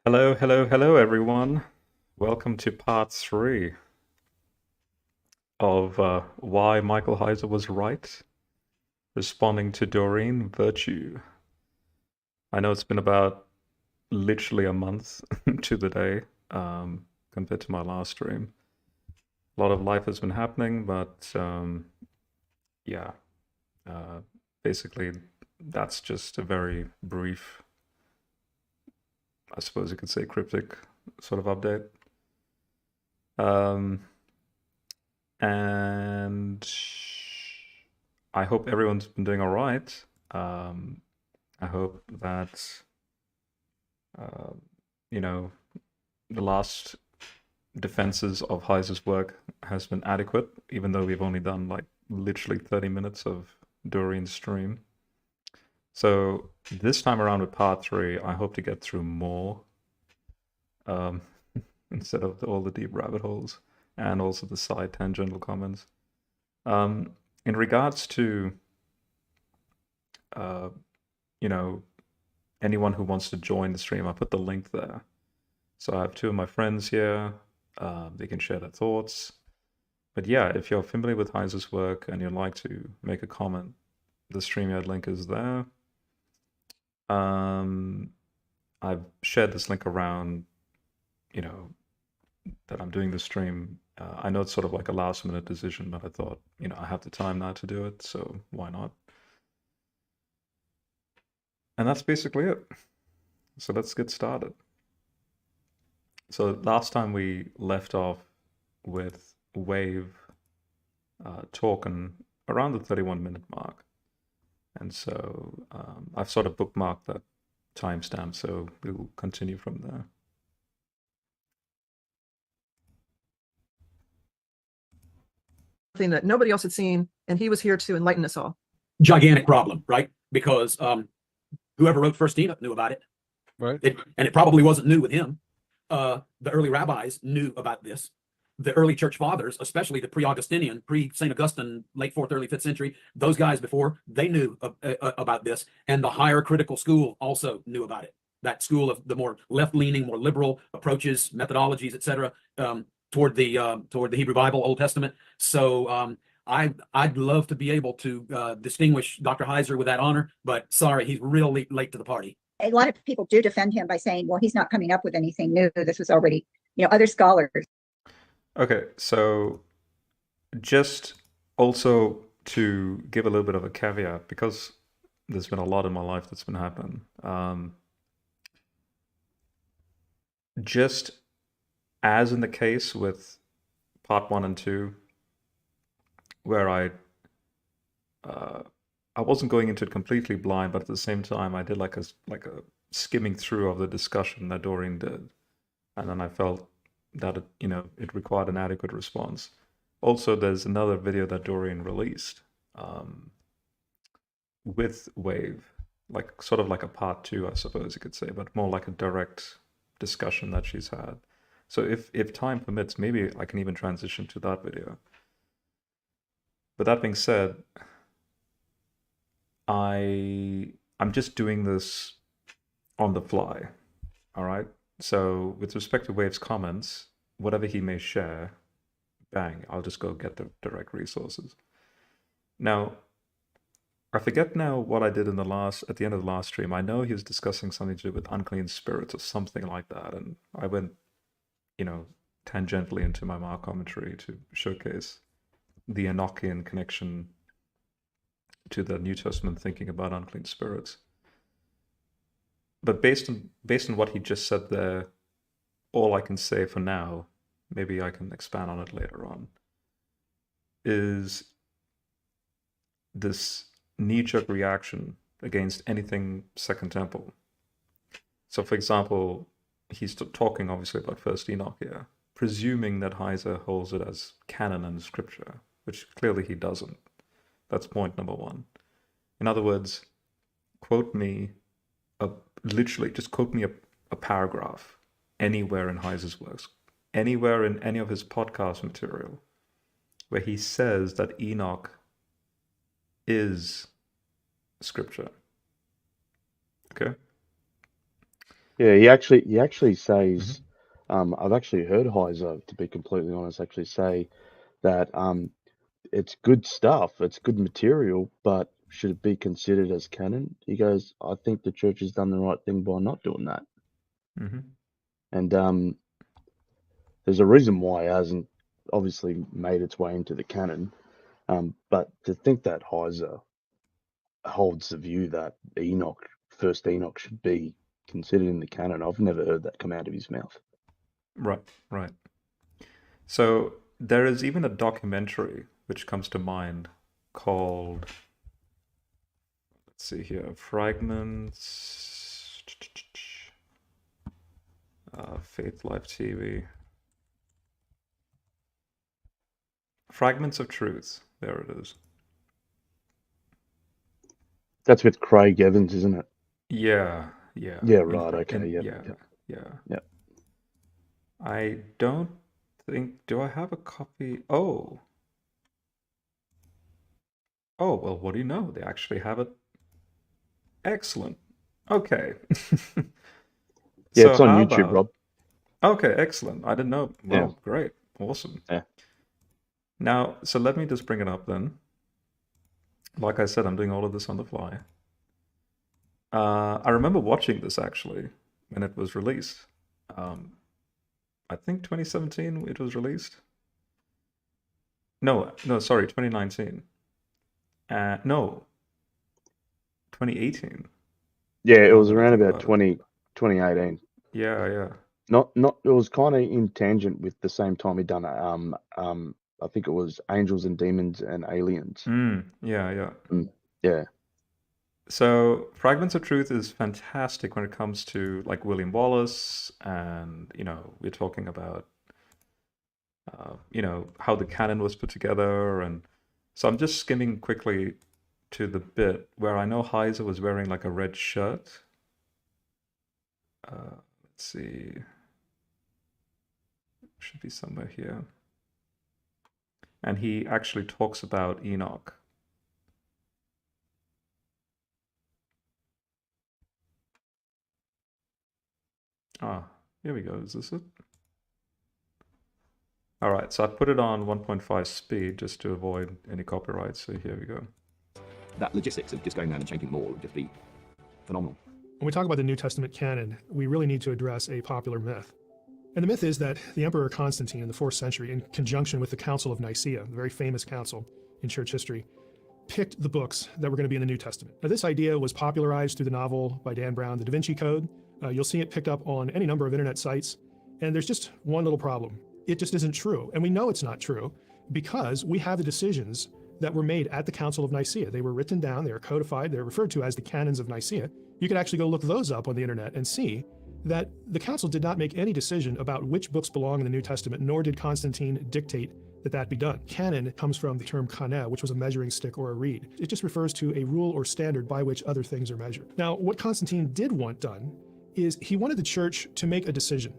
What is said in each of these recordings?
Hello, hello, hello, everyone. Welcome to part three of why Michael Heiser was right, responding to Doreen Virtue. I know it's been about literally a month to the day compared to my last stream. A lot of life has been happening, but yeah, uh, basically, that's just a very brief, I suppose you could say, cryptic sort of update. Um, and I hope everyone's been doing all right. Um, I hope that uh, you know the last defenses of Heiser's work has been adequate, even though we've only done like literally 30 minutes of Doreen's stream. So this time around with part three, I hope to get through more um, instead of all the deep rabbit holes and also the side tangential comments. In regards to uh, you know, anyone who wants to join the stream, I put the link there. So I have two of my friends here. They can share their thoughts. But yeah, if you're familiar with Heiser's work and you'd like to make a comment, the StreamYard link is there. I've shared this link around, you know, that I'm doing the stream. I know it's sort of like a last minute decision, but I thought, I have the time now to do it, so why not? And that's basically it. So let's get started. So last time we left off with Wave talking around the 31-minute mark. And so I've sort of bookmarked that timestamp, so we'll continue from there. Thing that nobody else had seen, and he was here to enlighten us all. Gigantic problem, right? Because whoever wrote First Enoch knew about it, right? And it probably wasn't new with him. The early rabbis knew about this. The early church fathers, especially the pre-Augustinian, pre-Saint Augustine, late 4th, early 5th century, those guys before, they knew about this. And the higher critical school also knew about it. That school of the more left-leaning, more liberal approaches, methodologies, etc., toward the Hebrew Bible, Old Testament. So I'd love to be able to distinguish Dr. Heiser with that honor, but sorry, he's really late to the party. A lot of people do defend him by saying, well, he's not coming up with anything new. This was already, other scholars. Okay, so just also to give a little bit of a caveat, because there's been a lot in my life that's been happening. Just as in the case with part 1 and 2, where I wasn't going into it completely blind, but at the same time I did like a skimming through of the discussion that Doreen did, and then I felt that it required an adequate response. Also, there's another video that Doreen released with Wave, like sort of like a part 2, I suppose you could say, but more like a direct discussion that she's had. So if time permits, maybe I can even transition to that video. But that being said, I'm just doing this on the fly, all right? So with respect to Wave's comments, whatever he may share, bang, I'll just go get the direct resources. Now, I forget now what I did at the end of the last stream. I know he was discussing something to do with unclean spirits or something like that, and I went, tangentially into my Mark commentary to showcase the Enochian connection to the New Testament thinking about unclean spirits. But based on what he just said there, all I can say for now, maybe I can expand on it later on, is this knee-jerk reaction against anything Second Temple. So, for example, he's talking obviously about First Enoch here, presuming that Heiser holds it as canon and scripture, which clearly he doesn't. That's point number one. In other words, literally just quote me a paragraph anywhere in Heiser's works, anywhere in any of his podcast material, where he says that Enoch is scripture. Okay? Yeah, he actually says, I've actually heard Heiser, to be completely honest, actually say that it's good stuff, it's good material, but should it be considered as canon? He goes, I think the church has done the right thing by not doing that. Mm-hmm. And there's a reason why it hasn't obviously made its way into the canon. But to think that Heiser holds the view that first Enoch should be considered in the canon, I've never heard that come out of his mouth. Right, right. So there is even a documentary which comes to mind called, let's see here, Fragments, Faith Life TV. Fragments of Truth. There it is. That's with Craig Evans, isn't it? Yeah, yeah. Yeah, right. Okay. Yep. Yeah, Yep. yeah. Yep. I don't think. Do I have a copy? Oh. Oh, well, what do you know? They actually have it. Excellent. Okay. Yeah, So it's on how YouTube, about... Rob. Okay, excellent. I didn't know. Yeah. Well, great. Awesome. Yeah. Now, so let me just bring it up then. Like I said, I'm doing all of this on the fly. I remember watching this actually when it was released. I think 2017 it was released. No, sorry, 2019. No, 2018. Yeah, it Now was that I around think about about it. 2018. Yeah, yeah. Not. It was kind of in tangent with the same time he'd done I think it was Angels and Demons and Aliens. Yeah, yeah. Yeah. So Fragments of Truth is fantastic when it comes to like William Wallace, and we're talking about how the canon was put together. And so I'm just skimming quickly to the bit where I know Heiser was wearing like a red shirt. Let's see, should be somewhere here, and he actually talks about Enoch. Here we go. Is this it? All right, so I put it on 1.5 speed just to avoid any copyright. So here we go. That logistics of just going around and changing them all would just be phenomenal. When we talk about the New Testament canon, we really need to address a popular myth. And the myth is that the Emperor Constantine in the 4th century, in conjunction with the Council of Nicaea, a very famous council in church history, picked the books that were going to be in the New Testament. Now, this idea was popularized through the novel by Dan Brown, The Da Vinci Code. You'll see it picked up on any number of internet sites. And there's just one little problem. It just isn't true. And we know it's not true because we have the decisions that were made at the Council of Nicaea. They were written down, they are codified, they're referred to as the canons of Nicaea. You could actually go look those up on the internet and see that the council did not make any decision about which books belong in the New Testament, nor did Constantine dictate that that be done. Canon comes from the term canon, which was a measuring stick or a reed. It just refers to a rule or standard by which other things are measured. Now, what Constantine did want done is he wanted the church to make a decision,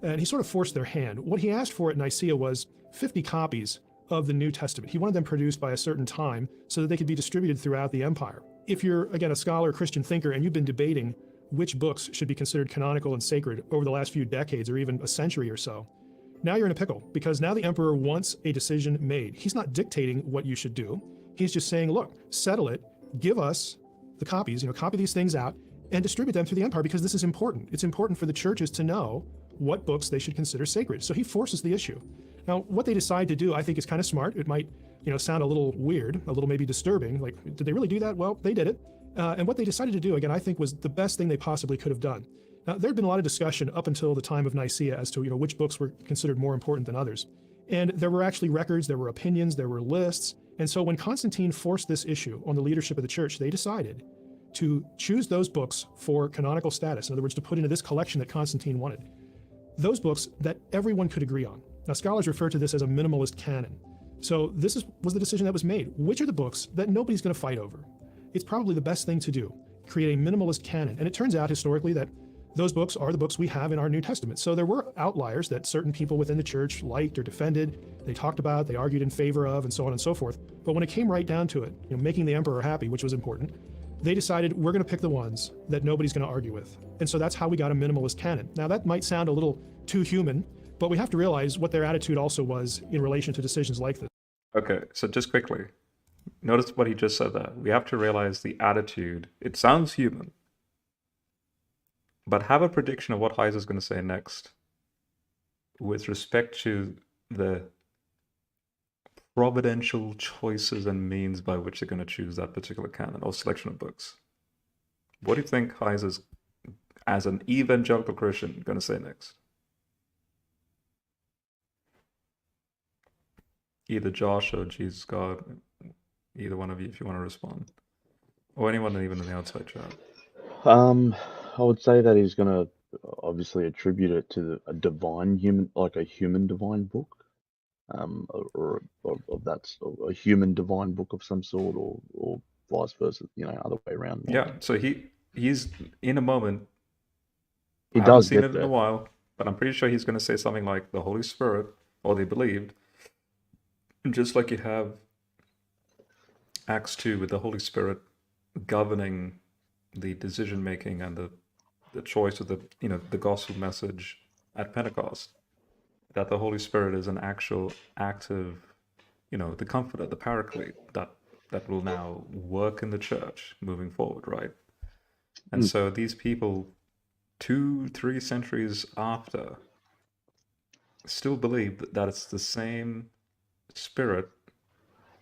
and he sort of forced their hand. What he asked for at Nicaea was 50 copies of the New Testament. He wanted them produced by a certain time so that they could be distributed throughout the empire. If you're, again, a scholar, Christian thinker, and you've been debating which books should be considered canonical and sacred over the last few decades or even a century or so, now you're in a pickle because now the emperor wants a decision made. He's not dictating what you should do. He's just saying, look, settle it, give us the copies, copy these things out and distribute them through the empire because this is important. It's important for the churches to know what books they should consider sacred. So he forces the issue. Now, what they decide to do, I think, is kind of smart. It might, sound a little weird, a little maybe disturbing. Like, did they really do that? Well, they did it. And what they decided to do, again, I think was the best thing they possibly could have done. Now, there had been a lot of discussion up until the time of Nicaea as to, which books were considered more important than others. And there were actually records, there were opinions, there were lists. And so when Constantine forced this issue on the leadership of the church, they decided to choose those books for canonical status. In other words, to put into this collection that Constantine wanted. Those books that everyone could agree on. Now, scholars refer to this as a minimalist canon. So this was the decision that was made. Which are the books that nobody's going to fight over? It's probably the best thing to do, create a minimalist canon. And it turns out historically that those books are the books we have in our New Testament. So there were outliers that certain people within the church liked or defended, they talked about, they argued in favor of, and so on and so forth. But when it came right down to it, making the emperor happy, which was important, they decided we're going to pick the ones that nobody's going to argue with. And so that's how we got a minimalist canon. Now, that might sound a little too human, but we have to realize what their attitude also was in relation to decisions like this. Okay, so just quickly, notice what he just said there. We have to realize the attitude. It sounds human, but have a prediction of what Heiser's going to say next with respect to the providential choices and means by which they're going to choose that particular canon or selection of books. What do you think Heiser's, as an evangelical Christian, going to say next? Either Josh or Jesus God, either one of you, if you want to respond, or anyone even in the outside chat. I would say that he's going to obviously attribute it to a divine human, like a human divine book, or that's a human divine book of some sort, or vice versa, other way around. Yeah, so he's in a moment. He I haven't does seen get it in there. a while, but I'm pretty sure he's going to say something like the Holy Spirit, or they believed, just like you have Acts 2 with the Holy Spirit governing the decision making and the choice of the gospel message at Pentecost, that the Holy Spirit is an actual active, the comforter, the paraclete that will now work in the church moving forward, right? And so these people 2-3 centuries after still believe that it's the same Spirit.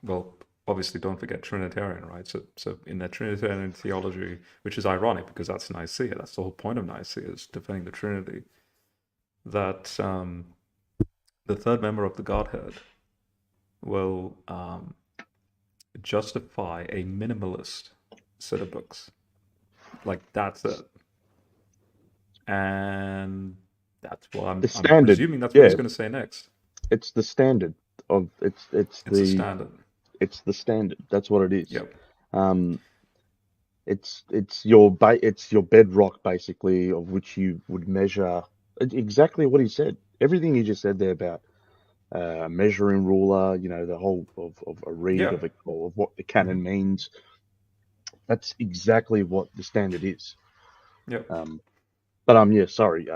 Well, obviously don't forget Trinitarian, right? So in that Trinitarian theology, which is ironic because that's Nicaea, that's the whole point of Nicaea, is defending the Trinity, that the third member of the Godhead will justify a minimalist set of books. Like, that's it. And that's what I'm presuming that's what he's going to say next. It's the standard of it's the standard. It's the standard. That's what it is. Yep. It's your bedrock, basically, of which you would measure exactly what he said. Everything he just said there about measuring ruler, the whole of a read of what the canon means. That's exactly what the standard is. Yeah. But sorry,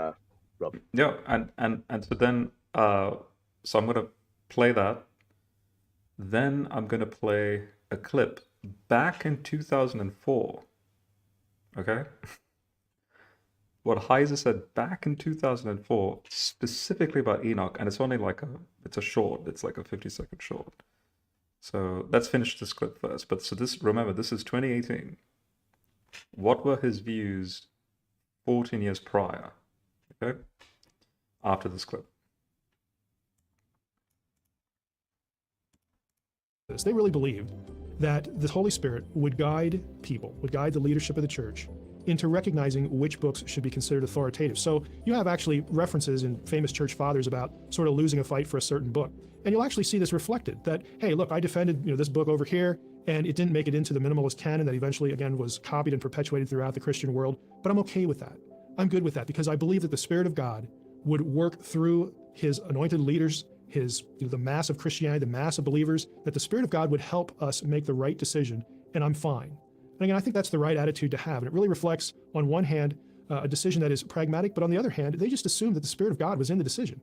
Rob. Yeah, and so then so I'm gonna play that. Then I'm gonna play a clip back in 2004. Okay? What Heiser said back in 2004, specifically about Enoch, and it's only it's a short, it's like a 50-second short. So let's finish this clip first. But so remember, this is 2018. What were his views 14 years prior? Okay? After this clip. They really believed that the Holy Spirit would guide people, would guide the leadership of the church into recognizing which books should be considered authoritative. So you have actually references in famous church fathers about sort of losing a fight for a certain book. And you'll actually see this reflected, that, hey, look, I defended this book over here, and it didn't make it into the minimalist canon that eventually, again, was copied and perpetuated throughout the Christian world. But I'm okay with that. I'm good with that because I believe that the Spirit of God would work through his anointed leaders, the mass of Christianity, the mass of believers, that the Spirit of God would help us make the right decision, and I'm fine. And again, I think that's the right attitude to have. And it really reflects, on one hand, a decision that is pragmatic, but on the other hand, they just assumed that the Spirit of God was in the decision.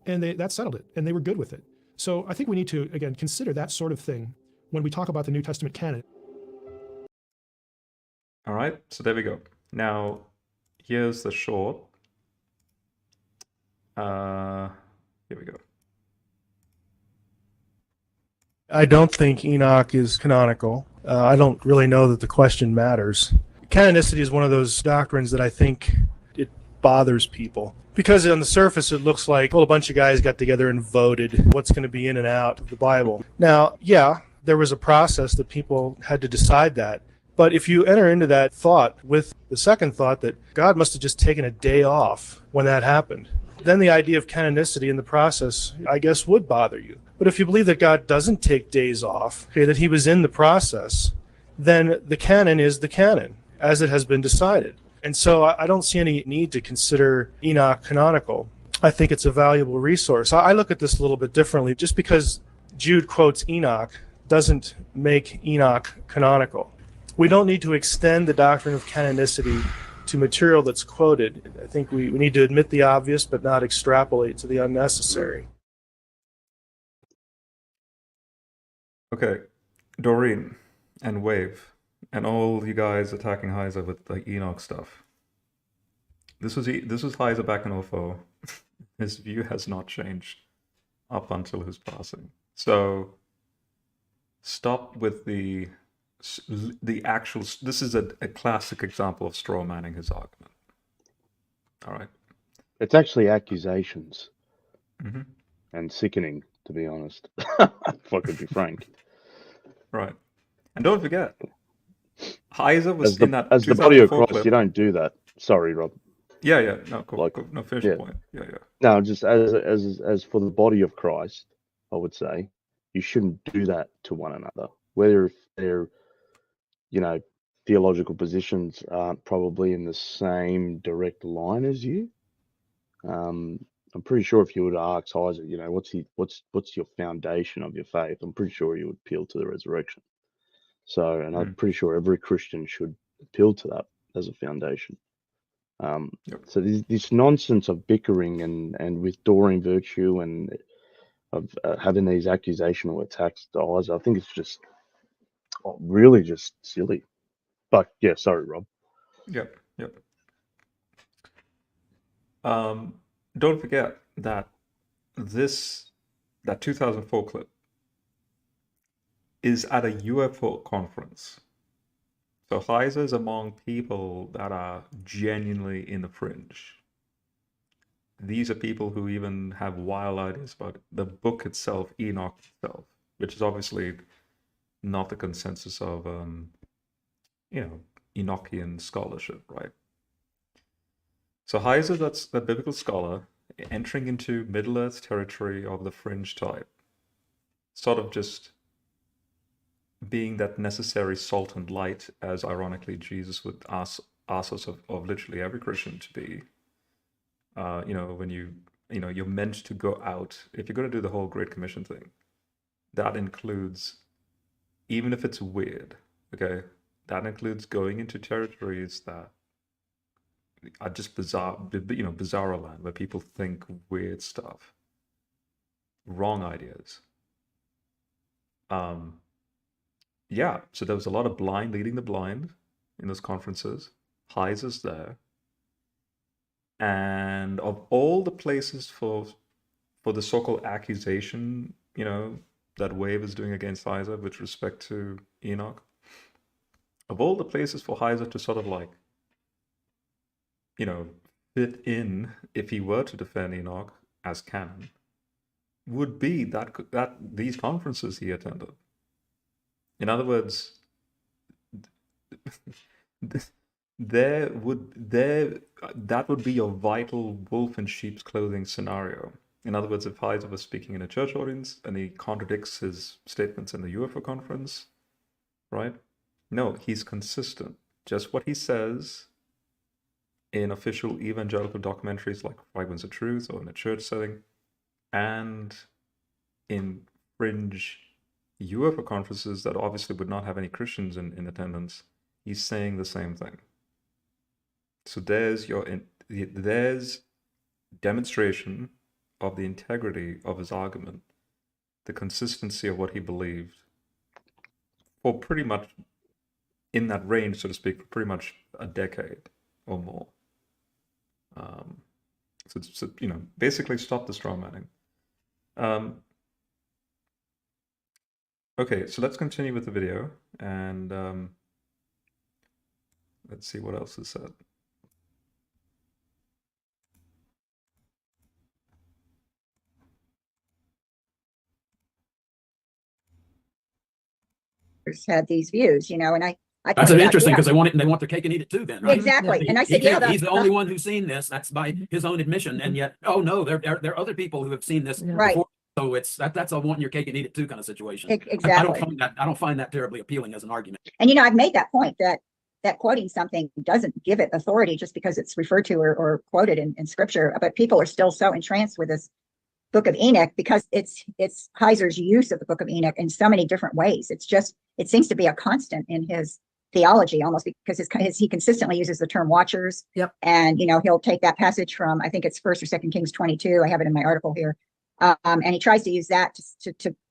And that settled it, and they were good with it. So I think we need to, again, consider that sort of thing when we talk about the New Testament canon. All right, so there we go. Now, here's the short. Here we go. I don't think Enoch is canonical. I don't really know that the question matters. Canonicity is one of those doctrines that I think it bothers people. Because on the surface, it looks like, well, a bunch of guys got together and voted what's going to be in and out of the Bible. Now, yeah, there was a process that people had to decide that. But if you enter into that thought with the second thought that God must have just taken a day off when that happened, then the idea of canonicity in the process, I guess, would bother you. But if you believe that God doesn't take days off, okay, that he was in the process, then the canon is the canon, as it has been decided. And so I don't see any need to consider Enoch canonical. I think it's a valuable resource. I look at this a little bit differently. Just because Jude quotes Enoch doesn't make Enoch canonical. we don't need to extend the doctrine of canonicity to material that's quoted. I think we need to admit the obvious, but not extrapolate to the unnecessary. Okay, Doreen and Wave and all you guys attacking Heiser with the Enoch stuff. This was Heiser back in 2004. His view has not changed up until his passing. So stop with the actual. This is a classic example of straw manning his argument. All right. It's actually accusations Mm-hmm. and sickening, to be honest. If I could be frank. Right. And don't forget, Heiser was As the, in that as the body of 2004 Christ, clip. you don't do that. Sorry, Rob. Yeah. No, cool. Like, No, finish yeah. the point. Yeah. No, just as for the body of Christ, I would say you shouldn't do that to one another. Whether if their, theological positions aren't probably in the same direct line as you. I'm pretty sure if you were to ask Heiser, what's your foundation of your faith? I'm pretty sure you would appeal to the resurrection. So, and I'm pretty sure every Christian should appeal to that as a foundation. So this nonsense of bickering and withdrawing virtue and of having these accusational attacks to Heiser, I think it's just really just silly. But yeah, sorry, Rob. Yep. Don't forget that that 2004 clip is at a UFO conference. So Heiser is among people that are genuinely in the fringe. These are people who even have wild ideas about the book itself, Enoch itself, which is obviously not the consensus of Enochian scholarship, right? So Heiser, that's the biblical scholar, entering into Middle Earth territory of the fringe type, sort of just being that necessary salt and light, as ironically Jesus would ask us of literally every Christian to be. When you're meant to go out, if you're going to do the whole Great Commission thing, that includes, even if it's weird, okay, that includes going into territories that are just bizarre land where people think weird stuff, wrong ideas. So there was a lot of blind leading the blind in those conferences. Heiser's there, and of all the places for the so-called accusation, that Wave is doing against Heiser with respect to Enoch, of all the places for Heiser to sort of fit in if he were to defend Enoch as canon, would be that these conferences he attended. In other words, that would be your vital wolf in sheep's clothing scenario. In other words, if Heiser was speaking in a church audience and he contradicts his statements in the UFO conference, right? No, he's consistent. Just what he says in official evangelical documentaries like Fragments of Truth or in a church setting, and in fringe UFO conferences that obviously would not have any Christians in attendance, he's saying the same thing. So there's demonstration of the integrity of his argument, the consistency of what he believed, for pretty much in that range, so to speak, for pretty much a decade or more. So basically stop the straw manning. Okay, so let's continue with the video, and let's see what else is said. Had these views, and I That's pointed out, interesting yeah, because they want their cake and eat it too. Then right? exactly. He- And I he said, yeah, can't- he's the only that's one who's seen this. That's by his own admission, and yet, oh no, there are other people who have seen this Right. before. So that's a want your cake and eat it too kind of situation. exactly. I don't find that terribly appealing as an argument. And I've made that point that quoting something doesn't give it authority just because it's referred to or quoted in scripture. But people are still so entranced with this Book of Enoch because it's Heiser's use of the Book of Enoch in so many different ways. It seems to be a constant in his theology almost, because he consistently uses the term watchers. Yep. And, he'll take that passage from, I think it's 1st or 2nd Kings 22. I have it in my article here. And he tries to use that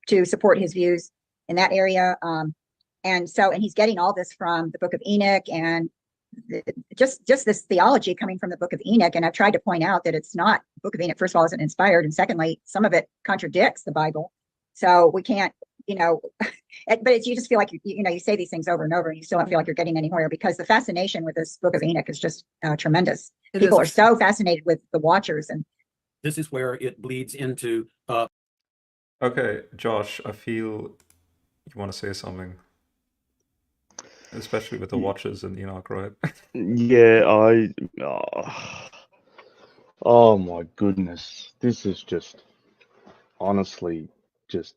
to support his views in that area. And he's getting all this from the book of Enoch and just this theology coming from the book of Enoch. And I've tried to point out that it's not, the book of Enoch, first of all, isn't inspired. And secondly, some of it contradicts the Bible. So we can't, but you just feel like, you say these things over and over and you still don't feel like you're getting anywhere, because the fascination with this book of Enoch is just tremendous. People are so fascinated with the watchers. And this is where it bleeds into. Okay, Josh, I feel you want to say something. Especially with the watchers in Enoch, right? Yeah, oh my goodness, this is just honestly just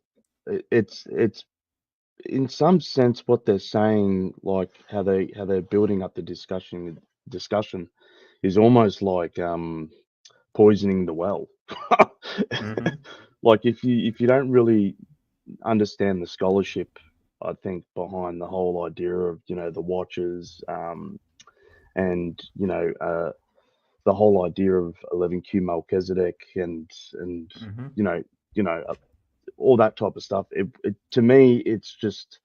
it's in some sense what they're saying, like how they're building up the discussion is almost like poisoning the well. Like if you don't really understand the scholarship, I think, behind the whole idea of the watchers, and the whole idea of 11Q Melchizedek and all that type of stuff. It to me, it's just,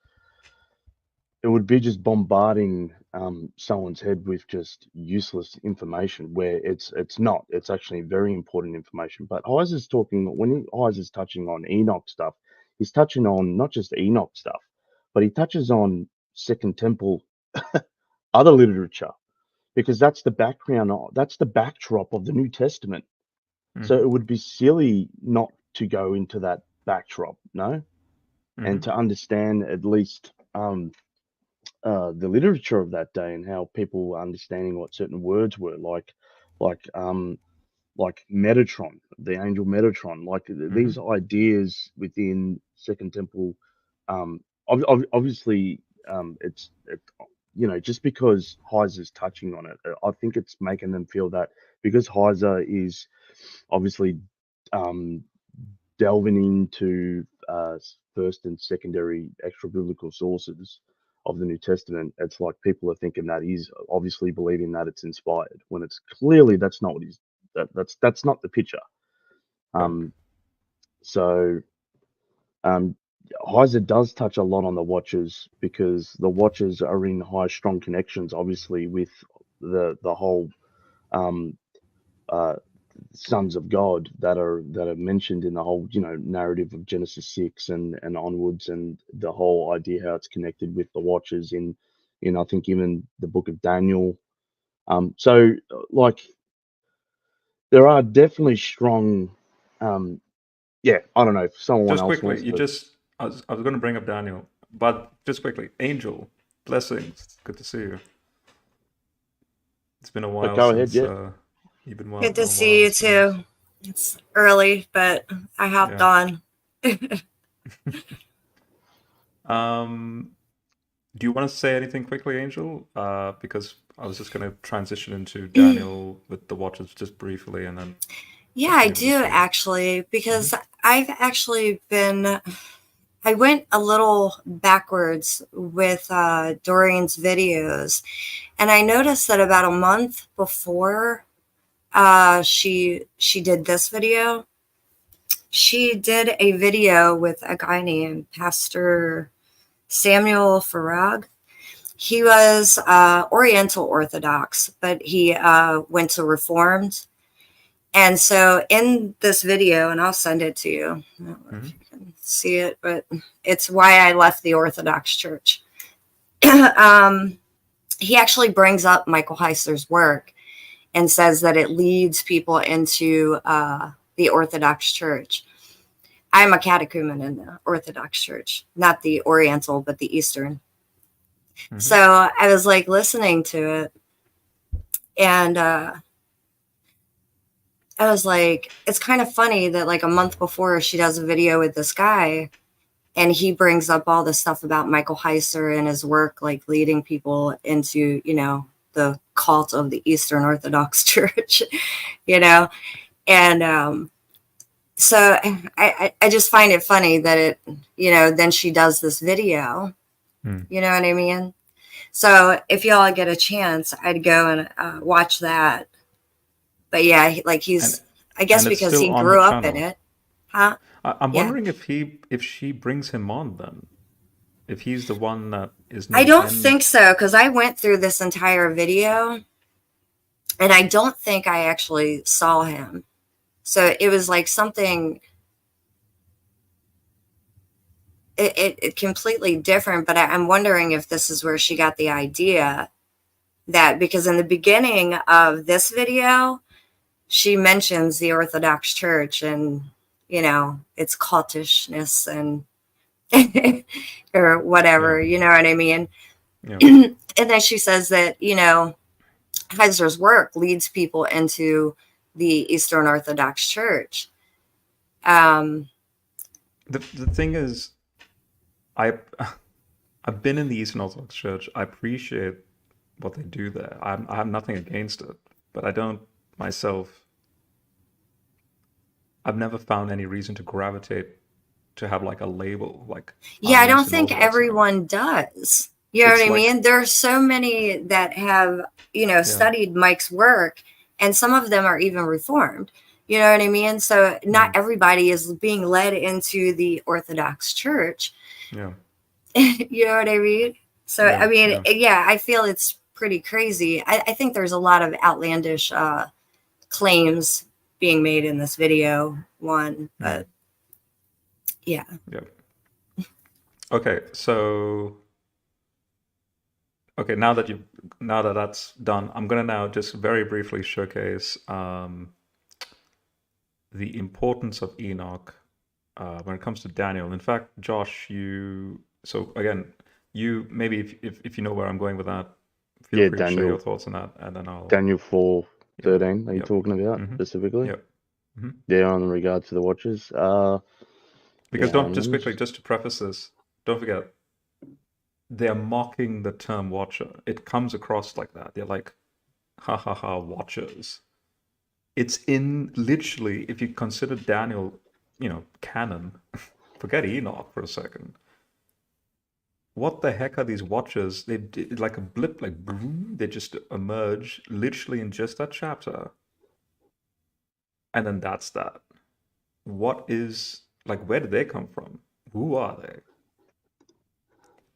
it would be just bombarding someone's head with just useless information, where it's not. It's actually very important information. But Heiser's talking, when Heiser's touching on Enoch stuff, he's touching on not just Enoch stuff, but he touches on Second Temple, other literature, because that's the background, that's the backdrop of the New Testament. So it would be silly not to go into that backdrop, no, and to understand at least the literature of that day and how people were understanding what certain words were, like Metatron, the angel Metatron, like these ideas within Second Temple. Obviously, it's just because Heiser's touching on it, I think it's making them feel that because Heiser is obviously delving into first and secondary extra biblical sources of the New Testament, it's like people are thinking that he's obviously believing that it's inspired, when it's clearly that's not what that's not the picture. Heiser does touch a lot on the Watchers, because the Watchers are in high, strong connections, obviously, with the whole sons of God that are mentioned in the whole narrative of Genesis 6 and onwards, and the whole idea how it's connected with the Watchers in I think even the book of Daniel. So like there are definitely strong. Yeah, I don't know if someone Just else quickly, wants to. I was going to bring up Daniel, but just quickly, Angel, blessings, good to see you. It's been a while Go ahead, since yeah. you've been well. Good to see you too. It's early, but I hopped on. Do you want to say anything quickly, Angel? Because I was just going to transition into Daniel with the Watchers just briefly, and then. Yeah, I do actually, because I've actually been. I went a little backwards with Dorian's videos, and I noticed that about a month before she did this video, she did a video with a guy named Pastor Samuel Farag. He was Oriental Orthodox, but he went to Reformed. And so in this video, and I'll send it to you, I don't know if you can see it, but it's why I left the Orthodox Church. He actually brings up Michael Heiser's work and says that it leads people into the Orthodox Church. I'm a catechumen in the Orthodox Church, not the Oriental, but the Eastern. So I was like listening to it, and I was like, it's kind of funny that like a month before she does a video with this guy, and he brings up all this stuff about Michael Heiser and his work, like leading people into, the cult of the Eastern Orthodox Church, and so I just find it funny that it, then she does this video, you know what I mean? So if y'all get a chance, I'd go and watch that. But yeah, And I guess and it's because still he on her grew up in channel. it, huh? I'm Yeah. wondering if she brings him on then. If he's the one that is near I the don't end. think so, because I went through this entire video and I don't think I actually saw him. So it was like something it completely different, but I'm wondering if this is where she got the idea that, because in the beginning of this video, she mentions the Orthodox Church and, its cultishness and or whatever, Yeah. you know what I mean? Yeah. And then she says that, Heiser's work leads people into the Eastern Orthodox Church. The thing is, I've been in the Eastern Orthodox Church. I appreciate what they do there. I have nothing against it, but I don't myself. I've never found any reason to gravitate to have like a label, like Yeah, I'm I don't Eastern think Orthodox now. everyone does. You know It's what I like, mean? There are so many that have, yeah, studied Mike's work, and some of them are even reformed. You know what I mean? So not everybody is being led into the Orthodox Church. yeah, You know what I mean? So, yeah, I mean, yeah. yeah, I feel it's pretty crazy. I think there's a lot of outlandish claims being made in this video one, but yeah. Yeah. Okay, so okay, now that that's done, I'm gonna now just very briefly showcase the importance of Enoch when it comes to Daniel. In fact, Josh, so again, you maybe if you know where I'm going with that, feel Yeah, free to share your Daniel thoughts on that, and then I'll. Daniel Yeah, 4:13. Are you yep, talking about mm-hmm, specifically? yep, mm-hmm. Yeah, on regard to the watches. Because Yeah, just quickly, just to preface this, don't forget, they're mocking the term watcher. It comes across like that. They're like, ha ha ha, watchers. It's in literally, if you consider Daniel, canon, forget Enoch for a second. What the heck are these watchers? They did like a blip, like boom, they just emerge literally in just that chapter. And then that's that. What is, like, where did they come from? Who are they?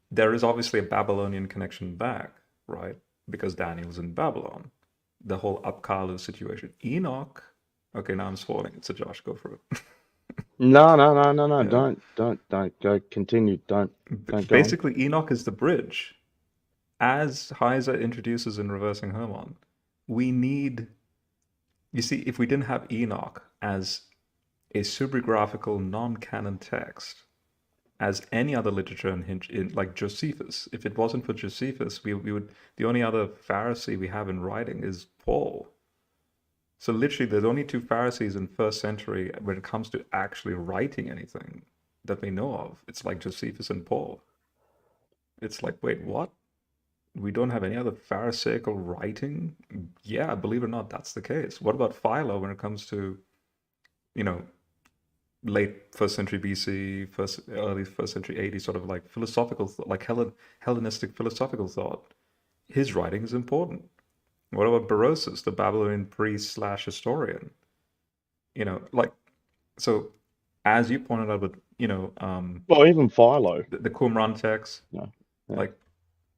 There is obviously a Babylonian connection back, right? Because Daniel's in Babylon. The whole Apkallu situation. Enoch. Okay, now I'm spoiling it. So Josh, go for it. No. Yeah. Don't go. Continue. Don't go on. Basically, Enoch is the bridge. As Heiser introduces in Reversing Hermon, we need. You see, if we didn't have Enoch as a supergraphical non-canon text, as any other literature in like Josephus. If it wasn't for Josephus, we would, the only other Pharisee we have in writing is Paul. So literally, there's only two Pharisees in first century when it comes to actually writing anything that we know of. It's like Josephus and Paul. It's like, wait, what? We don't have any other Pharisaical writing? Yeah, believe it or not, that's the case. What about Philo when it comes to, late first century BC, early first century AD, sort of like philosophical, like Hellenistic philosophical thought? His writing is important. What about Berosus, the Babylonian priest / historian? So as you pointed out with, Well, even Philo. the Qumran text, Yeah. like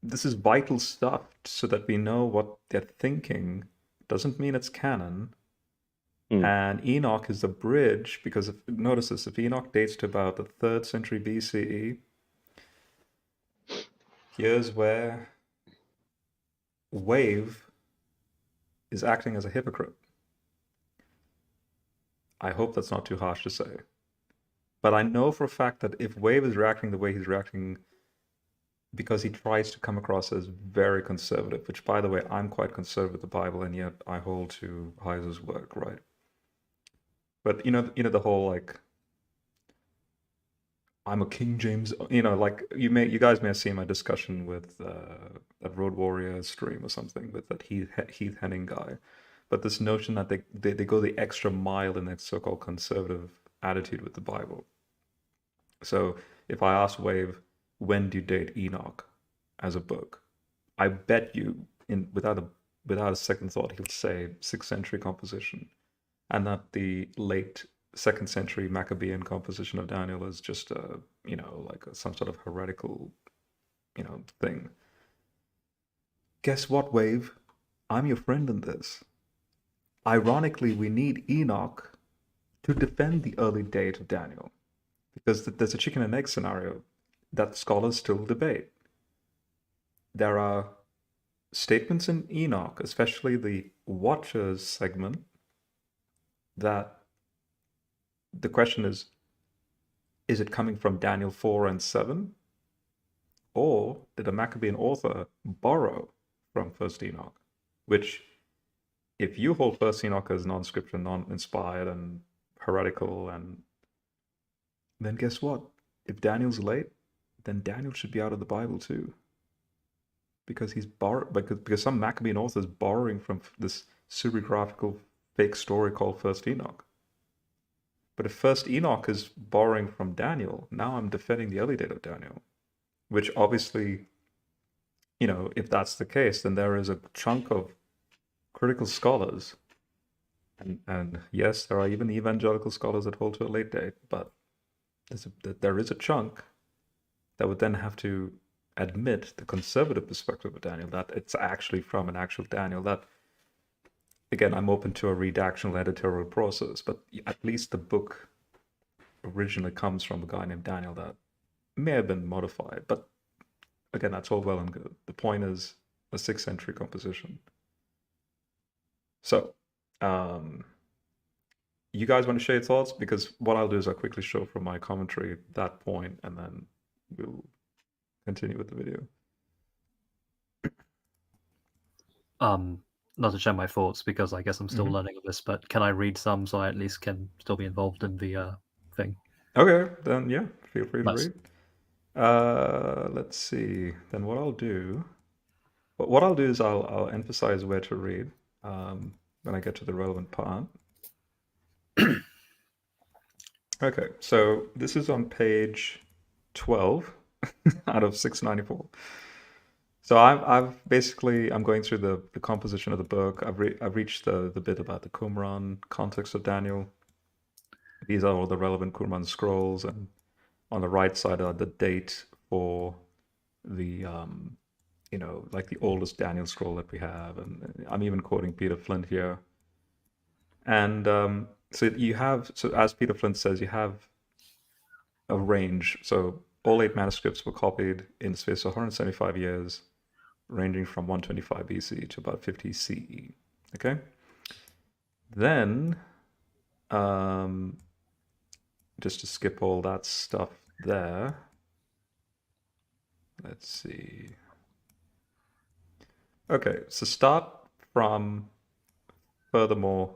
this is vital stuff so that we know what they're thinking. Doesn't mean it's canon. And Enoch is the bridge, because notice this, if Enoch dates to about the 3rd century BCE, here's where Wave is acting as a hypocrite. I hope that's not too harsh to say. But I know for a fact that if Wave is reacting the way he's reacting because he tries to come across as very conservative, which, by the way, I'm quite conservative with the Bible, and yet I hold to Heiser's work, right? But the whole like, I'm a King James, like you guys may have seen my discussion with that Road Warrior stream or something with that Heath Henning guy. But this notion that they go the extra mile in their so-called conservative attitude with the Bible. So if I ask Wave, when do you date Enoch as a book? I bet you, without a second thought, he'll say 6th century composition, and that the late 2nd century Maccabean composition of Daniel is just a, like some sort of heretical, thing. Guess what, Wave? I'm your friend in this. Ironically, we need Enoch to defend the early date of Daniel, because there's a chicken and egg scenario that scholars still debate. There are statements in Enoch, especially the Watchers segment, that the question is it coming from Daniel 4 and 7? Or did a Maccabean author borrow from 1st Enoch? Which, if you hold 1st Enoch as non-scripture, non-inspired, and heretical, and then guess what? If Daniel's late, then Daniel should be out of the Bible too. Because he's because some Maccabean author is borrowing from this pseudegraphical fake story called 1st Enoch. But if 1st Enoch is borrowing from Daniel, now I'm defending the early date of Daniel. Which obviously, if that's the case, then there is a chunk of critical scholars, and yes, there are even evangelical scholars that hold to a late date, but there is a chunk that would then have to admit the conservative perspective of Daniel, that it's actually from an actual Daniel. That, again, I'm open to a redactional editorial process, but at least the book originally comes from a guy named Daniel that may have been modified, but again, that's all well and good. The point is a 6th century composition. So, you guys want to share your thoughts? Because what I'll do is I'll quickly show from my commentary that point, and then we'll continue with the video. Not to share my thoughts, because I guess I'm still learning of this, but can I read some so I at least can still be involved in the thing? Okay, then yeah, feel free to Nice. read. Let's see. Then what I'll do is I'll emphasize where to read when I get to the relevant part. Okay, so this is on page 12 out of 694. So I'm going through the composition of the book. I've reached the bit about the Qumran context of Daniel. These are all the relevant Qumran scrolls, and on the right side are the date for the like the oldest Daniel scroll that we have, and I'm even quoting Peter Flint here. And so as Peter Flint says, you have a range. So all 8 manuscripts were copied in the space of 175 years, ranging from 125 BC to about 50 CE. Okay? Then, just to skip all that stuff there, let's see. Okay, so start from furthermore.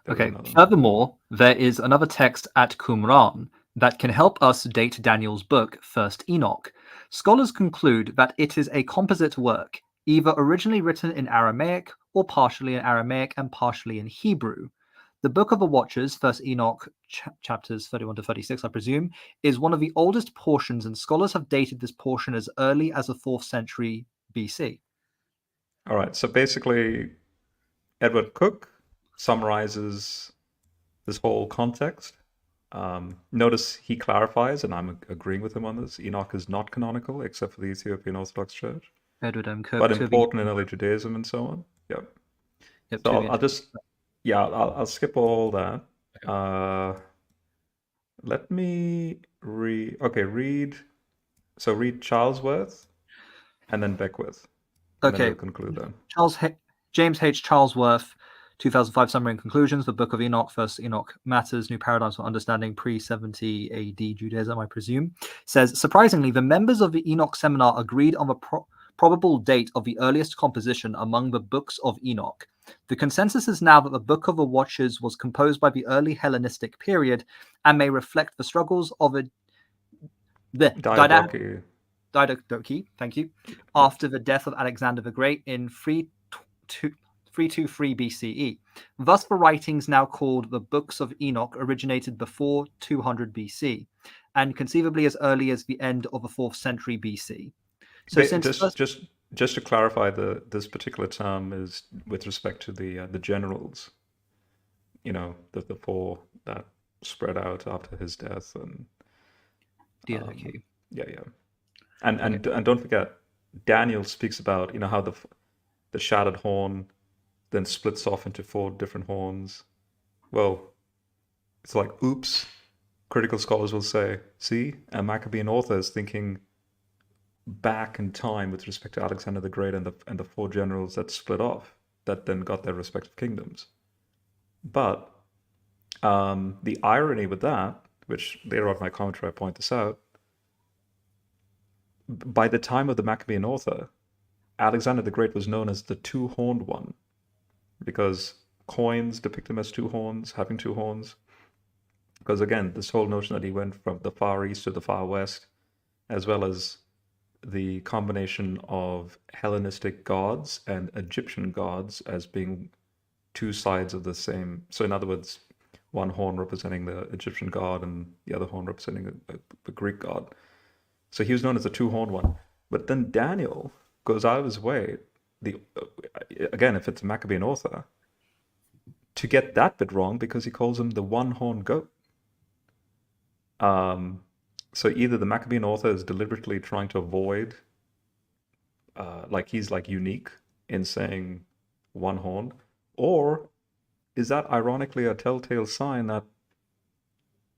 Okay, furthermore, there is another text at Qumran that can help us date Daniel's book, 1st Enoch. Scholars conclude that it is a composite work, either originally written in Aramaic or partially in Aramaic and partially in Hebrew. The Book of the Watchers, 1st Enoch, chapters 31 to 36, I presume, is one of the oldest portions, and scholars have dated this portion as early as the 4th century BC. All right, so basically, Edward Cook summarizes this whole context. Notice he clarifies, and I'm agreeing with him on this, Enoch is not canonical except for the Ethiopian Orthodox Church, Edward M. Cook, but important in early Judaism and so on. Yep. So I'll skip all that. Let me read Charlesworth and then Beckwith. And then we'll conclude that. James H. Charlesworth, 2005 Summary and Conclusions, The Book of Enoch, 1st Enoch Matters, New Paradigms for Understanding Pre-70 AD Judaism, I presume, says, surprisingly, the members of the Enoch Seminar agreed on the probable date of the earliest composition among the books of Enoch. The consensus is now that the Book of the Watchers was composed by the early Hellenistic period and may reflect the struggles of Diadochi, thank you, after the death of Alexander the Great in 323 BCE. Thus, the writings now called the Books of Enoch originated before 200 BC, and conceivably as early as the end of the 4th century BC. So just to clarify, this particular term is with respect to the generals. You know, the four that spread out after his death, and okay. yeah. And don't forget, Daniel speaks about, you know, how the shattered horn then splits off into 4 different horns. Well, it's like, oops. Critical scholars will say, see, a Maccabean author is thinking back in time with respect to Alexander the Great and the 4 generals that split off, that then got their respective kingdoms. But the irony with that, which later on in my commentary I point this out, by the time of the Maccabean author, Alexander the Great was known as the 2-horned one, because coins depict him as 2 horns, having 2 horns. Because again, this whole notion that he went from the Far East to the Far West, as well as the combination of Hellenistic gods and Egyptian gods as being 2 sides of the same. So in other words, one horn representing the Egyptian god and the other horn representing the Greek god. So he was known as the 2-horned one. But then Daniel goes out of his way, again, if it's a Maccabean author, to get that bit wrong, because he calls him the 1-horned goat. So either the Maccabean author is deliberately trying to avoid, like he's like unique in saying 1 horn, or is that ironically a telltale sign that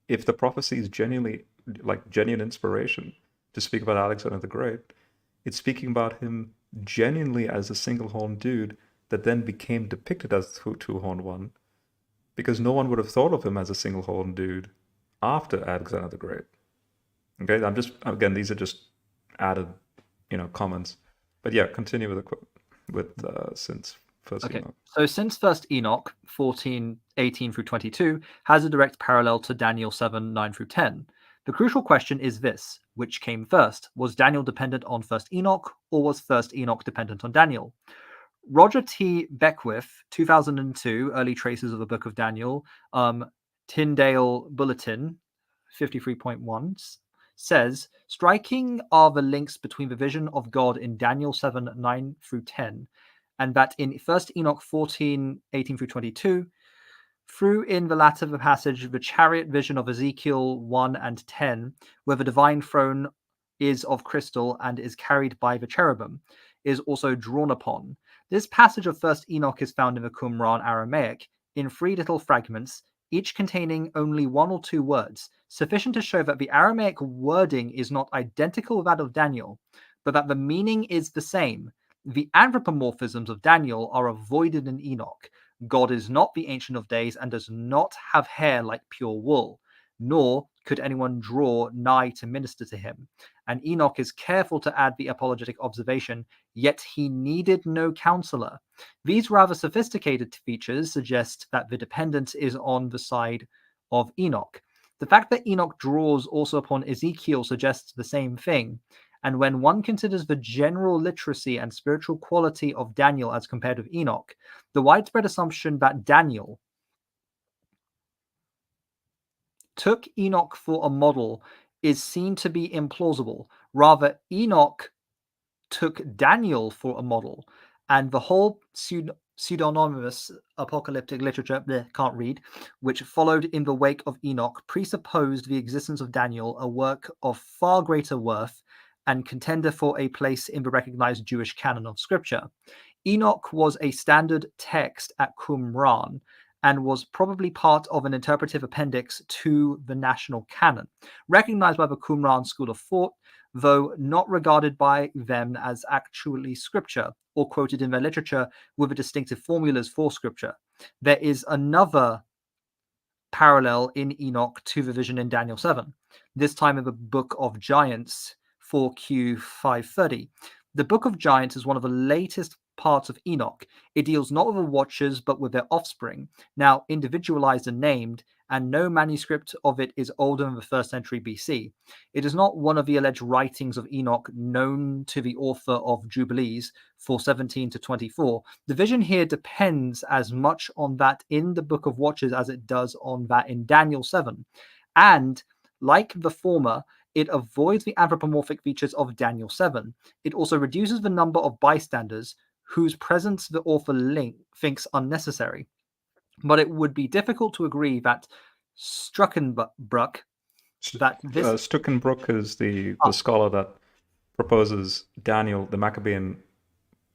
if the prophecy is genuinely, like genuine inspiration to speak about Alexander the Great, it's speaking about him genuinely as a single-horned dude that then became depicted as the 2-horned one, because no one would have thought of him as a single-horned dude after Alexander the Great. Okay, I'm just, again, these are just added, you know, comments. But yeah, continue with the quote since First Enoch. So since First Enoch 14:18 through 22 has a direct parallel to Daniel 7:9 through 10. The crucial question is this: which came first? Was Daniel dependent on First Enoch, or was First Enoch dependent on Daniel? Roger T. Beckwith, 2002, Early Traces of the Book of Daniel, Tyndale Bulletin 53.1, says, striking are the links between the vision of God in Daniel 7:9 through 10, and that in First Enoch 14:18 through 22, through in the latter of the passage, the chariot vision of Ezekiel 1 and 10, where the divine throne is of crystal and is carried by the cherubim, is also drawn upon. This passage of First Enoch is found in the Qumran Aramaic in 3 little fragments, each containing only 1 or 2 words, sufficient to show that the Aramaic wording is not identical with that of Daniel, but that the meaning is the same. The anthropomorphisms of Daniel are avoided in Enoch. God is not the Ancient of Days and does not have hair like pure wool, nor could anyone draw nigh to minister to him. And Enoch is careful to add the apologetic observation, yet he needed no counselor. These rather sophisticated features suggest that the dependence is on the side of Enoch. The fact that Enoch draws also upon Ezekiel suggests the same thing. And when one considers the general literacy and spiritual quality of Daniel as compared with Enoch, the widespread assumption that Daniel took Enoch for a model is seen to be implausible. Rather, Enoch took Daniel for a model, and the whole pseudonymous apocalyptic literature, can't read, which followed in the wake of Enoch, presupposed the existence of Daniel, a work of far greater worth and contender for a place in the recognized Jewish canon of scripture. Enoch was a standard text at Qumran and was probably part of an interpretive appendix to the national canon, recognized by the Qumran school of thought, though not regarded by them as actually scripture or quoted in their literature with the distinctive formulas for scripture. There is another parallel in Enoch to the vision in Daniel 7, this time in the Book of Giants 4Q 530. The Book of Giants is one of the latest parts of Enoch. It deals not with the Watchers, but with their offspring, now individualized and named, and no manuscript of it is older than the 1st century BC. It is not one of the alleged writings of Enoch known to the author of Jubilees 4:17 to 24. The vision here depends as much on that in the Book of Watchers as it does on that in Daniel 7. And like the former, It avoids the anthropomorphic features of Daniel 7. It also reduces the number of bystanders whose presence the author thinks unnecessary. But it would be difficult to agree that Struckenbruck, Stuckenbrook is the scholar that proposes Daniel, the Maccabean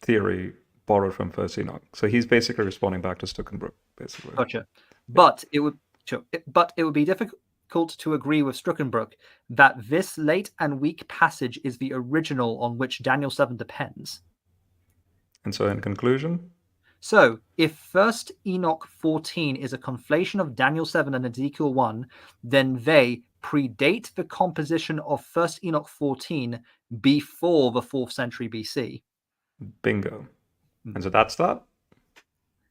theory borrowed from First Enoch. So he's basically responding back to Stuckenbrook, basically. Gotcha. But it would be difficult to agree with Struckenbrook that this late and weak passage is the original on which Daniel 7 depends. And so in conclusion? So, if First Enoch 14 is a conflation of Daniel 7 and Ezekiel 1, then they predate the composition of First Enoch 14 before the 4th century BC. Bingo. And so that's that.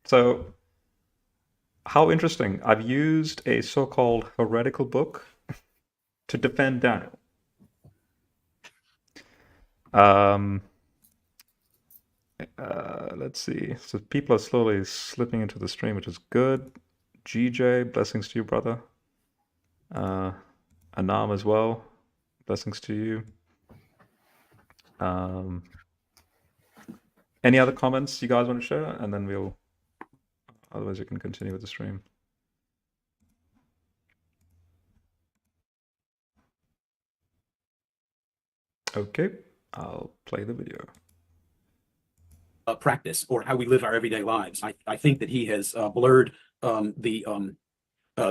So, how interesting. I've used a so-called heretical book to defend Daniel. Let's see. So people are slowly slipping into the stream, which is good. GJ, blessings to you, brother. Anam as well. Blessings to you. Any other comments you guys want to share? And then otherwise you can continue with the stream. Okay, I'll play the video. Practice or how we live our everyday lives. I think that he has blurred the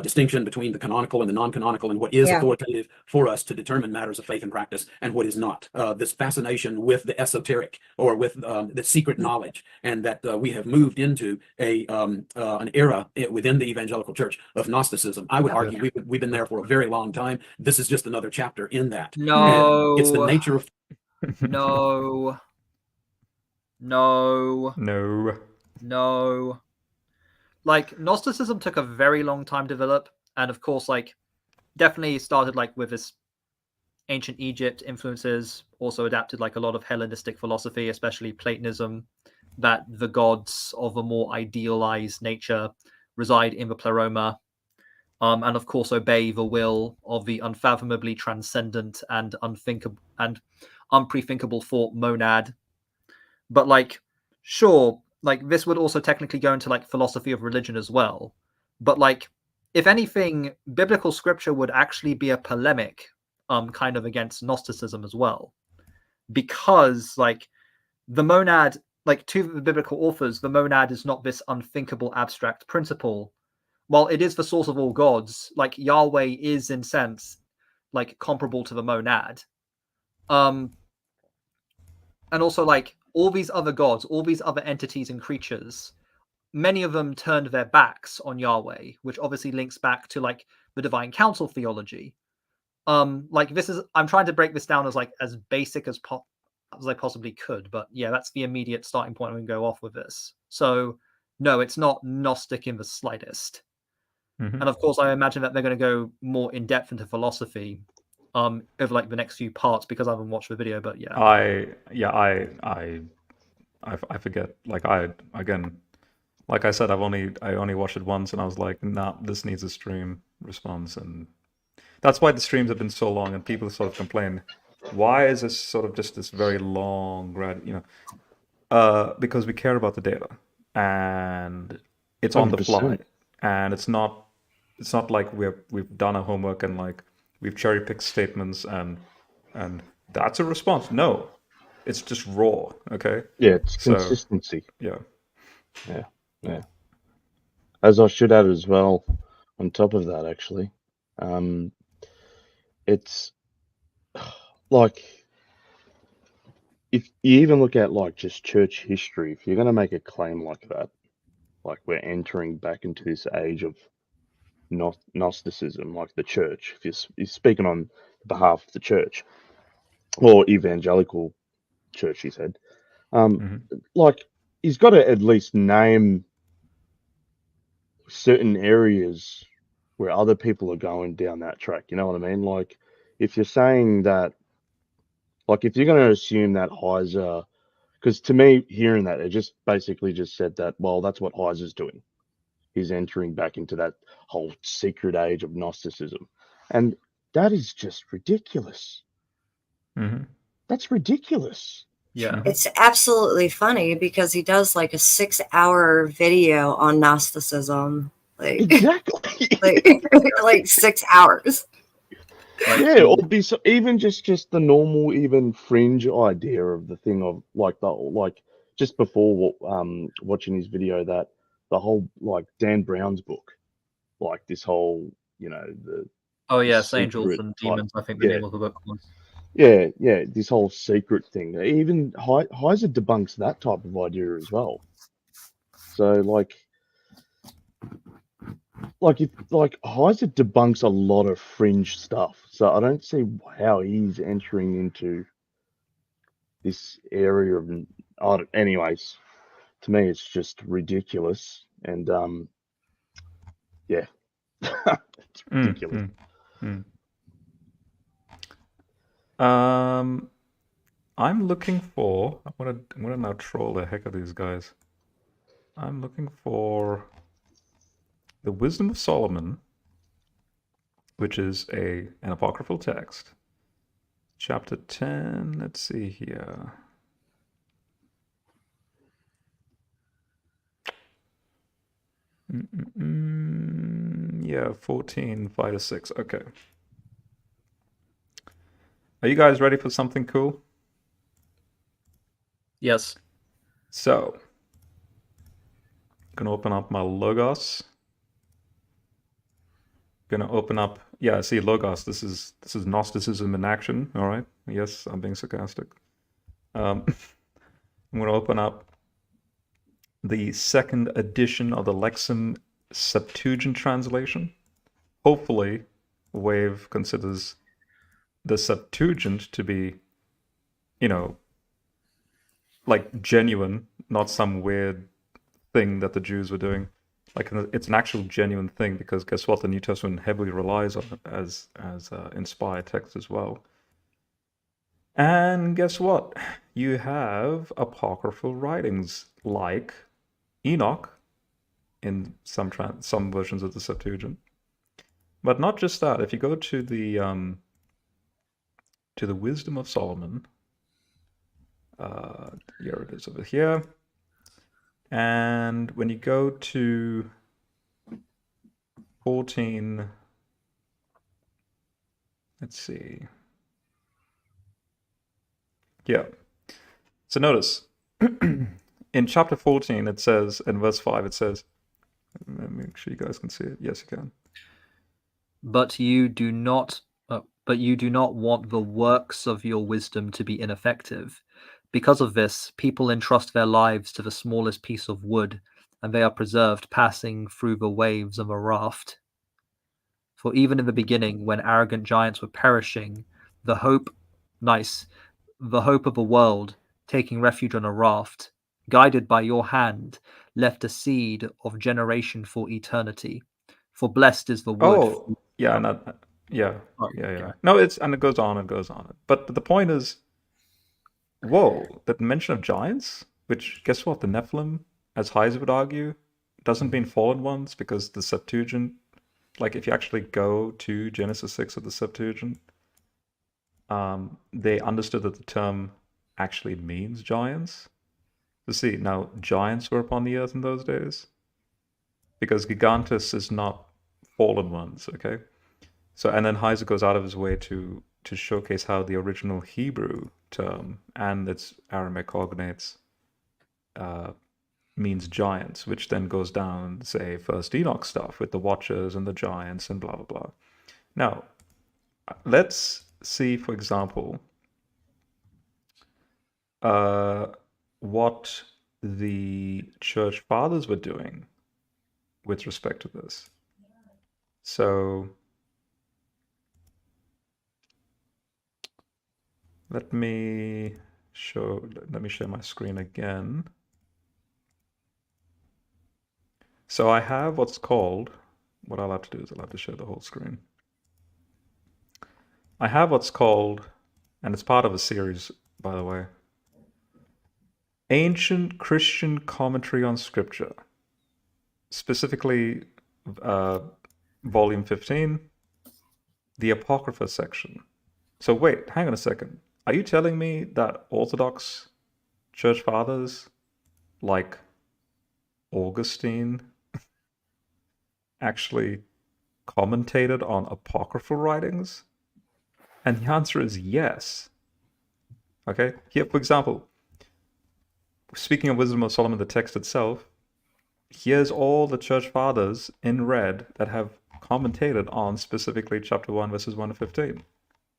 distinction between the canonical and the non-canonical and what is authoritative for us to determine matters of faith and practice and what is not. This fascination with the esoteric or with the secret knowledge, and that we have moved into an era within the evangelical church of Gnosticism. I would argue we've been there for a very long time. This is just another chapter in that. No. And it's the nature of... No. Like, Gnosticism took a very long time to develop, and of course, like, definitely started like with this ancient Egypt influences, also adapted like a lot of Hellenistic philosophy, especially Platonism, that the gods of a more idealized nature reside in the pleroma, and of course obey the will of the unfathomably transcendent and unthinkable and unprethinkable thought monad. But like, sure, like this would also technically go into like philosophy of religion as well. But like, if anything, biblical scripture would actually be a polemic kind of against Gnosticism as well. Because like the monad, like to the biblical authors, the monad is not this unthinkable abstract principle. While it is the source of all gods, like Yahweh is in sense like comparable to the monad. And also like all these other gods, all these other entities and creatures, many of them turned their backs on Yahweh, which obviously links back to like the divine council theology. Like this is, I'm trying to break this down as like as basic as I possibly could, but yeah, that's the immediate starting point. We can go off with this. So no, it's not Gnostic in the slightest. Mm-hmm. And of course, I imagine that they're going to go more in depth into philosophy over like the next few parts, because I haven't watched the video. But yeah, I forget. Like like I said, I only watched it once, and I was like, nah, this needs a stream response, and that's why the streams have been so long, and people sort of complain, why is this sort of just this very long because we care about the data, and it's 100%. On the fly, and it's not like we've done our homework and like we've cherry picked statements and that's a response. No, it's just raw. Okay. Yeah, it's consistency. Yeah. As I should add as well, on top of that, actually, it's like if you even look at like just church history, if you're going to make a claim like that, like we're entering back into this age of Gnosticism, like the church, if you're speaking on behalf of the church or evangelical church, he said, like he's got to at least name certain areas where other people are going down that track. You know what I mean? Like if you're saying that, like if you're going to assume that Heiser, because to me, hearing that, it just basically just said that, well, that's what Heiser's doing. He's entering back into that whole secret age of Gnosticism. And that is just ridiculous. Mm-hmm. That's ridiculous. Yeah. It's absolutely funny because he does like a 6-hour video on Gnosticism. Like, Exactly. like 6 hours. Like, Yeah, or this, even just the normal, even fringe idea of the thing of like just before watching his video, that the whole like Dan Brown's book, like this whole, the oh yes, Angels secret and type, Demons, I think the yeah, name of the book was. yeah, this whole secret thing. Even Heiser debunks that type of idea as well. So if Heiser debunks a lot of fringe stuff, so I don't see how he's entering into this area of. Anyways, to me, it's just ridiculous, and yeah, it's ridiculous. I'm looking for. I'm gonna now troll the heck of these guys. I'm looking for the Wisdom of Solomon, which is an apocryphal text. Chapter 10, let's see here. Yeah, 14, 5-6. Okay. Are you guys ready for something cool? Yes. So, gonna open up my Logos. Gonna open up, yeah, see, Logos, this is Gnosticism in action, all right? Yes, I'm being sarcastic. I'm gonna open up the second edition of the Lexham Septuagint translation. Hopefully, Wave considers the Septuagint to be, like genuine, not some weird thing that the Jews were doing. Like, it's an actual genuine thing, because guess what? The New Testament heavily relies on it as inspired text as well. And guess what? You have apocryphal writings like Enoch in some versions of the Septuagint. But not just that. If you go to the Wisdom of Solomon, here it is over here. And when you go to 14, let's see. Yeah. So notice, in chapter 14, it says, in verse 5, it says, let me make sure you guys can see it. Yes, you can. But you do not want the works of your wisdom to be ineffective. Because of this, people entrust their lives to the smallest piece of wood, and they are preserved passing through the waves of a raft. For even in the beginning, when arrogant giants were perishing, the hope of the world, taking refuge on a raft, guided by your hand, left a seed of generation for eternity. For blessed is the wood. Oh, yeah, yeah. No, and it goes on. But the point is, whoa, that mention of giants, which, guess what? The Nephilim, as Heiser would argue, doesn't mean fallen ones, because the Septuagint, like if you actually go to Genesis 6 of the Septuagint, they understood that the term actually means giants. You see, now giants were upon the earth in those days, because gigantus is not fallen ones, okay? So, and then Heiser goes out of his way to showcase how the original Hebrew term and its Aramaic cognates means giants, which then goes down, say, First Enoch stuff with the Watchers and the giants and blah, blah, blah. Now, let's see, for example, what the church fathers were doing with respect to this. So, let me share my screen again. So I have what I'll have to do is I'll have to share the whole screen. I have what's called, and it's part of a series, by the way, Ancient Christian Commentary on Scripture, specifically volume 15, the Apocrypha section. So wait, hang on a second. Are you telling me that Orthodox church fathers like Augustine actually commentated on apocryphal writings? And the answer is yes. Okay, here, for example, speaking of Wisdom of Solomon, the text itself, here's all the church fathers in red that have commentated on specifically chapter 1, verses 1 to 15.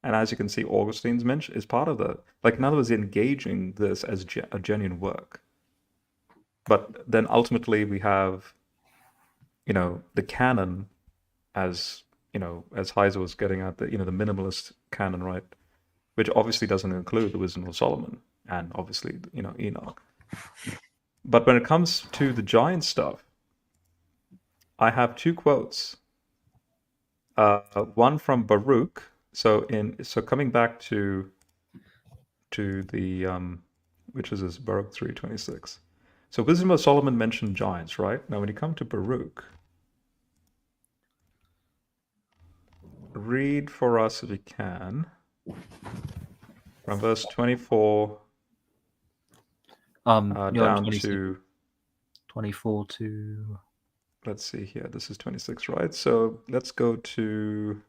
And as you can see, Augustine's mention is part of that. Like, in other words, engaging this as a genuine work. But then ultimately we have, the canon as, as Heiser was getting at, the minimalist canon, right? Which obviously doesn't include the Wisdom of Solomon and obviously, Enoch. But when it comes to the giant stuff, I have two quotes. One from Baruch. So coming back to the which is this Baruch 3:26. So Wisdom of Solomon mentioned giants, right? Now when you come to Baruch, read for us if you can from verse 24 down to 24 to, let's see here, this is 26, right? So let's go to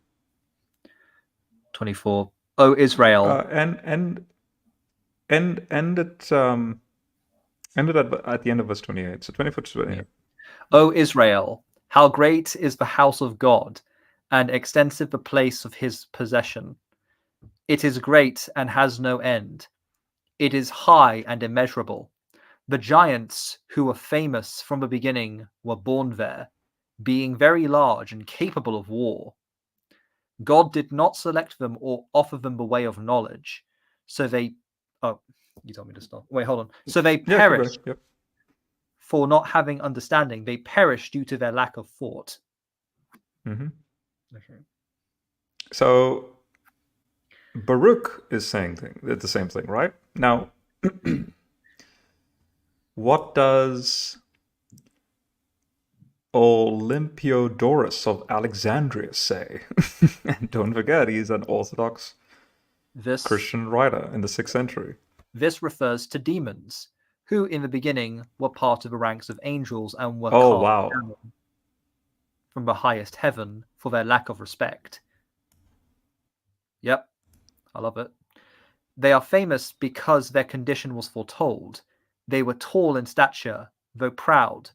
24. Oh, Israel. End it at the end of verse 28. So 24 to 28. O Israel, how great is the house of God, and extensive the place of his possession. It is great and has no end. It is high and immeasurable. The giants who were famous from the beginning were born there, being very large and capable of war. God did not select them or offer them the way of knowledge, so they... Oh, you told me to stop. Wait, hold on. So they perished for not having understanding. They perished due to their lack of thought. Mm-hmm. Okay. So Baruch is saying the same thing, right? Now, what does Olympiodorus of Alexandria say? And don't forget, he's an Orthodox Christian writer in the 6th century. This refers to demons, who in the beginning were part of the ranks of angels and were cast down from the highest heaven for their lack of respect. Yep, I love it. They are famous because their condition was foretold. They were tall in stature, though proud.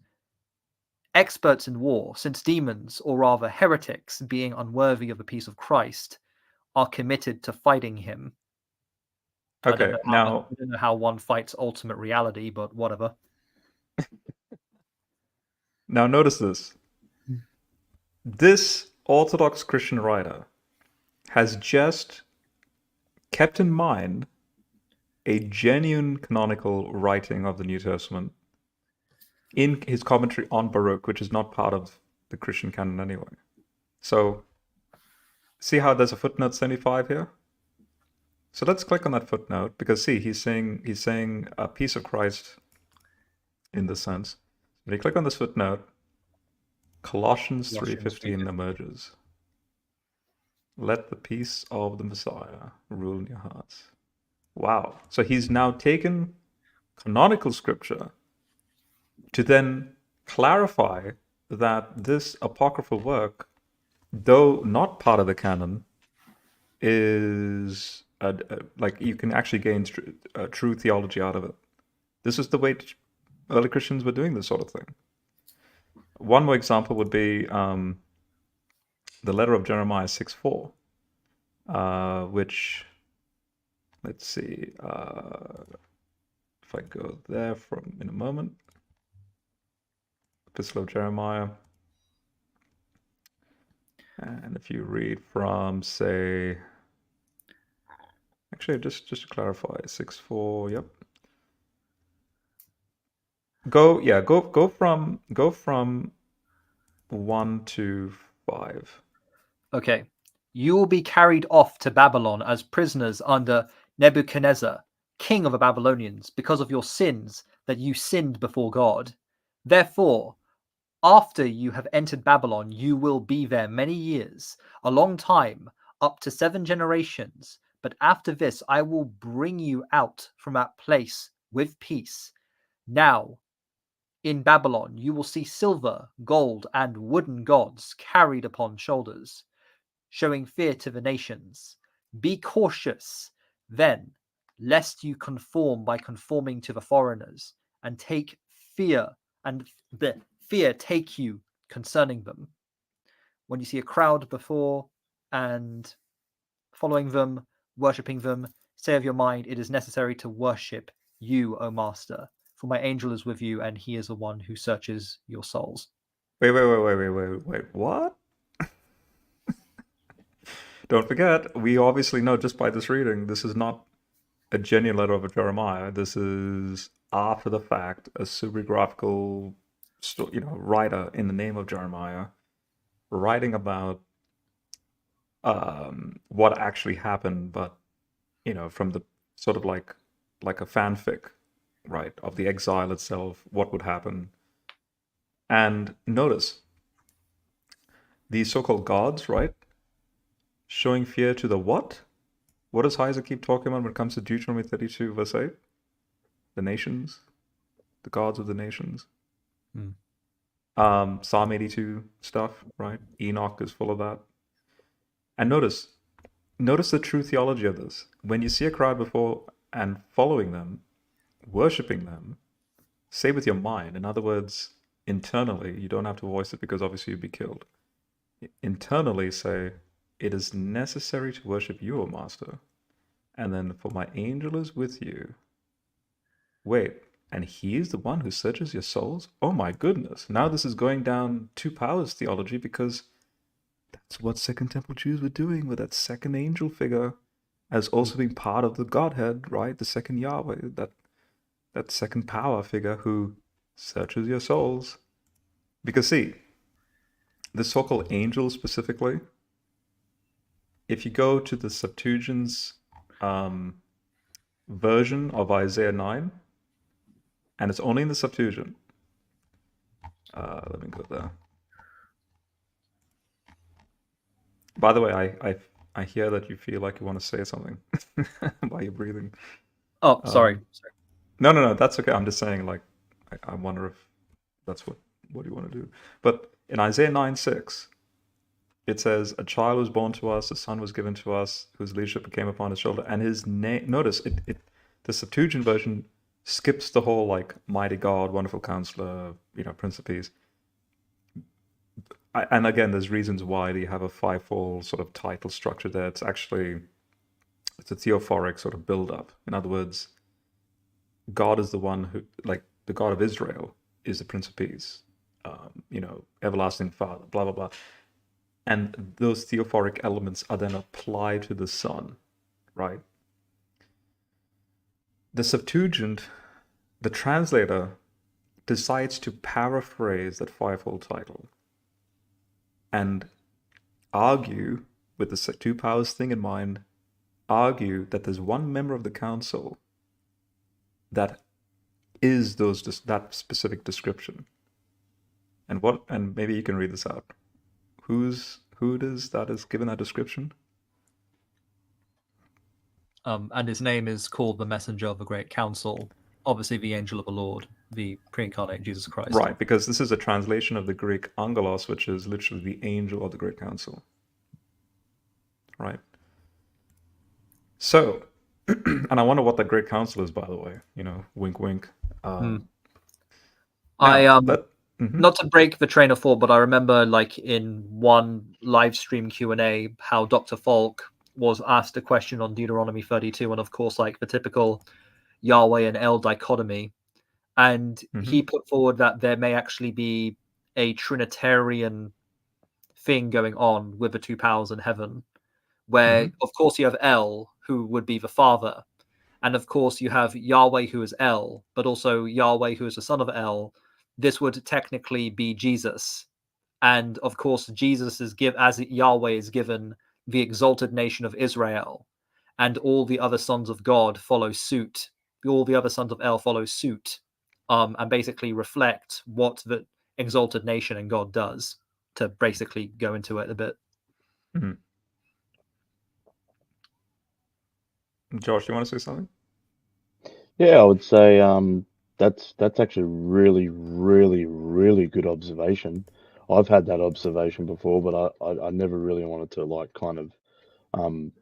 Experts in war, since demons, or rather heretics, being unworthy of the peace of Christ, are committed to fighting him. Okay, I don't know how one fights ultimate reality, but whatever. Now notice this. This Orthodox Christian writer has just kept in mind a genuine canonical writing of the New Testament in his commentary on Baruch, which is not part of the Christian canon anyway. So, see how there's a footnote 75 here? So let's click on that footnote, because see, he's saying a peace of Christ in this sense. When you click on this footnote, Colossians 3:15 emerges. Let the peace of the Messiah rule in your hearts. Wow. So he's now taken canonical scripture to then clarify that this apocryphal work, though not part of the canon, is like you can actually gain true theology out of it. This is the way early Christians were doing this sort of thing. One more example would be the letter of Jeremiah 6:4, which, let's see, if I go there in a moment. Epistle of Jeremiah. And if you read from, say, actually, just to clarify, 6:4, yep. Go from 1 to 5. Okay. You will be carried off to Babylon as prisoners under Nebuchadnezzar, king of the Babylonians, because of your sins that you sinned before God. Therefore, after you have entered Babylon, you will be there many years, a long time, up to 7 generations. But after this, I will bring you out from that place with peace. Now, in Babylon, you will see silver, gold, and wooden gods carried upon shoulders, showing fear to the nations. Be cautious, then, lest you conform by conforming to the foreigners, and take fear, and the fear take you concerning them. When you see a crowd before and following them, worshipping them, say of your mind, it is necessary to worship you, O Master, for my angel is with you, and he is the one who searches your souls. Wait, what? Don't forget, we obviously know just by this reading, this is not a genuine letter of Jeremiah. This is after the fact, a super graphical, writer in the name of Jeremiah, writing about what actually happened, but from the sort of like a fanfic, right, of the exile itself, what would happen. And notice these so-called gods, right, showing fear to the what? What does Heiser keep talking about when it comes to Deuteronomy 32, verse 8? The nations, the gods of the nations. Psalm 82 stuff, right? Enoch is full of that. And notice the true theology of this. When you see a crowd before and following them, worshipping them, say with your mind. In other words, internally, you don't have to voice it because obviously you'd be killed. Internally say, it is necessary to worship you, O Master. And then, for my angel is with you. Wait, and he is the one who searches your souls? Oh my goodness. Now this is going down two powers theology, because that's what Second Temple Jews were doing with that second angel figure as also being part of the Godhead, right? The second Yahweh, that second power figure who searches your souls. Because see, the so-called angel specifically, if you go to the Septuagint's version of Isaiah 9, and it's only in the Septuagint. Let me go there. By the way, I hear that you feel like you want to say something while you're breathing. Oh, sorry. No, that's okay. I'm just saying, like, I wonder if that's what you want to do. But in Isaiah 9:6, it says, a child was born to us, a son was given to us, whose leadership became upon his shoulder, and his name, notice, the Septuagint version skips the whole, like, mighty God, wonderful counselor, Prince of Peace. And again, there's reasons why you have a fivefold sort of title structure there. It's a theophoric sort of build-up. In other words, God is the one who, like, the God of Israel is the Prince of Peace, everlasting Father, blah, blah, blah. And those theophoric elements are then applied to the Son, right? The Septuagint, the translator, decides to paraphrase that fivefold title and argue, with the two powers thing in mind, argue that there's one member of the council that is that specific description. And maybe you can read this out. Who it is that is given that description? And his name is called the Messenger of the Great Council, obviously the Angel of the Lord, the pre-incarnate Jesus Christ. Right, because this is a translation of the Greek angelos, which is literally the angel of the Great Council. Right. So, and I wonder what the Great Council is, by the way. Wink, wink. Not to break the train of thought, but I remember, like, in one live stream Q&A, how Dr. Falk was asked a question on Deuteronomy 32, and of course, like, the typical Yahweh and El dichotomy. And he put forward that there may actually be a Trinitarian thing going on with the two powers in heaven, where, of course, you have El, who would be the Father, and of course, you have Yahweh, who is El, but also Yahweh, who is the son of El. This would technically be Jesus. And of course, Jesus is as Yahweh is given the exalted nation of Israel, and all the other sons of God follow suit. All the other sons of El follow suit, and basically reflect what the exalted nation and God does, to basically go into it a bit. Josh, you want to say something? Yeah, I would say that's actually really good observation. I've had that observation before, but I never really wanted to like kind of um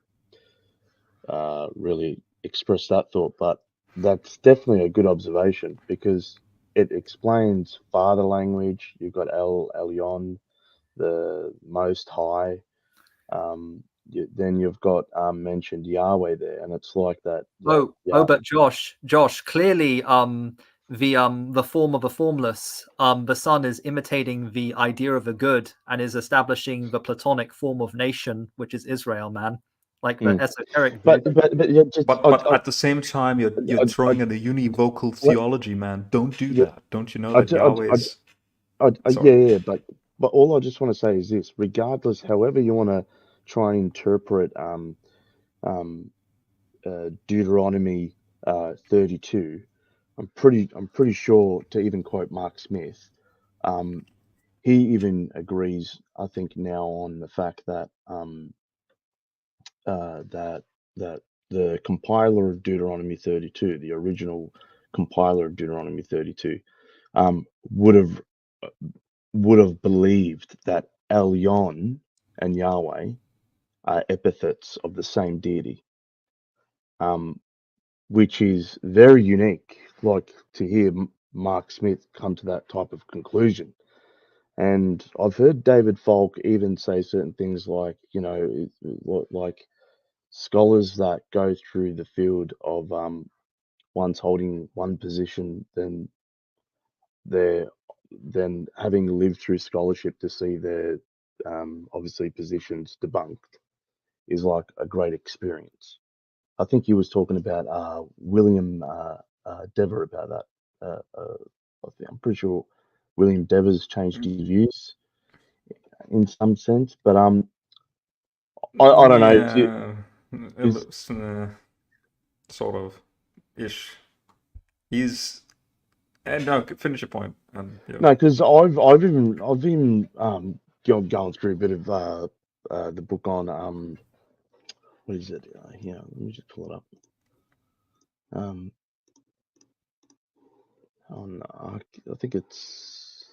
really express that thought. But that's definitely a good observation because it explains father language. You've got El Elyon, the Most High. Then you've got mentioned Yahweh there, and it's like that. But Josh, clearly, the form of the formless, the Son is imitating the idea of the good and is establishing the Platonic form of nation, which is Israel, man. Like the esoteric view. But yeah, just But at the same time, you're throwing in a univocal theology, man. Don't do that. Don't you know that Yahweh's? yeah, but all I just want to say is this: regardless, however you want to try and interpret Deuteronomy 32, I'm pretty sure to even quote Mark Smith, he even agrees, I think, now on the fact that that the compiler of Deuteronomy 32, the original compiler of Deuteronomy 32, would have believed that Elyon and Yahweh are epithets of the same deity, which is very unique. Like to hear Mark Smith come to that type of conclusion. And I've heard David Falk even say certain things like, like scholars that go through the field of one's holding one position, then having lived through scholarship to see their obviously positions debunked is like a great experience. I think he was talking about William Dever about that. I'm pretty sure William Dever's changed his views in some sense, but I don't know. Sort of ish. He's no, finish your point. No, because I've even going through a bit of the book on what is it? Here, let me just pull it up. I think it's,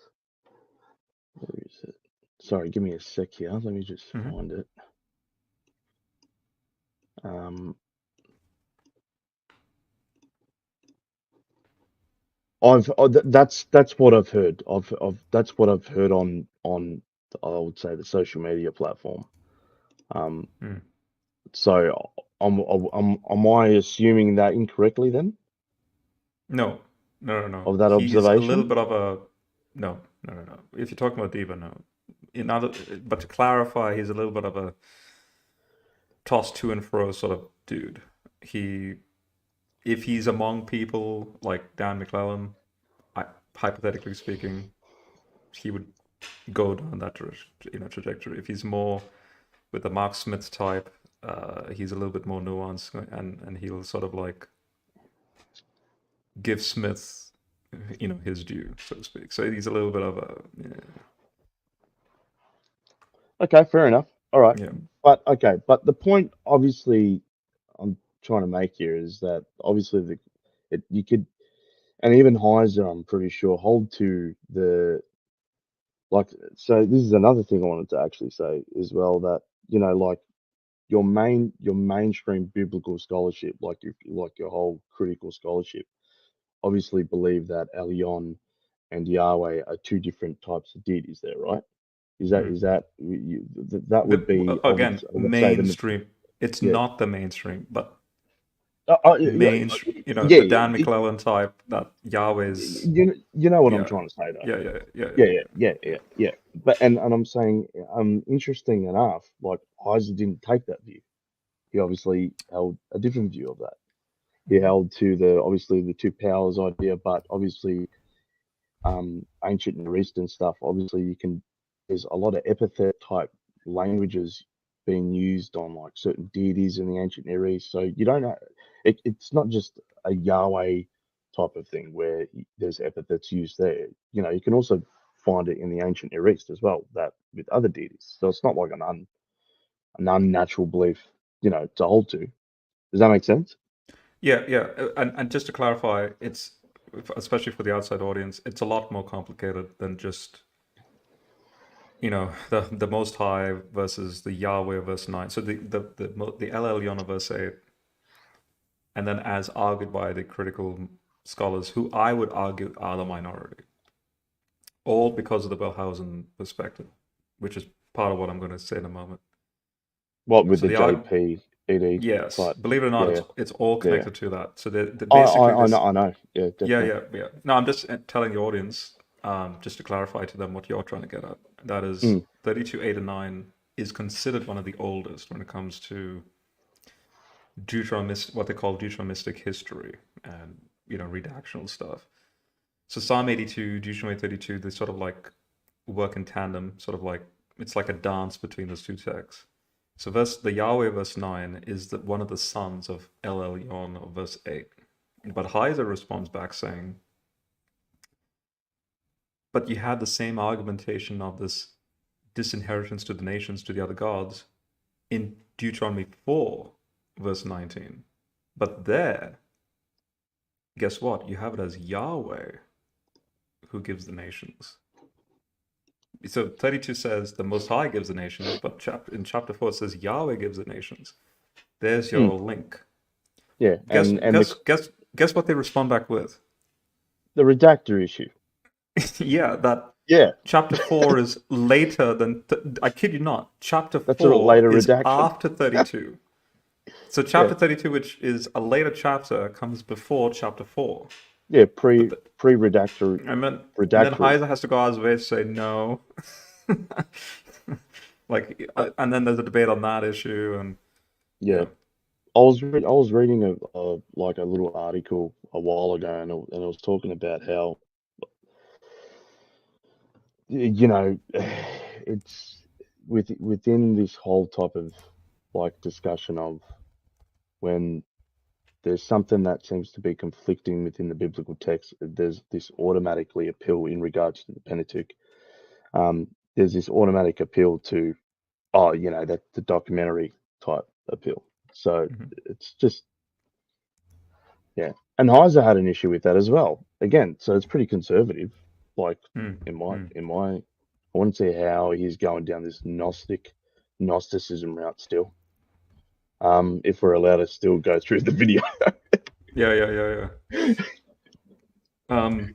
where is it? Sorry, give me a sec here. Let me just find it. That's what I've heard. That's what I've heard on I would say the social media platform. So am I assuming that incorrectly then? No. Of that He's observation? a little bit of a no. If you're talking about Diva, no. But to clarify, he's a little bit of a toss to and fro sort of dude. If he's among people like Dan McClellan, hypothetically speaking, he would go down that trajectory. If he's more with the Mark Smith type, he's a little bit more nuanced, and he'll sort of like give Smith, his due, so to speak. So he's a little bit of a. Yeah. Okay, fair enough. All right. Yeah. But the point, obviously, I'm trying to make here is that obviously you could, and even Heiser, I'm pretty sure, hold to the like. So this is another thing I wanted to actually say as well, that like your mainstream biblical scholarship, like your whole critical scholarship, obviously believe that Elyon and Yahweh are two different types of deities there, right? That would be again mainstream? It's not the mainstream, but the Dan McClellan type, that Yahweh's. You know what I'm trying to say, though. Yeah. But and I'm saying, interesting enough, like Heiser didn't take that view. He obviously held a different view of that. He held to the two powers idea, but obviously ancient Near Eastern stuff. Obviously, there's a lot of epithet type languages being used on like certain deities in the ancient Near East. So you don't know, it's not just a Yahweh type of thing where there's epithets used there. You can also find it in the ancient Near East as well, that with other deities. So it's not like an unnatural belief, to hold to. Does that make sense? Yeah, yeah. And just to clarify, it's, especially for the outside audience, it's a lot more complicated than just, the Most High versus the Yahweh verse 9. So the El Elyon verse 8, and then as argued by the critical scholars, who I would argue are the minority, all because of the Wellhausen perspective, which is part of what I'm going to say in a moment. What with So the the JP ED Yes, type? believe it or not, Yeah, it's all yeah. connected to that. So they're I basically I this. know. Yeah, definitely. Yeah. No, I'm just telling the audience, just to clarify to them what you're trying to get at. That is, 32, 8, and 9 is considered one of the oldest when it comes to what they call Deuteronomistic history and, redactional stuff. So Psalm 82, Deuteronomy 32, they sort of like work in tandem, sort of like, it's like a dance between those two texts. So the Yahweh verse 9 is one of the sons of El Elyon of verse 8. But Heiser responds back saying, but you had the same argumentation of this disinheritance to the nations, to the other gods, in Deuteronomy 4, verse 19. But there, guess what? You have it as Yahweh who gives the nations. So 32 says the Most High gives the nations, but in chapter 4 it says Yahweh gives the nations. There's your link. Yeah, Guess what they respond back with? The redactor issue. Yeah, that. Yeah, Chapter 4 is later than. I kid you not. Chapter that's a 4 later is redaction. after 32. So chapter 32, which is a later chapter, comes before chapter 4. Yeah, pre-redactor. And then redactory. Heiser has to go out of his way to say no. And then there's a debate on that issue, and yeah. I was reading a little article a while ago, and it was talking about how, it's within this whole type of discussion of when there's something that seems to be conflicting within the biblical text, there's this automatically appeal in regards to the Pentateuch. There's this automatic appeal to, that the documentary type appeal. So it's just, yeah. And Heiser had an issue with that as well. Again, so it's pretty conservative. In my, I want to see how he's going down this Gnosticism route still. If we're allowed to still go through the video. Yeah. I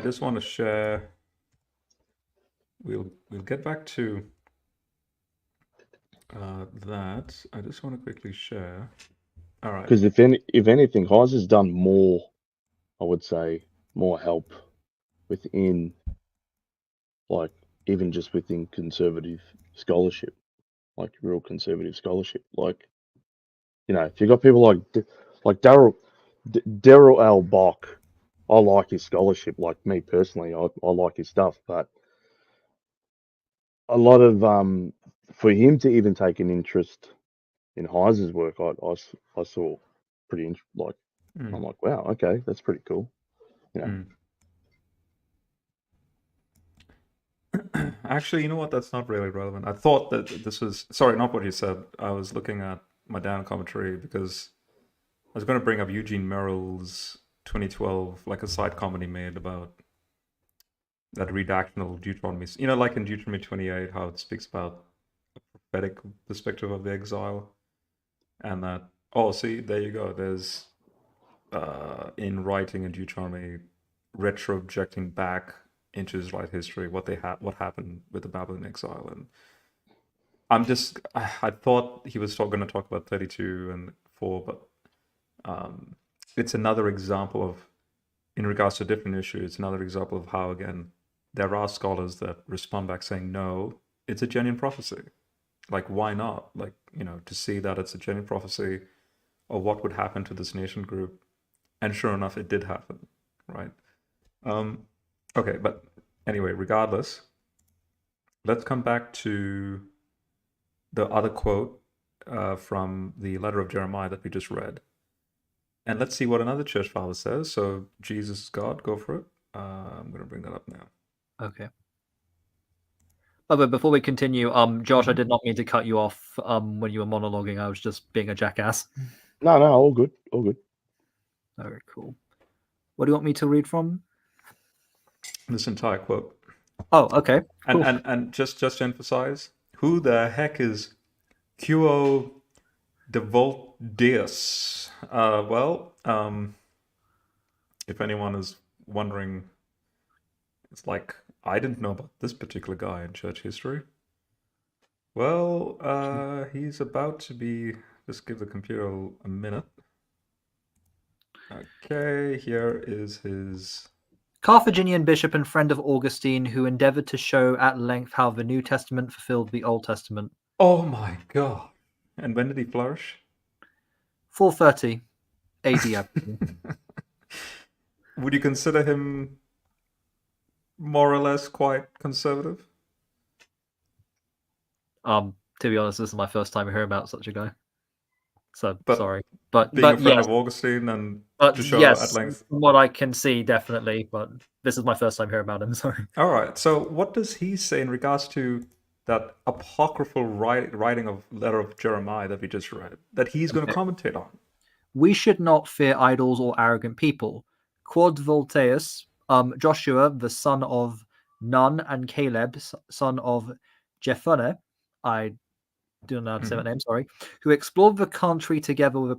just want to share. We'll get back to that. I just want to quickly share. All right. Because if anything, Heiser's done more, I would say, more help within, even just within conservative scholarship, real conservative scholarship. If you got people like Daryl L. Bach, I like his scholarship. Like me personally, I like his stuff, but a lot of for him to even take an interest in Heiser's work, I saw pretty I'm like, wow, okay, that's pretty cool. Actually, you know what? That's not really relevant. I thought that this was, sorry, not what you said. I was looking at my down commentary because I was going to bring up Eugene Merrill's 2012, a side comedy made about that redactional Deuteronomy. Like in Deuteronomy 28, how it speaks about a prophetic perspective of the exile. And that, see, there you go. There's, in writing in Deuteronomy, retrojecting back into Israelite history, what happened with the Babylon exile. And I thought he was going to talk about 32 and 4, but it's another example of, in regards to a different issue, it's another example of how, again, there are scholars that respond back saying, no, it's a genuine prophecy. Why not? To see that it's a genuine prophecy of what would happen to this nation group. And sure enough, it did happen, right? Okay, but anyway, regardless, let's come back to the other quote from the letter of Jeremiah that we just read. And let's see what another church father says. So, Jesus is God, go for it. I'm going to bring that up now. Okay. By the way, before we continue, Josh, I did not mean to cut you off when you were monologuing. I was just being a jackass. No, all good, all good. Very cool. What do you want me to read from? This entire quote. Oh, okay. Cool. And just to emphasize, who the heck is Quo Devoldius? If anyone is wondering, it's like, I didn't know about this particular guy in church history. Well, he's about to be... Just give the computer a minute. Okay, here is his... Carthaginian bishop and friend of Augustine, who endeavored to show at length how the New Testament fulfilled the Old Testament. Oh my god. And when did he flourish? 430 AD, I believe. Would you consider him more or less quite conservative? To be honest, this is my first time hearing about such a guy. So sorry, being a friend of Augustine and to show at length. From what I can see, definitely. But this is my first time hearing about him. Sorry. All right. So what does he say in regards to that apocryphal writing of letter of Jeremiah that we just read, that he's going to commentate on? We should not fear idols or arrogant people. Quod Voltaeus, Joshua, the son of Nun, and Caleb, son of Jephunneh, I don't know how to say that name, sorry, who explored the country together with the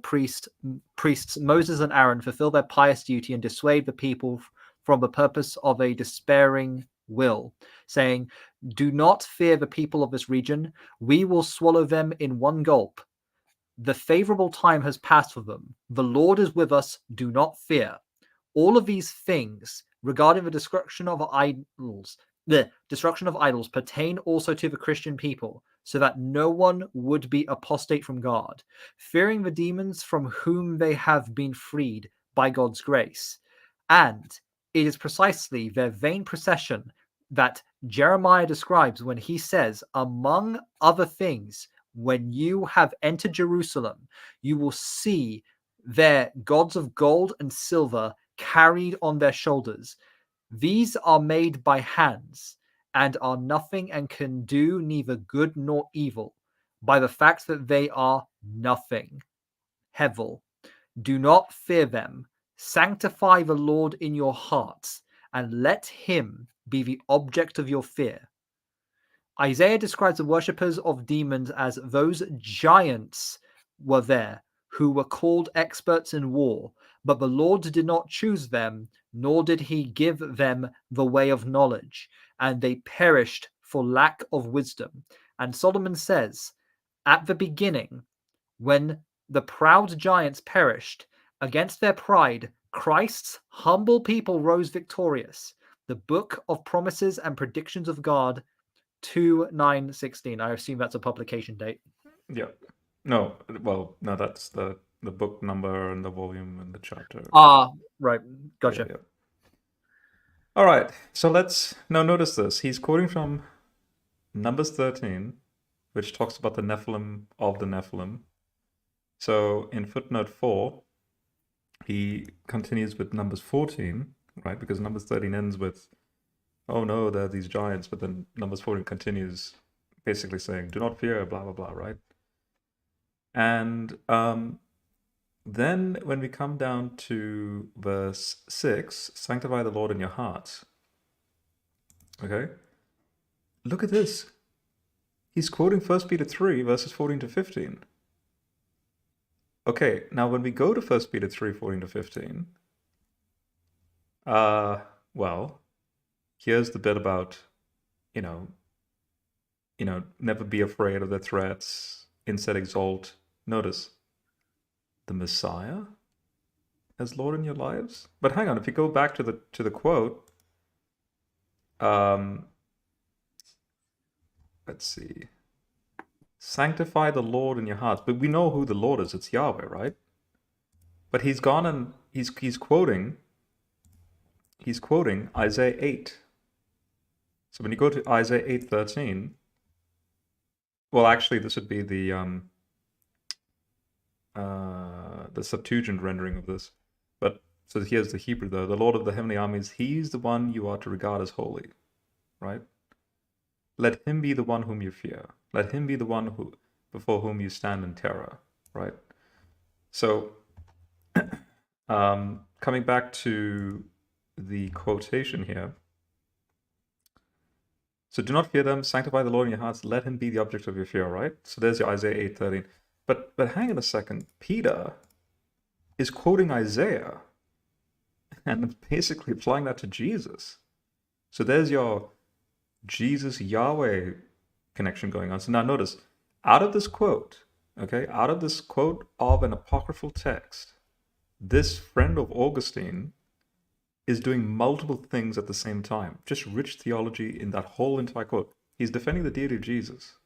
priests Moses and Aaron, fulfill their pious duty and dissuade the people from the purpose of a despairing will, saying, do not fear the people of this region. We will swallow them in one gulp. The favorable time has passed for them. The Lord is with us. Do not fear. All of these things regarding the destruction of idols pertain also to the Christian people, so that no one would be apostate from God, fearing the demons from whom they have been freed by God's grace. And it is precisely their vain procession that Jeremiah describes when he says, among other things, when you have entered Jerusalem, you will see their gods of gold and silver carried on their shoulders. These are made by hands, and are nothing, and can do neither good nor evil, by the fact that they are nothing. Hevel. Do not fear them. Sanctify the Lord in your hearts, and let him be the object of your fear. Isaiah describes the worshippers of demons as those giants were there, who were called experts in war, but the Lord did not choose them, nor did he give them the way of knowledge, and they perished for lack of wisdom. And Solomon says, at the beginning, when the proud giants perished, against their pride, Christ's humble people rose victorious. The book of promises and predictions of God, 2:9:16. I assume that's a publication date. Yeah. No, well, no, that's the book number and the volume and the chapter. Ah, right. Gotcha. Yeah. All right. So let's now notice this. He's quoting from Numbers 13, which talks about the Nephilim of the Nephilim. So in footnote 4, he continues with Numbers 14, right? Because Numbers 13 ends with, oh no, there are these giants, but then Numbers 14 continues basically saying, do not fear, blah, blah, blah, right? And then when we come down to verse 6, sanctify the Lord in your hearts. Okay? Look at this. He's quoting 1 Peter 3, verses 14 to 15. Okay, now when we go to 1 Peter 3, 14 to 15, well, here's the bit about, never be afraid of their threats, instead exalt. Notice, the Messiah as Lord in your lives. But hang on, if you go back to the quote, let's see. Sanctify the Lord in your hearts. But we know who the Lord is. It's Yahweh, right? But he's gone and he's quoting Isaiah 8. So when you go to Isaiah 8:13, well, actually, this would be the Septuagint rendering of this. But so here's the Hebrew though. The Lord of the heavenly armies, he's the one you are to regard as holy, right? let him be the one whom you fear. Let him be the one who before whom you stand in terror, right? So, coming back to the quotation here. So do not fear them, sanctify the Lord in your hearts, let him be the object of your fear, right? So there's your Isaiah 8:13. But hang on a second. Peter is quoting Isaiah and basically applying that to Jesus. So there's your Jesus Yahweh connection going on. So now notice, out of this quote, okay, out of this quote of an apocryphal text, this friend of Augustine is doing multiple things at the same time. Just rich theology in that whole entire quote. He's defending the deity of Jesus.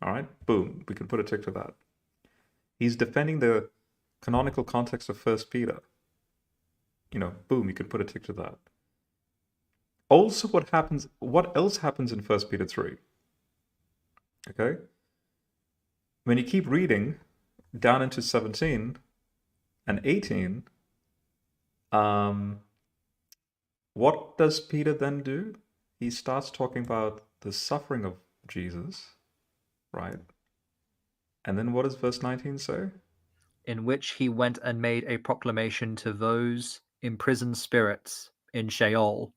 All right, boom, we can put a tick to that. He's defending the canonical context of 1 Peter. Boom, you can put a tick to that. Also, what else happens in 1 Peter 3? Okay? When you keep reading down into 17 and 18, what does Peter then do? He starts talking about the suffering of Jesus, right? And then what does verse 19 say? In which he went and made a proclamation to those imprisoned spirits in Sheol,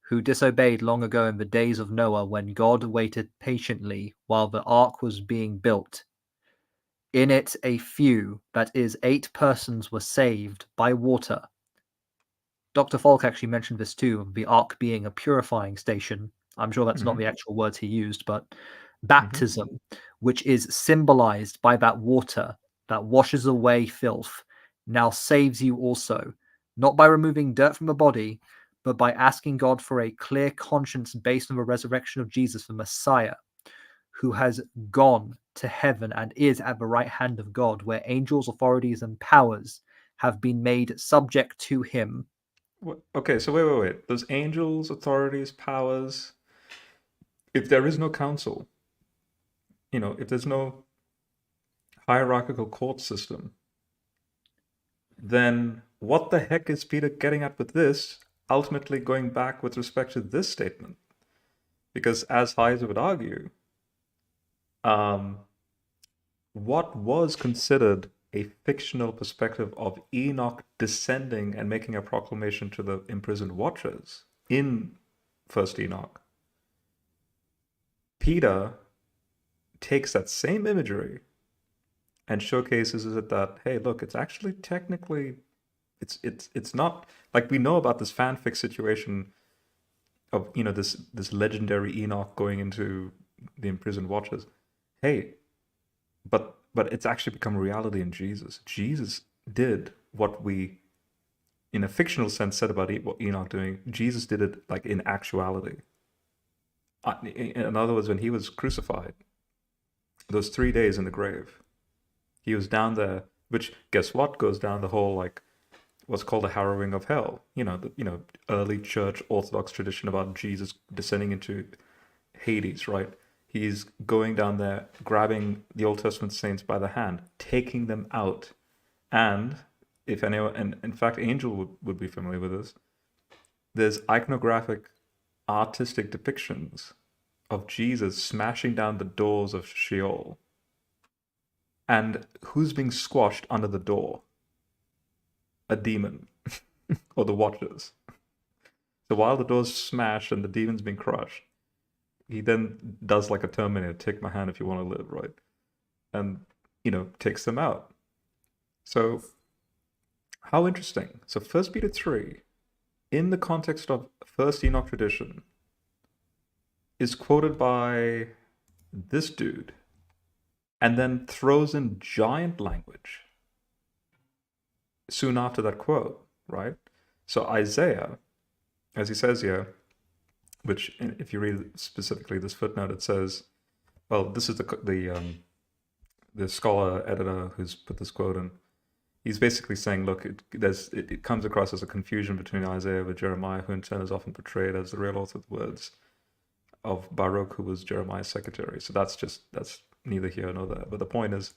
who disobeyed long ago in the days of Noah, when God waited patiently while the ark was being built. In it a few, that is, 8 persons, were saved by water. Dr. Falk actually mentioned this too, the ark being a purifying station. I'm sure that's not the actual words he used, but baptism, which is symbolized by that water that washes away filth, now saves you also, not by removing dirt from the body, but by asking God for a clear conscience based on the resurrection of Jesus, the Messiah, who has gone to heaven and is at the right hand of God, where angels, authorities, and powers have been made subject to him. Okay, so wait. Those angels, authorities, powers, if there is no council, if there's no hierarchical court system, then what the heck is Peter getting at with this, ultimately going back with respect to this statement? Because as Heiser would argue, what was considered a fictional perspective of Enoch descending and making a proclamation to the imprisoned watchers in First Enoch, Peter takes that same imagery and showcases it that, hey, look, it's actually technically, it's not like we know about this fanfic situation of this legendary Enoch going into the imprisoned watchers. Hey, but it's actually become a reality in Jesus. Jesus did what we, in a fictional sense, said about what Enoch doing. Jesus did it like in actuality. In other words, when he was crucified, those 3 days in the grave, he was down there, which guess what goes down the whole like what's called the harrowing of hell. The early church Orthodox tradition about Jesus descending into Hades, right? He's going down there, grabbing the Old Testament saints by the hand, taking them out. And if anyone, and in fact, Angel would be familiar with this, there's iconographic, artistic depictions of Jesus smashing down the doors of Sheol. And who's being squashed under the door? A demon, or the Watchers. So while the doors smash and the demon's being crushed, he then does like a Terminator, take my hand if you want to live, right? And, takes them out. So, how interesting. So 1 Peter 3, in the context of First Enoch tradition, is quoted by this dude, and then throws in giant language soon after that quote, right? So Isaiah, as he says here, which if you read specifically this footnote, it says, well, this is the scholar editor who's put this quote in. He's basically saying, look, it comes across as a confusion between Isaiah and Jeremiah, who in turn is often portrayed as the real author of the words of Baruch, who was Jeremiah's secretary. So that's neither here nor there. But the point is,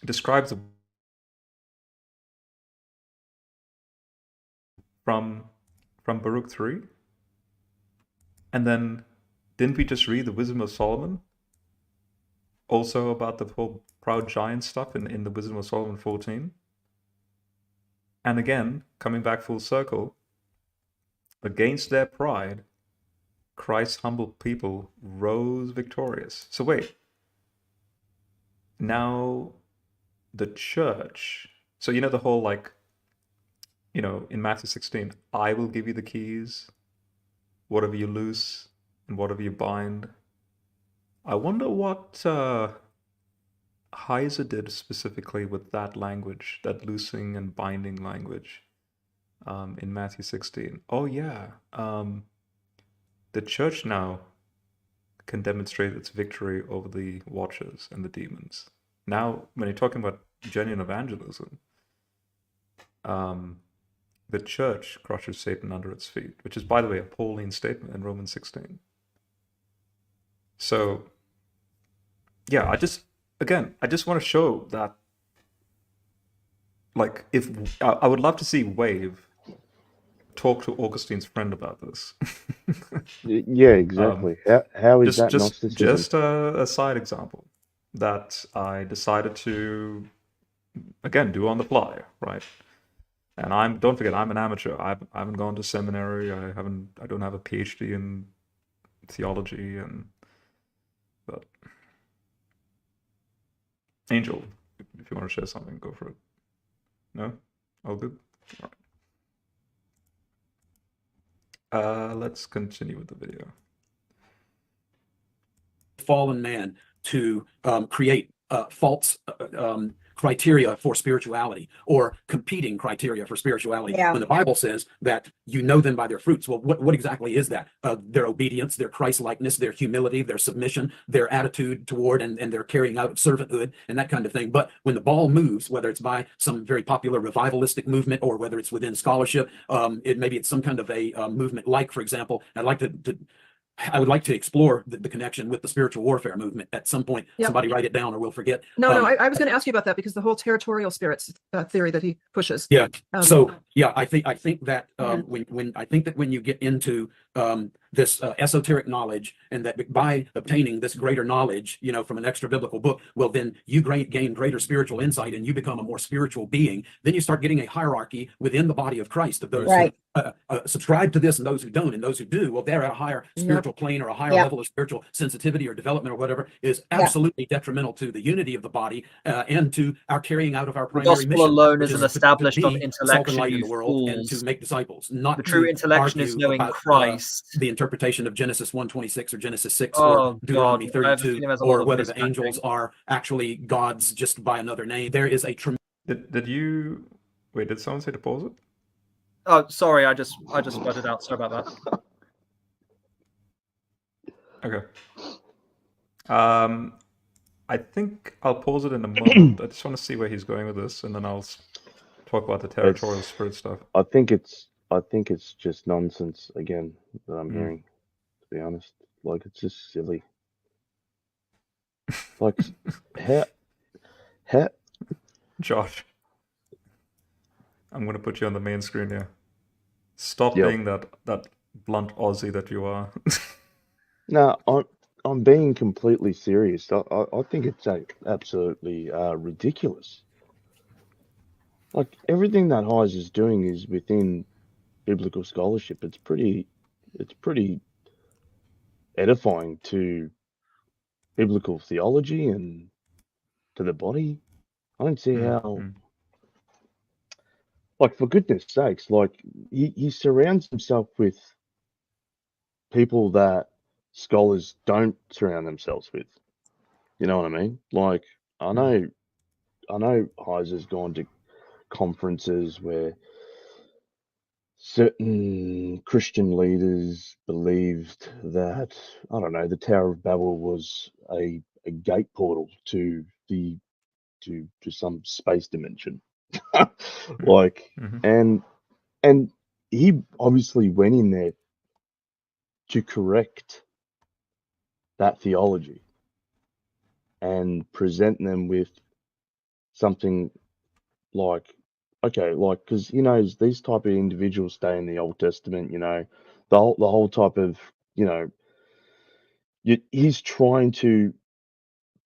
describes from Baruch 3, And then, didn't we just read the Wisdom of Solomon? Also about the whole proud giant stuff in the Wisdom of Solomon 14. And again, coming back full circle, against their pride, Christ's humble people rose victorious. So wait, now the church, so you know the whole like, you know, in Matthew 16, I will give you the keys, whatever you loose and whatever you bind. I wonder what Heiser did specifically with that language, that loosing and binding language in Matthew 16. Oh yeah, the church now can demonstrate its victory over the watchers and the demons. Now, when you're talking about genuine evangelism, the church crushes Satan under its feet, which is, by the way, a Pauline statement in Romans 16. So, yeah, I just want to show that, like, if I would love to see Wave talk to Augustine's friend about this. Yeah, exactly. How is that Gnosticism? Just a side example that I decided to, again, do on the fly, right? And don't forget, I'm an amateur. I haven't gone to seminary. I don't have a PhD in theology, but Angel, if you want to share something, go for it. No? All good? All right. Let's continue with the video. Fallen man to create false criteria for spirituality, or competing criteria for spirituality. Yeah. When the Bible says that you know them by their fruits, well, what exactly is that? Their obedience, their Christ-likeness, their humility, their submission, their attitude toward and their carrying out of servanthood and that kind of thing. But when the ball moves, whether it's by some very popular revivalistic movement or whether it's within scholarship, maybe it's some kind of a movement, like, for example, I would like to explore the connection with the spiritual warfare movement at some point. Yep. Somebody write it down or we'll forget. No, I was going to ask you about that, because the whole territorial spirits theory that he pushes. Yeah. So yeah, I think that when you get into this esoteric knowledge, and that by obtaining this greater knowledge, you know, from an extra biblical book, well, then you gain greater spiritual insight and you become a more spiritual being. Then you start getting a hierarchy within the body of Christ of those Right. who subscribe to this and those who don't, and those who do, well, they're at a higher spiritual plane or a higher level of spiritual sensitivity or development or whatever, is absolutely detrimental to the unity of the body and to our carrying out of our The primary gospel mission, alone which isn't to established on be salt and intellection, light in you the world, and fools. to make disciples, not The true to intellection is argue knowing about Christ. the interpretation of Genesis 1:26 or Genesis 6 Oh, or Deuteronomy God. I have a 32, feeling there's a lot or of whether the mismatching. angels are actually gods just by another name. There is a tremendous Did you wait? Did someone say to pause it? Oh, sorry, I just blurted out. Sorry about that. Okay. I think I'll pause it in a moment. I just want to see where he's going with this, and then I'll talk about the territorial spirit stuff. I think it's just nonsense again that I'm hearing, to be honest. Like, it's just silly. Like, how Josh, I'm going to put you on the main screen here. Stop being that blunt Aussie that you are. No, I'm being completely serious. I think it's absolutely ridiculous. Like, everything that Heiser is doing is within biblical scholarship. It's pretty edifying to biblical theology and to the body. I don't see how. Like, for goodness sakes, like, he surrounds himself with people that scholars don't surround themselves with. You know what I mean? Like, I know Heiser's gone to conferences where certain Christian leaders believed that, I don't know, the Tower of Babel was a gate portal to some space dimension. Like, and he obviously went in there to correct that theology and present them with something like, okay, like, because, you know, these type of individuals stay in the Old Testament, you know, the whole type of you know, he's trying to,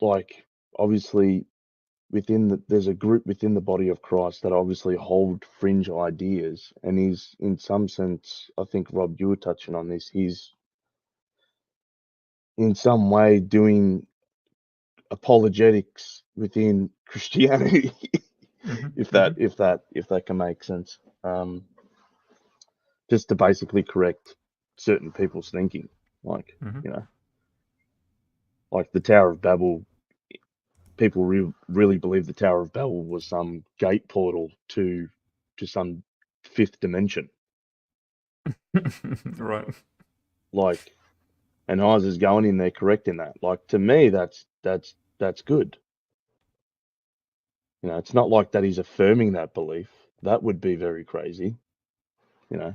like, obviously there's a group within the body of Christ that obviously hold fringe ideas, and he's, in some sense, I think, Rob, you were touching on this, he's in some way doing apologetics within Christianity, if that can make sense. Just to basically correct certain people's thinking, like, you know, like the Tower of Babel. People really believe the Tower of Babel was some gate portal to some fifth dimension. Right. Like, and Heiser's going in there correcting that. Like, to me, that's good. You know, it's not like that he's affirming that belief. That would be very crazy, you know.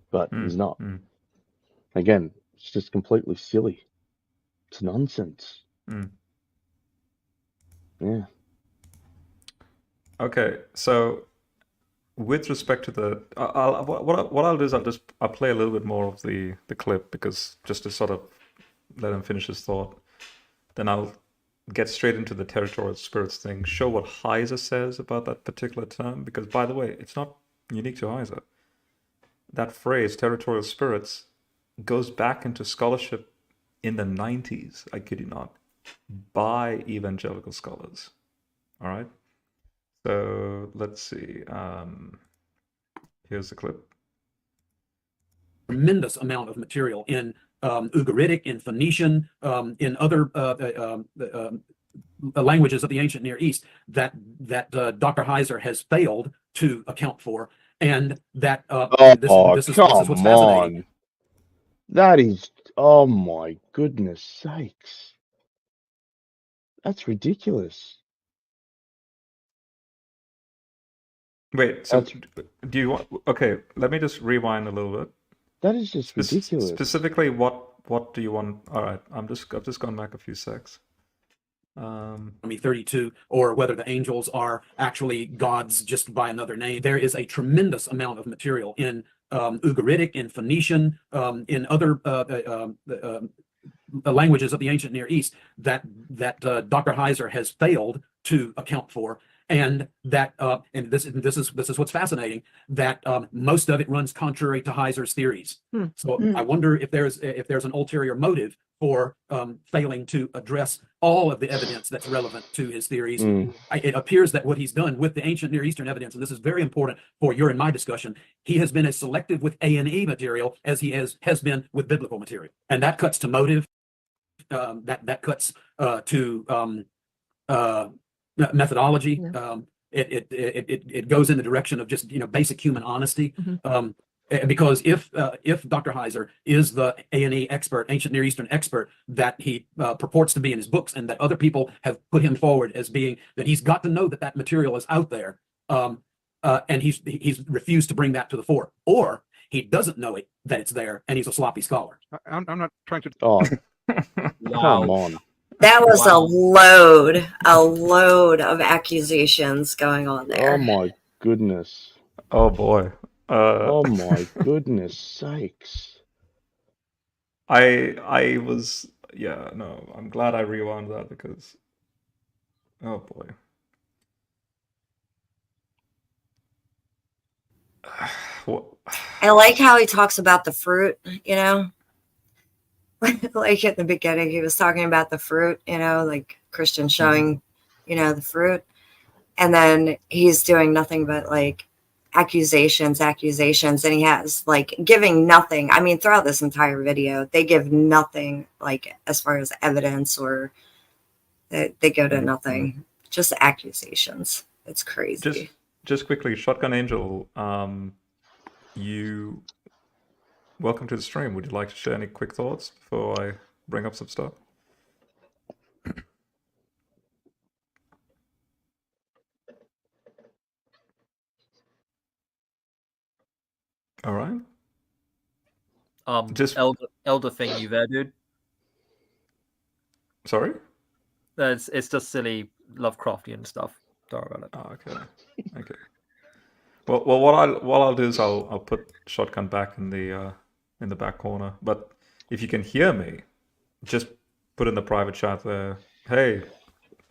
But he's not. Again, it's just completely silly. It's nonsense. Yeah. Okay, so with respect to the, what I'll do is I'll play a little bit more of the clip, because just to sort of let him finish his thought, then I'll get straight into the territorial spirits thing, show what Heiser says about that particular term, because, by the way, it's not unique to Heiser. That phrase, territorial spirits, goes back into scholarship in the 90s, I kid you not, by evangelical scholars. All right? So let's see. Here's the clip. Tremendous amount of material in Ugaritic, in Phoenician, in other languages of the ancient Near East that Dr. Heiser has failed to account for, and that this is what's fascinating. That is, oh my goodness sakes, that's ridiculous. Wait, so do you want? Okay, let me just rewind a little bit. That is just ridiculous. Specifically, what do you want? All right, I've just gone back a few secs. 32, or whether the angels are actually gods just by another name. There is a tremendous amount of material in Ugaritic, in Phoenician, in other languages of the ancient Near East that Dr. Heiser has failed to account for, and that and this is what's fascinating, that most of it runs contrary to Heiser's theories. So I wonder if there's an ulterior motive for failing to address all of the evidence that's relevant to his theories. It appears that what he's done with the ancient Near Eastern evidence, and this is very important for your and my discussion, he has been as selective with A&E material as he has been with biblical material, and that cuts to motive. That cuts to methodology. It goes in the direction of just basic human honesty. Because if Dr. Heiser is the A&E expert, ancient Near Eastern expert that he purports to be in his books, and that other people have put him forward as being, that he's got to know that material is out there, and he's refused to bring that to the fore, or he doesn't know that it's there, and he's a sloppy scholar. I'm not trying to. Oh, Wow. come on. That was a load of accusations going on there. Oh my goodness. Oh boy. Oh my goodness sakes. I was, yeah, no, I'm glad I rewound that, because, oh boy. I like how he talks about the fruit, like at the beginning, he was talking about the fruit, like Christian showing, the fruit. And then he's doing nothing but like accusations. And he has like giving nothing. I mean, throughout this entire video, they give nothing like as far as evidence, or they go to nothing, just accusations. It's crazy. Just quickly, Shotgun Angel, you welcome to the stream. Would you like to share any quick thoughts before I bring up some stuff? All right. Just elder thing you there, dude. Sorry? It's just silly Lovecraftian stuff. Don't worry about it. Oh, okay. Okay. Well, what I'll do is I'll put Shotgun back in the back corner. But if you can hear me, just put in the private chat there, hey,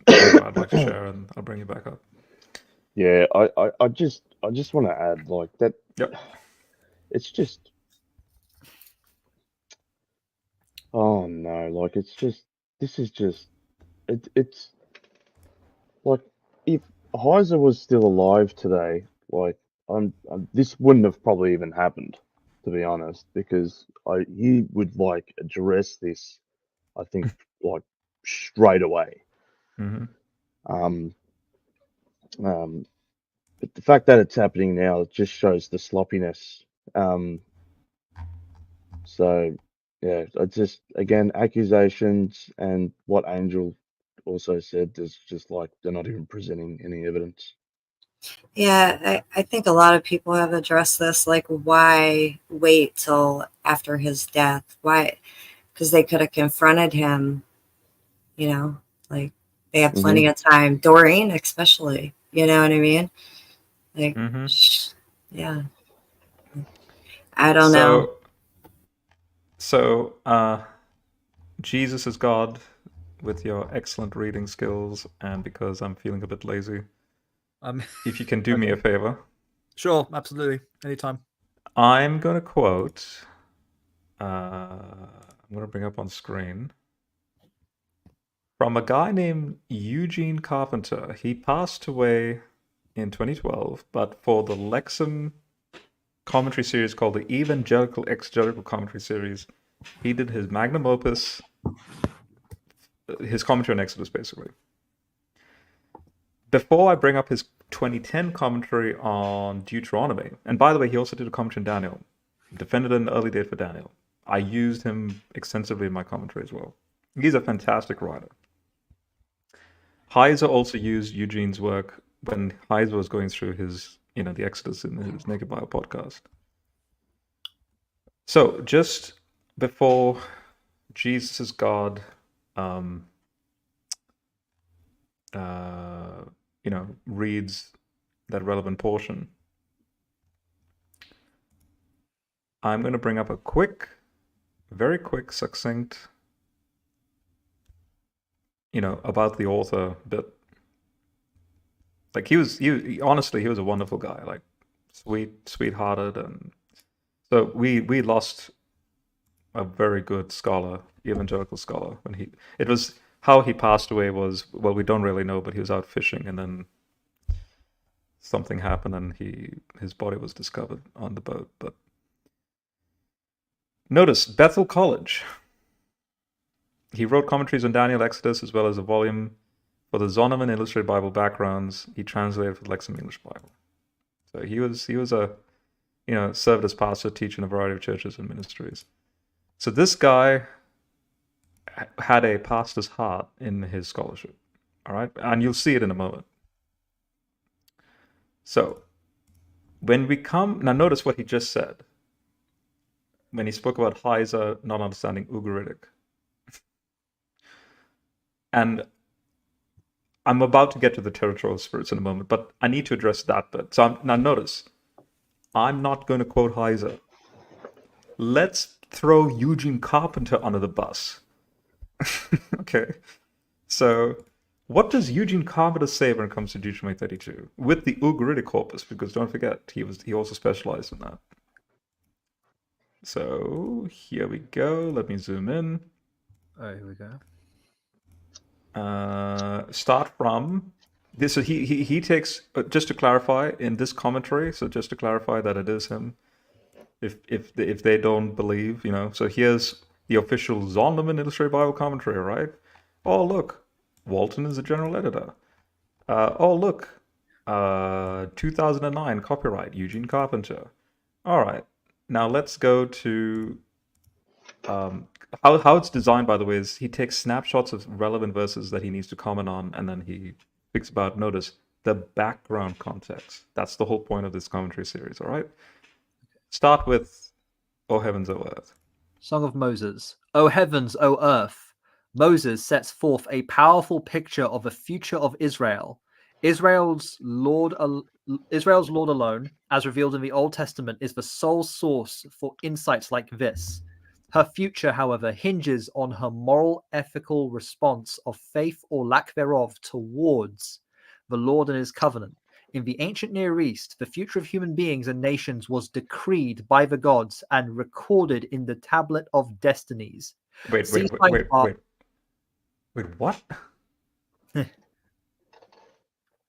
I'd like to share, and I'll bring you back up. Yeah, I just want to add like that. Yep. It's just, oh no, like it's just, this is just, it's like if Heiser was still alive today, like this wouldn't have probably even happened, to be honest, because he would like address this, I think, like straight away. Mm-hmm. But the fact that it's happening now, it just shows the sloppiness. So yeah, it's just, again, accusations, and what Angel also said is just like they're not even presenting any evidence. Yeah, I think a lot of people have addressed this. Like, why wait till after his death? Why? Because they could have confronted him, you know, like they have plenty of time. Doreen, especially, you know what I mean? Like, yeah. I don't know. So, Jesus is God, with your excellent reading skills, and because I'm feeling a bit lazy, if you can do me a favor. Sure, absolutely. Anytime. I'm going to quote, I'm going to bring up on screen, from a guy named Eugene Carpenter. He passed away in 2012, but for the Lexham commentary series called the Evangelical Exegetical Commentary Series, he did his magnum opus, his commentary on Exodus, basically. Before I bring up his 2010 commentary on Deuteronomy, and by the way, he also did a commentary on Daniel, defended an early date for Daniel. I used him extensively in my commentary as well. He's a fantastic writer. Heiser also used Eugene's work when Heiser was going through his, the Exodus in his Naked Bible podcast. So just before Jesus is God, reads that relevant portion, I'm going to bring up a very quick, succinct, about the author bit. Like he honestly, he was a wonderful guy, like sweethearted, and so we lost a very good scholar, evangelical scholar, when how he passed away was, well, we don't really know, but he was out fishing, and then something happened, and his body was discovered on the boat. But notice Bethel College. He wrote commentaries on Daniel, Exodus, as well as a volume for the Zondervan Illustrated Bible Backgrounds. He translated for the Lexham English Bible. So he was a, served as pastor, teaching a variety of churches and ministries. So this guy had a pastor's heart in his scholarship. All right, and you'll see it in a moment. So when we come now, notice what he just said when he spoke about Heiser not understanding Ugaritic. And I'm about to get to the territorial spirits in a moment, but I need to address that bit. So now notice, I'm not going to quote Heiser. Let's throw Eugene Carpenter under the bus. Okay. So what does Eugene Carpenter say when it comes to Deuteronomy 32 with the Ugaritic corpus? Because don't forget, he also specialized in that. So here we go. Let me zoom in. Oh, here we go. Start from this. So he takes, just to clarify in this commentary. So just to clarify that it is him. If they don't believe, So here's the official Zondervan Illustrated Bible Commentary, right? Oh look, Walton is the general editor. Oh look, 2009 copyright Eugene Carpenter. All right, now let's go to how it's designed, by the way, is he takes snapshots of relevant verses that he needs to comment on, and then he speaks about, notice, the background context. That's the whole point of this commentary series, all right? Start with, O heavens, O earth. Song of Moses. O heavens, O earth. Moses sets forth a powerful picture of the future of Israel. Israel's Lord alone, as revealed in the Old Testament, is the sole source for insights like this. Her future, however, hinges on her moral, ethical response of faith or lack thereof towards the Lord and his covenant. In the ancient Near East, the future of human beings and nations was decreed by the gods and recorded in the Tablet of Destinies. Wait, See wait, wait, wait, sidebar- wait. Wait, what?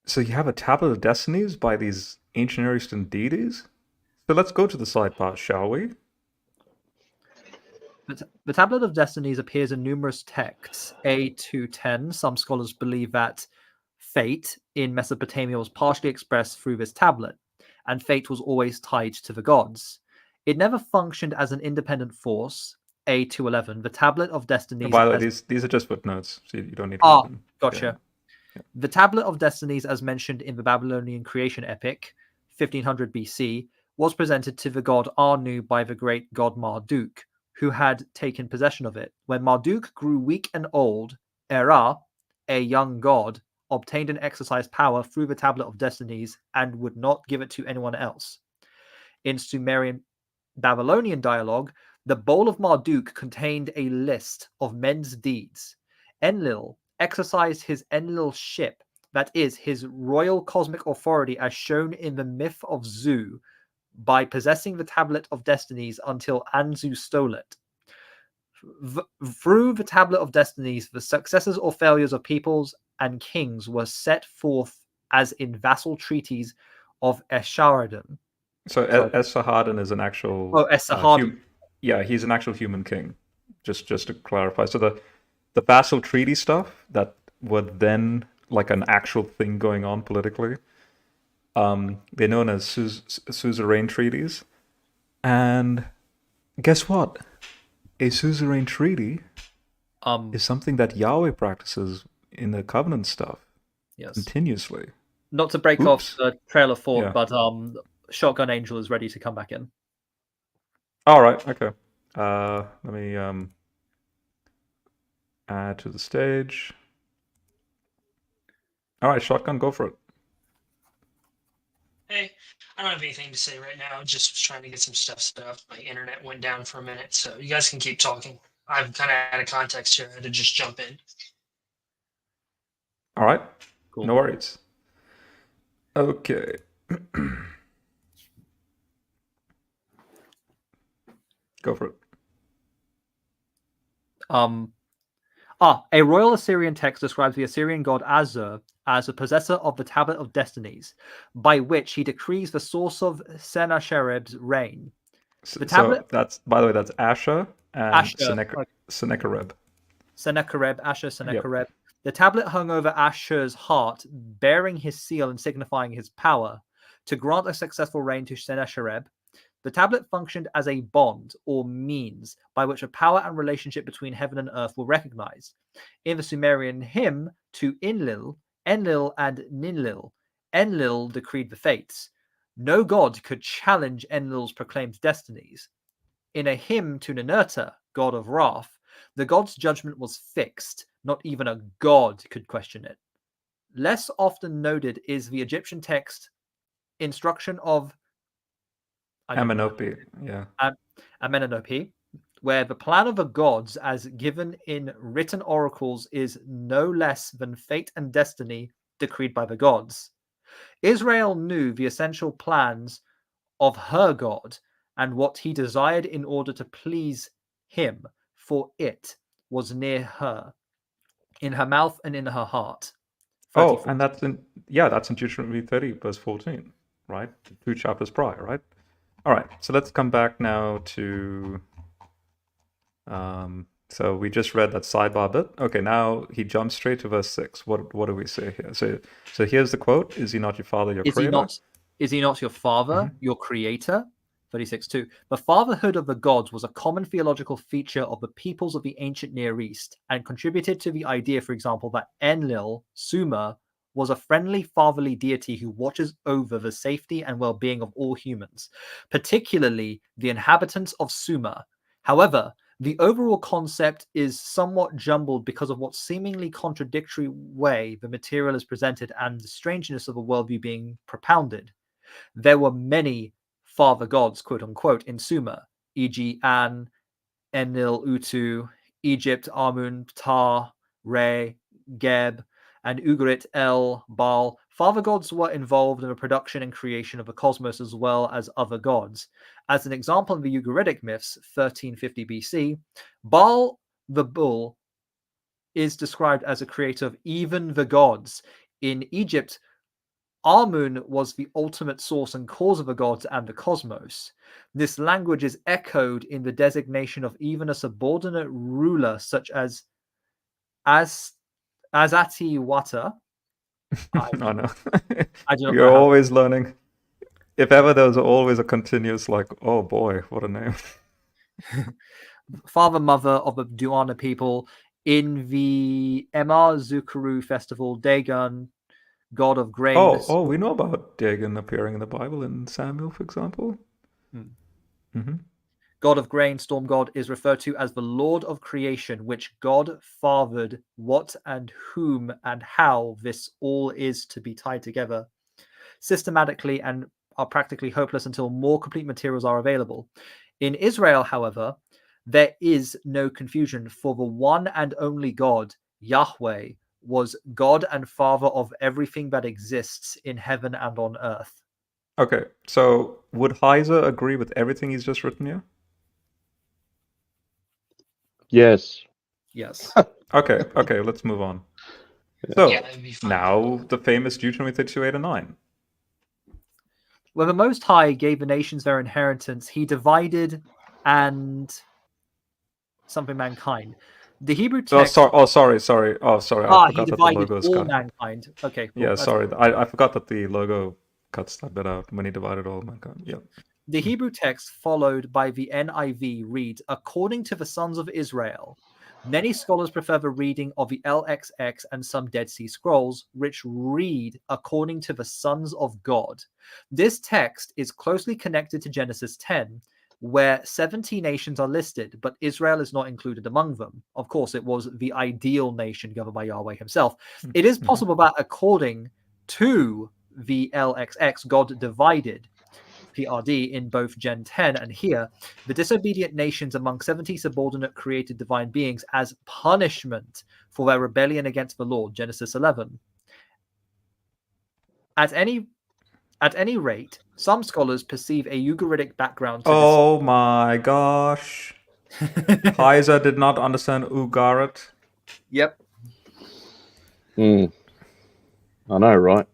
So you have a tablet of destinies by these ancient Near Eastern deities? So let's go to the sidebar, shall we? The Tablet of Destinies appears in numerous texts. A210, some scholars believe that fate in Mesopotamia was partially expressed through this tablet, and fate was always tied to the gods. It never functioned as an independent force. A211, the Tablet of Destinies. By the way, these are just footnotes, so you don't need to read them. Gotcha. Yeah. The Tablet of Destinies, as mentioned in the Babylonian creation epic, 1500 BC, was presented to the god Anu by the great god Marduk, who had taken possession of it. When Marduk grew weak and old, Era, a young god, obtained and exercised power through the Tablet of Destinies and would not give it to anyone else. In Sumerian Babylonian dialogue, the Bowl of Marduk contained a list of men's deeds. Enlil exercised his Enlilship, that is, his royal cosmic authority as shown in the myth of Zu, by possessing the Tablet of Destinies until Anzu stole it. Through the Tablet of Destinies, the successes or failures of peoples and kings were set forth as in vassal treaties of Esarhaddon. So Esarhaddon is an actual... Oh, Esarhaddon. Yeah, he's an actual human king, just to clarify. So the vassal treaty stuff that were then like an actual thing going on politically, they're known as suzerain treaties. And guess what? A suzerain treaty is something that Yahweh practices in the covenant stuff. Yes. Continuously. Not to break off the trail of thought, Yeah. but Shotgun Angel is ready to come back in. All right, okay. Let me add to the stage. All right, Shotgun, go for it. Hey, I don't have anything to say right now. Just was trying to get some stuff set up. My internet went down for a minute, so you guys can keep talking. I'm kind of out of context here. I had to just jump in. All right, Cool. No worries. Okay. Go for it. A royal Assyrian text describes the Assyrian god Azur as a possessor of the Tablet of Destinies, by which he decrees the source of Sennacherib's reign. The tablet... So that's, by the way, that's Asher and Sennacherib. Sennacherib, Asher, Sennacherib. Yep. The tablet hung over Asher's heart, bearing his seal and signifying his power. To grant a successful reign to Sennacherib, the tablet functioned as a bond or means by which a power and relationship between heaven and earth were recognized. In the Sumerian hymn to Enlil, Enlil and Ninlil, Enlil decreed the fates. No god could challenge Enlil's proclaimed destinies. In a hymn to Ninurta, god of wrath, the god's judgment was fixed. Not even a god could question it. Less often noted is the Egyptian text Instruction of Amenopy, yeah. Amenopy, where the plan of the gods as given in written oracles is no less than fate and destiny decreed by the gods. Israel knew the essential plans of her God and what he desired in order to please him, for it was near her, in her mouth and in her heart. 34. Oh, and that's in Deuteronomy 30, verse 14, right? 2 chapters prior, right? All right, so let's come back now to, so we just read that sidebar bit. Okay, now he jumps straight to verse 6. What do we say here? So here's the quote: "Is he not your father, your creator? Is he not your father, your creator?" 36:2. The fatherhood of the gods was a common theological feature of the peoples of the ancient Near East, and contributed to the idea, for example, that Enlil, Sumer, was a friendly fatherly deity who watches over the safety and well-being of all humans, particularly the inhabitants of Sumer. However, the overall concept is somewhat jumbled because of what seemingly contradictory way the material is presented and the strangeness of the worldview being propounded. There were many father gods, quote unquote, in Sumer, e.g. An, Enlil, Utu, Egypt, Amun, Ptah, Re, Geb, and Ugarit, El, Baal. Father gods were involved in the production and creation of the cosmos as well as other gods. As an example in the Ugaritic myths, 1350 BC, Baal the bull is described as a creator of even the gods. In Egypt, Amun was the ultimate source and cause of the gods and the cosmos. This language is echoed in the designation of even a subordinate ruler such as Azati Wata. I know. I do not You're know how. always learning. If ever there was always a continuous, like, oh boy, what a name. Father, mother of the Duana people. In the Emar Zukaru festival, Dagon, god of grain. Oh, we know about Dagon appearing in the Bible in Samuel, for example. Hmm. God of grain, storm god, is referred to as the Lord of creation, which God fathered what and whom and how this all is to be tied together systematically and are practically hopeless until more complete materials are available. In Israel, however, there is no confusion, for the one and only God, Yahweh, was God and Father of everything that exists in heaven and on earth. Okay, so would Heiser agree with everything he's just written here? Yes. Yes. Okay, let's move on. So, Yeah, it'd be fine. now the famous Deuteronomy 32, 8, and 9. When the Most High gave the nations their inheritance, he divided and something mankind. The Hebrew text. Sorry. Oh, sorry. I forgot he that the divided logo's all got. mankind. Okay, cool. Yeah, That's sorry. I forgot that the logo cuts that bit out when he divided all mankind. Yeah. The Hebrew text followed by the NIV reads, according to the sons of Israel. Many scholars prefer the reading of the LXX and some Dead Sea Scrolls, which read according to the sons of God. This text is closely connected to Genesis 10, where 70 nations are listed, but Israel is not included among them. Of course, it was the ideal nation governed by Yahweh himself. It is possible that according to the LXX, God divided PRD in both Gen 10 and here, the disobedient nations among 70 subordinate created divine beings as punishment for their rebellion against the Lord, Genesis 11. At any rate, some scholars perceive a Ugaritic background to Oh my gosh. Heiser did not understand Ugarit. Yep. I know, right?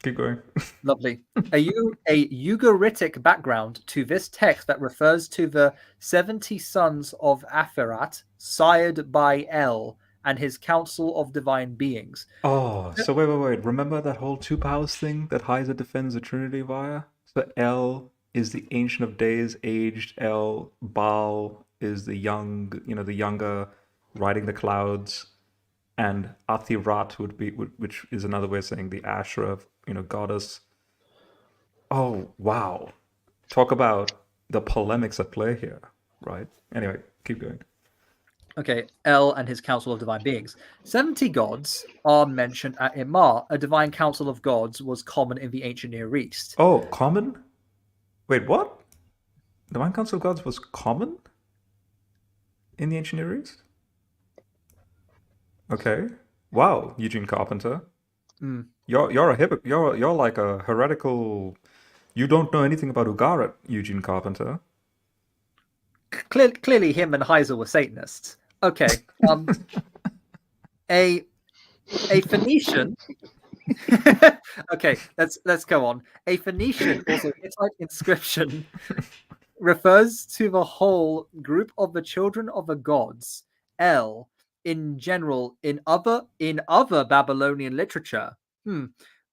Keep going. Lovely. A Ugaritic background to this text that refers to the 70 sons of Aferat, sired by El, and his council of divine beings. Oh, so wait. Remember that whole two powers thing that Heiser defends the Trinity via? So El is the Ancient of Days, aged El. Baal is the young, the younger, riding the clouds. And Athirat would be, which is another way of saying the Asherah, goddess. Oh, wow. Talk about the polemics at play here, right? Anyway, keep going. Okay, El and his council of divine beings. 70 gods are mentioned at Imar. A divine council of gods was common in the ancient Near East. Oh, common? Wait, what? Divine council of gods was common in the ancient Near East? Okay. Wow, Eugene Carpenter. You're like a heretical. You don't know anything about Ugarit, Eugene Carpenter. Clearly, him and Heiser were Satanists. Okay. A Phoenician. Okay, let's go on. A Phoenician, also Hittite inscription, refers to the whole group of the children of the gods, El, in general. In other Babylonian literature,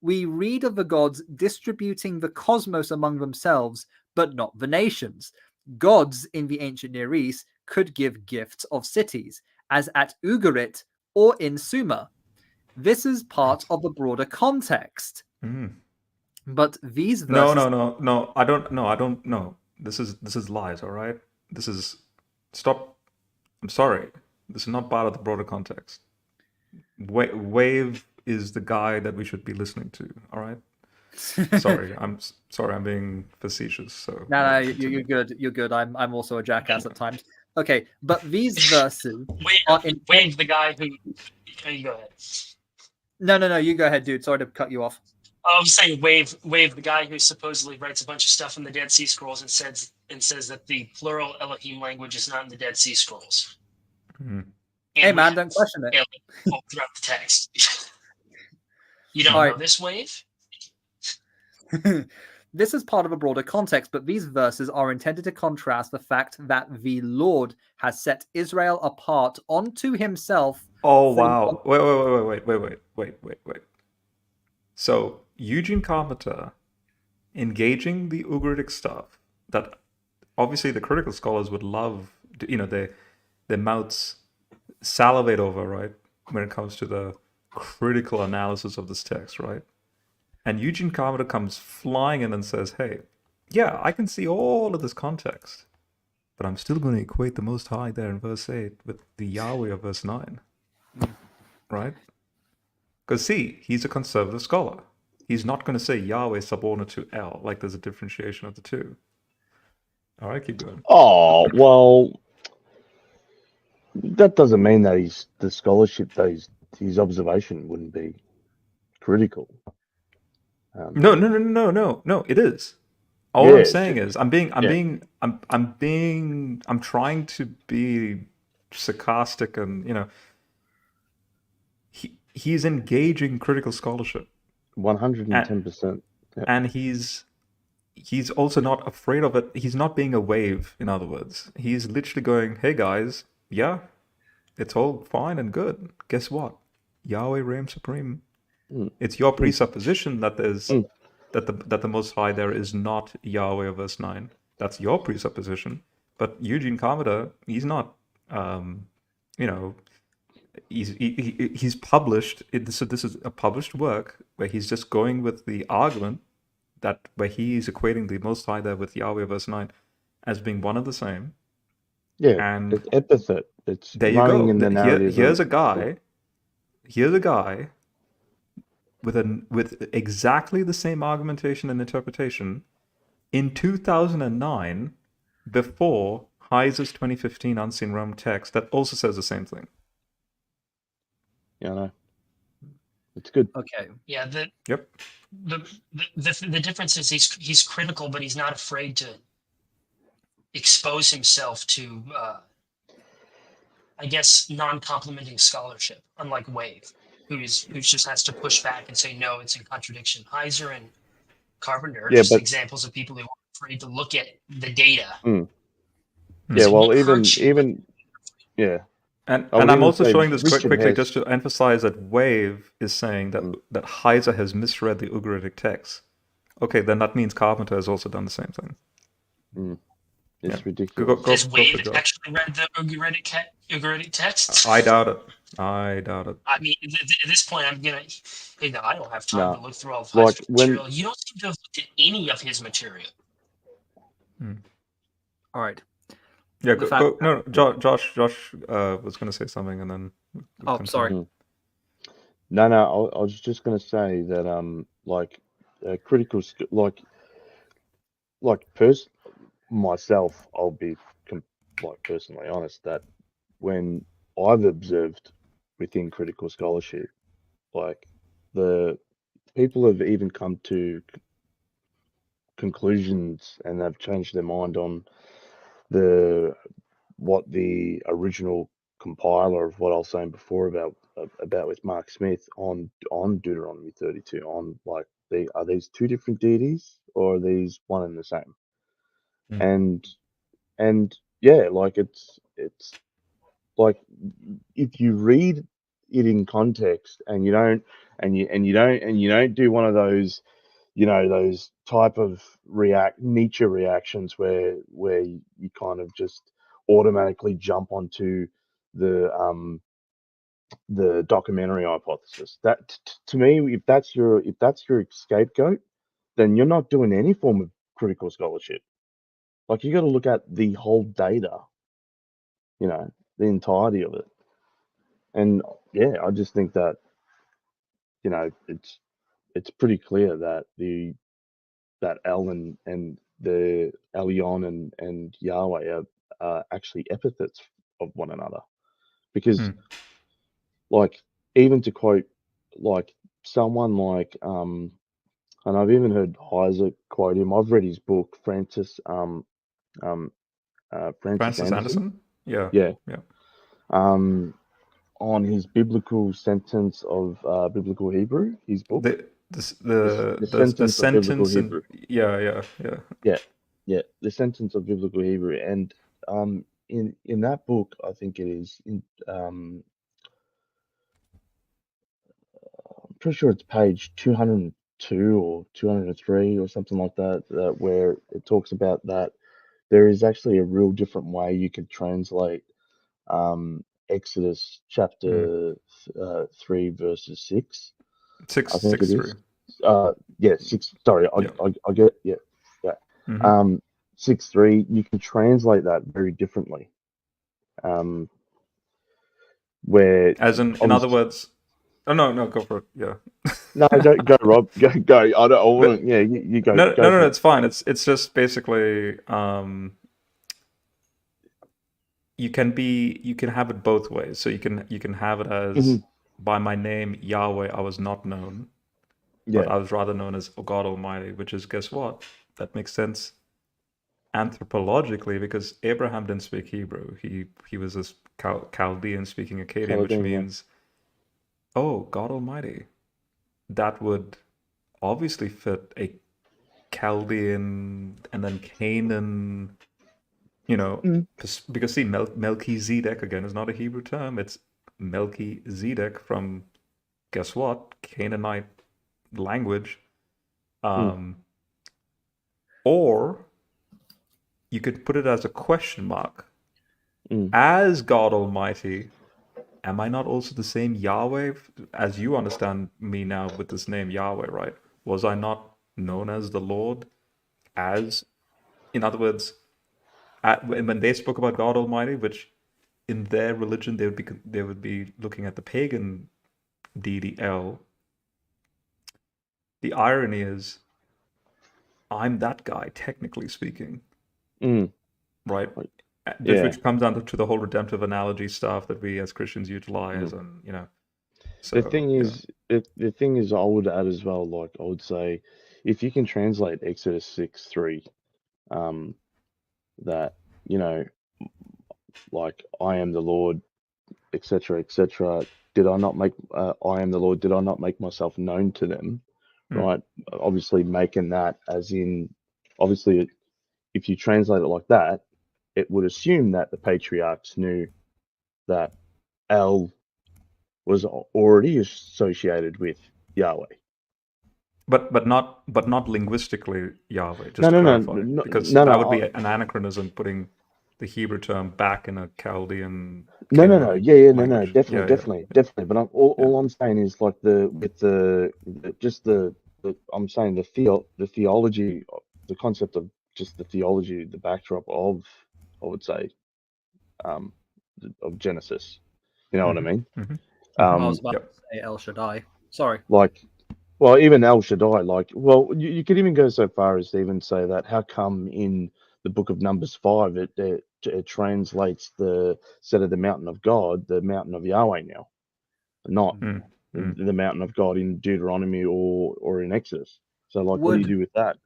we read of the gods distributing the cosmos among themselves, but not the nations. Gods in the ancient Near East could give gifts of cities, as at Ugarit or in Sumer. This is part of the broader context. But these verses... No. I don't know. This is lies, all right? This is... Stop. I'm sorry. This is not part of the broader context. Wave is the guy that we should be listening to, all right? Sorry, sorry, I'm being facetious. So No, you're good. You're good. I'm also a jackass at times. Okay, but these verses are in. Wave the guy who. You go ahead. No. You go ahead, dude. Sorry to cut you off. I was saying wave the guy who supposedly writes a bunch of stuff in the Dead Sea Scrolls and says that the plural Elohim language is not in the Dead Sea Scrolls. Mm-hmm. Hey man, don't question it. All throughout the text. You don't know this, Wave? This is part of a broader context, but these verses are intended to contrast the fact that the Lord has set Israel apart unto himself. Oh, wow. Wait. So, Eugene Carpenter engaging the Ugaritic stuff that obviously the critical scholars would love, their mouths salivate over, right? When it comes to the critical analysis of this text, right? And Eugene Carpenter comes flying in and says, hey, yeah, I can see all of this context, but I'm still going to equate the Most High there in verse 8 with the Yahweh of verse 9. Right? Because see, he's a conservative scholar. He's not going to say Yahweh subordinate to El, like there's a differentiation of the two. All right, keep going. Oh, well, that doesn't mean that the scholarship, that his observation wouldn't be critical. No, it is. All I'm saying is, I'm trying to be sarcastic and, he's engaging critical scholarship. 110%. And he's also not afraid of it. He's not being a wave, in other words. He's literally going, hey guys, yeah, it's all fine and good. Guess what? Yahweh reigns supreme. It's your presupposition that there's that the Most High there is not Yahweh of verse 9. That's your presupposition. But Eugene Carpenter, he's not, he's published. So this is a published work where he's just going with the argument that where he's equating the Most High there with Yahweh verse 9 as being one and the same. Yeah, and it's epithet. It's there you running go. in the narrative. Here's a guy with exactly the same argumentation and interpretation in 2009 before Heiser's 2015 Unseen Realm text that also says the same thing. Yeah, I know. It's good. Okay. Yeah. The difference is he's critical, but he's not afraid to expose himself to, I guess, non-complimenting scholarship, unlike Wave, who just has to push back and say, no, it's in contradiction. Heiser and Carpenter are just examples of people who aren't afraid to look at the data. Yeah, well, yeah. And I'm also showing this quickly just to emphasize that Wave is saying that Heiser has misread the Ugaritic text. Okay, then that means Carpenter has also done the same thing. It's ridiculous. Has Wave actually read the Ugaritic texts? I doubt it. I mean, at this point, I don't have time to look through all of Heiser's material. You don't seem to have looked at any of his material. All right. Yeah, no, Josh was going to say something, and then. Sorry. No, I was just going to say that critical, myself, I'll be personally honest that when I've observed within critical scholarship, the people have even come to conclusions and they've changed their mind on what the original compiler of what I was saying before about with Mark Smith on Deuteronomy 32 on are these two different deities or are these one and the same? And yeah, it's like if you read it in context and you don't do one of those those type of Nietzsche reactions where you kind of just automatically jump onto the documentary hypothesis. That to me, if that's your scapegoat, then you're not doing any form of critical scholarship. You got to look at the whole data, the entirety of it. And yeah, I just think that it's pretty clear that that El and the Elyon and Yahweh are actually epithets of one another, because like, even to quote like someone like and I've even heard Heiser quote him. I've read his book, Francis Francis Anderson? Yeah. Yeah. Yeah. On his biblical sentence of biblical Hebrew, his book. The sentence of biblical sentence in Hebrew. yeah. Yeah, the sentence of biblical Hebrew. And in that book, I think it is I'm pretty sure it's page 202 or 203 or something like that, where it talks about that there is actually a real different way you could translate Exodus chapter 3 verses 6. I think it is. 6. Sorry, I get yeah. 6:3. You can translate that very differently. Where, as in other words, no, go for it. Yeah. No, go, Rob. Go. I wouldn't. Yeah, you go. No, it's fine. It's just basically you can have it both ways. So you can have it as by my name Yahweh I was not known, but I was rather known as God Almighty, which is, guess what? That makes sense anthropologically, because Abraham didn't speak Hebrew. He was this Chaldean speaking Akkadian, which means God Almighty. That would obviously fit a Chaldean and then Canaan, because see, Melchizedek again is not a Hebrew term. It's Melchizedek from, guess what, Canaanite language. Or you could put it as a question mark. As God Almighty, am I not also the same Yahweh as you understand me now with this name Yahweh, right? Was I not known as the Lord? In other words, when they spoke about God Almighty, which in their religion they would be looking at the pagan deity El. The irony is, I'm that guy, technically speaking, right? Which comes down to the whole redemptive analogy stuff that we as Christians utilize, and So, the thing is, I would add as well. Like, I would say, if you can translate Exodus 6:3, that like, I am the Lord, etc., etc. Did I not make I am the Lord? Did I not make myself known to them? Right. Obviously, making that as in, obviously, if you translate it like that, it would assume that the patriarchs knew that El was already associated with Yahweh. But not linguistically Yahweh. Just No, to no, clarify, no, because no, that no, would be an anachronism, putting the Hebrew term back in a Chaldean. No, yeah, no, language. definitely. But all I'm saying is, like, I'm saying the theology, the concept of just the theology, the backdrop of, I would say, of Genesis. You know what I mean? I was about to say El Shaddai. Sorry. Like, well, even El Shaddai, like, well, you could even go so far as to even say that how come in the book of Numbers 5 it translates the set of the mountain of God, the mountain of Yahweh now, not the mountain of God in Deuteronomy or in Exodus. So, like, what do you do with that?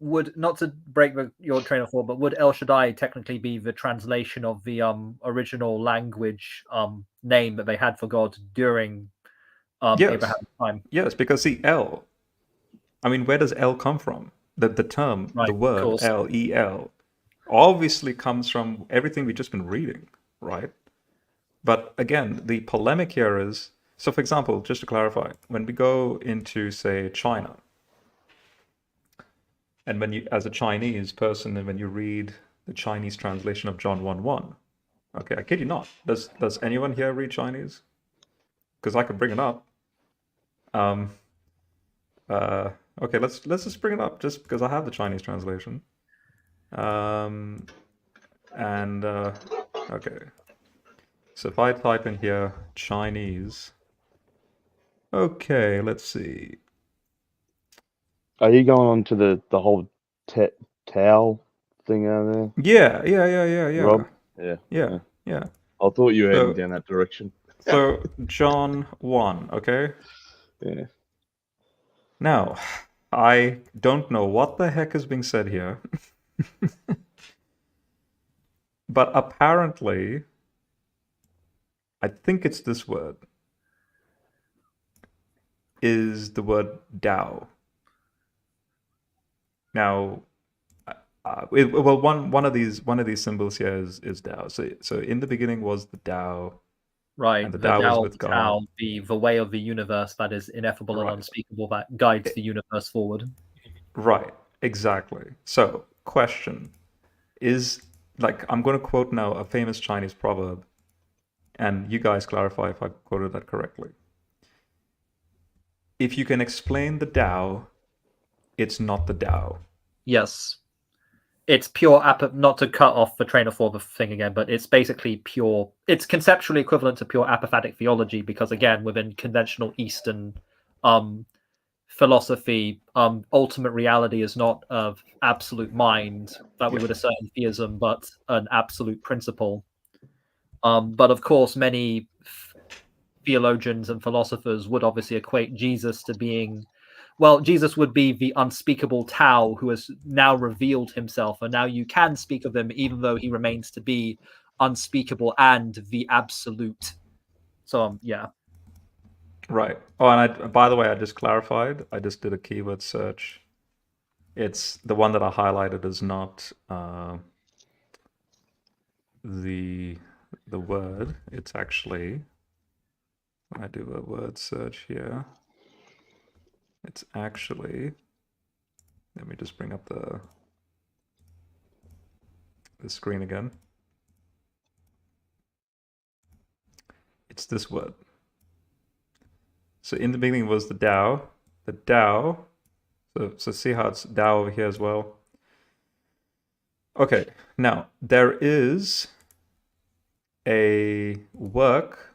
Would, not to break your train of thought, but would El Shaddai technically be the translation of the original language name that they had for God during Abraham's time? Yes, because see, El. I mean, where does El come from? The term, the word El, obviously comes from everything we've just been reading, right? But again, the polemic here is, so for example, just to clarify, when we go into, say, China, and when you, as a Chinese person, and when you read the Chinese translation of John 1:1, okay, I kid you not, does anyone here read Chinese? Because I could bring it up. Okay, let's just bring it up, just because I have the Chinese translation. Okay. So if I type in here Chinese, okay, let's see. Are you going on to the whole Tao thing out there, Yeah. Rob? Yeah. Yeah. I thought you were heading So, down that direction. so John 1, okay? Yeah. Now, I don't know what the heck is being said here, but apparently, I think it's this word, is the word Tao. Now, well, one of these symbols here is Tao. So in the beginning was the Tao, Right, and the the Tao was Tao, with God. Tao, the way of the universe that is ineffable and Right. unspeakable, that guides the universe forward. Right, exactly. So, question is, like, I'm going to quote now a famous Chinese proverb, and you guys clarify if I quoted that correctly. If you can explain the Tao, it's not the Tao. Yes. It's pure, not to cut off the train of thought thing again, but it's basically pure, it's conceptually equivalent to pure apophatic theology, because again, within conventional Eastern philosophy, ultimate reality is not of absolute mind that we would assert in theism, but an absolute principle. But of course, many theologians and philosophers would obviously equate Jesus to being, well, Jesus would be the unspeakable Tao who has now revealed himself, and now you can speak of him even though he remains to be unspeakable and the absolute. So, yeah. Right. Oh, and by the way, I just clarified. I just did a keyword search. It's the one that I highlighted is not the word. It's actually, when I do a word search here, it's actually, let me just bring up the screen again. It's this word. So in the beginning was the Tao. The Tao. So see how it's Tao over here as well. Okay, now there is a work.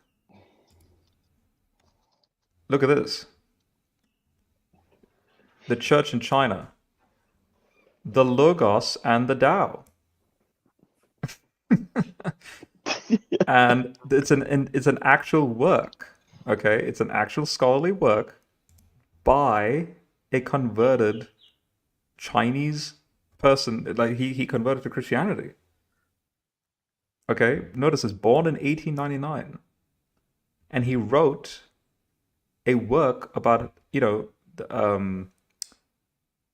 Look at this. The church in China. The Logos and the Tao. And it's an actual work. Okay, it's an actual scholarly work by a converted Chinese person. Like he converted to Christianity. Okay, notice it's born in 1899, and he wrote a work about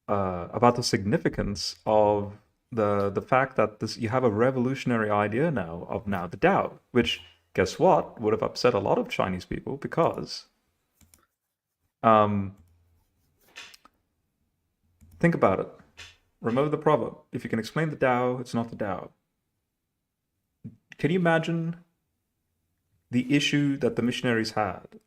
about the significance of the fact that you have a revolutionary idea now of the Tao, which, guess what, would have upset a lot of Chinese people, because think about it. Remember the proverb: if you can explain the Tao, it's not the Tao. Can you imagine the issue that the missionaries had,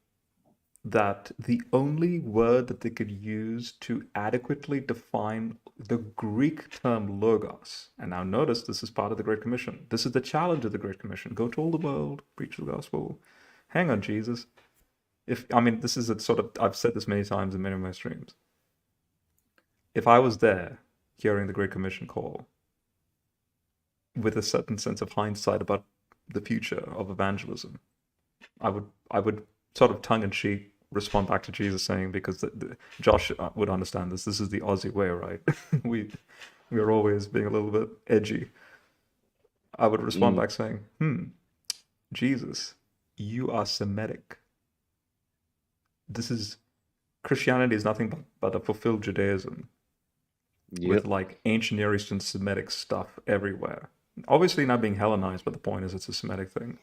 that the only word that they could use to adequately define the Greek term logos, and now notice this is part of the Great Commission. This is the challenge of the Great Commission. Go to all the world, preach the gospel. Hang on, Jesus. This is a sort of, I've said this many times in many of my streams. If I was there hearing the Great Commission call with a certain sense of hindsight about the future of evangelism, I would sort of tongue-in-cheek respond back to Jesus, saying, because Josh would understand this is the Aussie way, right? we are always being a little bit edgy. I would respond back saying, Jesus, you are Semitic. Christianity is nothing but a fulfilled Judaism with like ancient Near Eastern Semitic stuff everywhere. Obviously not being Hellenized, but the point is it's a Semitic thing.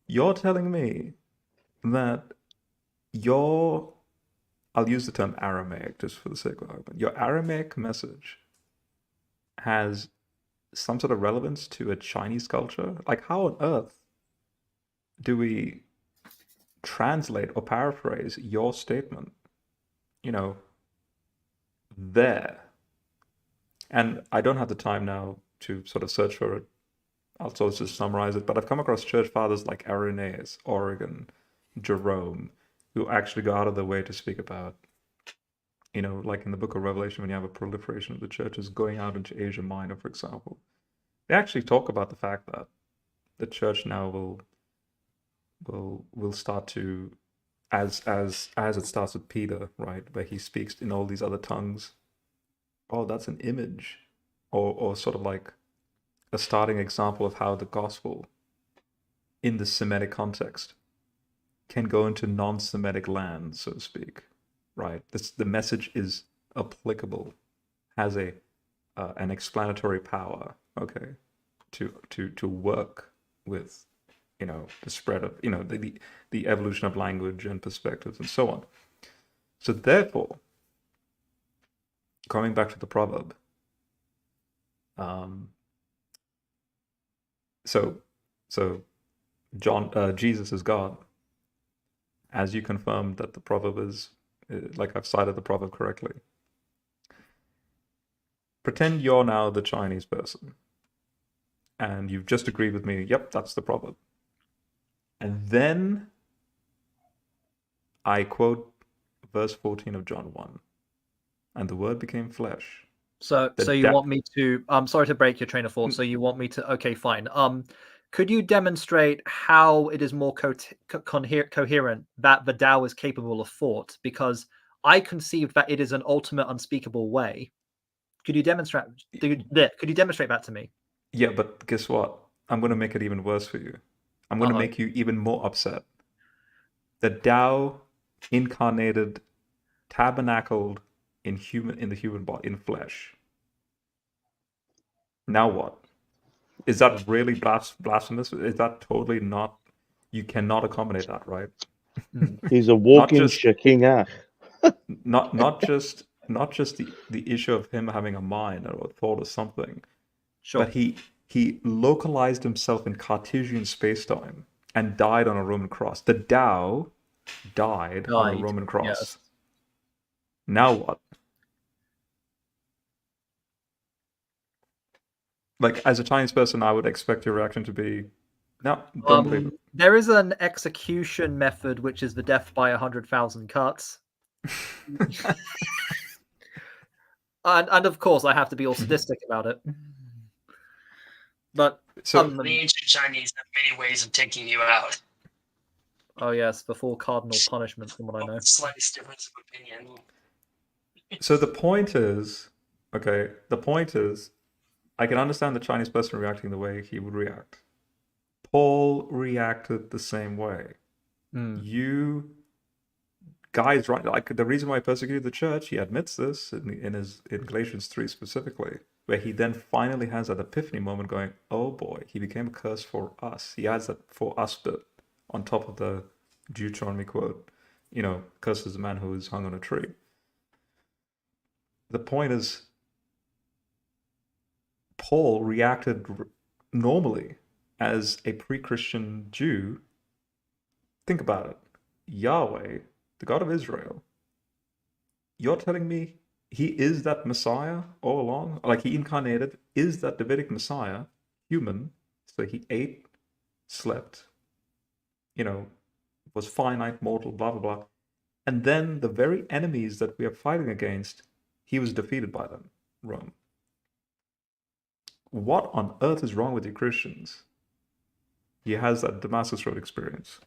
You're telling me that I'll use the term Aramaic just for the sake of argument. Your Aramaic message has some sort of relevance to a Chinese culture? Like, how on earth do we translate or paraphrase your statement, there? And I don't have the time now to sort of search for it. I'll sort of just summarize it, but I've come across church fathers like Irenaeus, Origen, Jerome, who actually go out of their way to speak about, You know, like in the book of Revelation, when you have a proliferation of the churches going out into Asia Minor, for example, they actually talk about the fact that the church now will start to, as it starts with Peter, right, where he speaks in all these other tongues. Oh, that's an image, or sort of like a starting example of how the gospel, in the Semitic context, can go into non-Semitic land, so to speak, right? The message is applicable, has an explanatory power, okay, to work with, you know, the spread of, you know, the evolution of language and perspectives and so on. So therefore, coming back to the proverb, so Jesus is God, as you confirmed that the proverb is, like I've cited the proverb correctly. Pretend you're now the Chinese person, and you've just agreed with me, yep, that's the proverb. And then I quote verse 14 of John 1, and the word became flesh. So you want me to, I'm sorry to break your train of thought. So you want me to, okay, fine. Could you demonstrate how it is more coherent that the Tao is capable of thought? Because I conceived that it is an ultimate unspeakable way. Could you demonstrate? Could you demonstrate that to me? Yeah, but guess what? I'm going to make it even worse for you. I'm going to make you even more upset. The Tao incarnated, tabernacled in the human body, in flesh. Now what? Is that really blasphemous? Is that totally not? You cannot accommodate that, right? He's a walking Shekinah. Not just the issue of him having a mind or a thought or something, sure. But he localized himself in Cartesian space-time and died on a Roman cross. The Tao died on a Roman cross. Yes. Now what? Like, as a Chinese person, I would expect your reaction to be, no, don't believe it. There is an execution method, which is the death by 100,000 cuts. and of course, I have to be all sadistic about it. But so the ancient Chinese have many ways of taking you out. Oh yes, the full cardinal punishment, from what I know. Slightest difference of opinion. So the point is, okay, I can understand the Chinese person reacting the way he would react. Paul reacted the same way. You guys, right? Like, the reason why he persecuted the church, he admits this in Galatians 3 specifically, where he then finally has that epiphany moment going, oh boy, he became a curse for us. He adds that for us bit on top of the Deuteronomy quote, you know, curses the man who is hung on a tree. The point is, Paul reacted normally as a pre-Christian Jew. Think about it. Yahweh, the God of Israel, you're telling me he is that Messiah all along? Like, he incarnated, is that Davidic Messiah human? So he ate, slept, you know, was finite, mortal, blah, blah, blah. And then the very enemies that we are fighting against, he was defeated by them, Rome. What on earth is wrong with you Christians? He has that Damascus Road experience.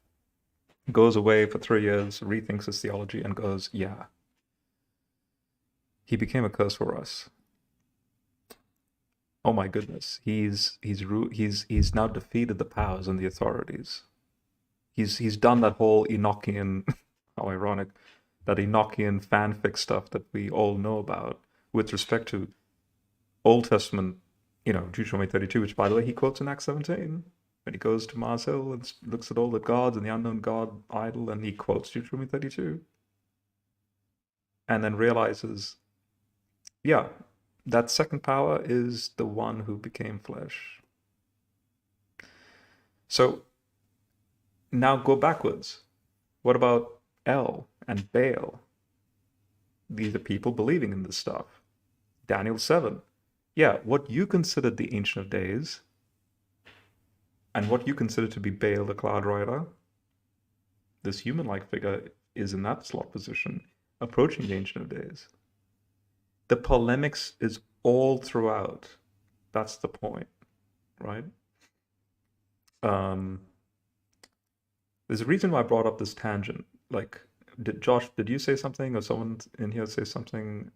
Goes away for 3 years, rethinks his theology, and goes, yeah, he became a curse for us. Oh my goodness, he's now defeated the powers and the authorities. He's done that whole Enochian, how ironic, that Enochian fanfic stuff that we all know about with respect to Old Testament, you know, Deuteronomy 32, which, by the way, he quotes in Acts 17. When he goes to Mars Hill and looks at all the gods and the unknown god idol, and he quotes Deuteronomy 32. And then realizes, yeah, that second power is the one who became flesh. So now go backwards. What about El and Baal? These are people believing in this stuff. Daniel 7. Yeah, what you considered the Ancient of Days, and what you consider to be Baal, the cloud rider, this human-like figure is in that slot position, approaching the Ancient of Days. the polemics is all throughout. That's the point, right? There's a reason why I brought up this tangent. Like, did you say something, or someone in here say something?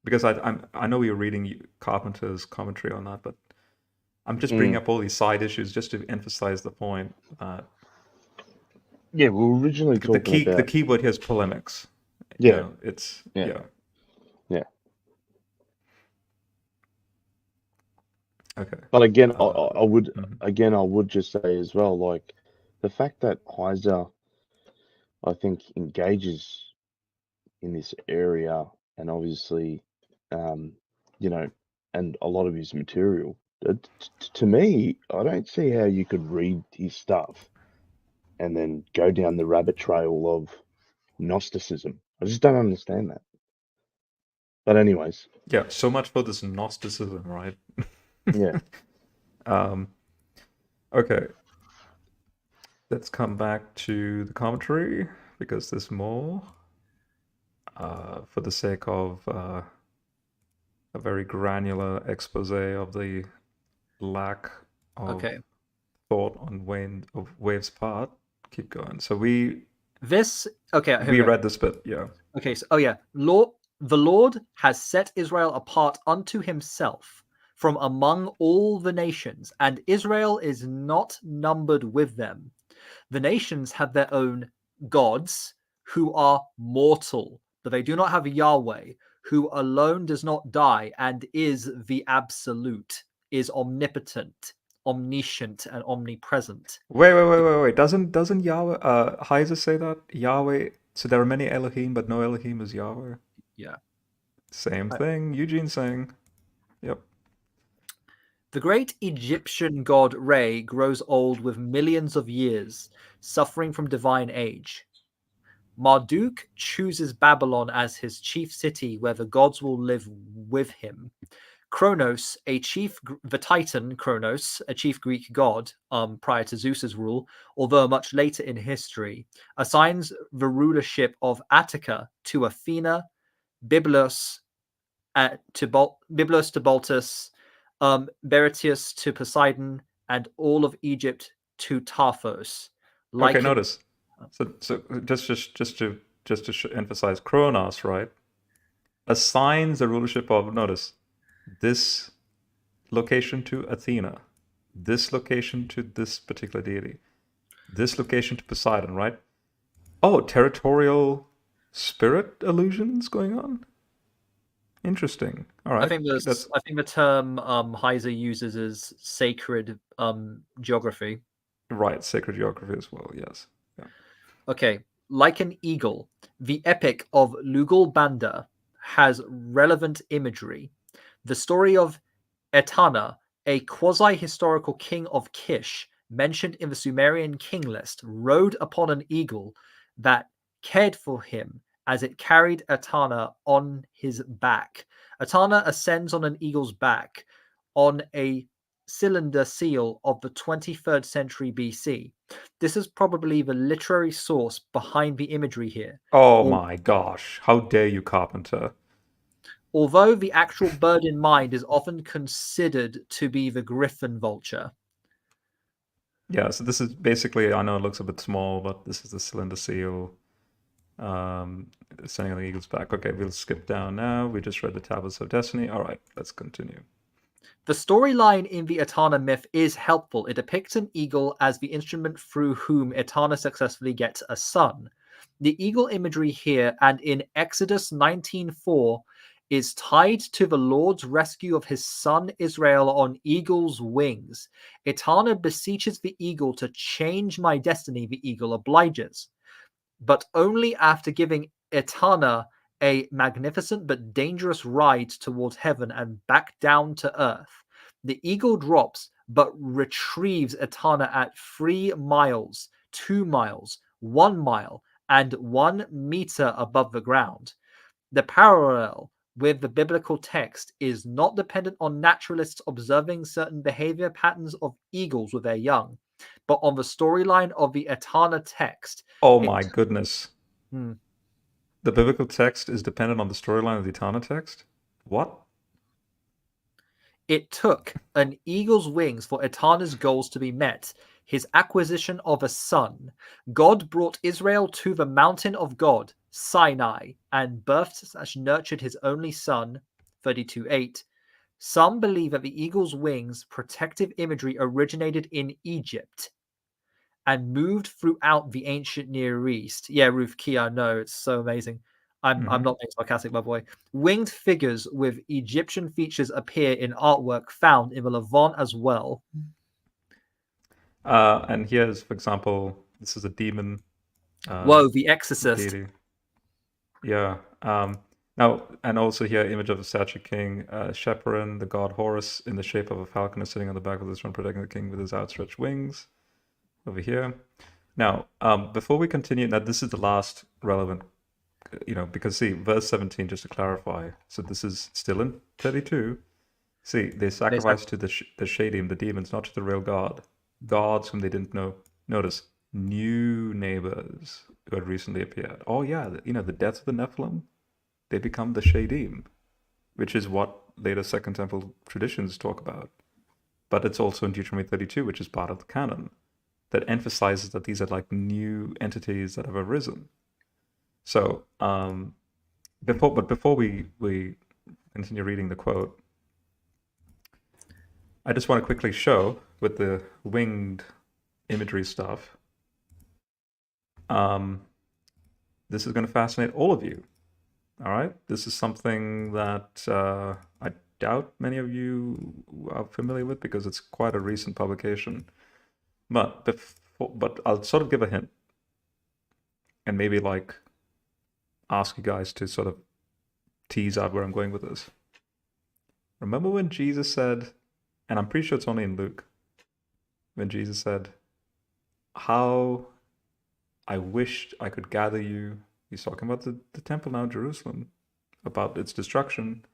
Because I know we were reading Carpenter's commentary on that, but I'm just bringing up all these side issues just to emphasize the point that yeah, we were originally talking about the key word here is polemics. Yeah, You know, it's yeah. Okay. But again, I would just say as well, like the fact that Heiser, I think, engages in this area, and obviously, you know, and a lot of his material. To me, I don't see how you could read his stuff and then go down the rabbit trail of Gnosticism. I just don't understand that. But anyways. Yeah, so much for this Gnosticism, right? Yeah. Okay. Let's come back to the commentary because there's more. For the sake of a very granular expose of the lack of thought on Wave's part. Keep going. So we read this bit, yeah. Okay, so the Lord has set Israel apart unto himself from among all the nations, and Israel is not numbered with them. The nations have their own gods who are mortal, but they do not have Yahweh, who alone does not die and is the absolute, is omnipotent, omniscient, and omnipresent. Wait. Doesn't Yahweh Heiser say that? Yahweh, so there are many Elohim, but no Elohim is Yahweh. Yeah. Same thing Eugene saying. Yep. The great Egyptian god Re grows old with millions of years, suffering from divine age. Marduk chooses Babylon as his chief city where the gods will live with him. Kronos, the Titan Kronos, a chief Greek god prior to Zeus's rule, although much later in history, assigns the rulership of Attica to Athena, Byblos to Baltus, Beretius to Poseidon, and all of Egypt to Tarthos. Okay, notice. So just to emphasize, Kronos, right, assigns the rulership of, notice, this location to Athena, this location to this particular deity, this location to Poseidon, right? Oh, territorial spirit illusions going on. Interesting. All right. I think the term Heiser uses is sacred geography. Right, sacred geography as well. Yes. Yeah. Okay. Like an eagle, the epic of Lugal Banda has relevant imagery. The story of Etana, a quasi-historical king of Kish, mentioned in the Sumerian king list, rode upon an eagle that cared for him as it carried Etana on his back. Etana ascends on an eagle's back on a cylinder seal of the 23rd century BC. This is probably the literary source behind the imagery here. Oh my gosh, how dare you, Carpenter? Although the actual bird in mind is often considered to be the griffin vulture. Yeah, so this is basically, I know it looks a bit small, but this is the cylinder seal sending the eagle's back. Okay, we'll skip down now. We just read the Tablets of Destiny. All right, let's continue. The storyline in the Etana myth is helpful. It depicts an eagle as the instrument through whom Etana successfully gets a son. The eagle imagery here and in Exodus 19:4 is tied to the Lord's rescue of his son Israel on eagle's wings. Etana beseeches the eagle to change my destiny. The eagle obliges, but only after giving Etana a magnificent but dangerous ride towards heaven and back down to earth. The eagle drops but retrieves Etana at 3 miles, 2 miles, 1 mile, and 1 meter above the ground. The parallel with the biblical text is not dependent on naturalists observing certain behavior patterns of eagles with their young, but on the storyline of the Etana text. Oh my goodness. The biblical text is dependent on the storyline of the Etana text? What? It took an eagle's wings for Etana's goals to be met, his acquisition of a son. God brought Israel to the mountain of God, Sinai, and birthed/nurtured his only son, 32:8. Some believe that the eagle's wings protective imagery originated in Egypt and moved throughout the ancient Near East. Yeah, Ruth Kia, no, it's so amazing. I'm not being sarcastic, by the way. Winged figures with Egyptian features appear in artwork found in the Levant as well. And here's, for example, this is a demon. Whoa, the Exorcist. Deity. Yeah. Now, and also here, image of a statue king, Shepherd, the god Horus, in the shape of a falcon, is sitting on the back of the throne, protecting the king with his outstretched wings. Over here. Now, before we continue, now this is the last relevant, because see, verse 17, just to clarify. So this is still in 32. See, they sacrificed to the Shadim, the demons, not to the real God. Gods whom they didn't know. Notice, new neighbors who had recently appeared. Oh yeah, the death of the Nephilim, they become the Shadim, which is what later Second Temple traditions talk about. But it's also in Deuteronomy 32, which is part of the canon, that emphasizes that these are like new entities that have arisen. So, before we continue reading the quote, I just want to quickly show with the winged imagery stuff. This is going to fascinate all of you. All right, this is something that I doubt many of you are familiar with because it's quite a recent publication. But I'll sort of give a hint, and maybe like ask you guys to sort of tease out where I'm going with this. Remember when Jesus said, and I'm pretty sure it's only in Luke, when Jesus said, "How I wished I could gather you." He's talking about the temple now in Jerusalem, about its destruction,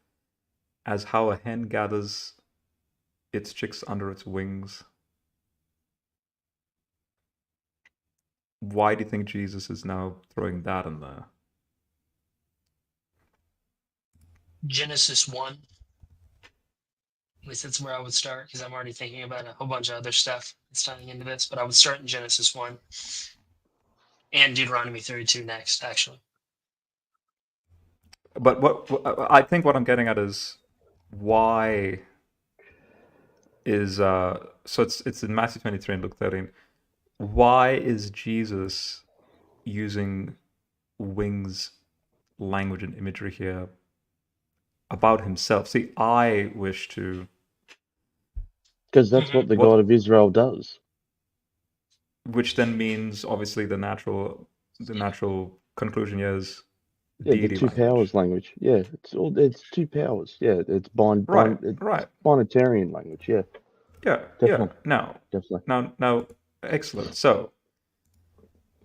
as how a hen gathers its chicks under its wings. Why do you think Jesus is now throwing that in there? Genesis 1. At least that's where I would start, because I'm already thinking about a whole bunch of other stuff that's tying into this, but I would start in Genesis 1 and Deuteronomy 32 next, actually. But what I think what I'm getting at is why is so it's in Matthew 23 and Luke 13. Why is Jesus using wings language and imagery here about himself? See, I wish to... Because that's what the God of Israel does. Which then means, obviously, the natural conclusion is the two language. powers language. Yeah, it's two powers. Yeah, it's binitarian language. Yeah. Yeah, definitely. Yeah. Definitely. Now, excellent. So,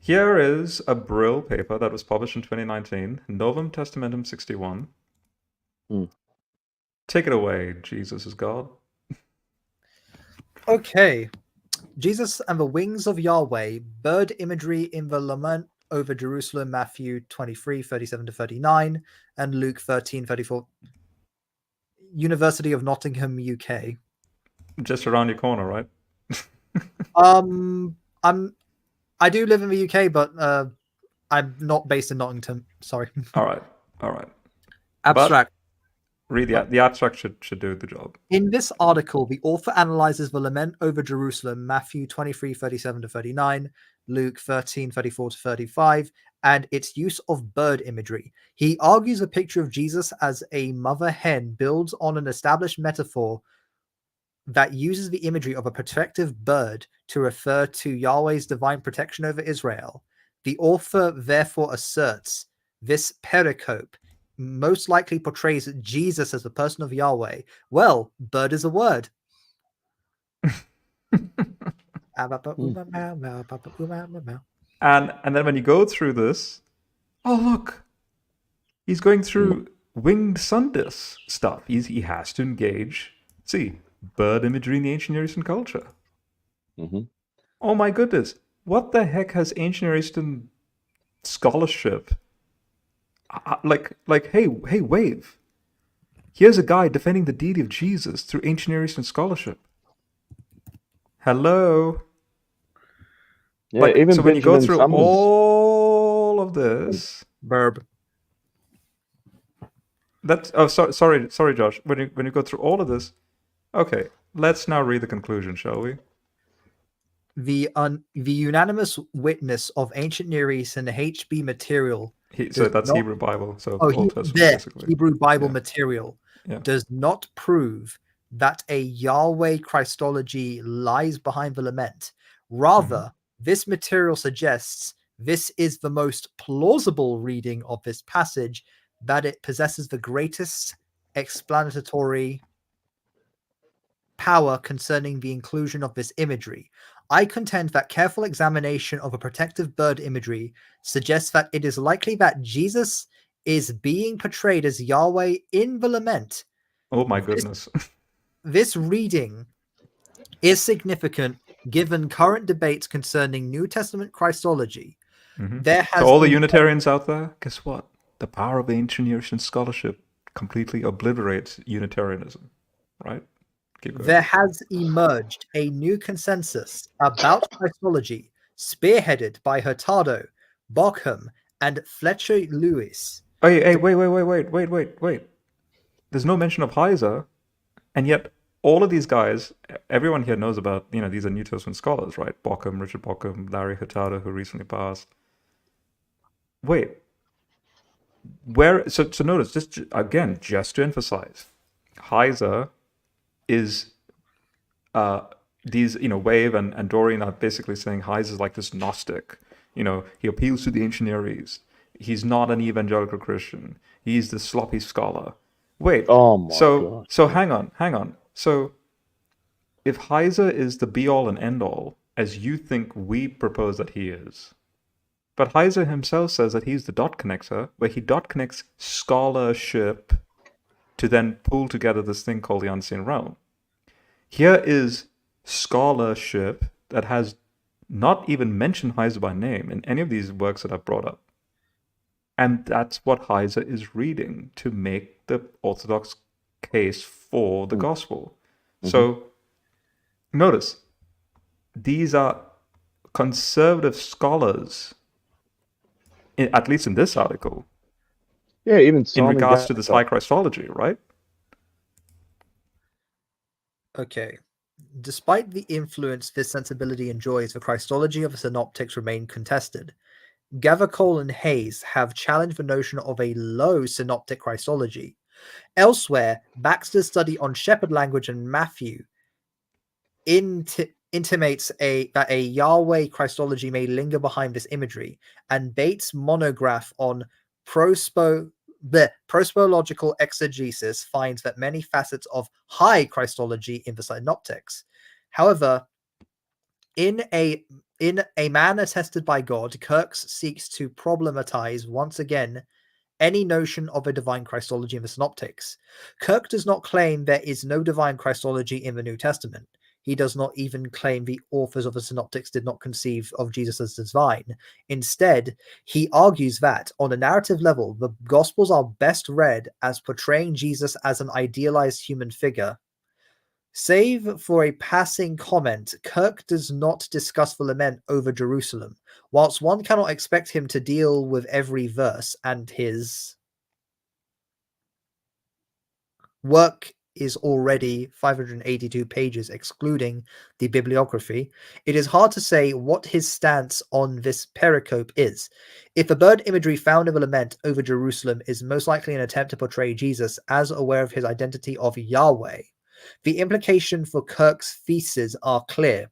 here is a Brill paper that was published in 2019, Novum Testamentum 61. Take it away, Jesus is God. Okay. Jesus and the wings of Yahweh, bird imagery in the lament over Jerusalem, Matthew 23, 37-39, and Luke 13, 34. University of Nottingham, UK. Just around your corner, right? I do live in the UK, but I'm not based in Nottingham. Sorry. All right. Abstract. But read the abstract should do the job. In this article, the author analyzes the lament over Jerusalem, Matthew 23, 37-39, Luke 13, 34-35, and its use of bird imagery. He argues a picture of Jesus as a mother hen builds on an established metaphor that uses the imagery of a protective bird to refer to Yahweh's divine protection over Israel. The author therefore asserts this pericope most likely portrays Jesus as the person of Yahweh. Well, bird is a word. And then when you go through this, oh look, he's going through winged sun disk stuff. He has to engage. See, bird imagery in the ancient Near Eastern culture. Oh my goodness, what the heck has ancient Near Eastern scholarship hey, Wave. Here's a guy defending the deity of Jesus through ancient Near Eastern scholarship. Hello. Yeah, even so when you go Benjamin through Summers. all of this, Verb. that's sorry, Josh. When you go through all of this, okay, let's now read the conclusion, shall we? The unanimous witness of ancient Near East and HB material. So that's Hebrew Bible, so Old Testament, basically. Hebrew Bible Yeah. material Yeah. does not prove that a Yahweh Christology lies behind the lament. Rather, this material suggests this is the most plausible reading of this passage, that it possesses the greatest explanatory power concerning the inclusion of this imagery. I contend that careful examination of a protective bird imagery suggests that it is likely that Jesus is being portrayed as Yahweh in the lament. Oh my goodness. This reading is significant given current debates concerning New Testament Christology. There has So all the been Unitarians out there, guess what? The power of ancient Eastern scholarship completely obliterates Unitarianism, right? Keep going. There has emerged a new consensus about Christology, spearheaded by Hurtado, Bockham, and Fletcher Lewis. Hey, wait. There's no mention of Heiser, and yet all of these guys, everyone here knows about, these are New Testament scholars, right? Bockham, Richard Bockham, Larry Hurtado, who recently passed. Wait. So notice, just to emphasize, Heiser is these, Wave and Dorian are basically saying Heiser is like this Gnostic. He appeals to the ancient Near East. He's not an evangelical Christian. He's the sloppy scholar. Wait. Oh my God. So hang on. So if Heiser is the be all and end all, as you think we propose that he is, but Heiser himself says that he's the dot connector, where he dot connects scholarship to then pull together this thing called the unseen realm. Here is scholarship that has not even mentioned Heiser by name in any of these works that I've brought up. And that's what Heiser is reading to make the Orthodox case for the gospel. So notice, these are conservative scholars, at least in this article, Yeah, even in Simon regards to this high Gabriel. Christology, right? Okay. Despite the influence this sensibility enjoys, the Christology of the Synoptics remain contested. Gathercole and Hayes have challenged the notion of a low synoptic Christology. Elsewhere, Baxter's study on shepherd language and Matthew intimates that a Yahweh Christology may linger behind this imagery, and Bates' monograph on prospological exegesis finds that many facets of high Christology in the Synoptics. However, in A Man Attested by God, Kirks seeks to problematize once again any notion of a divine Christology in the Synoptics. Kirk does not claim there is no divine Christology in the New Testament. He does not even claim the authors of the Synoptics did not conceive of Jesus as divine. Instead, he argues that, on a narrative level, the Gospels are best read as portraying Jesus as an idealized human figure. Save for a passing comment, Kirk does not discuss the lament over Jerusalem, whilst one cannot expect him to deal with every verse, and his work is already 582 pages, excluding the bibliography. It is hard to say what his stance on this pericope is. If the bird imagery found in the lament over Jerusalem is most likely an attempt to portray Jesus as aware of his identity of Yahweh, the implication for Kirk's theses are clear.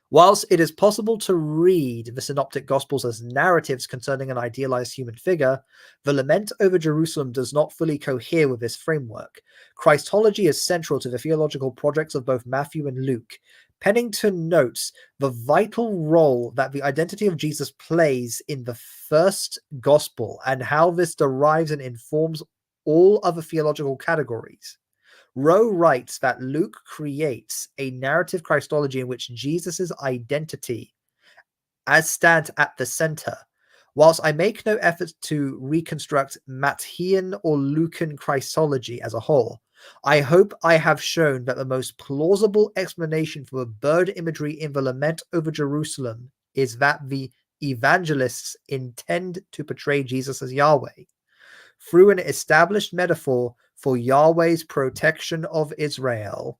Whilst it is possible to read the Synoptic Gospels as narratives concerning an idealized human figure, the lament over Jerusalem does not fully cohere with this framework. Christology is central to the theological projects of both Matthew and Luke. Pennington notes the vital role that the identity of Jesus plays in the first gospel and how this derives and informs all other theological categories. Rowe writes that Luke creates a narrative Christology in which Jesus' identity as stands at the center, Whilst I make no effort to reconstruct Matthean or Lucan Christology as a whole, I hope I have shown that the most plausible explanation for the bird imagery in the lament over Jerusalem is that the evangelists intend to portray Jesus as Yahweh through an established metaphor for Yahweh's protection of Israel.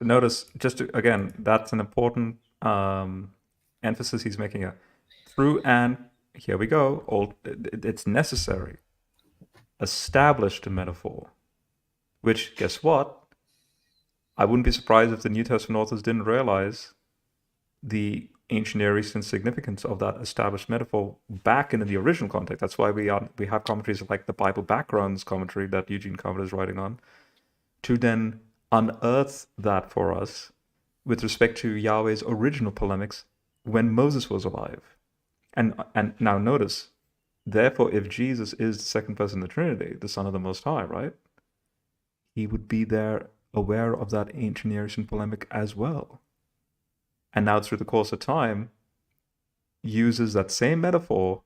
Notice, again, that's an important emphasis he's making here. Through and, here we go, it's necessary, established metaphor, which, guess what? I wouldn't be surprised if the New Testament authors didn't realize the ancient Near Eastern significance of that established metaphor back into the original context. That's why we have commentaries like the Bible Backgrounds commentary that Eugene Carver is writing on, to then unearth that for us with respect to Yahweh's original polemics when Moses was alive. And now notice, therefore, if Jesus is the second person of the Trinity, the Son of the Most High, right? He would be there aware of that ancient Near Eastern polemic as well. And now through the course of time, uses that same metaphor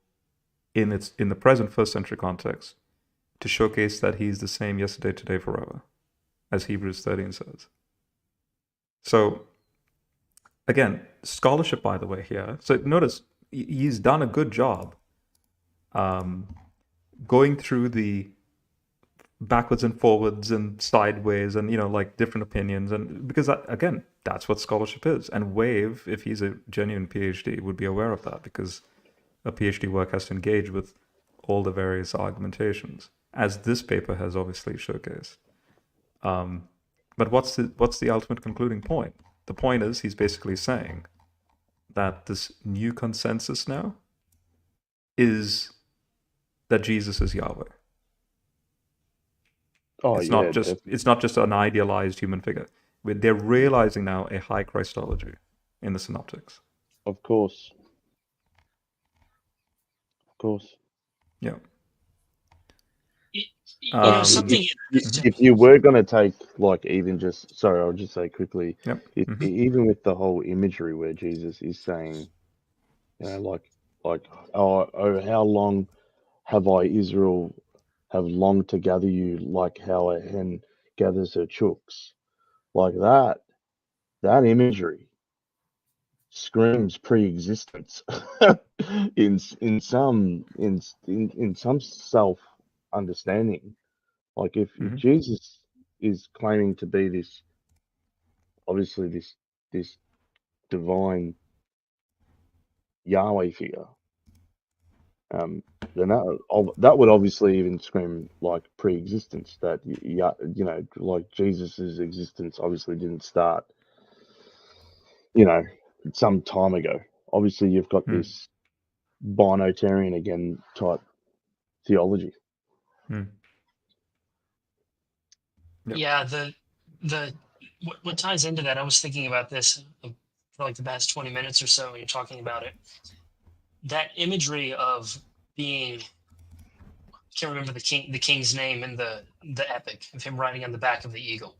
in the present first century context to showcase that he's the same yesterday, today, forever, as Hebrews 13 says. So, again, scholarship, by the way, here. So notice, he's done a good job going through the backwards and forwards and sideways and, like different opinions. And because, again, that's what scholarship is. And Wave, if he's a genuine PhD, would be aware of that, because a PhD work has to engage with all the various argumentations, as this paper has obviously showcased. But what's the ultimate concluding point? The point is, he's basically saying that this new consensus now is that Jesus is Yahweh. Oh, it's yeah, not just an idealized human figure. They're realizing now a high Christology in the synoptics. Of course. Yeah. Something if you were going to take, like, even just, sorry, I'll just say quickly, Yep. Even with the whole imagery where Jesus is saying, oh, how long have I, Israel, have longed to gather you like how a hen gathers her chooks? Like that imagery screams pre-existence in some self understanding. Like if Jesus is claiming to be this, obviously this divine Yahweh figure, then that would obviously even scream like pre-existence. That like Jesus's existence obviously didn't start, some time ago. Obviously, you've got this binotarian again type theology. Yep. Yeah, what ties into that, I was thinking about this for like the past 20 minutes or so when you're talking about it. That imagery of being, I can't remember the king's name in the epic of him riding on the back of the eagle.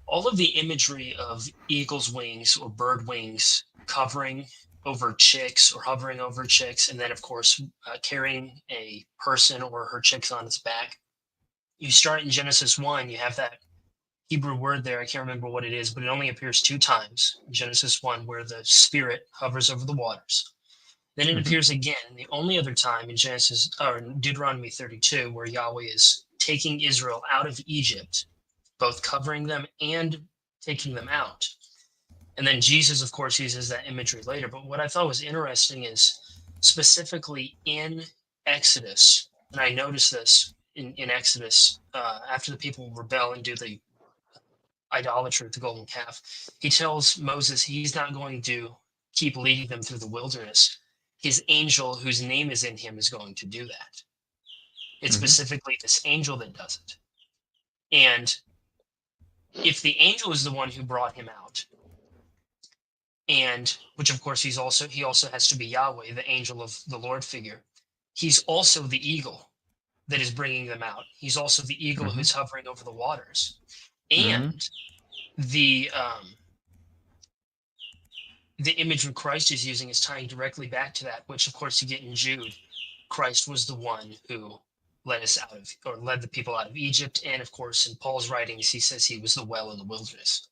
All of the imagery of eagle's wings or bird wings covering over chicks or hovering over chicks, and then of course carrying a person or her chicks on its back. You start in Genesis 1, you have that Hebrew word there, I can't remember what it is, but it only appears 2 times in Genesis 1, where the spirit hovers over the waters. Then it appears again, the only other time in Deuteronomy 32, where Yahweh is taking Israel out of Egypt, both covering them and taking them out. And then Jesus, of course, uses that imagery later. But what I thought was interesting is specifically in Exodus, and I noticed this in Exodus, after the people rebel and do the idolatry with the golden calf, he tells Moses he's not going to keep leading them through the wilderness. His angel, whose name is in him, is going to do that. It's specifically this angel that does it. And if the angel is the one who brought him out, and which of course he also has to be Yahweh, the angel of the Lord figure, he's also the eagle that is bringing them out. He's also the eagle who's hovering over the waters. And the the imagery Christ is using is tying directly back to that, which of course you get in Jude. Christ was the one who led us out of, or led the people out of Egypt. And of course, in Paul's writings, he says he was the well in the wilderness.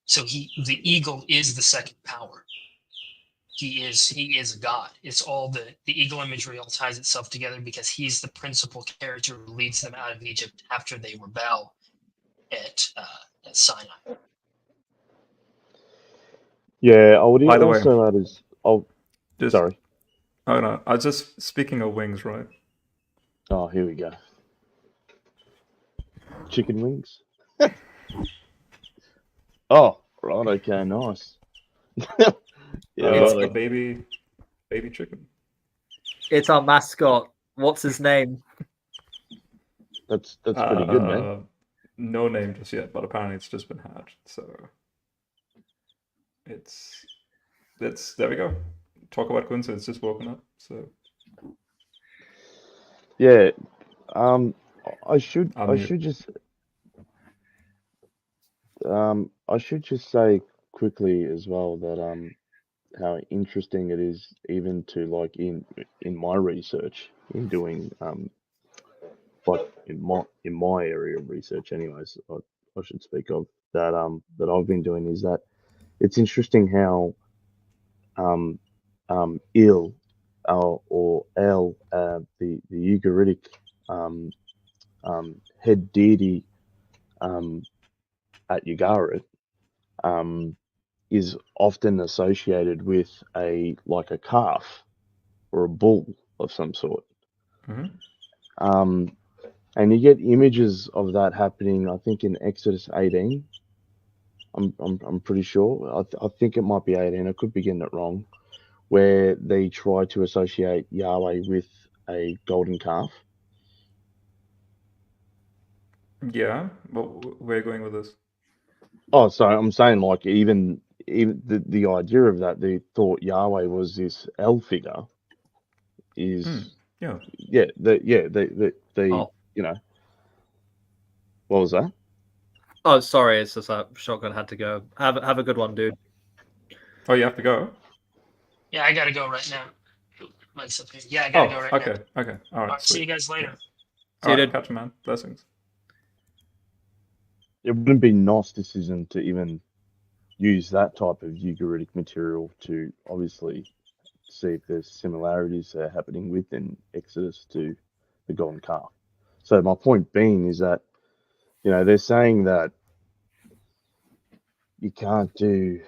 So the eagle is the second power. He is God. It's all the eagle imagery all ties itself together because he's the principal character who leads them out of Egypt after they rebel at Sinai. Yeah, I would By the way, also add is sorry. Oh no, I was just speaking of wings, right? Oh, here we go. Chicken wings. Oh, right. Okay, nice. Yeah, It's- a baby chicken. It's our mascot. What's his name? That's pretty good, man. No name just yet, but apparently it's just been hatched. So there we go. Talk about coincidence, just woken up. So yeah, I should just say quickly as well that how interesting it is, even to like in my research in doing like in my area of research anyways, I should speak of that that I've been doing, is that it's interesting how Il or El, the Ugaritic head deity at Ugarit is often associated with a calf or a bull of some sort. Mm-hmm. And you get images of that happening, I think, in Exodus 18. I'm pretty sure. I think it might be 18. I could be getting it wrong. Where they try to associate Yahweh with a golden calf. Yeah, but we're going with this. Oh, sorry, I'm saying like even the idea of that, they thought Yahweh was this El figure. Is the you know, what was that? Oh, sorry, it's just that shotgun had to go. Have a good one, dude. Oh, you have to go? Yeah, I gotta go right now. Mike's up here. Yeah, I gotta go right now. Okay. All right. See you guys later. All right, catch you, man. Blessings. It wouldn't be Gnosticism to even use that type of Ugaritic material to obviously see if there's similarities happening within Exodus to the golden calf. So my point being is that, you know, they're saying that you can't do,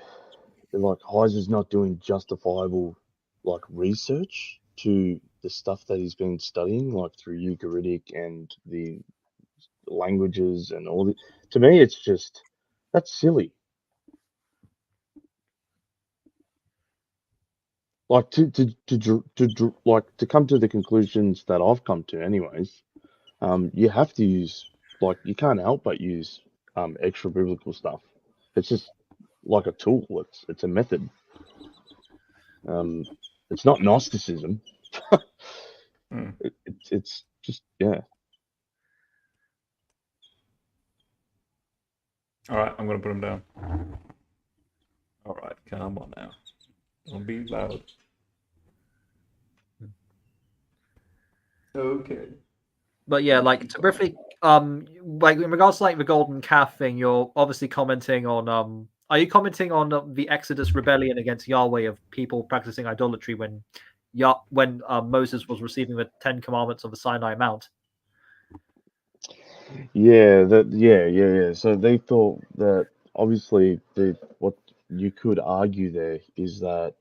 like, Heiser's not doing justifiable like research to the stuff that he's been studying, like through Ugaritic and the languages and all the. To me, it's just, that's silly. Like to come to the conclusions that I've come to, anyways. You have to use, like, you can't help but use extra biblical stuff. It's just like a tool. It's a method. It's not Gnosticism. It's just, yeah. All right, I'm gonna put him down. All right, come on now. Don't be loud. Okay. But yeah, like to briefly, like in regards to like the golden calf thing, you're obviously commenting on, are you commenting on the Exodus rebellion against Yahweh of people practicing idolatry when Moses was receiving the 10 Commandments of the Sinai Mount? Yeah, yeah. So they thought that obviously what you could argue there is that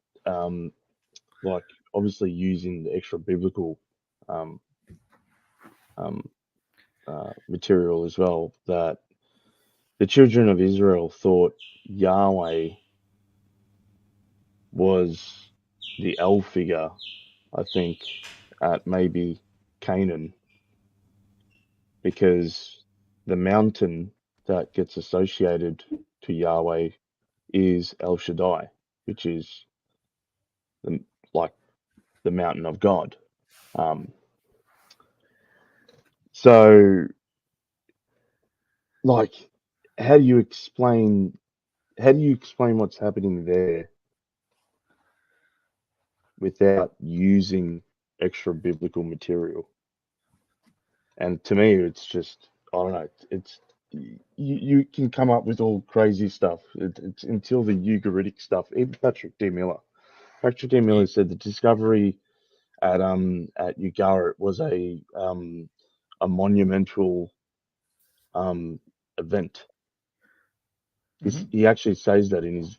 like obviously using the extra biblical material as well, that the children of Israel thought Yahweh was the El figure, I think, at maybe Canaan, because the mountain that gets associated to Yahweh is El Shaddai, which is the mountain of God. So, like, how do you explain what's happening there without using extra biblical material. And to me, it's just, I don't know, it's you can come up with all crazy stuff. It's until the Ugaritic stuff. Even Patrick D. Miller said the discovery at Ugarit was a monumental event. He actually says that in his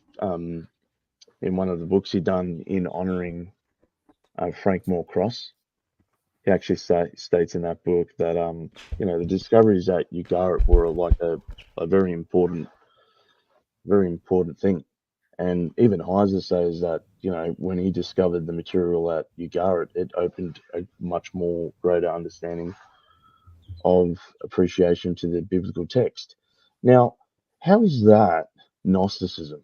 in one of the books he done in honoring Frank Moore Cross. He actually states in that book that the discoveries at Ugarit were like a very important thing. And even Heiser says that, when he discovered the material at Ugarit, it opened a much more greater understanding of appreciation to the biblical text. Now, how is that Gnosticism?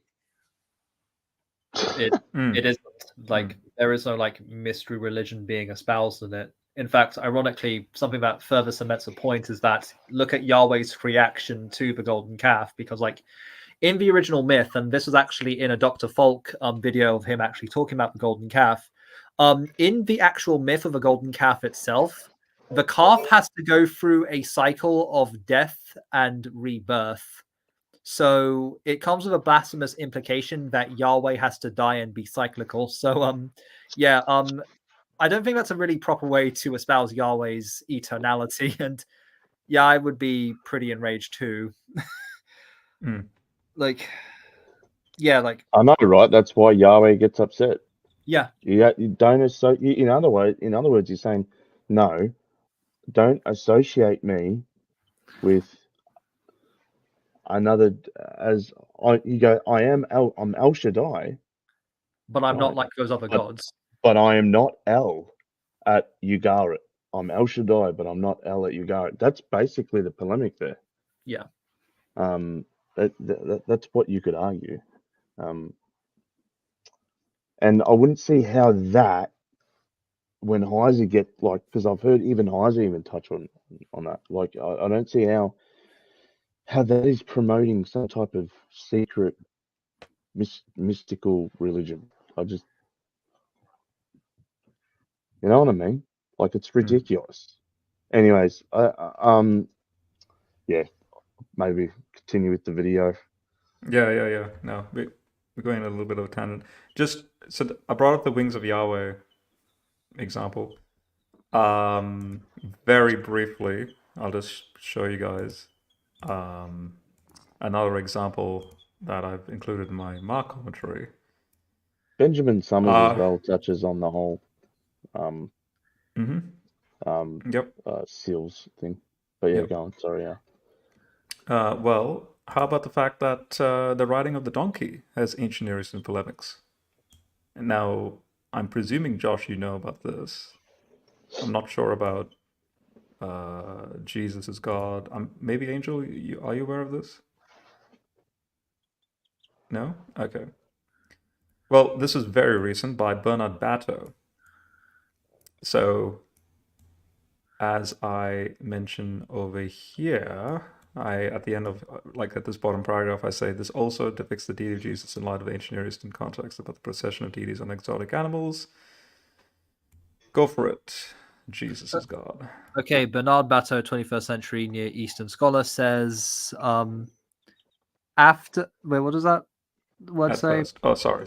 It isn't. Like, there is no like mystery religion being espoused in it. In fact, ironically, something that further cements the point is that look at Yahweh's reaction to the golden calf, because like in the original myth, and this was actually in a Dr. Falk video of him actually talking about the golden calf, in the actual myth of the golden calf itself, the calf has to go through a cycle of death and rebirth. So it comes with a blasphemous implication that Yahweh has to die and be cyclical. So I don't think that's a really proper way to espouse Yahweh's eternality. And yeah, I would be pretty enraged too. Like, I know, right? That's why Yahweh gets upset. Yeah. You don't associate. In other words, you're saying, no, don't associate me with another. I'm El Shaddai, but I'm not like those other gods. But I am not El at Ugarit. I'm El Shaddai, but I'm not El at Ugarit. That's basically the polemic there. Yeah. That's what you could argue. And I wouldn't see how that, when Heiser because I've heard even Heiser even touch on that. Like, I don't see how that is promoting some type of secret mystical religion. I just, you know what I mean? Like, it's ridiculous. Anyways, maybe continue with the video. Yeah. No, we're going a little bit of a tangent. I brought up the Wings of Yahweh example. Very briefly, I'll just show you guys another example that I've included in my Mark commentary. Benjamin Summers as well touches on the whole seals thing. But yeah, go on. Sorry, well, how about the fact that the riding of the donkey has ancient Near Eastern polemics? And now, I'm presuming, Josh, you know about this. I'm not sure about Jesus is God. Maybe Angel, are you aware of this? No? Okay. Well, this is very recent by Bernard Batto. So, as I mention over here, at the end of, at this bottom paragraph, I say, this also depicts the deity of Jesus in light of ancient Near Eastern context about the procession of deities on exotic animals. Go for it. Jesus is God. Okay, Bernard Batto, 21st century Near Eastern scholar, says, what does that word say? First. Oh, sorry.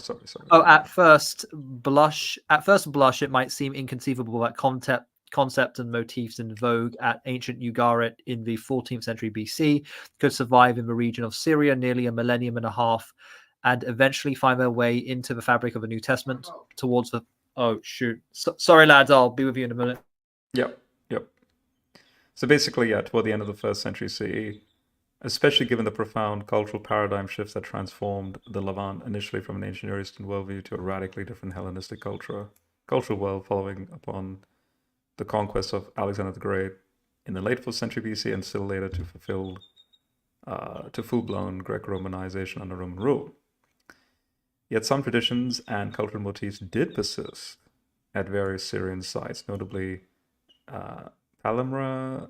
Oh, at first blush, it might seem inconceivable that concept and motifs in vogue at ancient Ugarit in the 14th century BC could survive in the region of Syria nearly a millennium and a half, and eventually find their way into the fabric of the New Testament towards the... Oh, shoot. Sorry, lads, I'll be with you in a minute. Yep. So basically, toward the end of the 1st century CE, especially given the profound cultural paradigm shifts that transformed the Levant initially from an ancient Near Eastern worldview to a radically different Hellenistic cultural world following upon the conquest of Alexander the Great in the late 4th century BC and still later to full-blown Greco-Romanization under Roman rule. Yet some traditions and cultural motifs did persist at various Syrian sites, notably Palmyra,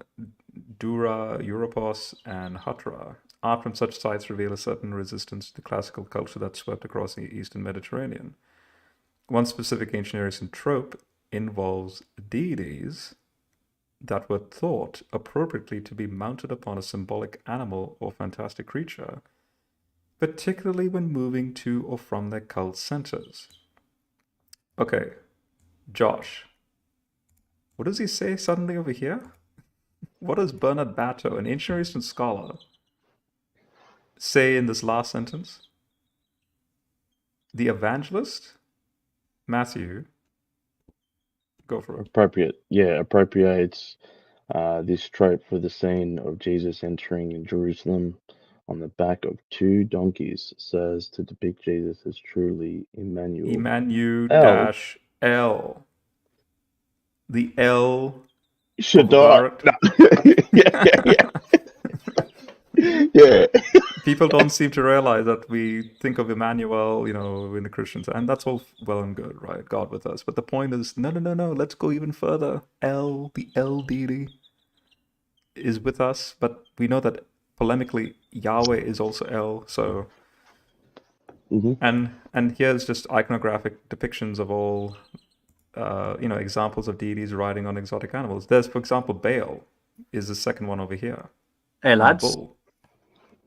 Dura, Europos, and Hatra. Art from such sites reveal a certain resistance to classical culture that swept across the Eastern Mediterranean. one specific ancient Near Eastern trope involves deities that were thought appropriately to be mounted upon a symbolic animal or fantastic creature, particularly when moving to or from their cult centers. Okay, Josh, what does he say suddenly over here? What does Bernard Bato, an ancient Near Eastern scholar, say in this last sentence? The evangelist, Matthew, go for it. Appropriates this trope for the scene of Jesus entering Jerusalem on the back of 2 donkeys, so as to depict Jesus as truly Emmanuel. Emmanuel-L. The L Shaddai. No. Yeah. People don't seem to realize that we think of Emmanuel, in the Christians, and that's all well and good, right? God with us. But the point is, no. Let's go even further. The L deity is with us, but we know that polemically Yahweh is also L. So, and here's just iconographic depictions of all, examples of deities riding on exotic animals. There's, for example, Baal is the second one over here. Hey lads. Bull.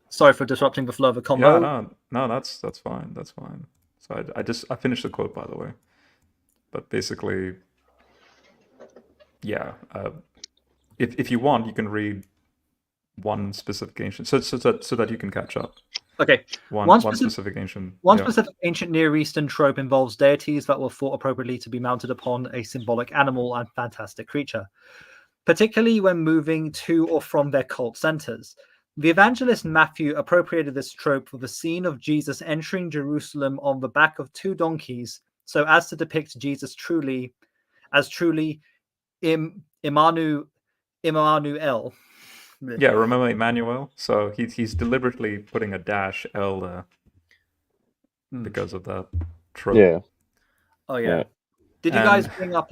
Sorry for disrupting the flow of the convo. Yeah, no, that's fine. That's fine. So I finished the quote, by the way. But basically, yeah. If you want, you can read one specific ancient, so that you can catch up. Okay. One specific ancient. Specific ancient Near Eastern trope involves deities that were thought appropriately to be mounted upon a symbolic animal and fantastic creature, particularly when moving to or from their cult centers. The evangelist Matthew appropriated this trope for the scene of Jesus entering Jerusalem on the back of 2 donkeys, so as to depict Jesus truly Emmanuel. Yeah, remember Emmanuel? So he's deliberately putting a dash L there because of that trope. Yeah. Oh yeah. Did you guys bring up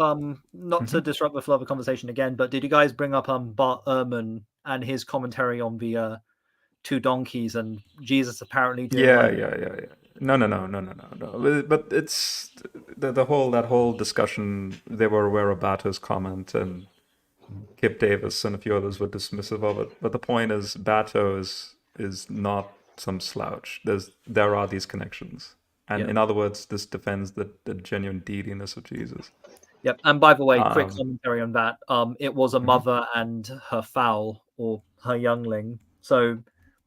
not to disrupt the flow of the conversation again, but did you guys bring up Bart Ehrman and his commentary on the 2 donkeys and Jesus apparently doing Yeah. No. But it's the whole discussion. They were aware of Bato's comment, and Kip Davis and a few others were dismissive of it. But the point is, Bato is not some slouch. There are these connections. And in other words, this defends the genuine deityness of Jesus. Yep. And by the way, quick commentary on that. It was a mother and her foal, or her youngling. So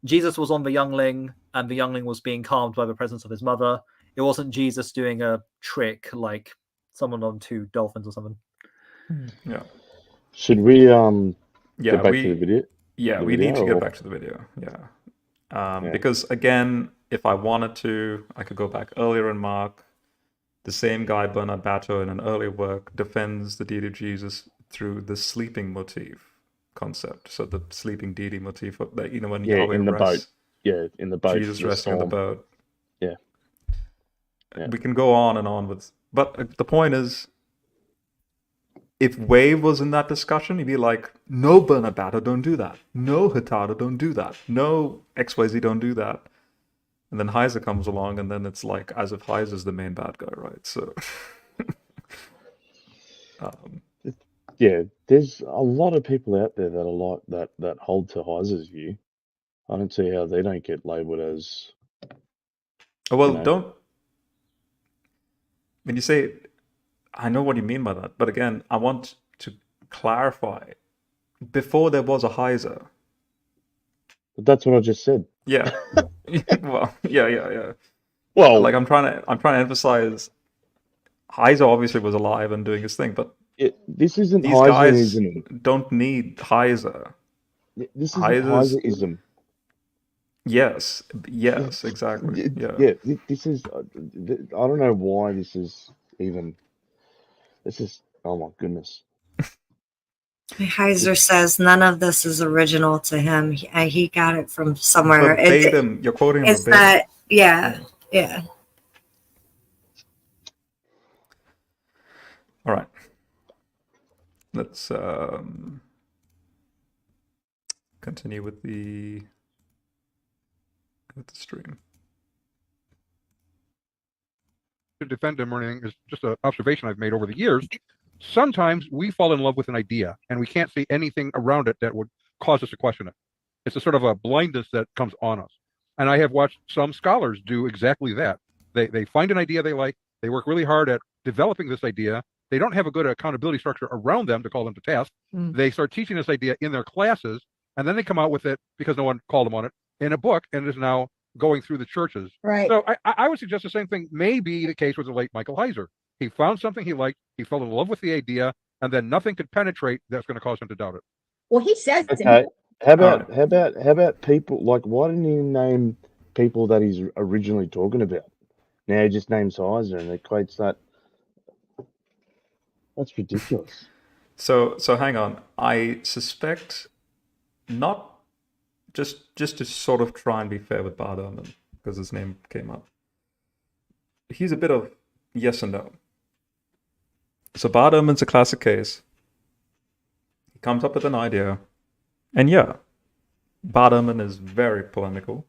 Jesus was on the youngling, and the youngling was being calmed by the presence of his mother. It wasn't Jesus doing a trick like someone on 2 dolphins or something. Yeah. Should we get back to the video? Yeah, we need to get back to the video. Yeah. Because again, if I wanted to, I could go back earlier in Mark. The same guy, Bernard Bato, in an earlier work, defends the deity of Jesus through the sleeping motif concept. So the sleeping deity motif, when Yahweh in the rests, boat. Yeah, in the boat. Jesus resting on the boat. Yeah. We can go on and on with, but the point is, if Wave was in that discussion, he'd be like, no, Bernard Bato, don't do that. No, Hurtado, don't do that. No, XYZ, don't do that. And then Heiser comes along, and then it's like as if Heiser's the main bad guy, right? So, there's a lot of people out there that are like that hold to Heiser's view. I don't see how they don't get labeled as. When you say, I know what you mean by that, but again, I want to clarify. Before there was a Heiser. But that's what I just said. Yeah. Well, yeah. Well, like I'm trying to emphasize, Heiser obviously was alive and doing his thing, but this isn't these Heiser, guys isn't it? don't need Heiser. This is Heiserism. Yes, exactly. Yeah. This is. I don't know why this is even. This is. Oh my goodness. Heiser says none of this is original to him. He got it from somewhere. Verbatim. You're quoting it's verbatim. that, yeah. All right. Let's continue with the stream. to defend him or anything. It's just an observation I've made over the years. Sometimes we fall in love with an idea and we can't see anything around it that would cause us to question it. It's a sort of a blindness that comes on us. And I have watched some scholars do exactly that. They find an idea they like, they work really hard at developing this idea. They don't have a good accountability structure around them to call them to task. They start teaching this idea in their classes, and then they come out with it, because no one called them on it, in a book, and it is now going through the churches. Right. So I would suggest the same thing may be the case with the late Michael Heiser. He found something he liked, he fell in love with the idea, and then nothing could penetrate that's going to cause him to doubt it. Well, he says. Okay. How about people, like, why didn't he name people that he's originally talking about? Now he just names Heiser and equates that. That's ridiculous. So hang on. I suspect, not just to sort of try and be fair with Bart Ehrman, because his name came up. He's a bit of yes and no. So Bart Ehrman's a classic case. He comes up with an idea, and yeah, Bart Ehrman is very polemical.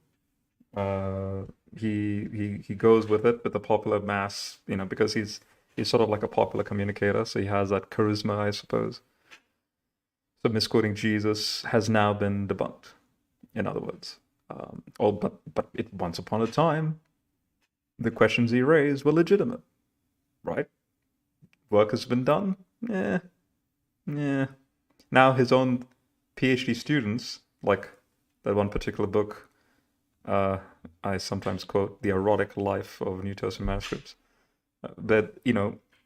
He goes with it with the popular mass, because he's sort of like a popular communicator, so he has that charisma, I suppose. So misquoting Jesus has now been debunked, in other words. But once upon a time, the questions he raised were legitimate, right? Work has been done? Yeah. Now his own PhD students, like that one particular book, I sometimes quote, The Erotic Life of New Testament Manuscripts. That,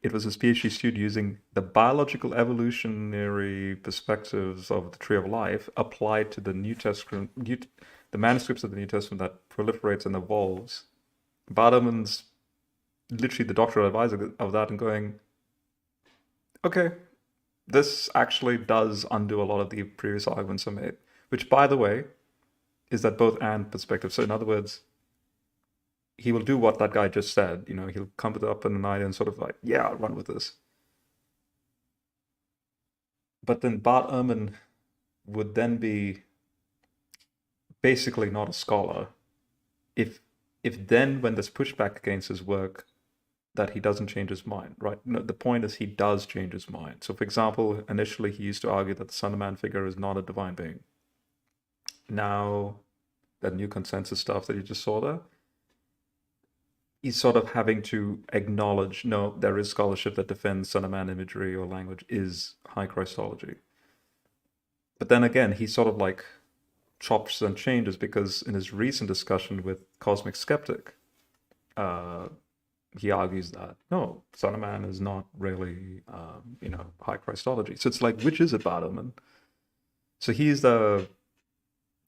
it was his PhD student using the biological evolutionary perspectives of the Tree of Life applied to the New Testament, the manuscripts of the New Testament that proliferates and evolves. Bart Ehrman's literally the doctoral advisor of that and going, okay, this actually does undo a lot of the previous arguments I made, which, by the way, is that both and perspective. So in other words, he will do what that guy just said. He'll come up with an idea and sort of like, yeah, I'll run with this. But then Bart Ehrman would then be basically not a scholar if then when there's pushback against his work that he doesn't change his mind, right? No, the point is he does change his mind. So for example, initially he used to argue that the Son of Man figure is not a divine being. Now, that new consensus stuff that you just saw there, he's sort of having to acknowledge, no, there is scholarship that defends Son of Man imagery or language is high Christology. But then again, he sort of like chops and changes, because in his recent discussion with Cosmic Skeptic, he argues that, no, Son of Man is not really, high Christology. So it's like, which is it, Bart Ehrman? So he's the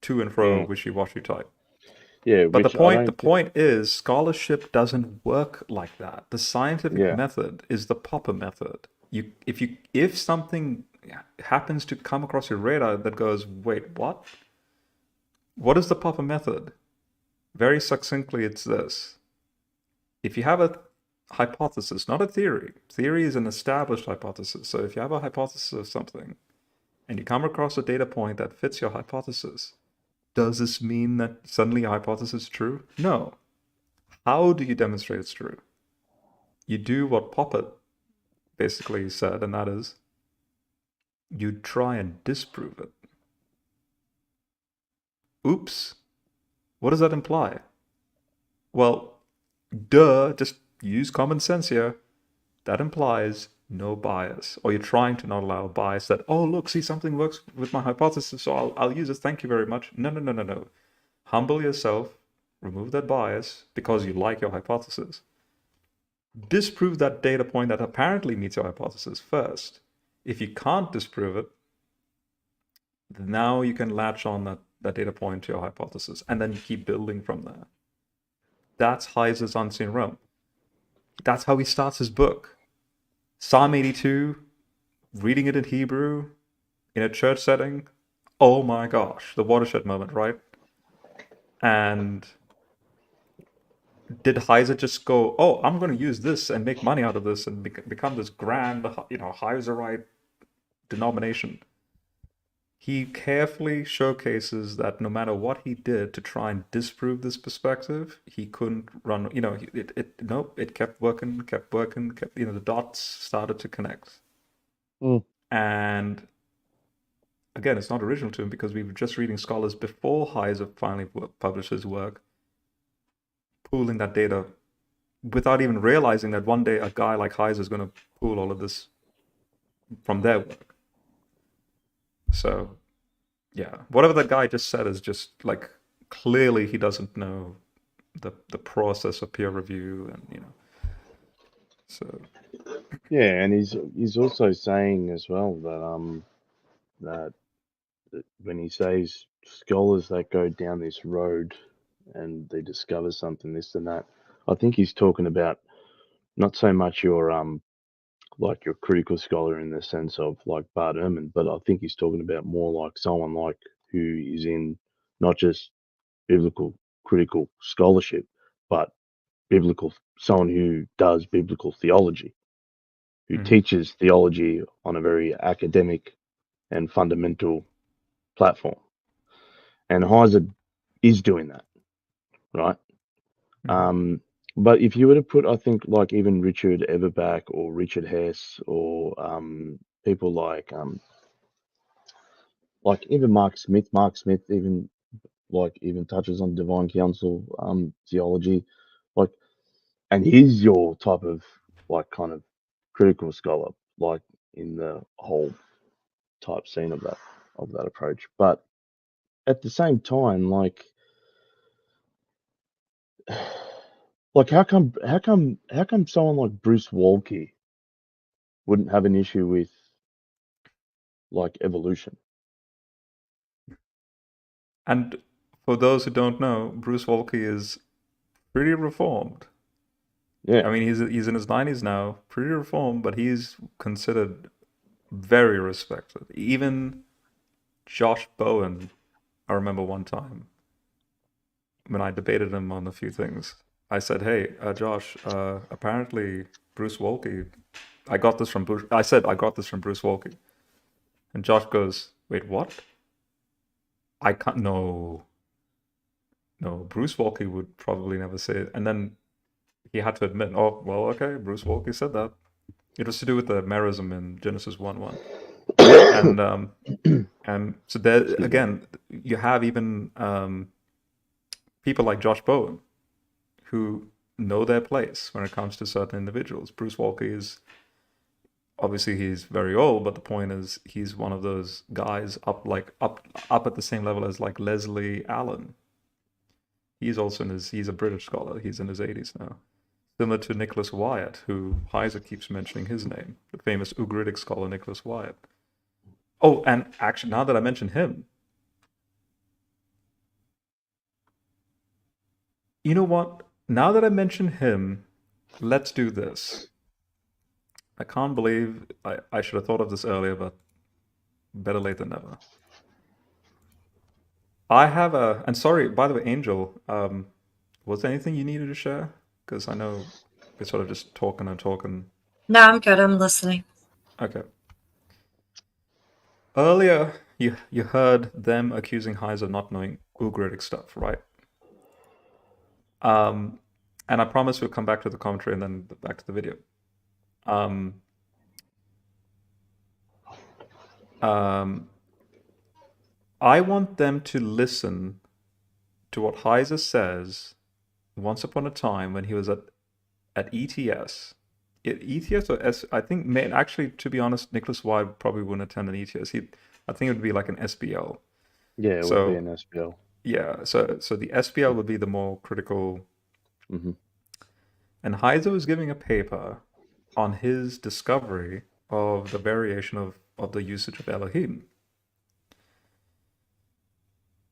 to and fro wishy-washy type. Yeah, but the point is, scholarship doesn't work like that. The scientific method is the Popper method. If something happens to come across your radar that goes, wait, what? What is the Popper method? Very succinctly, it's this. If you have a hypothesis, not a theory. Theory is an established hypothesis. So if you have a hypothesis of something, and you come across a data point that fits your hypothesis, does this mean that suddenly your hypothesis is true? No. How do you demonstrate it's true? You do what Popper basically said, and that is, you try and disprove it. Oops. What does that imply? Well, duh, just use common sense here. That implies no bias, or you're trying to not allow bias that, oh, look, see, something works with my hypothesis, so I'll use it, thank you very much. No. Humble yourself, remove that bias because you like your hypothesis. Disprove that data point that apparently meets your hypothesis first. If you can't disprove it, now you can latch on that data point to your hypothesis, and then you keep building from there. That's Heiser's Unseen Realm. That's how he starts his book. Psalm 82, reading it in Hebrew, in a church setting, oh my gosh, the watershed moment, right? And did Heiser just go, oh, I'm going to use this and make money out of this and become this grand, Heiserite denomination? he carefully showcases that no matter what he did to try and disprove this perspective, he couldn't run. It kept working, the dots started to connect. And again, it's not original to him because we were just reading scholars before Heiser finally published his work, pooling that data without even realizing that one day a guy like Heiser is going to pool all of this from their work. So, yeah, whatever that guy just said is just like clearly he doesn't know the process of peer review, and so Yeah, and he's also saying as well that when he says scholars that go down this road and they discover something, this and that, I think he's talking about not so much your like your critical scholar in the sense of like Bart Ehrman, but I think he's talking about more like someone like who is in not just biblical critical scholarship, but someone who does biblical theology, who teaches theology on a very academic and fundamental platform. And Heiser is doing that, right? But if you were to put, I think, like even Richard Everback or Richard Hess or people like even Mark Smith even touches on divine counsel theology, like, and he's your type of like kind of critical scholar, like in the whole type scene of that approach. But at the same time, like how come someone like Bruce Waltke wouldn't have an issue with like evolution? And for those who don't know, Bruce Waltke is pretty reformed. Yeah. I mean, he's in his 90s now, pretty reformed, but he's considered very respected. Even Josh Bowen, I remember one time when I debated him on a few things, I said, "Hey, Josh, apparently Bruce Waltke, I got this from Bruce." I said, "I got this from Bruce Waltke," and Josh goes, "Wait, what? I can't. No, Bruce Waltke would probably never say it." And then he had to admit, "Oh, well, okay, Bruce Waltke said that." It was to do with the merism in Genesis 1:1. And so there again, you have even people like Josh Bowen who know their place when it comes to certain individuals. Bruce Waltke is obviously he's very old, but the point is he's one of those guys up at the same level as like Leslie Allen. He's also he's a British scholar. He's in his 80s now. Similar to Nicholas Wyatt, who Heiser keeps mentioning his name, the famous Ugaritic scholar Nicholas Wyatt. Oh, and actually, now that I mention him, you know what? Now that I mention him, let's do this. I can't believe I should have thought of this earlier, but better late than never. I have and sorry, by the way, Angel, was there anything you needed to share? Because I know we're sort of just talking and talking. No, I'm good. I'm listening. Okay. Earlier, you heard them accusing Heiser of not knowing Ugaritic stuff, right? And I promise we'll come back to the commentary and then back to the video. I want them to listen to what Heiser says once upon a time when he was at ETS. ETS or S, I think, actually, to be honest, Nicholas Wyatt probably wouldn't attend an ETS. I think it would be like an SBL. Yeah, it would be an SBL. Yeah, so the SBL would be the more critical. And Heiser was giving a paper on his discovery of the variation of the usage of Elohim.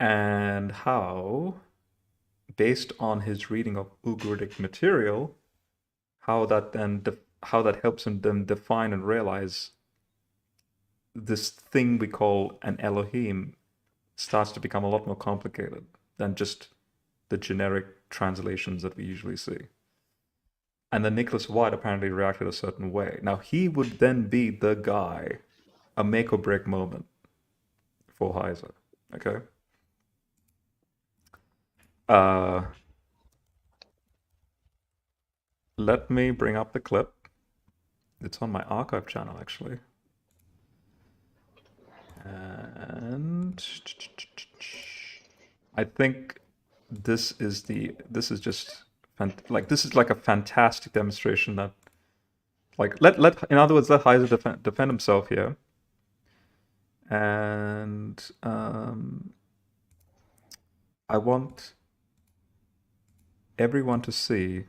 And how, based on his reading of Ugaritic material, how that helps him then define and realize this thing we call an Elohim starts to become a lot more complicated than just the generic translations that we usually see. And then Nicholas Wyatt apparently reacted a certain way. Now, he would then be the guy, a make or break moment for Heiser. Okay. Let me bring up the clip. It's on my archive channel, actually. And I think this is just this is like a fantastic demonstration that, like, in other words, let Heiser defend himself here. And I want everyone to see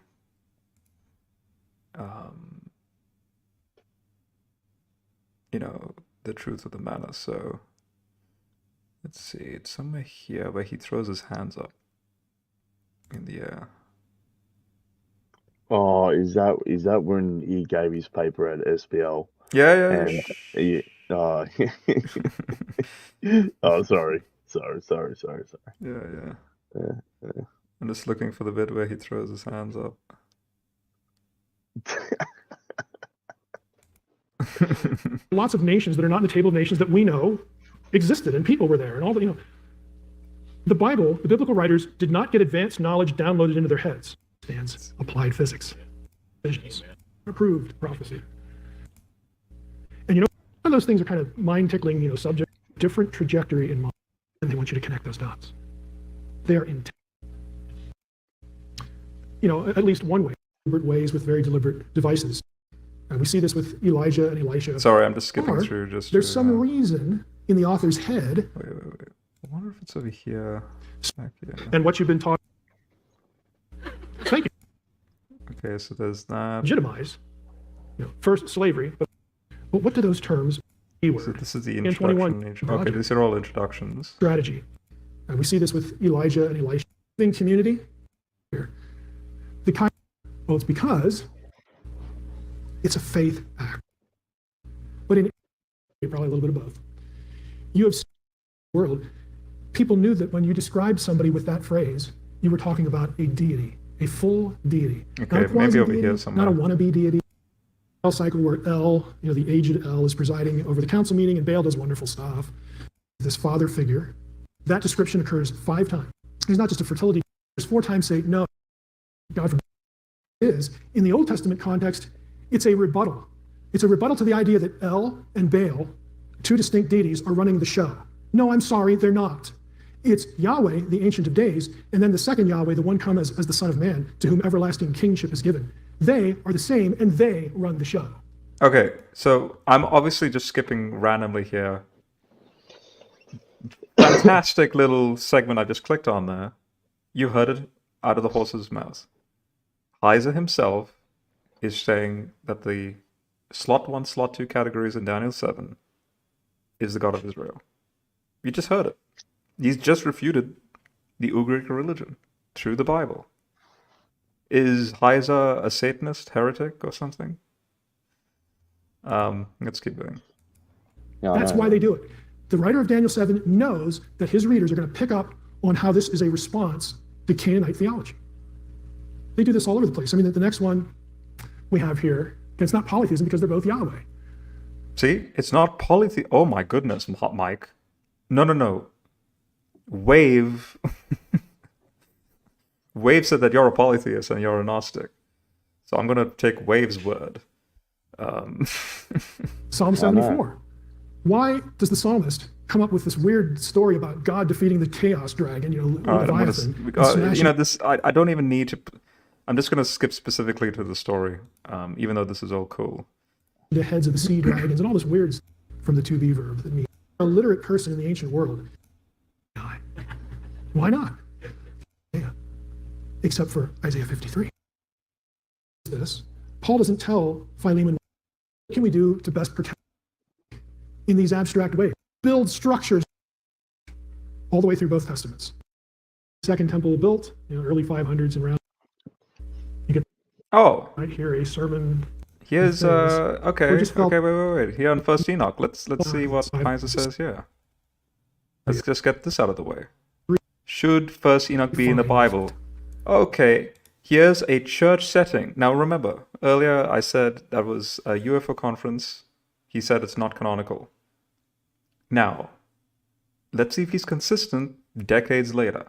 the truth of the matter. So let's see, it's somewhere here where he throws his hands up in the air. Oh, is that when he gave his paper at SPL? Yeah. And oh, sorry. Yeah. I'm just looking for the bit where he throws his hands up. Lots of nations that are not in the table of nations that we know existed, and people were there, and all the the Bible, the biblical writers did not get advanced knowledge downloaded into their heads. Stands applied physics, visions, approved prophecy, and one of those things are kind of mind-tickling, subject, different trajectory in mind, and they want you to connect those dots. They're intent. At least one way, deliberate ways with very deliberate devices. And we see this with Elijah and Elisha. Sorry, I'm just skipping through. There's some reason in the author's head. Wait. I wonder if it's over here. Back here. And what you've been taught. Thank you. Okay, so there's that. Legitimize, first slavery, but what do those terms mean? So this is the introduction. Okay, these are all introductions. Strategy. And we see this with Elijah and Elisha. In community, here. It's because it's a faith act. But in probably a little bit of both. You have seen in the world, people knew that when you described somebody with that phrase, you were talking about a deity, a full deity. Okay, maybe over here somewhere. Not a wannabe deity. El cycle where El, the aged El, is presiding over the council meeting, and Baal does wonderful stuff. This father figure, that description occurs 5 times. He's not just a fertility. There's 4 times say no. God forbid. Is in the Old Testament context, it's a rebuttal. It's a rebuttal to the idea that El and Baal, 2 distinct deities, are running the show. No, I'm sorry, they're not. It's Yahweh, the Ancient of Days, and then the second Yahweh, the one come as the Son of Man, to whom everlasting kingship is given. They are the same, and they run the show. Okay, so I'm obviously just skipping randomly here. Fantastic little segment I just clicked on there. You heard it out of the horse's mouth. Heiser himself is saying that the slot 1, slot 2 categories in Daniel 7 is the God of Israel. You just heard it. He's just refuted the Ugric religion through the Bible. Is Heiser a Satanist, heretic, or something? Let's keep going. That's why they do it. The writer of Daniel 7 knows that his readers are going to pick up on how this is a response to Canaanite theology. They do this all over the place. I mean, the next one we have here, it's not polytheism because they're both Yahweh. See, it's not polytheism. Oh my goodness, Mike. No. Wave said that you're a polytheist and you're a Gnostic. So I'm going to take Wave's word. Psalm 74. Why does the psalmist come up with this weird story about God defeating the chaos dragon, Leviathan? I don't even need to. I'm just going to skip specifically to the story, even though this is all cool. The heads of the sea dragons and all this weird stuff from the 2B verb that means a literate person in the ancient world. Why not? Yeah. Except for Isaiah 53. This Paul doesn't tell Philemon what can we do to best protect in these abstract ways. Build structures all the way through both testaments. Second temple built, early 500s and around. You get right here a sermon. Here's okay. Wait. Here on First Enoch. Let's see what Heiser says here. Let's just get this out of the way. Should First Enoch be in the Bible? Okay. Here's a church setting. Now remember, earlier I said that was a UFO conference. He said it's not canonical. Now, let's see if he's consistent decades later.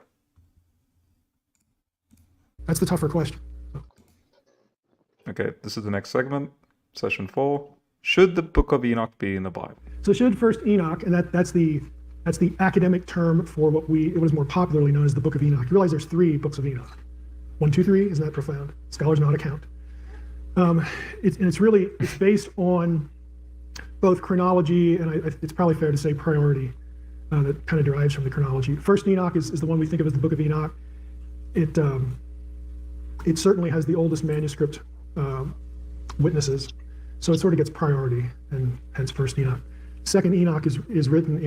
That's the tougher question. Okay, this is the next segment, session 4. Should the Book of Enoch be in the Bible? So should First Enoch, and that's the academic term for what is more popularly known as the Book of Enoch. You realize there's 3 books of Enoch. 1, 2, 3, isn't that profound? Scholars know how to count. It's based on both chronology and it's probably fair to say priority that kind of derives from the chronology. First Enoch is the one we think of as the Book of Enoch. It certainly has the oldest manuscript witnesses, so it sort of gets priority, and hence First Enoch. Second Enoch is written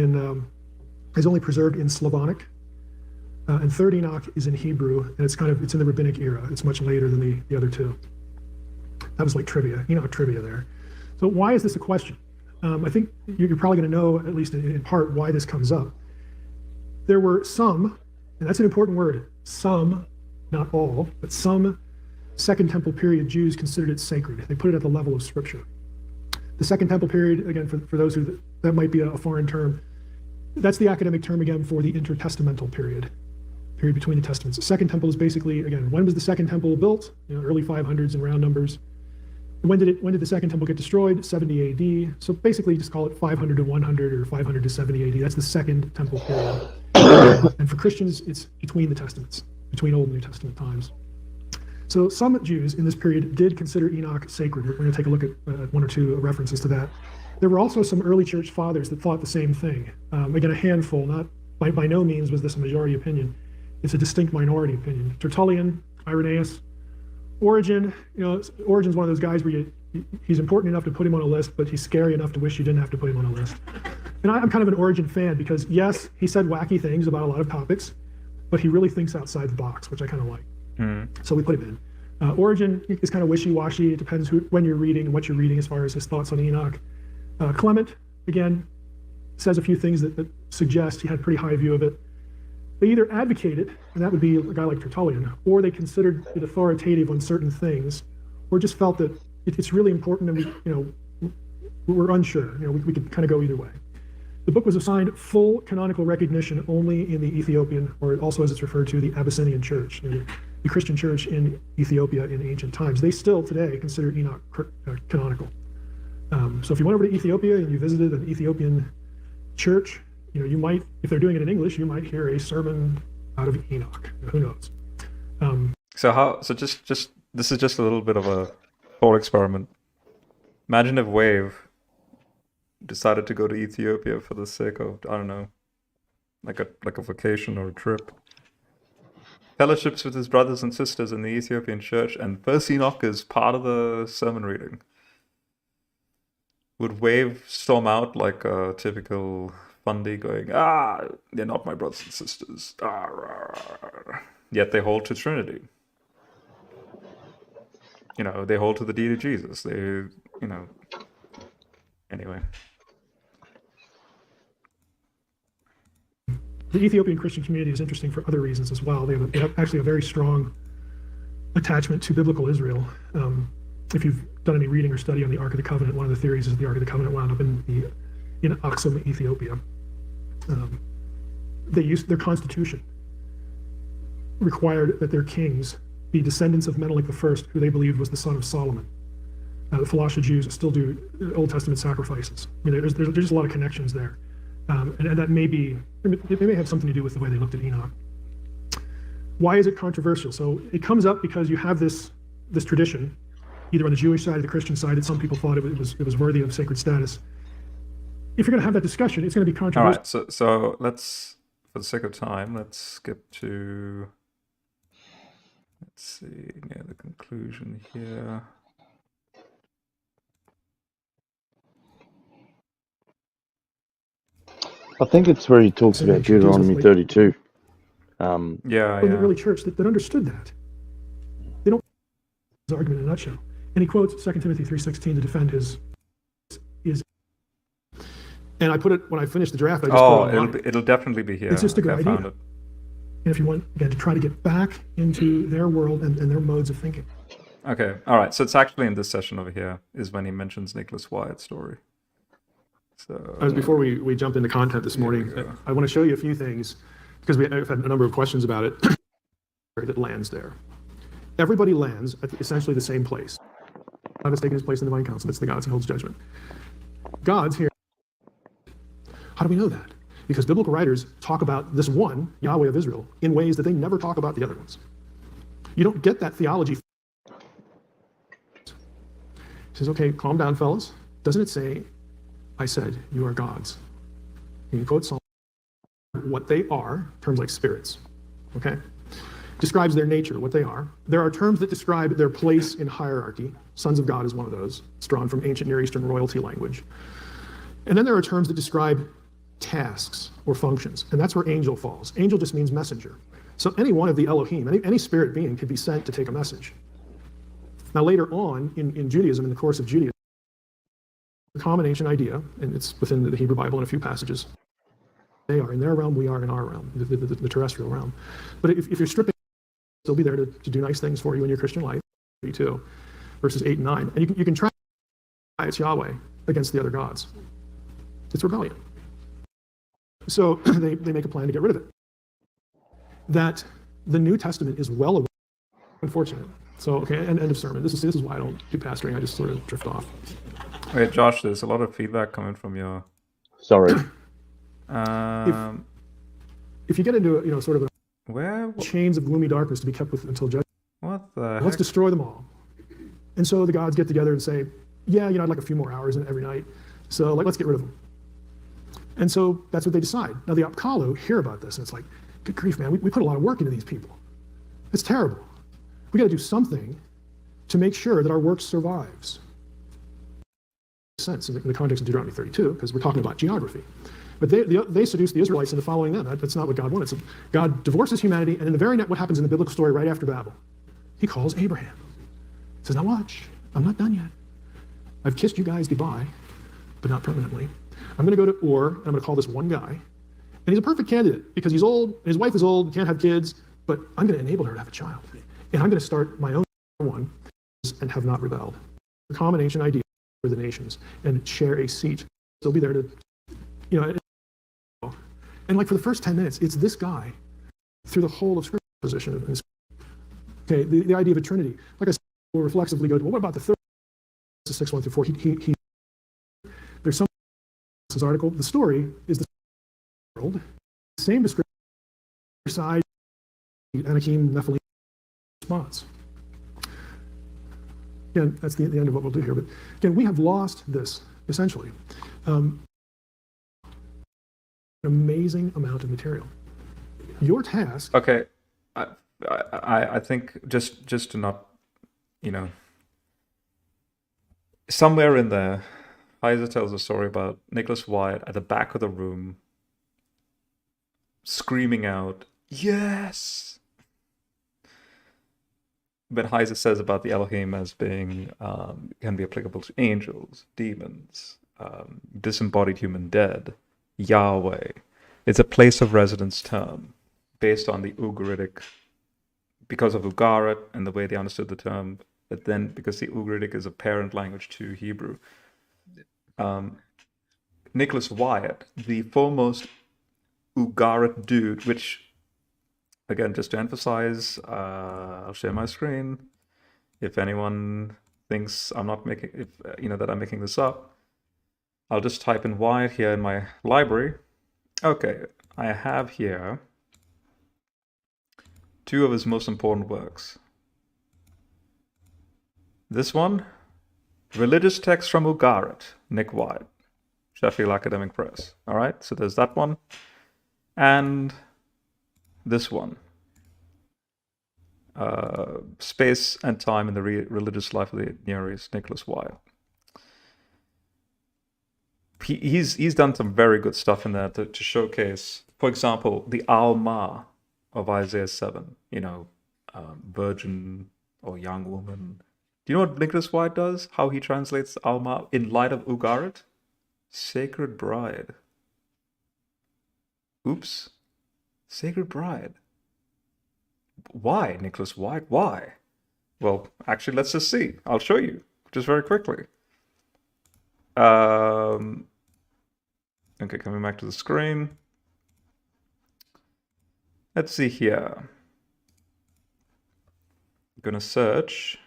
is only preserved in Slavonic, and Third Enoch is in Hebrew, and it's in the rabbinic era. It's much later than the other 2. That was like trivia, Enoch trivia there. So why is this a question? I think you're probably going to know, at least in part, why this comes up. There were some, and that's an important word, some, not all, but some Second Temple period Jews considered it sacred. They put it at the level of Scripture. The Second Temple period, again, for those who, that might be a foreign term, that's the academic term, again, for the intertestamental period between the Testaments. The Second Temple is basically, again, when was the Second Temple built? Early 500s in round numbers. When did the Second Temple get destroyed? 70 AD. So basically, just call it 500 to 100 or 500 to 70 AD. That's the Second Temple period. And for Christians, it's between the Testaments, between Old and New Testament times. So some Jews in this period did consider Enoch sacred. We're going to take a look at 1 or 2 references to that. There were also some early church fathers that thought the same thing. Again, a handful, not by no means was this a majority opinion. It's a distinct minority opinion. Tertullian, Irenaeus, Origen. Origen's one of those guys where he's important enough to put him on a list, but he's scary enough to wish you didn't have to put him on a list. And I'm kind of an Origen fan because, yes, he said wacky things about a lot of topics, but he really thinks outside the box, which I kind of like. So we put him in. Origen is kind of wishy-washy. It depends when you're reading and what you're reading as far as his thoughts on Enoch. Clement, again, says a few things that suggest he had a pretty high view of it. They either advocated, and that would be a guy like Tertullian, or they considered it authoritative on certain things, or just felt that it's really important and we're unsure. We could kind of go either way. The book was assigned full canonical recognition only in the Ethiopian, or also as it's referred to, the Abyssinian church, the Christian church in Ethiopia in ancient times. They still today consider Enoch canonical. So if you went over to Ethiopia and you visited an Ethiopian church, you might, if they're doing it in English, you might hear a sermon out of Enoch. Who knows? So just this is just a little bit of a thought experiment. Imagine if Wave decided to go to Ethiopia for the sake of, I don't know, like a vacation or a trip. Fellowships with his brothers and sisters in the Ethiopian church, and First Enoch is part of the sermon reading. Would Wave storm out like a typical Fundy going, they're not my brothers and sisters. Yet they hold to Trinity. They hold to the deity of Jesus. Anyway. The Ethiopian Christian community is interesting for other reasons as well. They have actually a very strong attachment to biblical Israel. If you've done any reading or study on the Ark of the Covenant, one of the theories is that the Ark of the Covenant wound up in Aksum, Ethiopia. They used their constitution required that their kings be descendants of Menelik I, who they believed was the son of Solomon. The Falasha Jews still do Old Testament sacrifices. There's just a lot of connections there, and that it may have something to do with the way they looked at Enoch. Why is it controversial? So it comes up because you have this tradition, either on the Jewish side or the Christian side, that some people thought it was worthy of sacred status. If you're going to have that discussion, it's going to be controversial. All right, so let's, for the sake of time, let's skip to, let's see, near the conclusion here. I think it's where he talks about Deuteronomy 32. In the early church that understood that. They don't his argument in a nutshell. And he quotes 2 Timothy 3:16 to defend his. And I put it, when I finished the draft, I just put it it'll definitely be here. It's just a good idea. Found it. And if you want, again, to try to get back into their world and their modes of thinking. Okay, all right. So it's actually in this session over here is when he mentions Nicholas Wyatt's story. So As before we jump into content this morning, I want to show you a few things because I've had a number of questions about it that lands there. Everybody lands at essentially the same place. God has taken his place in the divine council. It's the gods and holds judgment. God's here. How do we know that? Because biblical writers talk about this one, Yahweh of Israel, in ways that they never talk about the other ones. You don't get that theology. He says, okay, calm down, fellas. Doesn't it say, I said, you are gods? And you quote Psalm, what they are, terms like spirits, okay? Describes their nature, what they are. There are terms that describe their place in hierarchy. Sons of God is one of those. It's drawn from ancient Near Eastern royalty language. And then there are terms that describe tasks or functions, and that's where angel falls. Angel just means messenger. So any one of the Elohim, any spirit being could be sent to take a message. Now later on in Judaism, in the course of Judaism, the combination idea, and it's within the Hebrew Bible in a few passages, they are in their realm, we are in our realm, the terrestrial realm. But if you're stripping, they'll be there to do nice things for you in your Christian life, 32, verses 8 and 9. And you can try it's Yahweh against the other gods. It's rebellion. So they make a plan to get rid of it. That the New Testament is well aware, unfortunate. So, okay, end of sermon. This is why I don't do pastoring. I just sort of drift off. Okay, Josh, there's a lot of feedback coming from your... Sorry. If you get into sort of Where? chains of gloomy darkness to be kept with until judgment, What the let's heck? destroy them all. And so the gods get together and say, yeah, I'd like a few more hours in every night. So let's get rid of them. And so that's what they decide. Now the Apokalo hear about this, and it's like, good grief, man, we put a lot of work into these people. It's terrible. We got to do something to make sure that our work survives. Sense in the context of Deuteronomy 32, because we're talking about geography. But they seduce the Israelites into following them. That's not what God wanted. So God divorces humanity, and in the very net, what happens in the biblical story right after Babel? He calls Abraham. He says, now watch, I'm not done yet. I've kissed you guys goodbye, but not permanently. I'm going to go to Ur, and I'm going to call this one guy. And he's a perfect candidate because he's old, and his wife is old, can't have kids, but I'm going to enable her to have a child. And I'm going to start my own one and have not rebelled. The combination idea for the nations and share a seat. They'll be there to, and like for the first 10 minutes, it's this guy through the whole of scripture position. Okay, the idea of a Trinity. Like I said, we'll reflexively go to, well, what about the third? 6, 1 through 4. There's some this article. The story is the world. Same description. Side, Anakim, Nephilim response. Again, that's the end of what we'll do here. But again, we have lost this essentially. An amazing amount of material. Your task. Okay, I think just to not, somewhere in there, Heiser tells a story about Nicholas Wyatt at the back of the room screaming out, yes! When Heiser says about the Elohim as being, can be applicable to angels, demons, disembodied human dead, Yahweh. It's a place of residence term based on the Ugaritic, because of Ugarit and the way they understood the term, but then because the Ugaritic is a parent language to Hebrew. Nicholas Wyatt, the foremost Ugarit dude, which, again, just to emphasize, I'll share my screen. If anyone thinks I'm not making, that I'm making this up, I'll just type in Wyatt here in my library. Okay, I have here 2 of his most important works. This one, Religious Text from Ugarit, Nick Wyatt, Sheffield Academic Press. All right, so there's that one. And this one, Space and Time in the Religious Life of the Near East, Nicholas Wyatt. He's done some very good stuff in there to showcase, for example, the Alma of Isaiah 7, virgin or young woman. Do you know what Nicholas Wyatt does? How he translates Alma in light of Ugarit? Sacred bride. Oops. Sacred bride. Why, Nicholas Wyatt? Why? Well, actually, let's just see. I'll show you, just very quickly. Okay, coming back to the screen. Let's see here. I'm gonna search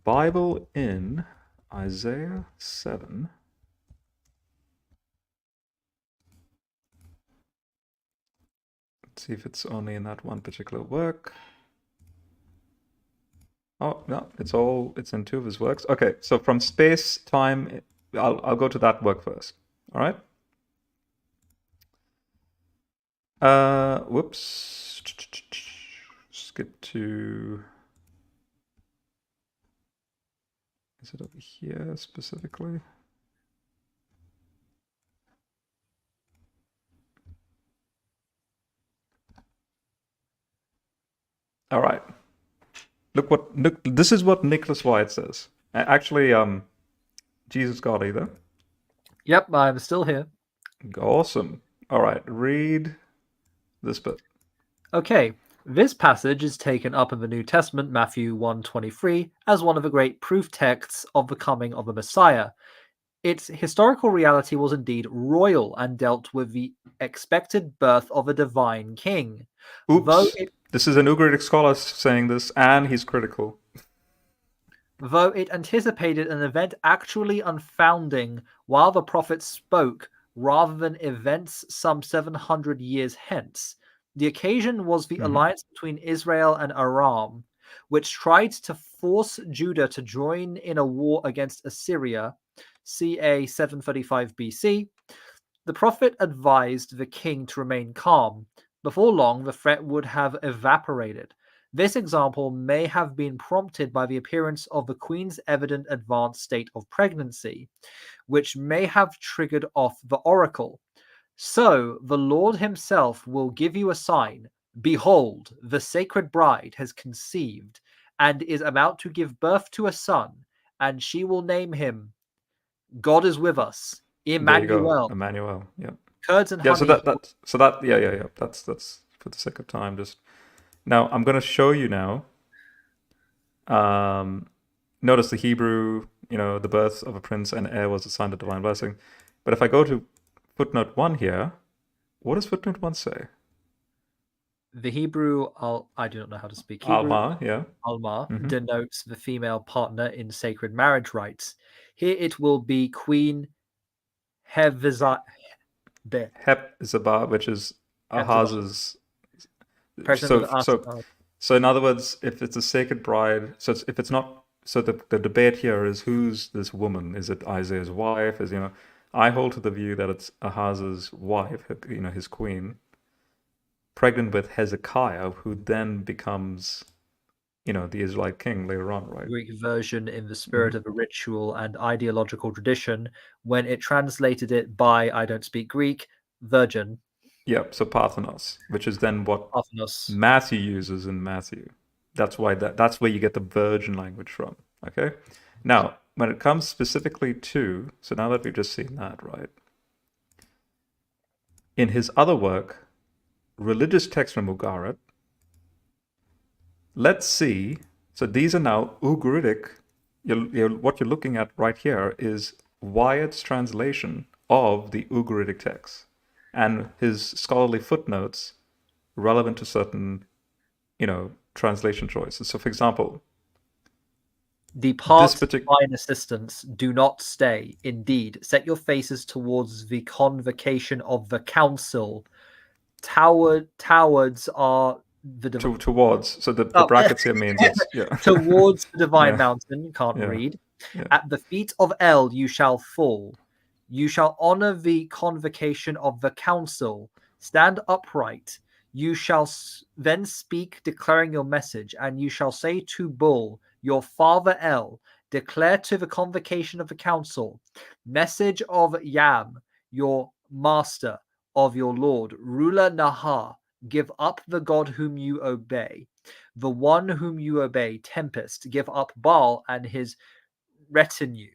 Bible in Isaiah 7. Let's see if it's only in that one particular work. Oh, no, it's in two of his works. Okay, so from space, time, I'll go to that work first. All right? Whoops. Skip to... Is it over here specifically? All right. Look, this is what Nicholas White says. Actually, Jesus God either. Yep, I'm still here. Awesome. All right, read this bit. Okay, this passage is taken up in the New Testament, Matthew 1:23, as one of the great proof texts of the coming of the Messiah. Its historical reality was indeed royal and dealt with the expected birth of a divine king. Oops. This is an Ugaritic scholar saying this, and he's critical. Though it anticipated an event actually unfounding while the prophets spoke, rather than events some 700 years hence. The occasion was the alliance between Israel and Aram, which tried to force Judah to join in a war against Assyria, ca. 735 BC. The prophet advised the king to remain calm. Before long, the threat would have evaporated. This example may have been prompted by the appearance of the queen's evident advanced state of pregnancy, which may have triggered off the oracle. So the Lord himself will give you a sign. Behold, the sacred bride has conceived and is about to give birth to a son, and she will name him God is with us, Emmanuel. Emmanuel, yeah. Curds and yeah, honey. Yeah. That's for the sake of time. Just now, I'm going to show you now. Notice the Hebrew, the birth of a prince and heir was a sign of divine blessing. But if I go to footnote 1 here, what does footnote 1 say? The Hebrew, I do not know how to speak Hebrew. Alma, yeah. Alma denotes the female partner in sacred marriage rites. Here it will be Queen Hepzibah, which is Ahaz's. So in other words, if it's a sacred bride, if it's not, the debate here is who's this woman? Is it Isaiah's wife? I hold to the view that it's Ahaz's wife, his queen, pregnant with Hezekiah, who then becomes, the Israelite king later on, right? Greek version in the spirit of a ritual and ideological tradition, when it translated it by, I don't speak Greek, virgin. Yep, so Parthenos, which is then what Matthew uses in Matthew. That's why that's where you get the virgin language from. Okay? Now, when it comes specifically to, so now that we've just seen that, right? In his other work, Religious Text from Ugarit, let's see, so these are now Ugaritic, what you're looking at right here is Wyatt's translation of the Ugaritic text and his scholarly footnotes relevant to certain, translation choices. So for example, depart divine assistance, do not stay. Indeed, set your faces towards the convocation of the council. Towards are the towards. So the brackets here means it's towards the divine mountain. Can't read. Yeah. At the feet of El you shall fall. You shall honor the convocation of the council. Stand upright. You shall then speak, declaring your message, and you shall say to Bull, your father El, declare to the convocation of the council, message of Yam, your master, of your Lord, ruler Nahar, give up the God whom you obey. The one whom you obey, Tempest, give up Baal and his retinue,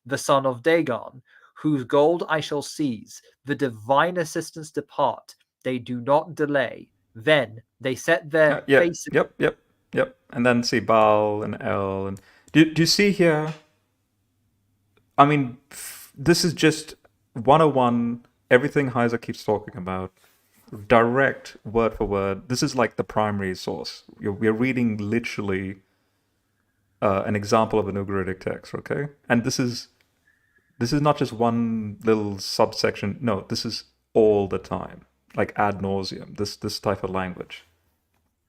the son of Dagon, whose gold I shall seize. The divine assistants depart. They do not delay. Then they set their faces. Yep. And then see Baal and El. And do you see here? I mean, this is just 101, everything Heiser keeps talking about, direct word for word. This is like the primary source. We're reading literally an example of an Ugaritic text, okay? And this is not just one little subsection. No, this is all the time, like ad nauseum, this type of language.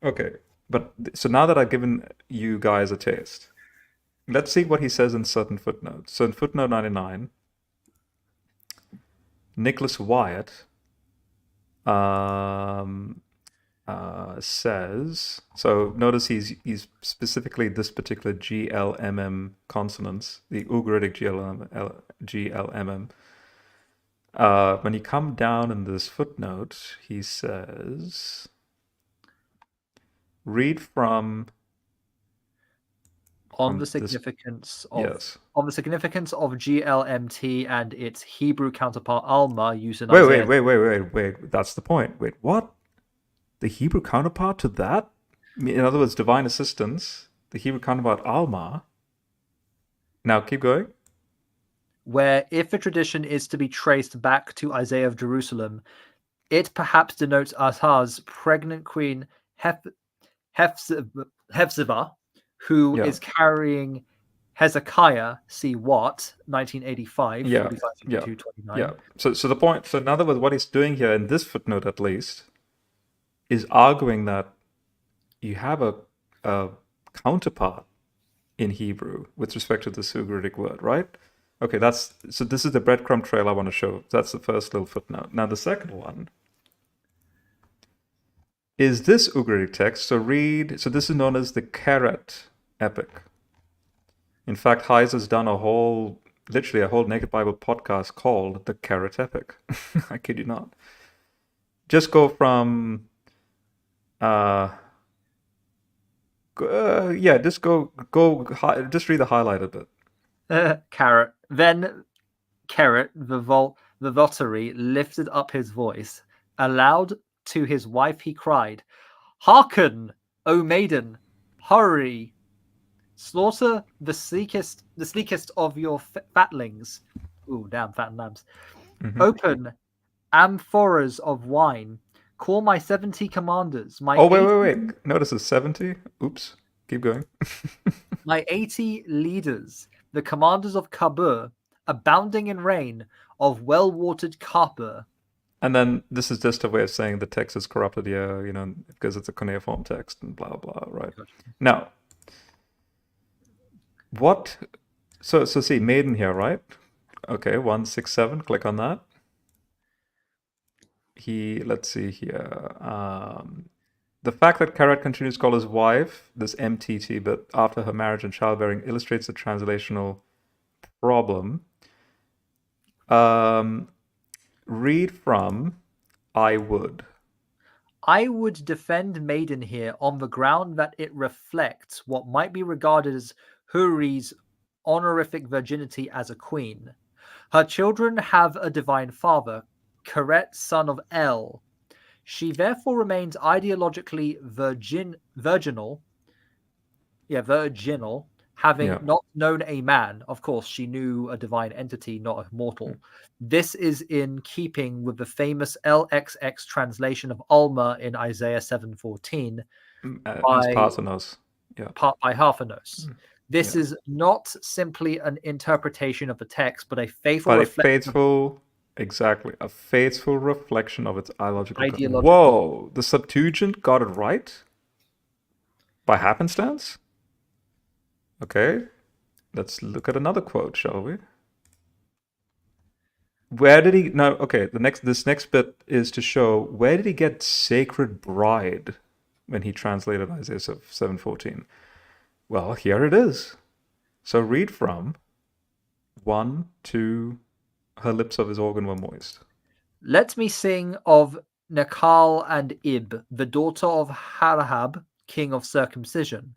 Okay, but so now that I've given you guys a taste, let's see what he says in certain footnotes. So in footnote 99, Nicholas Wyatt says, so notice he's specifically this particular GLMM consonants, the Ugaritic GLMM. When you come down in this footnote, he says, read from on the significance of on the significance of GLMT and its Hebrew counterpart Alma used in Isaiah. Wait. That's the point. Wait, what? The Hebrew counterpart to that? In other words, divine assistance, the Hebrew counterpart Alma. Now keep going. Where if a tradition is to be traced back to Isaiah of Jerusalem, it perhaps denotes Ahaz's pregnant queen Hephzibah, who is carrying Hezekiah, see Watt, 1985, 45-52-29. Yeah. So the point, so in other words, what he's doing here in this footnote at least is arguing that you have a counterpart in Hebrew with respect to this Ugaritic word, right? Okay, this is the breadcrumb trail I want to show. That's the first little footnote. Now the second one is this Ugaritic text. So this is known as the Keret epic. In fact, Heiser's done literally a whole Naked Bible podcast called the Keret epic. I kid you not. Just go from just read the highlighted bit. Carrot. Then Keret, the votary, lifted up his voice. Aloud to his wife he cried, "Hearken, O maiden, hurry, slaughter the sleekest of your fatlings." Ooh, damn, fat and lambs. Mm-hmm. Open amphoras of wine. Call my 70 commanders. Wait. Notice it's 70. Oops. Keep going. My 80 leaders, the commanders of Kabur, abounding in rain, of well-watered Kapur. And then this is just a way of saying the text is corrupted, because it's a cuneiform text and blah, blah, right? Now, what? So see, maiden here, right? Okay, 167, click on that. Let's see here. The fact that Keret continues to call his wife, this MTT, but after her marriage and childbearing illustrates the translational problem. Read from I would. I would defend maiden here on the ground that it reflects what might be regarded as Huri's honorific virginity as a queen. Her children have a divine father, Keret, son of El. She therefore remains ideologically virginal, having not known a man. Of course, she knew a divine entity, not a mortal. This is in keeping with the famous LXX translation of Alma in Isaiah 7:14 by Parthenos. By Harphanos. This is not simply an interpretation of the text, but a faithful reflection. Exactly, a faithful reflection of its ideological. Whoa, the Septuagint got it right? By happenstance? Okay, let's look at another quote, shall we? Where did he... No, okay, this next bit is to show where did he get sacred bride when he translated Isaiah 7:14? Well, here it is. So read from 1, 2... Her lips of his organ were moist. Let me sing of Nekal and Ib, the daughter of Harahab, king of circumcision,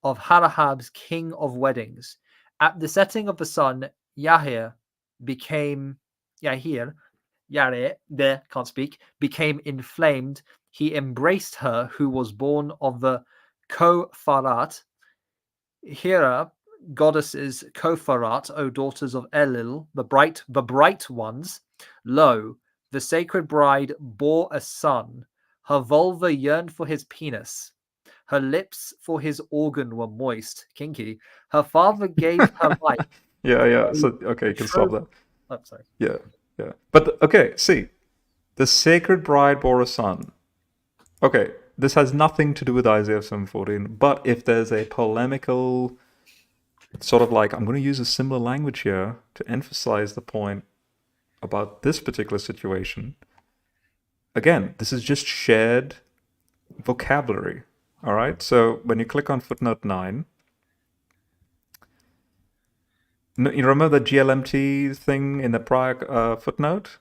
of Harahab's king of weddings. At the setting of the sun, Yare became inflamed. He embraced her who was born of the Ko-Farat. Hira goddesses Kopharat, O daughters of Elil, the bright ones. Lo, the sacred bride bore a son. Her vulva yearned for his penis. Her lips for his organ were moist, kinky. Her father gave her life. Yeah. So okay, you can stop that. Oh, sorry. Yeah. But okay, see, the sacred bride bore a son. Okay, this has nothing to do with Isaiah 7:14. But if there's a polemical sort of like, I'm going to use a similar language here to emphasize the point about this particular situation. Again, this is just shared vocabulary. All right. So when you click on footnote 9, you remember the GLMT thing in the prior footnote?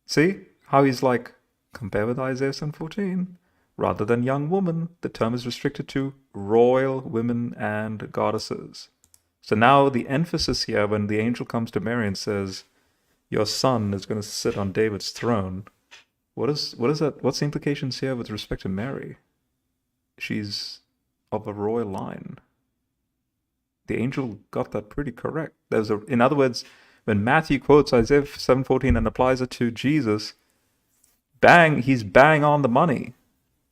See how he's like, compare with Isaiah 7:14. Rather than young woman, the term is restricted to royal women and goddesses. So now the emphasis here, when the angel comes to Mary and says, your son is going to sit on David's throne, what is that? What's the implications here with respect to Mary? She's of a royal line. The angel got that pretty correct. In other words, when Matthew quotes Isaiah 7:14 and applies it to Jesus, he's bang on the money.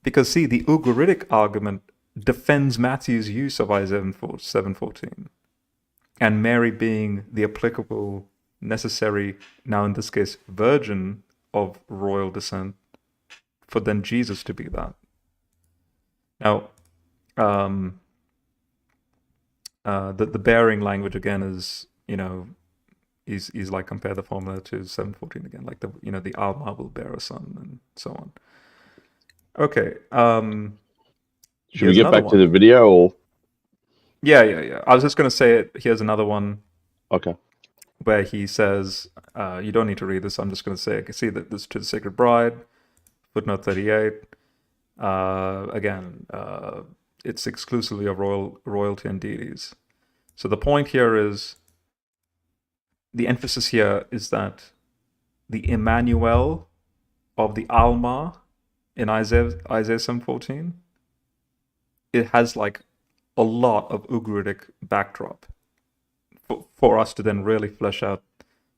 Because see, the Ugaritic argument defends Matthew's use of Isaiah 7:14. And Mary being the applicable, necessary, now in this case, virgin of royal descent, for then Jesus to be that. Now, the bearing language again is, he's like, compare the formula to 7:14 again, like the Alma will bear a son and so on. Okay. Should we get back to the video? Or? Yeah. I was just going to say it. Here's another one. Okay. Where he says, you don't need to read this. I'm just going to say, I can see that this to the sacred bride, footnote 38. Again, it's exclusively of royalty and deities. So the point here is, the emphasis here is that the Emmanuel of the Alma in Isaiah 7:14, it has like a lot of Ugaritic backdrop for us to then really flesh out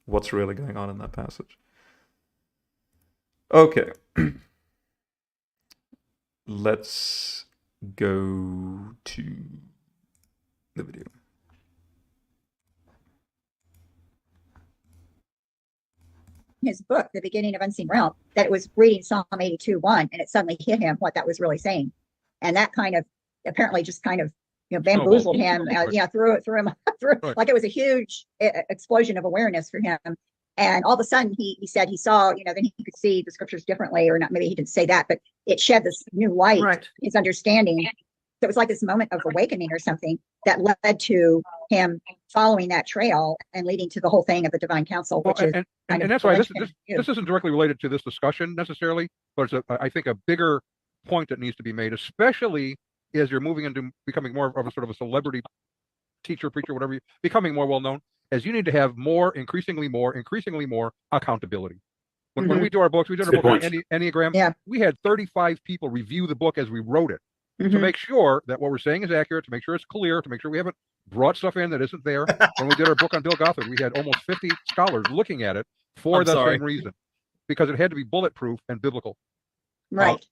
what's really going on in that passage. Okay. Let's go to the video. His book, The Beginning of Unseen Realm, that it was reading Psalm 82:1, and it suddenly hit him what that was really saying. And that kind of apparently just kind of bamboozled him, threw him like it was a huge explosion of awareness for him. And all of a sudden he said he saw, then he could see the scriptures differently, or not, maybe he didn't say that, but it shed this new light, Right. his understanding. So it was like this moment of awakening or something that led to him following that trail and leading to the whole thing of the divine council, which is and that's why this isn't directly related to this discussion necessarily, but it's I think a bigger point that needs to be made, especially as you're moving into becoming more of a sort of a celebrity teacher, preacher, whatever, becoming more well known, as you need to have increasingly more accountability. When we do our books, we did our book on Enneagram. Yeah. We had 35 people review the book as we wrote it to make sure that what we're saying is accurate, to make sure it's clear, to make sure we haven't brought stuff in that isn't there. When we did our book on Bill Gothard, we had almost 50 scholars looking at it for that same reason, because it had to be bulletproof and biblical. right.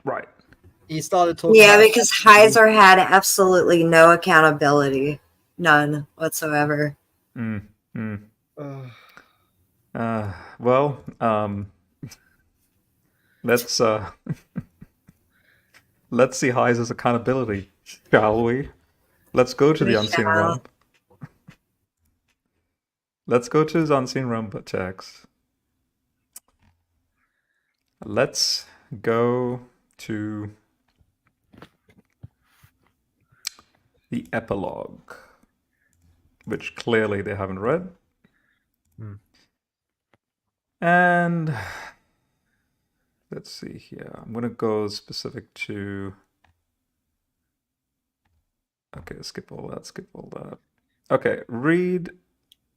Right. He started talking. Yeah, because Heiser had absolutely no accountability, none whatsoever. Well, let's let's see Heiser's accountability, shall we? Let's go to the unseen realm. Let's go to his unseen realm text. Let's go to the epilogue, which clearly they haven't read. And let's see here. I'm going to go specific to... Okay, skip all that. Okay, read...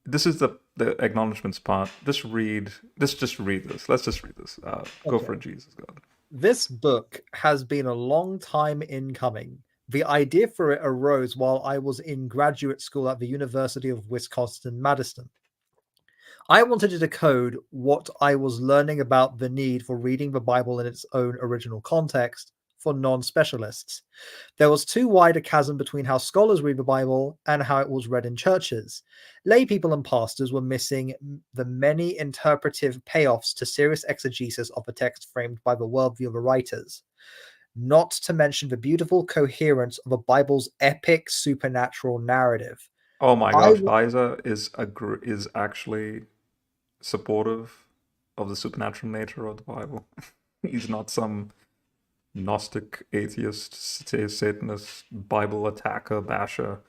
This is the acknowledgements part. Just read this. Let's just read this. Go for it, Jesus God. This book has been a long time in coming, The idea for it arose while I was in graduate school at the University of Wisconsin-Madison. I wanted to decode what I was learning about the need for reading the Bible in its own original context for non-specialists. There was too wide a chasm between how scholars read the Bible and how it was read in churches. Lay people and pastors were missing the many interpretive payoffs to serious exegesis of the text framed by the worldview of the writers, not to mention the beautiful coherence of the Bible's epic supernatural narrative. Oh my gosh, Heiser is actually supportive of the supernatural nature of the Bible. He's not some Gnostic, atheist, Satanist, Bible attacker, basher.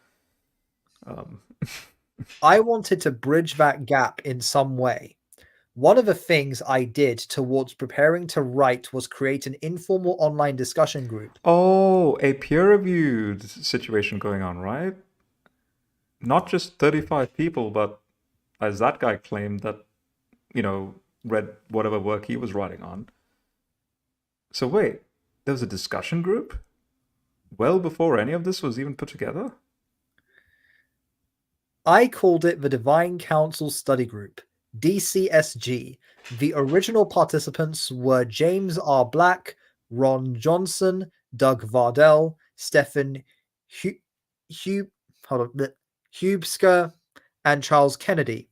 I wanted to bridge that gap in some way. One of the things I did towards preparing to write was create an informal online discussion group. Oh, a peer-reviewed situation going on, right? Not just 35 people, but as that guy claimed that, read whatever work he was writing on. So wait, there was a discussion group? Well before any of this was even put together? I called it the Divine Council Study Group, DCSG. The original participants were James R. Black, Ron Johnson, Doug Vardell, Stephen Hubsker, and Charles Kennedy.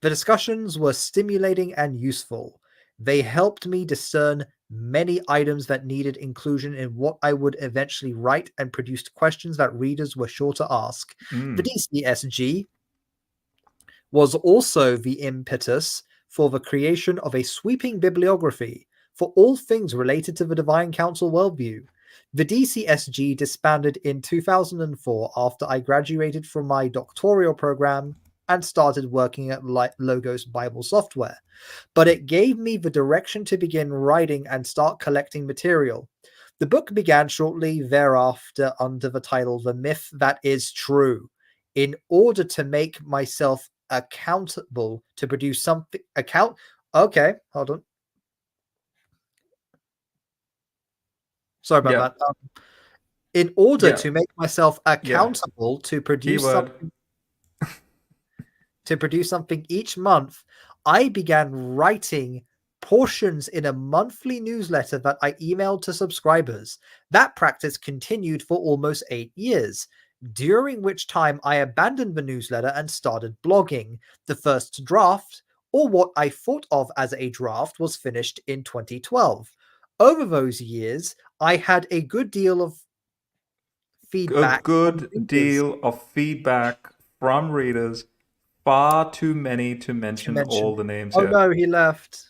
The discussions were stimulating and useful. They helped me discern many items that needed inclusion in what I would eventually write and produced questions that readers were sure to ask. The DCSG was also the impetus for the creation of a sweeping bibliography for all things related to the Divine Council worldview. The DCSG disbanded in 2004 after I graduated from my doctoral program and started working at Logos Bible Software. But it gave me the direction to begin writing and start collecting material. The book began shortly thereafter under the title The Myth That Is True. In order to make myself accountable to produce something okay, hold on. Sorry about that. In order to make myself accountable to produce something each month, I began writing portions in a monthly newsletter that I emailed to subscribers. That practice continued for almost 8 years, during which time I abandoned the newsletter and started blogging. The first draft, or what I thought of as a draft, was finished in 2012. Over those years, I had a good deal of feedback. From readers. Far too many to mention all the names here. Oh no, he left.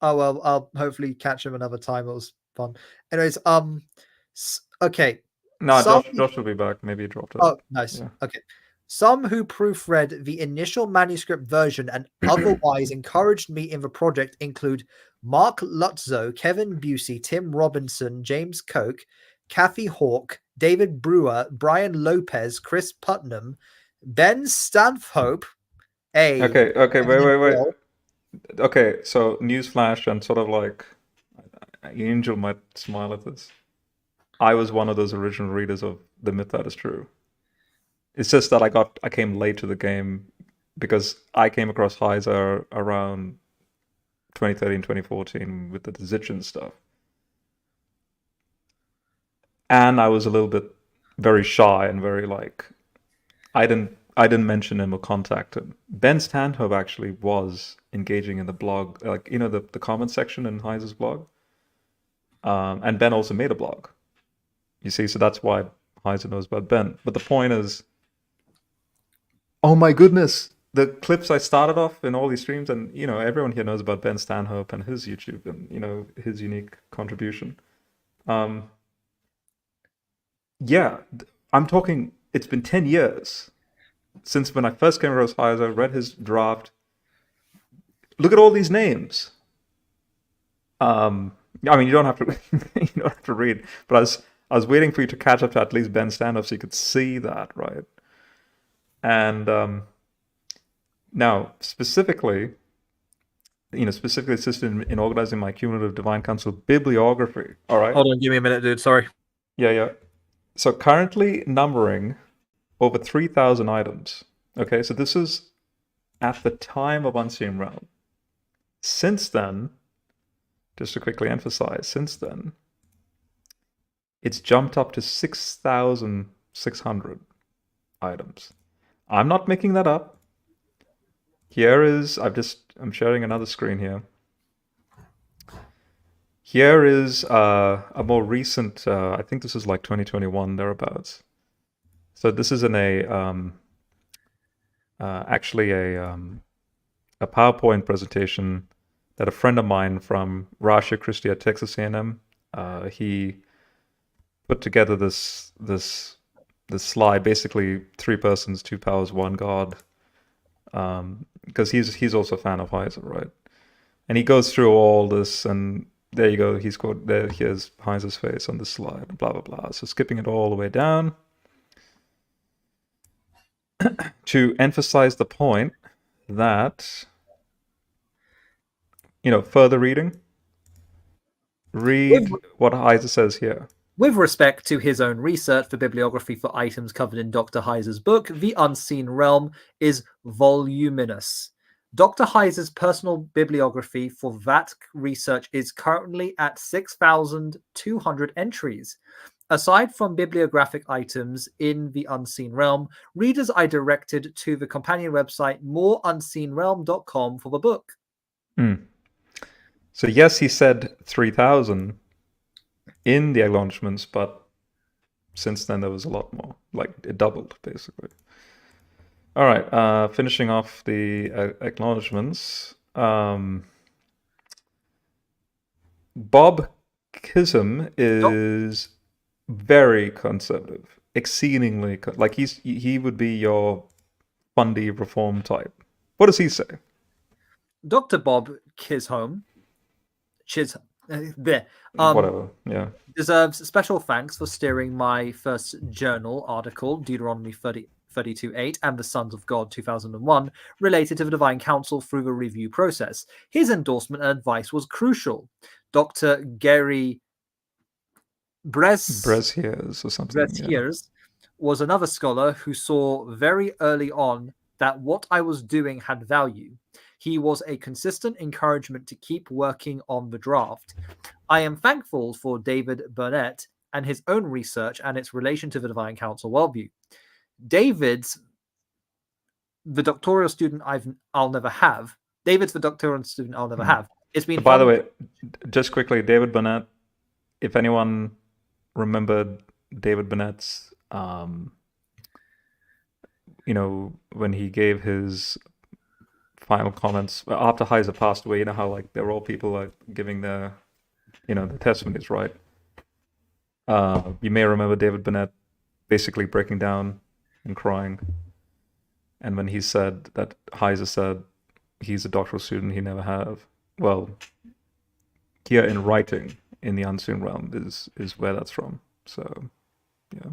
Oh well, I'll hopefully catch him another time. It was fun. Anyways, okay. No, Josh will be back. Maybe he dropped it. Oh, nice. Yeah. Okay. Some who proofread the initial manuscript version and otherwise encouraged me in the project include Mark Lutzow, Kevin Busey, Tim Robinson, James Koch, Kathy Hawke, David Brewer, Brian Lopez, Chris Putnam, Ben Stanhope. Okay, wait. Okay, so newsflash, and sort of like Angel might smile at this. I was one of those original readers of The Myth That Is True. It's just that I came late to the game because I came across Heiser around 2013, 2014 with the Zitchin stuff. And I was a little bit very shy and very like, I didn't mention him or contact him. Ben Stanhope actually was engaging in the blog, like, the comment section in Heiser's blog. And Ben also made a blog. You see, so that's why Heiser knows about Ben. But the point is, oh my goodness, the clips I started off in all these streams, and everyone here knows about Ben Stanhope and his YouTube and his unique contribution. Yeah, I'm talking. It's been 10 years since when I first came across Heiser, read his draft. Look at all these names. I mean, you don't have to read, but I was waiting for you to catch up to at least Ben Stanhope so you could see that, right? And now, specifically assisted in organizing my cumulative Divine Council bibliography. All right. Hold on, give me a minute, dude. Sorry. Yeah. So currently numbering over 3,000 items. Okay, so this is at the time of Unseen Realm. Since then, just to quickly emphasize, since then, it's jumped up to 6,600 items. I'm not making that up. Here is, I'm sharing another screen here. Here is a more recent, I think this is like 2021, thereabouts. So this is in actually a PowerPoint presentation that a friend of mine from Russia Christi at Texas A&M, he put together this slide, basically 3 persons, 2 powers, 1 God, because he's also a fan of Heiser, right? And he goes through all this, and there you go. He's got there. Here's Heiser's face on this slide. Blah blah blah. So skipping it all the way down to emphasize the point that, further reading. Read what Heiser says here. With respect to his own research, the bibliography for items covered in Dr. Heiser's book, The Unseen Realm, is voluminous. Dr. Heiser's personal bibliography for that research is currently at 6,200 entries. Aside from bibliographic items in The Unseen Realm, readers are directed to the companion website moreunseenrealm.com for the book. So yes, he said 3,000 in the acknowledgements, but since then there was a lot more. Like, it doubled, basically. All right, finishing off the acknowledgements. Bob Kism is very conservative, exceedingly like he would be your Bundy reform type. What does he say? Dr. Bob Chisholm, whatever, yeah, deserves special thanks for steering my first journal article, Deuteronomy 32:8 and the Sons of God 2001, related to the Divine Council through the review process. His endorsement and advice was crucial. Dr. Gary Breziers or something. Breziers was another scholar who saw very early on that what I was doing had value. He was a consistent encouragement to keep working on the draft. I am thankful for David Burnett and his own research and its relation to the Divine Council worldview. David's the doctoral student I'll never have. David's the doctoral student I'll never have. It's been By the way, just quickly, David Burnett, if anyone remembered David Burnett's, when he gave his final comments after Heiser passed away, how like there were all people like giving their, their testimonies, right? You may remember David Burnett basically breaking down and crying. And when he said that Heiser said he's a doctoral student he never have, well, here in writing in the Unseen Realm is where that's from. So, yeah.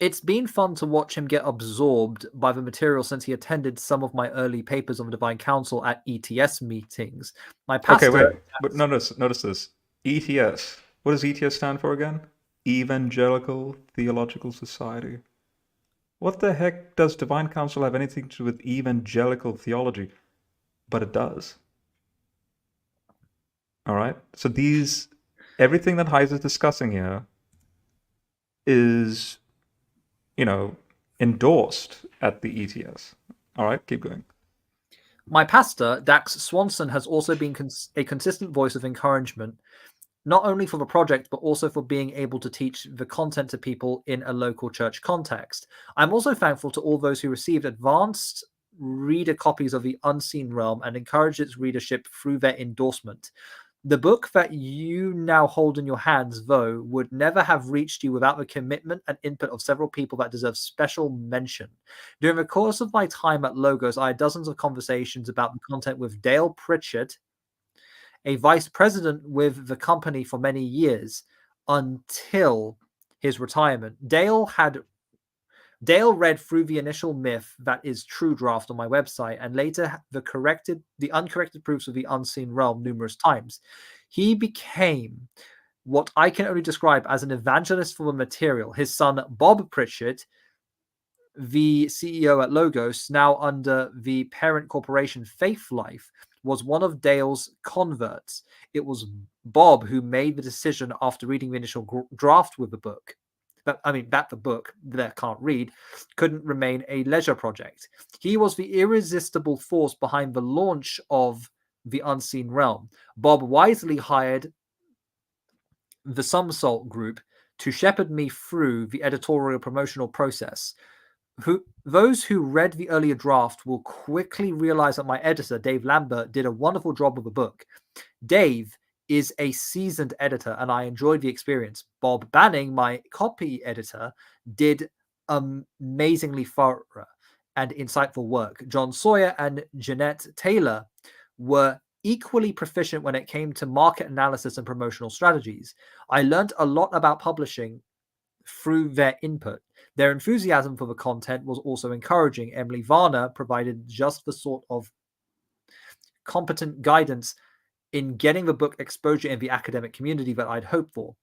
It's been fun to watch him get absorbed by the material since he attended some of my early papers on the Divine Council at ETS meetings. My pastor... Okay, wait, but notice this. ETS. What does ETS stand for again? Evangelical Theological Society. What the heck does Divine Council have anything to do with evangelical theology? But it does. All right? So everything that Heiser is discussing here is, endorsed at the ETS. All right, keep going. My pastor, Dax Swanson, has also been a consistent voice of encouragement, not only for the project, but also for being able to teach the content to people in a local church context. I'm also thankful to all those who received advanced reader copies of The Unseen Realm and encouraged its readership through their endorsement. The book that you now hold in your hands, though, would never have reached you without the commitment and input of several people that deserve special mention. During the course of my time at Logos, I had dozens of conversations about the content with Dale Pritchard, a vice president with the company for many years, until his retirement. Dale read through the initial myth that is True Draft on my website and later the uncorrected proofs of the Unseen Realm numerous times. He became what I can only describe as an evangelist for the material. His son, Bob Pritchard, the CEO at Logos, now under the parent corporation Faith Life, was one of Dale's converts. It was Bob who made the decision after reading the initial draft with the book. That the book that can't read couldn't remain a leisure project. He was the irresistible force behind the launch of The Unseen Realm. Bob wisely hired the Somersault Group to shepherd me through the editorial promotional process. Those who read the earlier draft will quickly realize that my editor, Dave Lambert, did a wonderful job with the book. Dave is a seasoned editor, and I enjoyed the experience. Bob Banning, my copy editor, did amazingly thorough and insightful work. John Sawyer and Jeanette Taylor were equally proficient when it came to market analysis and promotional strategies. I learned a lot about publishing through their input. Their enthusiasm for the content was also encouraging. Emily Varner provided just the sort of competent guidance in getting the book exposure in the academic community that I'd hoped for.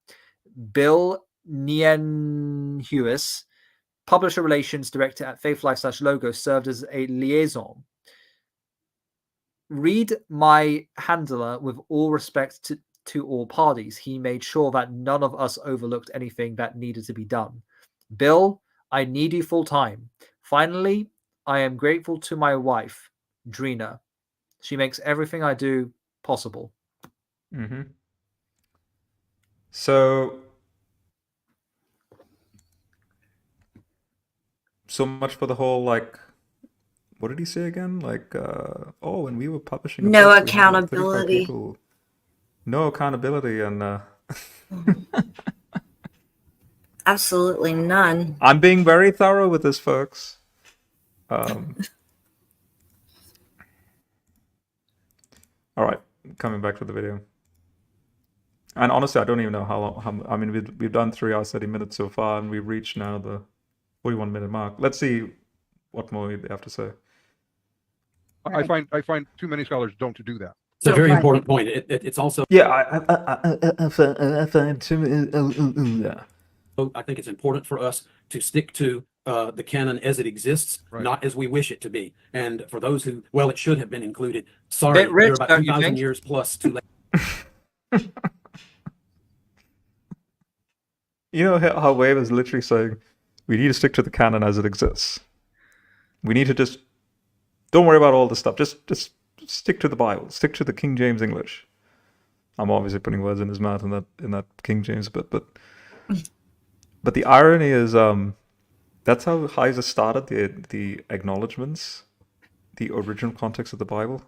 Bill Nienhuis, publisher relations director at Faithlife/Logo, served as a liaison. Read my handler with all respect to all parties. He made sure that none of us overlooked anything that needed to be done. Bill, I need you full time. Finally, I am grateful to my wife, Drina. She makes everything I do possible. Mm-hmm. So much for the whole, like, what did he say again? Like, when we were publishing no book, accountability. No accountability, and absolutely none. I'm being very thorough with this, folks. All right, coming back to the video. And honestly, I don't even know how long. I mean, we've done 3 hours 30 minutes so far, and we've reached now the 41-minute mark. Let's see what more they have to say. I find too many scholars don't do that. It's a very important point. It's also I find too many. Yeah. I think it's important for us to stick to the canon as it exists, not as we wish it to be. And for those who, it should have been included. Sorry, they're about 2,000 years plus too late. You know how Wave is literally saying, we need to stick to the canon as it exists. We need to just don't worry about all this stuff. Just stick to the Bible. Stick to the King James English. I'm obviously putting words in his mouth in that King James bit, but the irony is that's how Heiser started the acknowledgements, the original context of the Bible.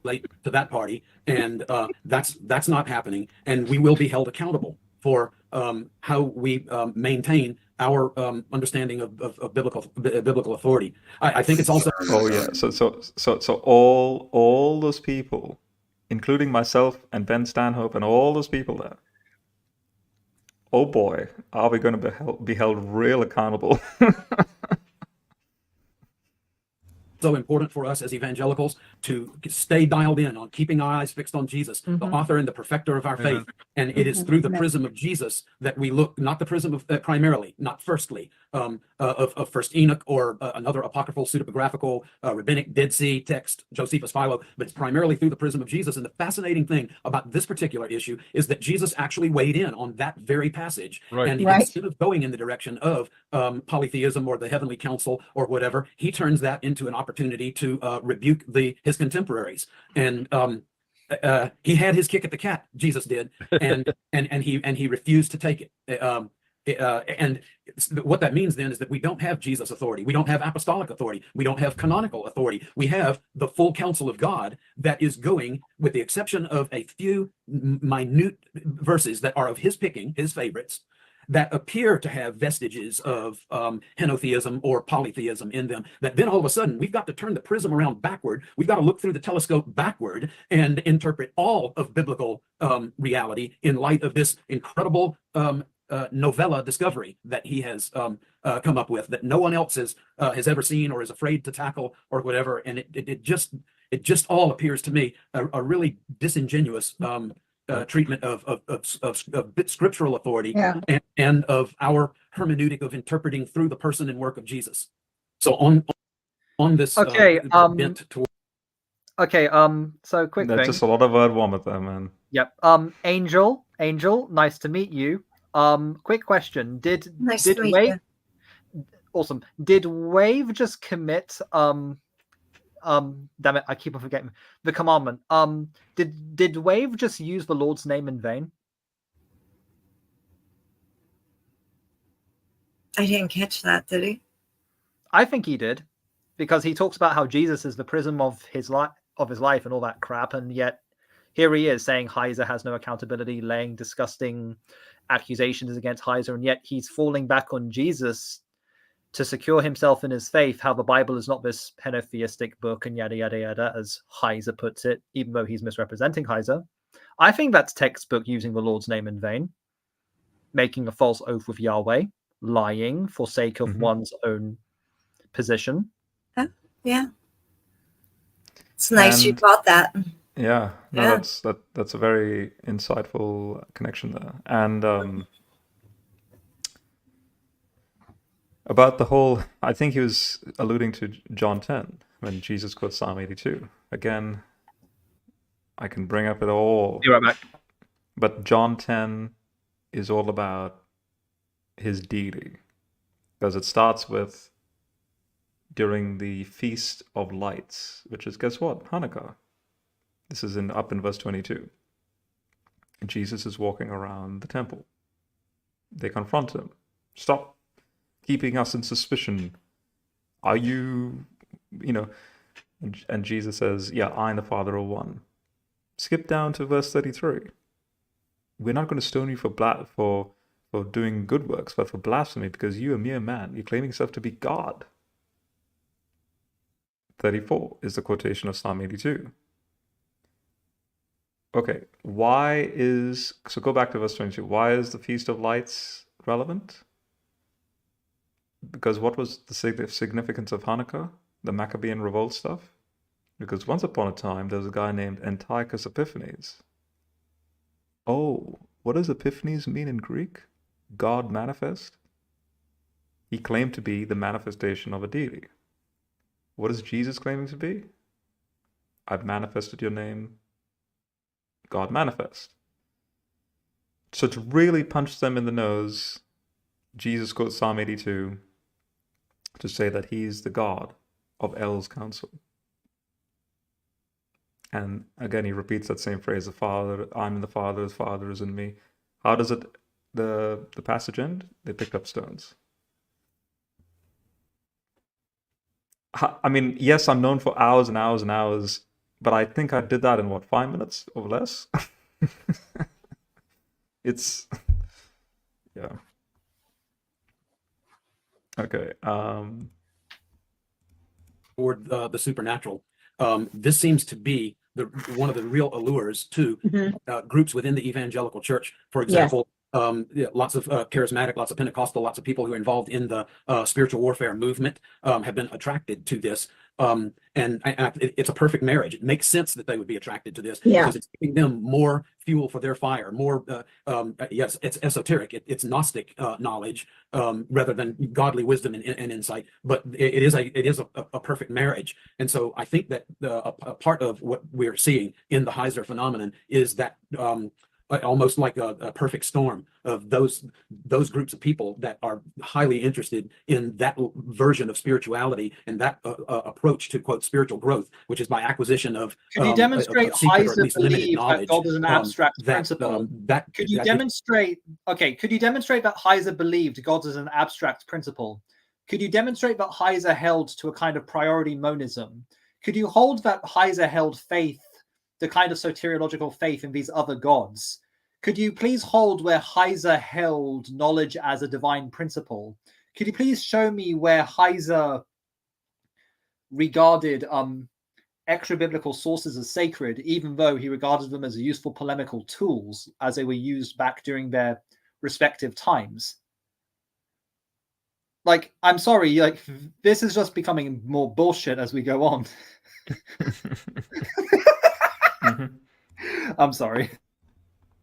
Late to that party, and that's not happening, and we will be held accountable for how we maintain our understanding of biblical authority. I think it's also so all those people, including myself and Ben Stanhope and all those people there, oh boy, are we going to be held real accountable. So important for us as evangelicals to stay dialed in on keeping our eyes fixed on Jesus, the author and the perfecter of our faith. And it is through the prism of Jesus that we look, not the prism of primarily, not firstly, of First Enoch or another apocryphal, pseudepigraphical, rabbinic Dead Sea text, Josephus Philo, but it's primarily through the prism of Jesus. And the fascinating thing about this particular issue is that Jesus actually weighed in on that very passage. And instead of going in the direction of polytheism or the heavenly council or whatever, he turns that into an opportunity to rebuke his contemporaries. And he had his kick at the cat, Jesus did, and he refused to take it. And what that means then is that we don't have Jesus authority. We don't have apostolic authority. We don't have canonical authority. We have the full counsel of God that is going, with the exception of a few minute verses that are of his picking, his favorites, that appear to have vestiges of henotheism or polytheism in them, that then all of a sudden we've got to turn the prism around backward. We've got to look through the telescope backward and interpret all of biblical reality in light of this incredible novella discovery that he has come up with, that no one else has ever seen or is afraid to tackle or whatever. And it just, It just all appears to me a really disingenuous treatment of scriptural authority and of our hermeneutic of interpreting through the person and work of Jesus. So on this bent toward so quick There's thing. just a lot of word vomit there, man. Yep. Angel, nice to meet you. Quick question. Did Wave awesome. Did Wave just commit damn it, I keep on forgetting the commandment. Did Wave just use the Lord's name in vain? I didn't catch that, did he? I think he did, because he talks about how Jesus is the prism of his life and all that crap, and yet here he is saying Heiser has no accountability, laying disgusting accusations against Heiser, and yet he's falling back on Jesus to secure himself in his faith, how the Bible is not this henotheistic book and yada, yada, yada, as Heiser puts it, even though he's misrepresenting Heiser. I think that's textbook using the Lord's name in vain, making a false oath with Yahweh, lying for sake of one's own position. Yeah. It's nice you caught that. Yeah, no, that's a very insightful connection there. And about the whole, I think he was alluding to John 10 when Jesus quotes Psalm 82. Again, I can bring up it all. Be right back. But John 10 is all about his deity, because it starts with during the Feast of Lights, which is, guess what? Hanukkah. This is up in verse 22. Jesus is walking around the temple. They confront him. Stop keeping us in suspicion. Are you, and Jesus says, yeah, I and the Father are one. Skip down to verse 33. We're not going to stone you for doing good works, but for blasphemy, because you are a mere man. You're claiming yourself to be God. 34 is the quotation of Psalm 82. Okay, so go back to verse 22. Why is the Feast of Lights relevant? Because what was the significance of Hanukkah? The Maccabean revolt stuff? Because once upon a time, there was a guy named Antiochus Epiphanes. Oh, what does Epiphanes mean in Greek? God manifest? He claimed to be the manifestation of a deity. What is Jesus claiming to be? I've manifested your name, God manifest. So to really punch them in the nose, Jesus quotes Psalm 82 to say that he's the God of El's counsel. And again, he repeats that same phrase, the Father, I'm in the Father, the Father is in me. How does the passage end? They picked up stones. I mean, yes, I'm known for hours and hours and hours, but I think I did that in 5 minutes or less? It's, yeah. Okay. Or the supernatural. This seems to be one of the real allures to groups within the evangelical church. For example, lots of charismatic, lots of Pentecostal, lots of people who are involved in the spiritual warfare movement have been attracted to this. And it's a perfect marriage. It makes sense that they would be attracted to this because it's giving them more fuel for their fire, more, yes, it's esoteric, it's Gnostic knowledge rather than godly wisdom and insight, but it is a perfect marriage. And so I think that a part of what we're seeing in the Heiser phenomenon is that almost like a perfect storm of those groups of people that are highly interested in that version of spirituality and that approach to quote spiritual growth, which is by acquisition of could you demonstrate Heiser limited believed knowledge that God is an abstract that principle? Could you demonstrate that Heiser believed God is an abstract principle? Could you demonstrate that Heiser held to a kind of priority monism? Could you hold that Heiser held faith, the kind of soteriological faith in these other gods? Could you please hold where Heiser held knowledge as a divine principle? Could you please show me where Heiser regarded extra-biblical sources as sacred, even though he regarded them as useful polemical tools as they were used back during their respective times? Like, I'm sorry, like, this is just becoming more bullshit as we go on. I'm sorry.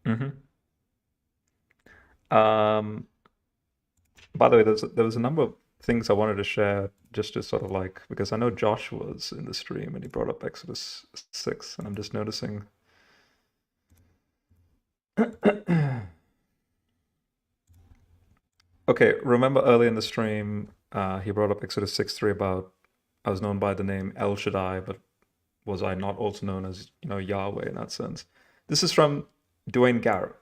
By the way, there was a number of things I wanted to share just to sort of like, because I know Josh was in the stream and he brought up Exodus 6, and I'm just noticing. Okay, remember early in the stream, he brought up Exodus 6:3 about I was known by the name El Shaddai, but was I not also known as, Yahweh in that sense? This is from Dwayne Garrett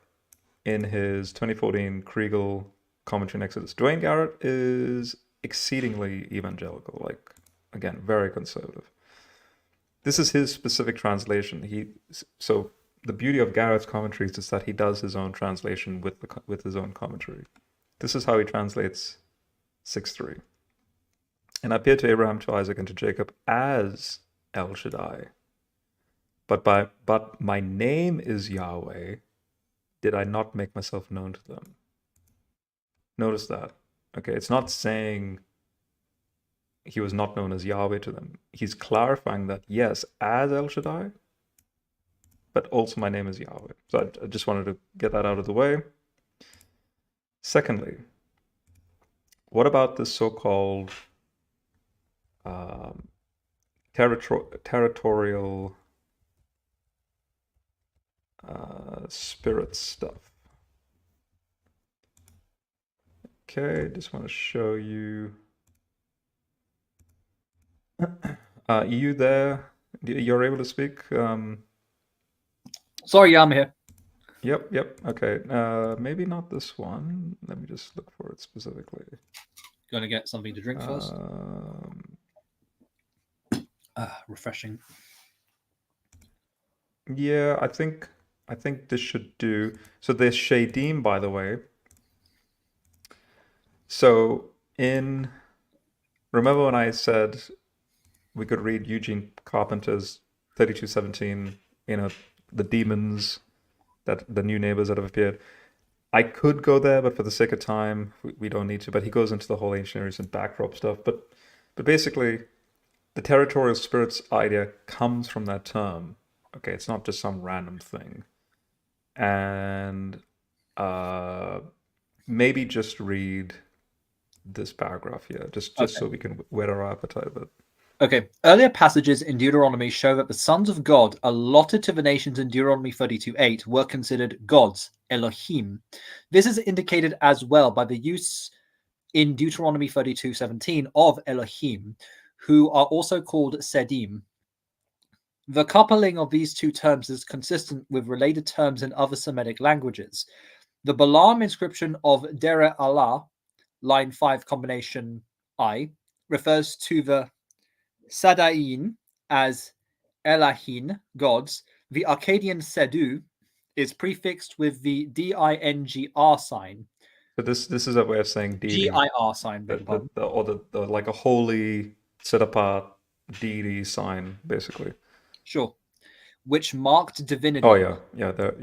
in his 2014 Kriegel commentary on Exodus. Dwayne Garrett is exceedingly evangelical, like, again, very conservative. This is his specific translation. So the beauty of Garrett's commentaries is that he does his own translation with his own commentary. This is how he translates 6:3. And I appeared to Abraham, to Isaac, and to Jacob as El Shaddai. But my name is Yahweh. Did I not make myself known to them? Notice that. Okay, it's not saying he was not known as Yahweh to them. He's clarifying that, yes, as El Shaddai, but also my name is Yahweh. So I just wanted to get that out of the way. Secondly, what about this so-called territorial spirit stuff? Okay, just want to show you. You there? You're able to speak? Sorry, yeah, I'm here. Yep. Okay. Maybe not this one. Let me just look for it specifically. Gonna get something to drink first. Refreshing. Yeah, I think this should do. So there's Shadim, by the way. So remember when I said we could read Eugene Carpenter's 32:17, the demons, that the new neighbors that have appeared. I could go there, but for the sake of time, we don't need to. But he goes into the whole ancient Near East and backdrop stuff. But basically, the territorial spirits idea comes from that term. Okay, it's not just some random thing. And maybe just read this paragraph here, just so we can whet our appetite a bit. Okay, earlier passages in Deuteronomy show that the sons of God allotted to the nations in Deuteronomy 32:8 were considered gods, Elohim. This is indicated as well by the use in Deuteronomy 32:17 of Elohim, who are also called Sedim. The coupling of these two terms is consistent with related terms in other Semitic languages. The Balaam inscription of Dere Allah, line 5 combination I, refers to the Sadain as Elahin, gods. The Akkadian Sedu is prefixed with the DINGR sign. So this is a way of saying deity. GIR sign, or the like a holy set apart deity sign, basically. Sure. Which marked divinity. Oh yeah, there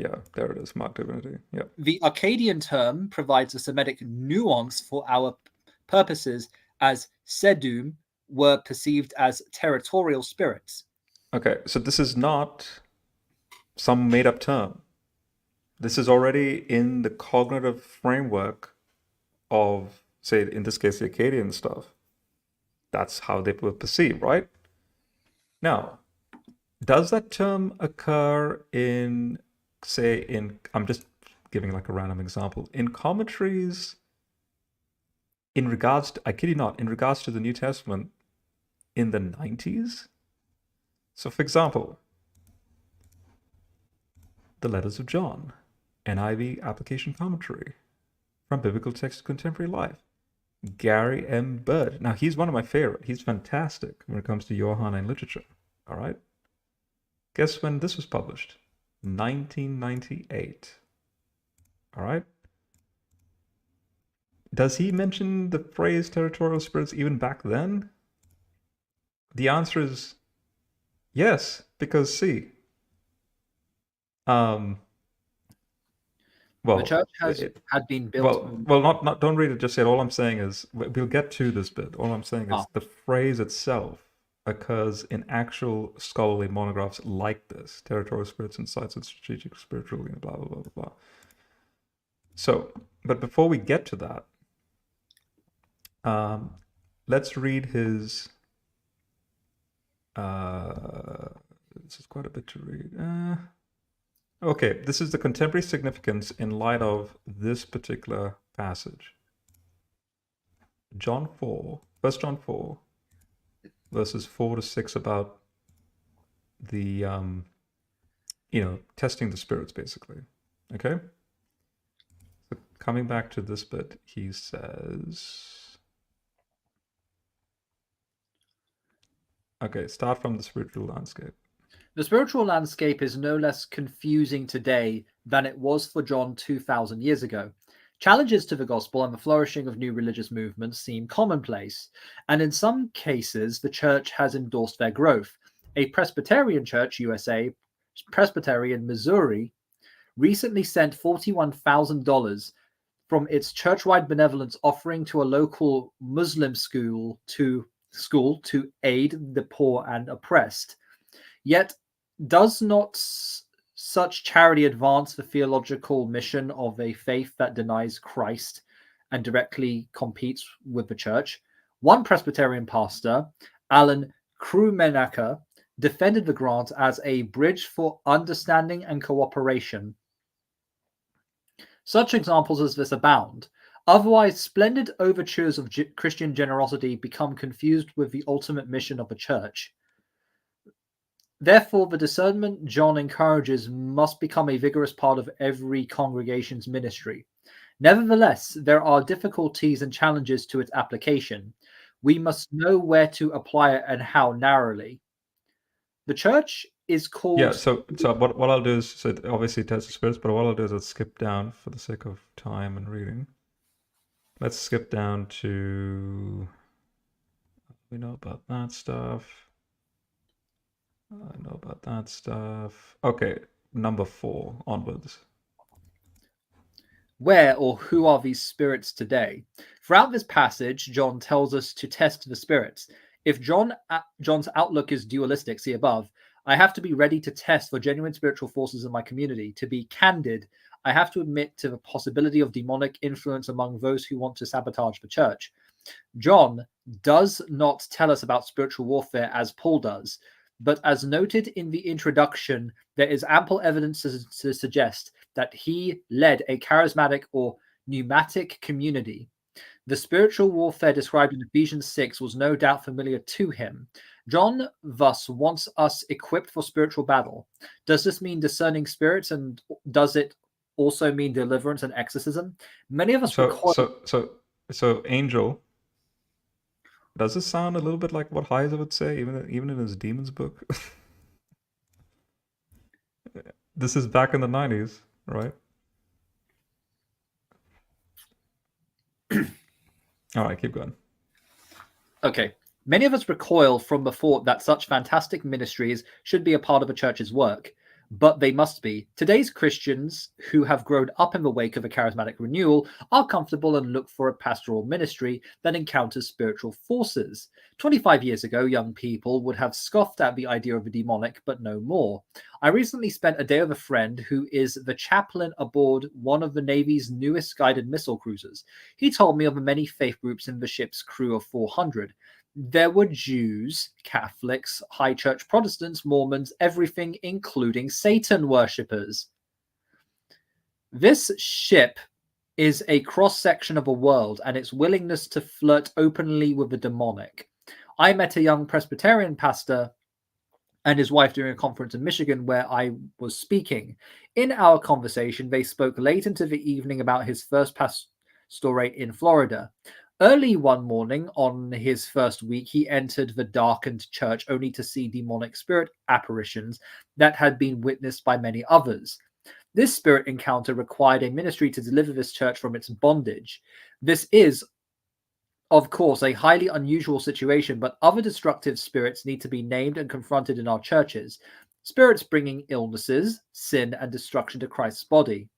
it is, marked divinity. Yeah. The Akkadian term provides a Semitic nuance for our purposes, as Sedum were perceived as territorial spirits. Okay, so this is not some made-up term. This is already in the cognitive framework of, say, in this case, the Akkadian stuff. That's how they were perceived, right? Now, does that term occur in, say, I'm just giving like a random example, in commentaries in regards to, I kid you not, in regards to the New Testament in the 90s? So, for example, the Letters of John, NIV Application Commentary, From Biblical Text to Contemporary Life, Gary M. Bird. Now, he's one of my favorite. He's fantastic when it comes to Johannine literature. All right? Guess when this was published? 1998. All right? Does he mention the phrase territorial spirits even back then? The answer is yes, because see, Well, the church had been built. Not don't read it just yet. All I'm saying is we'll get to this bit. All I'm saying is the phrase itself occurs in actual scholarly monographs like this: territorial spirits, insights, and strategic spiritual, blah blah blah blah blah. So, but before we get to that, let's read his. This is quite a bit to read. Okay, this is the contemporary significance in light of this particular passage. John 4, 1 John 4, verses 4 to 6 about the, testing the spirits, basically. Okay? So coming back to this bit, he says... Okay, start from the spiritual landscape. The spiritual landscape is no less confusing today than it was for John 2,000 years ago. Challenges to the gospel and the flourishing of new religious movements seem commonplace, and in some cases, the church has endorsed their growth. A Presbyterian church, USA, Presbyterian, Missouri, recently sent $41,000 from its church-wide benevolence offering to a local Muslim school to aid the poor and oppressed. Yet, does not such charity advance the theological mission of a faith that denies Christ and directly competes with the church? One Presbyterian pastor, Alan Krummenacher, defended the grant as a bridge for understanding and cooperation. Such examples as this abound. Otherwise, splendid overtures of Christian generosity become confused with the ultimate mission of the church. Therefore, the discernment John encourages must become a vigorous part of every congregation's ministry. Nevertheless, there are difficulties and challenges to its application. We must know where to apply it and how narrowly. The church is called... Yeah, so what I'll do is, so obviously test the spirits, but what I'll do is I'll skip down for the sake of time and reading. Let's skip down to... We know about that stuff. I know about that stuff. Okay, number 4 onwards. Where or who are these spirits today? Throughout this passage, John tells us to test the spirits. If John's outlook is dualistic, see above, I have to be ready to test for genuine spiritual forces in my community. To be candid, I have to admit to the possibility of demonic influence among those who want to sabotage the church. John does not tell us about spiritual warfare as Paul does. But as noted in the introduction, there is ample evidence to suggest that he led a charismatic or pneumatic community. The spiritual warfare described in Ephesians 6 was no doubt familiar to him. John thus wants us equipped for spiritual battle. Does this mean discerning spirits, and does it also mean deliverance and exorcism? Many of us So angel. Does this sound a little bit like what Heiser would say, even in his Demons book? This is back in the 90s, right? All right, keep going. Okay. Many of us recoil from the thought that such fantastic ministries should be a part of a church's work, but they must be. Today's Christians who have grown up in the wake of a charismatic renewal are comfortable and look for a pastoral ministry that encounters spiritual forces. 25 years ago, young people would have scoffed at the idea of the demonic, but no more. I recently spent a day with a friend who is the chaplain aboard one of the Navy's newest guided missile cruisers. He told me of the many faith groups in the ship's crew of 400. There were Jews, Catholics, High Church Protestants, Mormons, everything, including Satan worshippers. This ship is a cross-section of a world and its willingness to flirt openly with the demonic. I met a young Presbyterian pastor and his wife during a conference in Michigan where I was speaking. In our conversation, they spoke late into the evening about his first pastorate in Florida. Early one morning on his first week, he entered the darkened church only to see demonic spirit apparitions that had been witnessed by many others. This spirit encounter required a ministry to deliver this church from its bondage. This is, of course, a highly unusual situation, but other destructive spirits need to be named and confronted in our churches. Spirits bringing illnesses, sin, and destruction to Christ's body.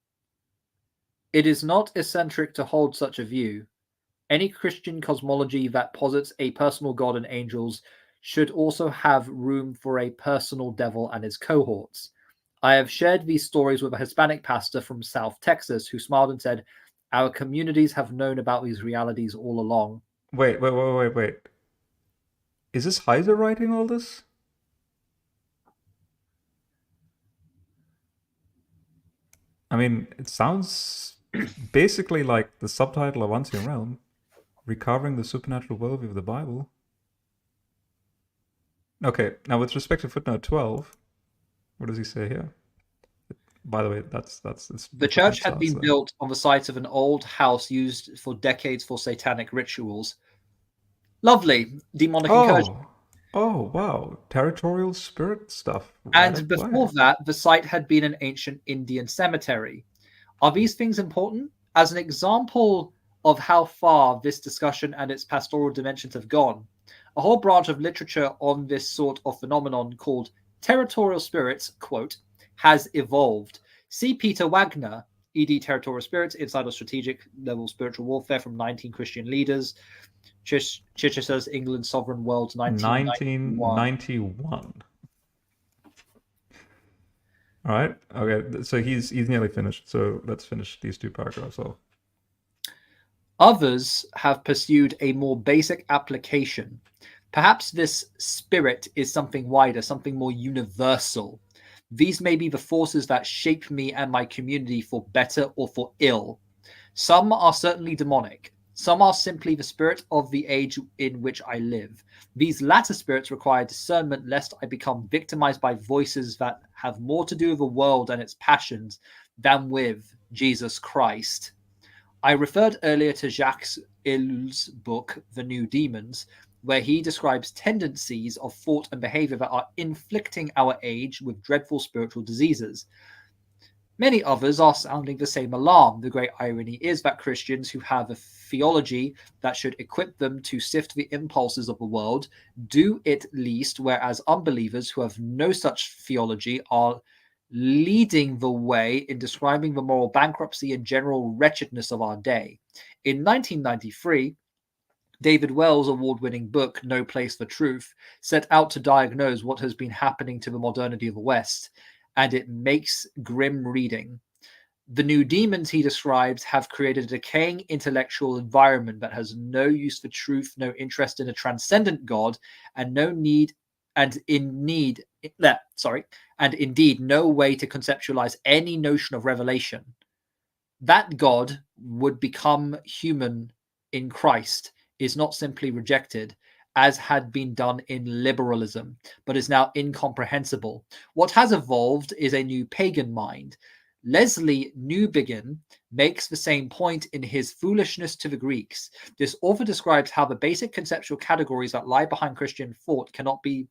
It is not eccentric to hold such a view. Any Christian cosmology that posits a personal God and angels should also have room for a personal devil and his cohorts. I have shared these stories with a Hispanic pastor from South Texas who smiled and said, "Our communities have known about these realities all along." Wait. Is this Heiser writing all this? I mean, it sounds basically like the subtitle of Unseen Realm, Recovering the Supernatural Worldview of the Bible. Okay, now with respect to footnote 12, what does he say here? By the way, that's the church had been built on the site of an old house used for decades for satanic rituals. Lovely, demonic incursion. Oh, wow. Territorial spirit stuff. And before that, the site had been an ancient Indian cemetery. Are these things important? As an example of how far this discussion and its pastoral dimensions have gone, a whole branch of literature on this sort of phenomenon called territorial spirits, quote, has evolved. See Peter Wagner, ed. Territorial Spirits, Inside of Strategic Level Spiritual Warfare from 19 Christian Leaders, Chichester's England Sovereign World, 1991. All right. Okay. So he's nearly finished. So let's finish these two paragraphs off. Others have pursued a more basic application. Perhaps this spirit is something wider, something more universal. These may be the forces that shape me and my community for better or for ill. Some are certainly demonic. Some are simply the spirit of the age in which I live. These latter spirits require discernment lest I become victimized by voices that have more to do with the world and its passions than with Jesus Christ. I referred earlier to Jacques Ellul's book, The New Demons, where he describes tendencies of thought and behavior that are inflicting our age with dreadful spiritual diseases. Many others are sounding the same alarm. The great irony is that Christians who have a theology that should equip them to sift the impulses of the world do it least, whereas unbelievers who have no such theology are leading the way in describing the moral bankruptcy and general wretchedness of our day. In 1993, David Wells' award-winning book, No Place for Truth, set out to diagnose what has been happening to the modernity of the West, and it makes grim reading. The new demons he describes have created a decaying intellectual environment that has no use for truth, no interest in a transcendent God, and indeed no way to conceptualize any notion of revelation. That God would become human in Christ is not simply rejected, as had been done in liberalism, but is now incomprehensible. What has evolved is a new pagan mind. Leslie Newbigin makes the same point in his Foolishness to the Greeks. This author describes how the basic conceptual categories that lie behind Christian thought cannot be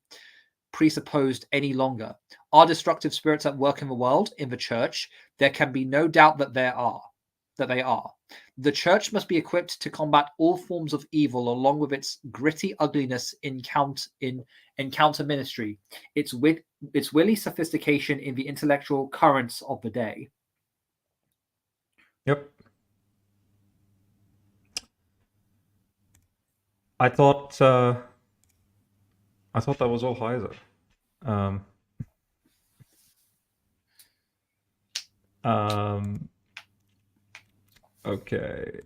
presupposed any longer. Are destructive spirits at work in the world, in the church? There can be no doubt that they are. The church must be equipped to combat all forms of evil along with its gritty ugliness in encounter ministry, its willy sophistication in the intellectual currents of the day. Yep. I thought that was all Heiser. Okay.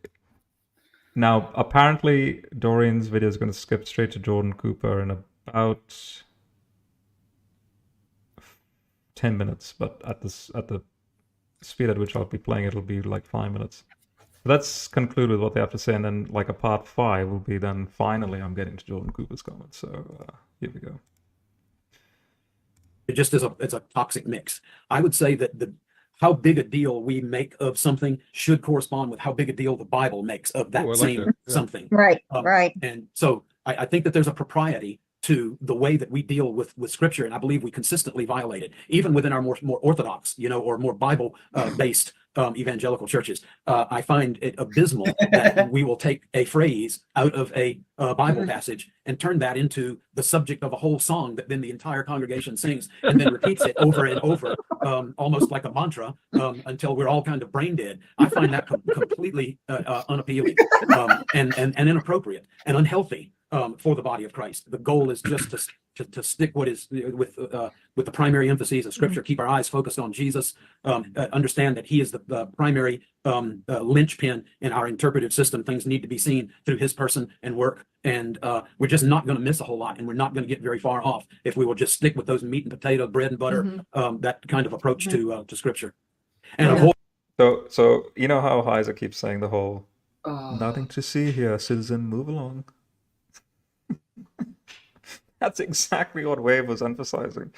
Now, apparently, Dorian's video is going to skip straight to Jordan Cooper in about 10 minutes, but at the speed at which I'll be playing, it'll be like 5 minutes. Let's conclude with what they have to say, and then like a part 5 will be then finally I'm getting to Jordan Cooper's comments. So here we go. It just is it's a toxic mix. I would say that how big a deal we make of something should correspond with how big a deal the Bible makes of that something. Right, right. And so I think that there's a propriety to the way that we deal with Scripture, and I believe we consistently violate it, even within our more orthodox, or more Bible based evangelical churches. I find it abysmal that we will take a phrase out of a Bible passage and turn that into the subject of a whole song that then the entire congregation sings and then repeats it over and over, almost like a mantra, until we're all kind of brain dead. I find that completely unappealing and inappropriate and unhealthy for the body of Christ. The goal is just to stick what is with the primary emphases of Scripture, keep our eyes focused on Jesus, understand that he is the primary linchpin in our interpretive system. Things need to be seen through his person and work, and we're just not going to miss a whole lot, and we're not going to get very far off if we will just stick with those meat and potato, bread and butter, that kind of approach to Scripture. And avoid. So you know how Heiser keeps saying the whole nothing to see here, citizen, move along. That's exactly what Wave was emphasizing.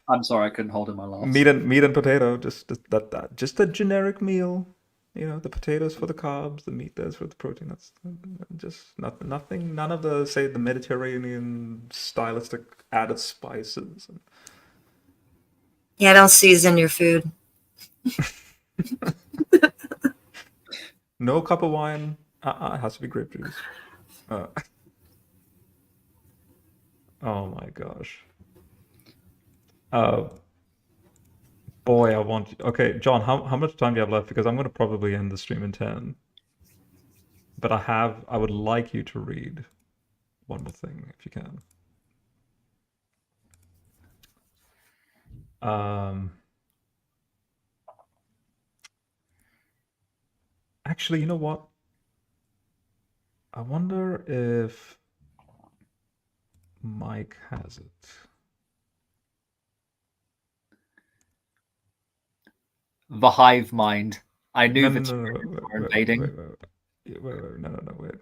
I'm sorry, I couldn't hold in my laughs. Meat and potato, just a generic meal. You know, the potatoes for the carbs, the meat there's for the protein. That's just nothing. None of the, say, the Mediterranean stylistic added spices. Yeah, don't season your food. No cup of wine. It has to be grape juice. Oh my gosh. Boy, I want. Okay, John, how much time do you have left? Because I'm going to probably end the stream in 10. But I would like you to read one more thing if you can. Actually, you know what? I wonder if Mike has it. The hive mind. I knew No, that no, you no, were invading. Wait, no, wait.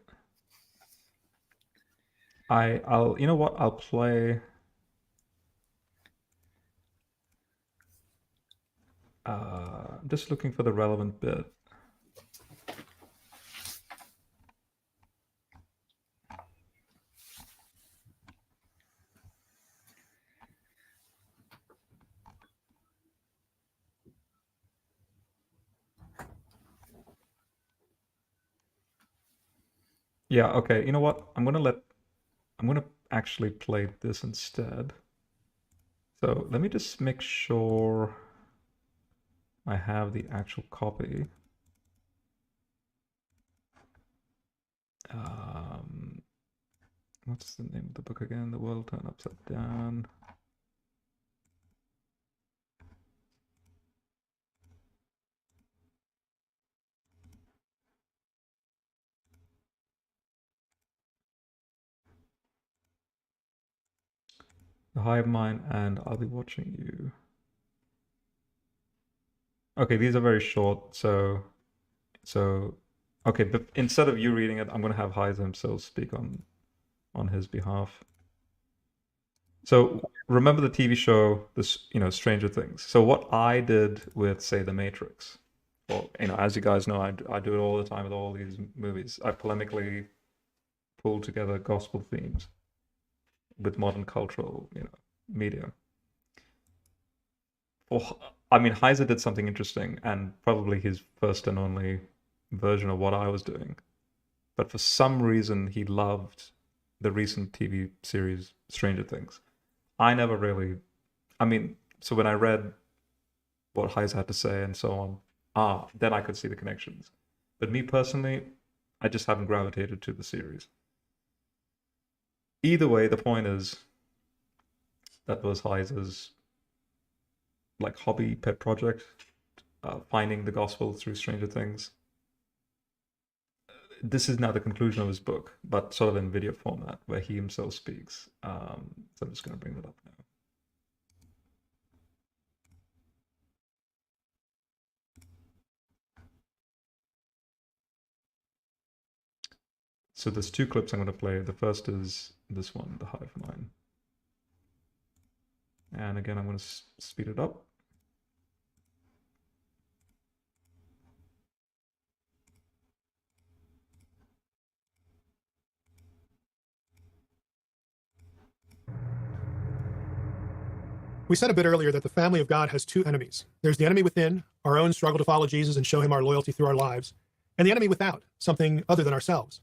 I'll, you know what? I'll play. I'm just looking for the relevant bit. Yeah, okay. You know what? I'm gonna actually play this instead. So let me just make sure I have the actual copy. What's the name of the book again? The World Turned Upside Down. The Hive Mind and I'll Be Watching You. Okay, these are very short, so okay, but instead of you reading it, I'm gonna have Heiser himself speak on his behalf. So remember the TV show, this, you know, Stranger Things. So what I did with, say, The Matrix, well, you know, as you guys know, I do it all the time with all these movies. I polemically pull together gospel themes with modern cultural, you know, media. Well, I mean, Heiser did something interesting, and probably his first and only version of what I was doing. But for some reason, he loved the recent TV series Stranger Things. I never really, I mean, so when I read what Heiser had to say and so on, then I could see the connections. But me personally, I just haven't gravitated to the series. Either way, the point is, that was Heiser's like hobby pet project, finding the gospel through Stranger Things. This is now the conclusion of his book, but sort of in video format, where he himself speaks. So I'm just going to bring that up now. So there's two clips I'm going to play. The first is this one, The Hive Mind. And again, I'm going to speed it up. We said a bit earlier that the family of God has two enemies. There's the enemy within, our own struggle to follow Jesus and show him our loyalty through our lives, and the enemy without, something other than ourselves.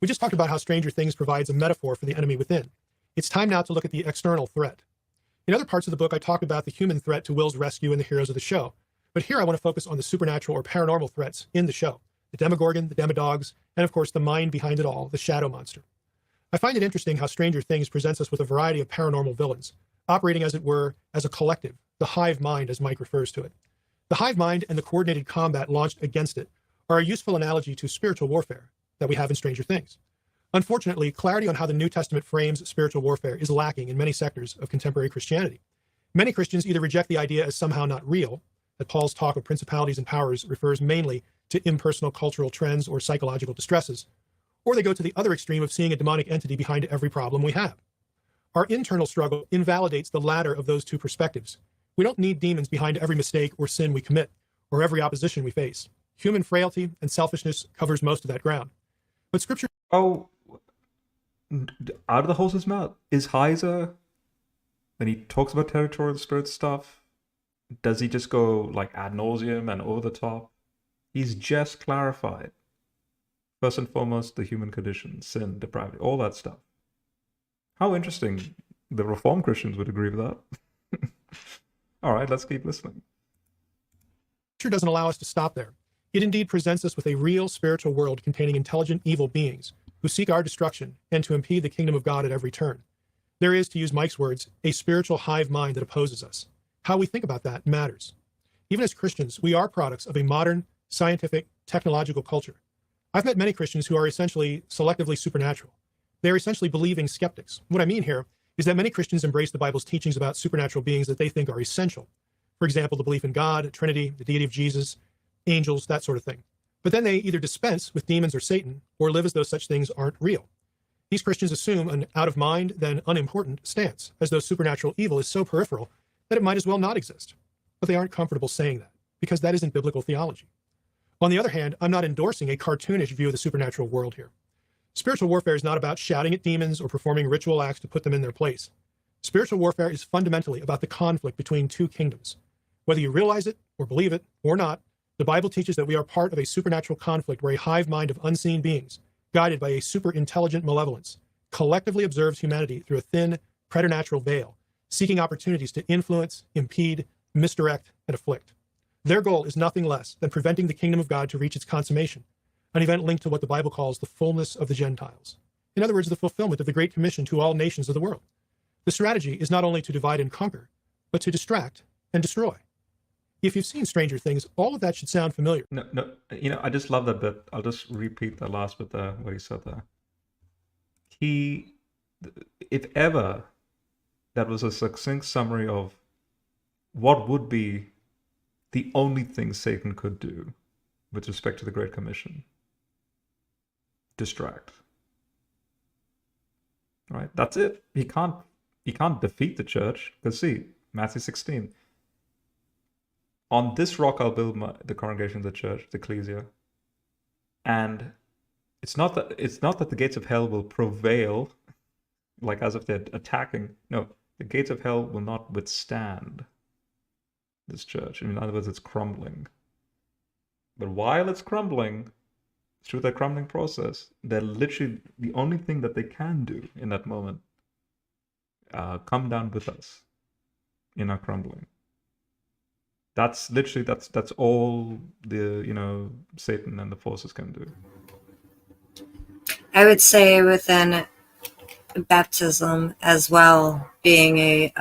We just talked about how Stranger Things provides a metaphor for the enemy within. It's time now to look at the external threat. In other parts of the book, I talk about the human threat to Will's rescue and the heroes of the show. But here I want to focus on the supernatural or paranormal threats in the show. The Demogorgon, the Demodogs, and of course the mind behind it all, the Shadow Monster. I find it interesting how Stranger Things presents us with a variety of paranormal villains, operating as it were as a collective, the hive mind as Mike refers to it. The hive mind and the coordinated combat launched against it are a useful analogy to spiritual warfare that we have in Stranger Things. Unfortunately, clarity on how the New Testament frames spiritual warfare is lacking in many sectors of contemporary Christianity. Many Christians either reject the idea as somehow not real, that Paul's talk of principalities and powers refers mainly to impersonal cultural trends or psychological distresses, or they go to the other extreme of seeing a demonic entity behind every problem we have. Our internal struggle invalidates the latter of those two perspectives. We don't need demons behind every mistake or sin we commit, or every opposition we face. Human frailty and selfishness covers most of that ground. But Scripture... Oh, out of the horse's mouth. Is Heiser, when he talks about territorial spirit stuff, does he just go like ad nauseum and over the top? He's just clarified. First and foremost, the human condition, sin, depravity, all that stuff. How interesting. The Reformed Christians would agree with that. All right, let's keep listening. Scripture doesn't allow us to stop there. It indeed presents us with a real spiritual world containing intelligent evil beings who seek our destruction and to impede the kingdom of God at every turn. There is, to use Mike's words, a spiritual hive mind that opposes us. How we think about that matters. Even as Christians, we are products of a modern, scientific, technological culture. I've met many Christians who are essentially selectively supernatural. They are essentially believing skeptics. What I mean here is that many Christians embrace the Bible's teachings about supernatural beings that they think are essential. For example, the belief in God, Trinity, the deity of Jesus, angels, that sort of thing. But then they either dispense with demons or Satan, or live as though such things aren't real. These Christians assume an out-of-mind, then unimportant stance, as though supernatural evil is so peripheral that it might as well not exist. But they aren't comfortable saying that, because that isn't biblical theology. On the other hand, I'm not endorsing a cartoonish view of the supernatural world here. Spiritual warfare is not about shouting at demons or performing ritual acts to put them in their place. Spiritual warfare is fundamentally about the conflict between two kingdoms. Whether you realize it, or believe it, or not, the Bible teaches that we are part of a supernatural conflict where a hive mind of unseen beings, guided by a super-intelligent malevolence, collectively observes humanity through a thin, preternatural veil, seeking opportunities to influence, impede, misdirect, and afflict. Their goal is nothing less than preventing the kingdom of God to reach its consummation, an event linked to what the Bible calls the fullness of the Gentiles. In other words, the fulfillment of the Great Commission to all nations of the world. The strategy is not only to divide and conquer, but to distract and destroy. If you've seen Stranger Things, all of that should sound familiar. No, I just love that bit. I'll just repeat that last bit there, what he said there. If ever that was a succinct summary of what would be the only thing Satan could do with respect to the Great Commission. Distract. Right? That's it. He can't defeat the church. Because see, Matthew 16. On this rock I'll build the congregation of the church, the ecclesia. And it's not that the gates of hell will prevail, like as if they're attacking. No, the gates of hell will not withstand this church. In other words, it's crumbling. But while it's crumbling, through that crumbling process, they're literally the only thing that they can do in that moment. Come down with us in our crumbling. That's literally that's all the Satan and the forces can do. I would say within baptism as well, being a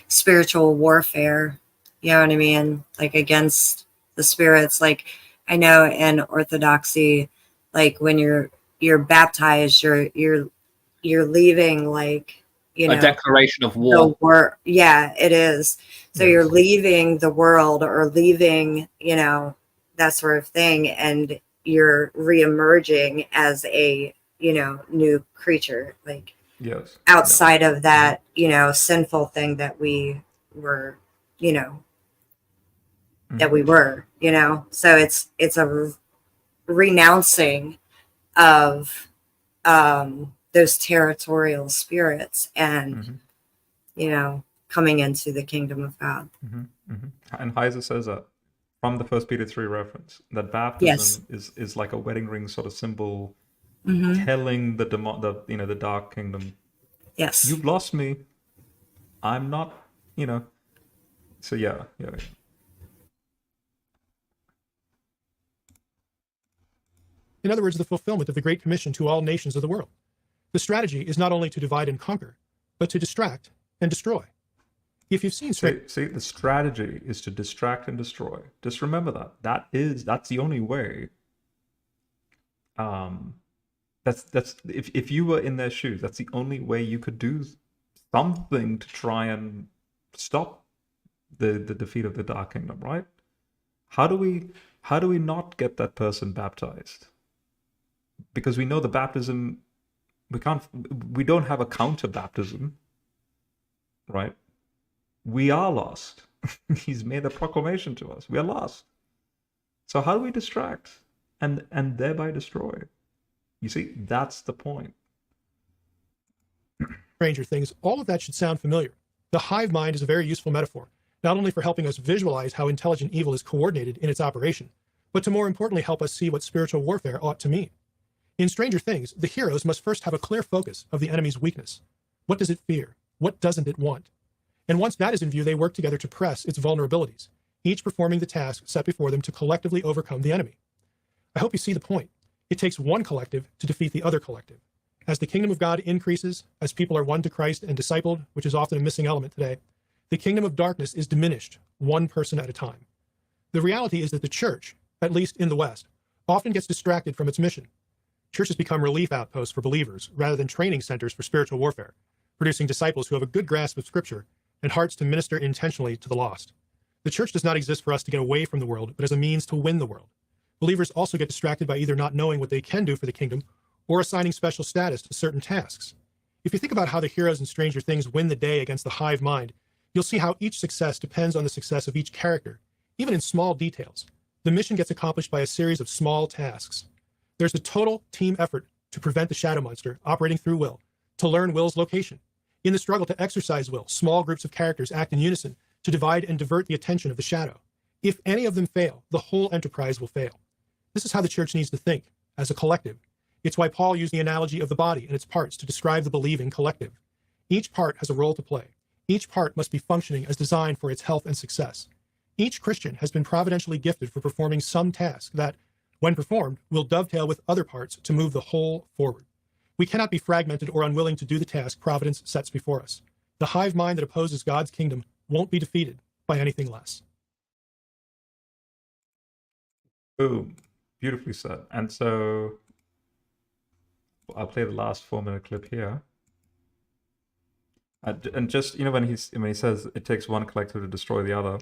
spiritual warfare, you know what I mean? Like against the spirits. Like I know in Orthodoxy, like when you're baptized, you're leaving like a declaration of war. Yeah, it is. So yes. You're leaving the world or leaving, that sort of thing, and you're reemerging as a, new creature, like yes, outside of that, sinful thing that we were, that we were, So it's a renouncing of those territorial spirits and coming into the kingdom of God. And Heiser says that from the First Peter 3 reference, that baptism is like a wedding ring sort of symbol, telling the the dark kingdom, Yes. you've lost me. I'm not, So yeah. In other words, the fulfillment of the Great Commission to all nations of the world. The strategy is not only to divide and conquer, but to distract and destroy. If you've seen see, the strategy is to distract and destroy. Just remember that. That's the only way. That's if you were in their shoes, that's the only way you could do something to try and stop the defeat of the Dark Kingdom, right? How do we not get that person baptized? Because we know the baptism, we don't have a counter baptism, right? We are lost. He's made a proclamation to us. We are lost. So how do we distract and thereby destroy? You see, that's the point. Stranger Things, all of that should sound familiar. The hive mind is a very useful metaphor, not only for helping us visualize how intelligent evil is coordinated in its operation, but to more importantly help us see what spiritual warfare ought to mean. In Stranger Things, the heroes must first have a clear focus of the enemy's weakness. What does it fear? What doesn't it want? And once that is in view, they work together to press its vulnerabilities, each performing the task set before them to collectively overcome the enemy. I hope you see the point. It takes one collective to defeat the other collective. As the kingdom of God increases, as people are won to Christ and discipled, which is often a missing element today, the kingdom of darkness is diminished, one person at a time. The reality is that the church, at least in the West, often gets distracted from its mission. Churches become relief outposts for believers rather than training centers for spiritual warfare, producing disciples who have a good grasp of Scripture and hearts to minister intentionally to the lost. The church does not exist for us to get away from the world, but as a means to win the world. Believers also get distracted by either not knowing what they can do for the kingdom or assigning special status to certain tasks. If you think about how the heroes in Stranger Things win the day against the hive mind, you'll see how each success depends on the success of each character, even in small details. The mission gets accomplished by a series of small tasks. There's a total team effort to prevent the shadow monster operating through Will, to learn Will's location. In the struggle to exercise Will, small groups of characters act in unison to divide and divert the attention of the shadow. If any of them fail, the whole enterprise will fail. This is how the church needs to think, as a collective. It's why Paul used the analogy of the body and its parts to describe the believing collective. Each part has a role to play. Each part must be functioning as designed for its health and success. Each Christian has been providentially gifted for performing some task that, when performed, will dovetail with other parts to move the whole forward. We cannot be fragmented or unwilling to do the task providence sets before us. The hive mind that opposes God's kingdom won't be defeated by anything less. Boom. Beautifully said. And so I'll play the last 4-minute clip here. And just, when he says it takes one collective to destroy the other,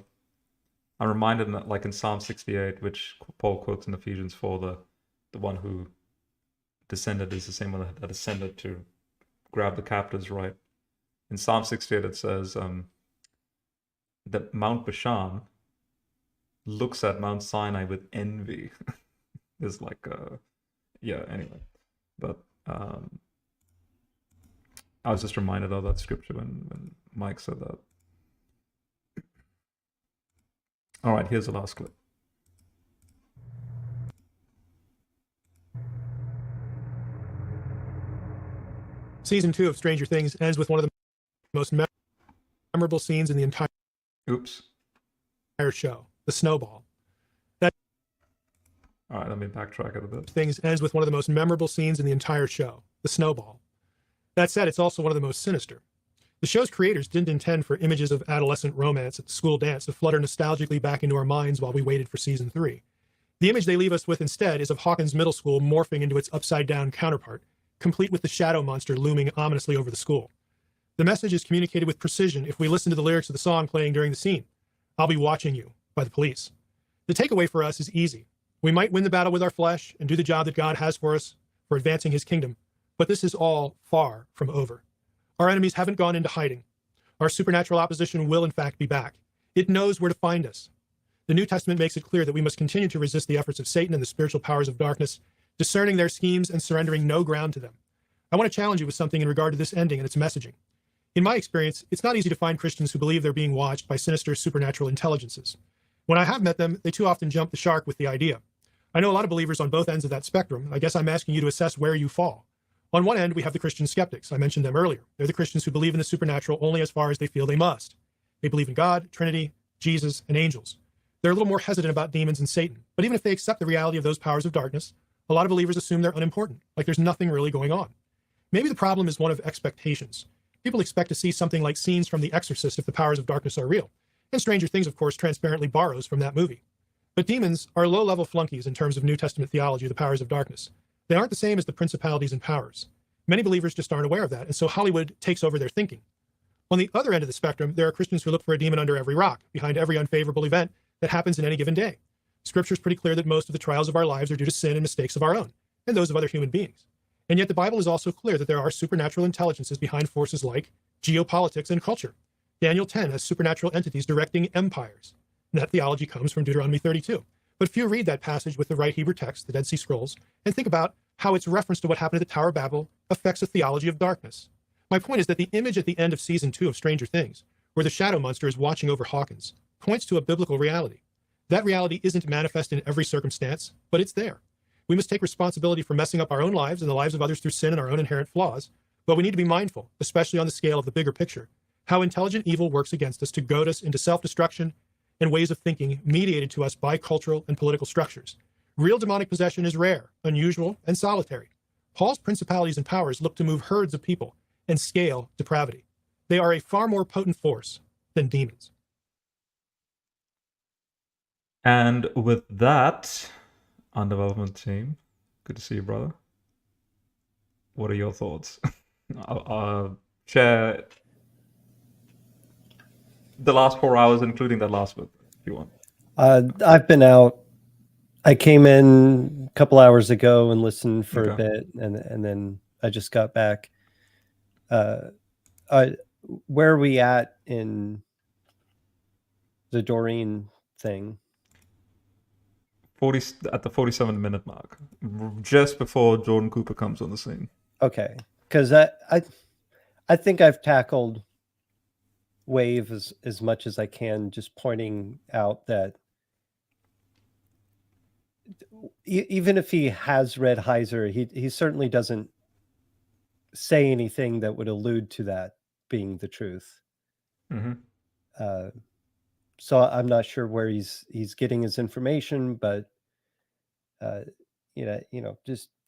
I'm reminded that, like in Psalm 68, which Paul quotes in Ephesians 4, the one who descended is the same one that ascended to grab the captives, right? In Psalm 68, it says that Mount Bashan looks at Mount Sinai with envy. It's like, anyway. But I was just reminded of that scripture when Mike said that. All right, here's the last clip. Season 2 of Stranger Things ends with one of the most memorable scenes in the entire show, the snowball. All right, let me backtrack it a bit. Things ends with one of the most memorable scenes in the entire show, the snowball. That said, it's also one of the most sinister. The show's creators didn't intend for images of adolescent romance at the school dance to flutter nostalgically back into our minds while we waited for season 3. The image they leave us with instead is of Hawkins Middle School morphing into its upside-down counterpart, complete with the shadow monster looming ominously over the school. The message is communicated with precision if we listen to the lyrics of the song playing during the scene. "I'll be watching you," by the Police. The takeaway for us is easy. We might win the battle with our flesh and do the job that God has for us for advancing his kingdom, but this is all far from over. Our enemies haven't gone into hiding. Our supernatural opposition will in fact be back. It knows where to find us. The New Testament makes it clear that we must continue to resist the efforts of Satan and the spiritual powers of darkness, discerning their schemes and surrendering no ground to them. I want to challenge you with something in regard to this ending and its messaging. In my experience, it's not easy to find Christians who believe they're being watched by sinister supernatural intelligences. When I have met them, they too often jump the shark with the idea. I know a lot of believers on both ends of that spectrum. I guess I'm asking you to assess where you fall. On one end, we have the Christian skeptics. I mentioned them earlier. They're the Christians who believe in the supernatural only as far as they feel they must. They believe in God, Trinity, Jesus, and angels. They're a little more hesitant about demons and Satan. But even if they accept the reality of those powers of darkness, a lot of believers assume they're unimportant, like there's nothing really going on. Maybe the problem is one of expectations. People expect to see something like scenes from The Exorcist if the powers of darkness are real. And Stranger Things, of course, transparently borrows from that movie. But demons are low-level flunkies in terms of New Testament theology of the powers of darkness. They aren't the same as the principalities and powers. Many believers just aren't aware of that, and so Hollywood takes over their thinking. On the other end of the spectrum, there are Christians who look for a demon under every rock, behind every unfavorable event that happens in any given day. Scripture is pretty clear that most of the trials of our lives are due to sin and mistakes of our own, and those of other human beings. And yet the Bible is also clear that there are supernatural intelligences behind forces like geopolitics and culture. Daniel 10 has supernatural entities directing empires. And that theology comes from Deuteronomy 32. But few read that passage with the right Hebrew text, the Dead Sea Scrolls, and think about how its reference to what happened at the Tower of Babel affects a theology of darkness. My point is that the image at the end of season 2 of Stranger Things, where the shadow monster is watching over Hawkins, points to a biblical reality. That reality isn't manifest in every circumstance, but it's there. We must take responsibility for messing up our own lives and the lives of others through sin and our own inherent flaws, but we need to be mindful, especially on the scale of the bigger picture, how intelligent evil works against us to goad us into self-destruction and ways of thinking mediated to us by cultural and political structures. Real demonic possession is rare, unusual, and solitary. Paul's principalities and powers look to move herds of people and scale depravity. They are a far more potent force than demons. And with that, undevelopment team, good to see you, brother. What are your thoughts? I'll share the last 4 hours, including that last bit, if you want. I've been out. I came in a couple hours ago and listened for a bit, and then I just got back. Where are we at in the Doreen thing? 40 at the 47-minute mark, just before Jordan Cooper comes on the scene. Okay, because I think I've tackled Wave as much as I can, just pointing out that even if he has read Heiser, he certainly doesn't say anything that would allude to that being the truth. Mm-hmm. So I'm not sure where he's getting his information, but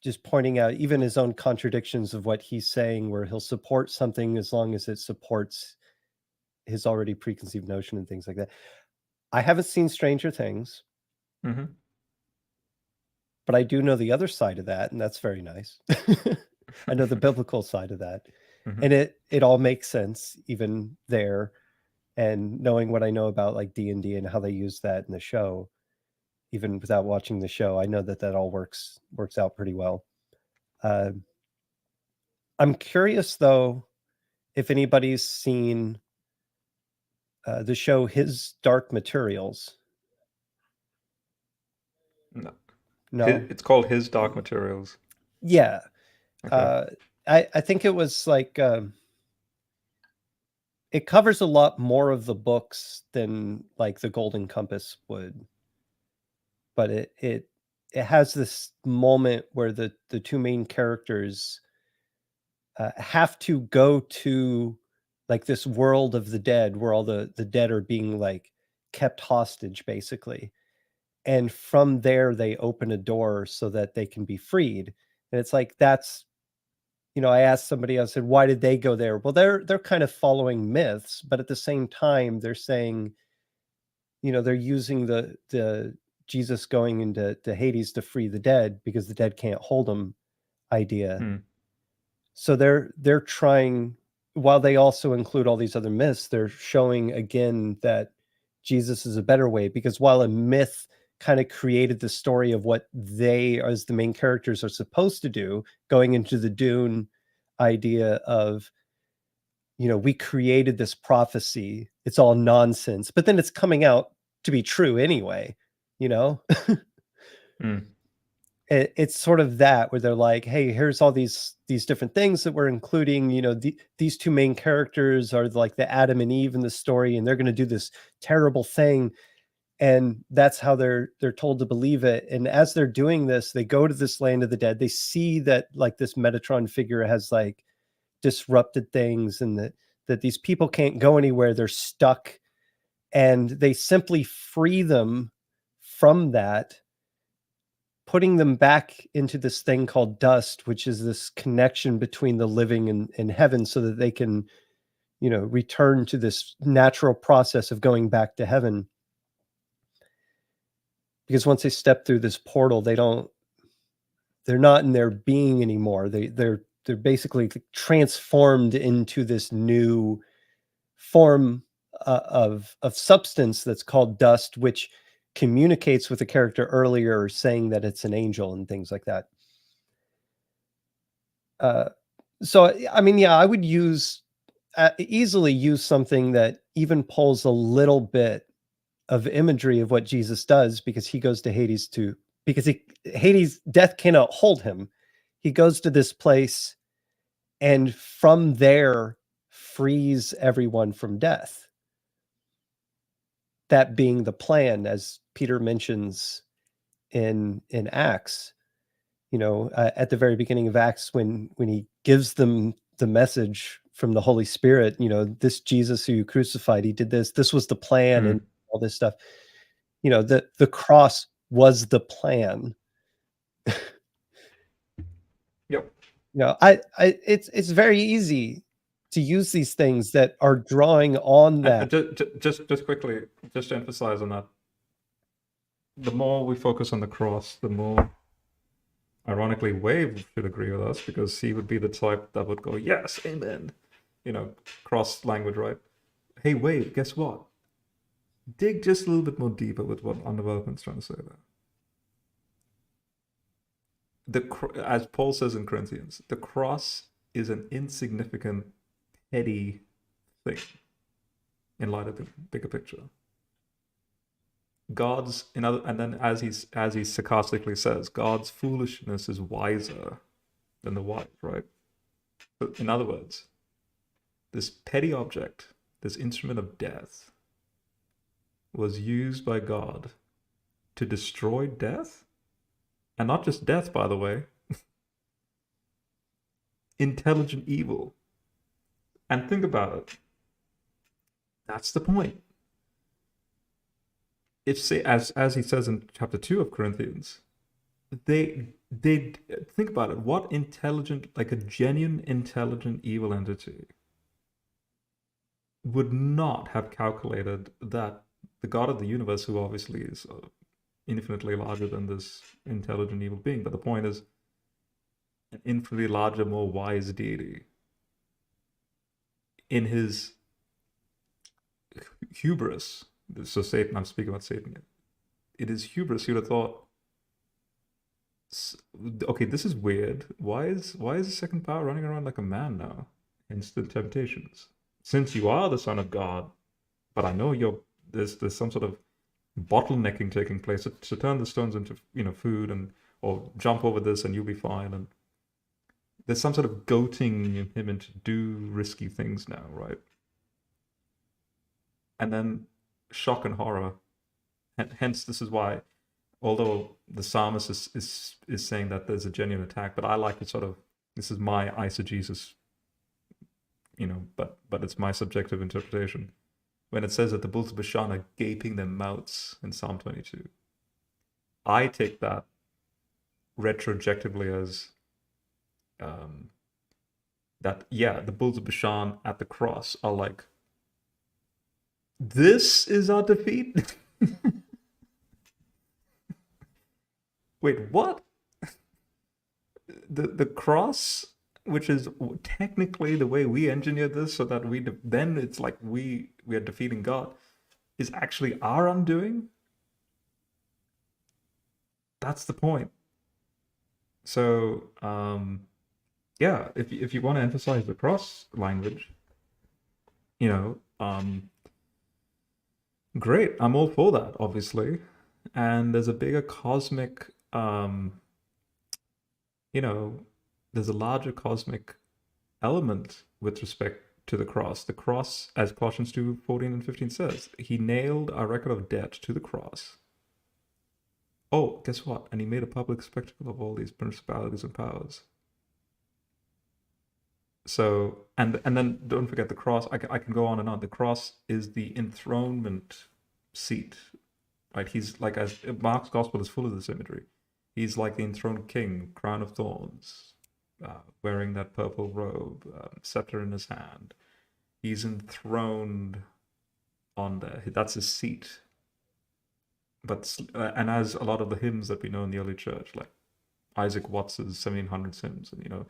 just pointing out even his own contradictions of what he's saying, where he'll support something as long as it supports his already preconceived notion and things like that. I haven't seen Stranger Things, mm-hmm. but I do know the other side of that, and that's very nice. I know the biblical side of that, mm-hmm. and it all makes sense even there. And knowing what I know about like D&D and how they use that in the show, even without watching the show, I know that all works out pretty well. I'm curious though, if anybody's seen the show His Dark Materials. No. It's called His Dark Materials. Yeah. Okay. I think it was like it covers a lot more of the books than like the Golden Compass would, but it has this moment where the two main characters have to go to like this world of the dead, where all the dead are being like kept hostage, basically. And from there, they open a door so that they can be freed. And it's like, that's, I asked somebody, I said, why did they go there? Well, they're kind of following myths, but at the same time, they're saying, they're using the Jesus going into Hades to free the dead because the dead can't hold them idea. So they're trying, while they also include all these other myths, they're showing again that Jesus is a better way, because while a myth kind of created the story of what they as the main characters are supposed to do, going into the Dune idea of, we created this prophecy, it's all nonsense, but then it's coming out to be true anyway, It's sort of that, where they're like, hey, here's all these different things that we're including, these two main characters are like the Adam and Eve in the story, and they're going to do this terrible thing. and that's how they're told to believe it. And as they're doing this, they go to this land of the dead. They see that like this Metatron figure has like disrupted things, and that these people can't go anywhere. They're stuck, and they simply free them from that, putting them back into this thing called dust, which is this connection between the living and heaven, so that they can, you know, return to this natural process of going back to heaven. Because once they step through this portal, they're not in their being anymore. They're basically transformed into this new form of substance that's called dust, which communicates with the character earlier, saying that it's an angel and things like that. So, I mean, yeah, I would easily use something that even pulls a little bit of imagery of what Jesus does, because he goes to Hades because Hades, death cannot hold him. He goes to this place and from there frees everyone from death. That being the plan, as Peter mentions in Acts, you know, at the very beginning of Acts, when he gives them the message from the Holy Spirit, you know, this Jesus who you crucified, he did this. This was the plan, and all this stuff. You know, the cross was the plan. Yep. You know, it's very easy to use these things that are drawing on that. Just quickly, just to emphasize on that, the more we focus on the cross, the more, ironically, Wave should agree with us, because he would be the type that would go, yes, amen. You know, cross language, right? Hey, Wave, guess what? Dig just a little bit more deeper with what Undevelopment's trying to say there. As Paul says in Corinthians, the cross is an insignificant, petty thing in light of the bigger picture. And then as he sarcastically says, God's foolishness is wiser than the wise, right? So in other words, this petty object, this instrument of death, was used by God to destroy death. And not just death, by the way. Intelligent evil. And think about it. That's the point. If, say, as he says in chapter 2 of Corinthians, they think about it. What intelligent, like a genuine intelligent evil entity would not have calculated that the God of the universe, who obviously is infinitely larger than this intelligent evil being, but the point is, an infinitely larger, more wise deity, in his hubris, so Satan, I'm speaking about Satan here, it is hubris, he would have thought, okay, this is weird, why is the second power running around like a man now? Hence the temptations. Since you are the Son of God, but I know there's some sort of bottlenecking taking place, to turn the stones into, you know, food, and or jump over this and you'll be fine, and there's some sort of goading him into do risky things now, right? And then shock and horror. And hence, this is why, although the psalmist is saying that there's a genuine attack, but I like to sort of, this is my eisegesis, you know, but it's my subjective interpretation. When it says that the bulls of Bashan are gaping their mouths in Psalm 22, I take that retrospectively as that, yeah, the bulls of Bashan at the cross are like, this is our defeat? Wait, what? The cross, which is technically the way we engineered this, so that then it's like we are defeating God, is actually our undoing? That's the point. So, yeah, if you want to emphasize the cross language, you know, great, I'm all for that, obviously. And there's a bigger cosmic, you know, there's a larger cosmic element with respect to the cross. The cross, as Colossians 2:14 and 15 says, he nailed our record of debt to the cross. Oh, guess what? And he made a public spectacle of all these principalities and powers. So, and then don't forget the cross. I can go on and on. The cross is the enthronement seat, right? He's like, as Mark's gospel is full of this imagery. He's like the enthroned king, crown of thorns, wearing that purple robe, scepter in his hand. He's enthroned on there. That's his seat. But and as a lot of the hymns that we know in the early church, like Isaac Watts's 1700s hymns, and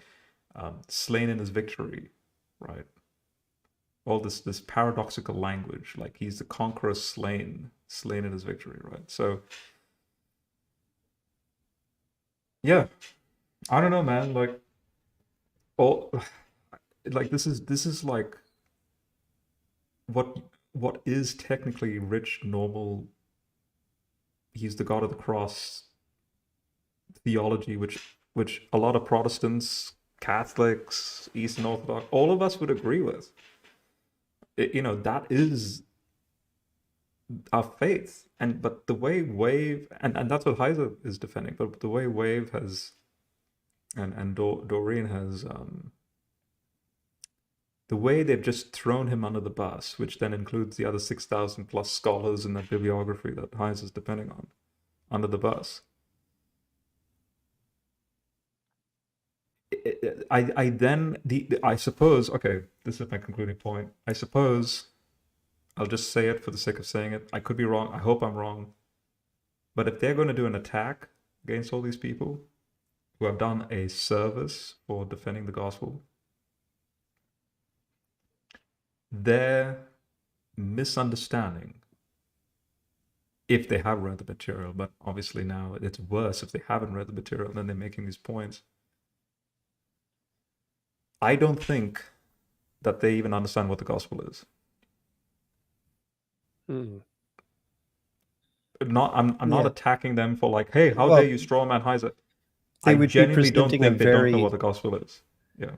slain in his victory, right? All this paradoxical language, like he's the conqueror slain in his victory, right? So yeah, I don't know, man. Like, this is like what is technically rich, normal. He's the God of the cross theology, which a lot of Protestants, Catholics, Eastern Orthodox, all of us would agree with. That is our faith. But the way Wave, and that's what Heiser is defending, but the way Wave has, and Doreen has, the way they've just thrown him under the bus, which then includes the other 6,000 plus scholars in that bibliography that Heiser's depending on, under the bus. I suppose, okay, this is my concluding point. I suppose I'll just say it for the sake of saying it. I could be wrong. I hope I'm wrong. But if they're going to do an attack against all these people who have done a service for defending the gospel, their misunderstanding, if they have read the material, but obviously now it's worse if they haven't read the material, then they're making these points. I don't think that they even understand what the gospel is. I'm not attacking them for like, hey, how dare you strawman Heiser? I genuinely don't think they don't know what the gospel is. Yeah.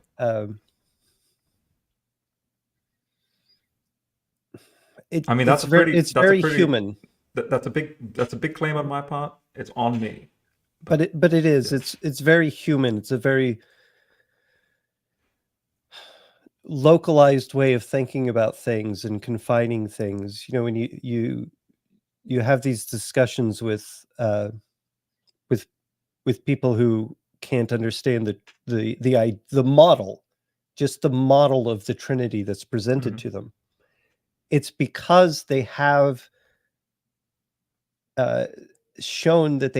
That's very human. That's a big claim on my part. It's on me. But it is. Yeah. It's very human. It's a very localized way of thinking about things and confining things. When you have these discussions with people who can't understand the model, just the model of the Trinity that's presented to them. It's because they have shown that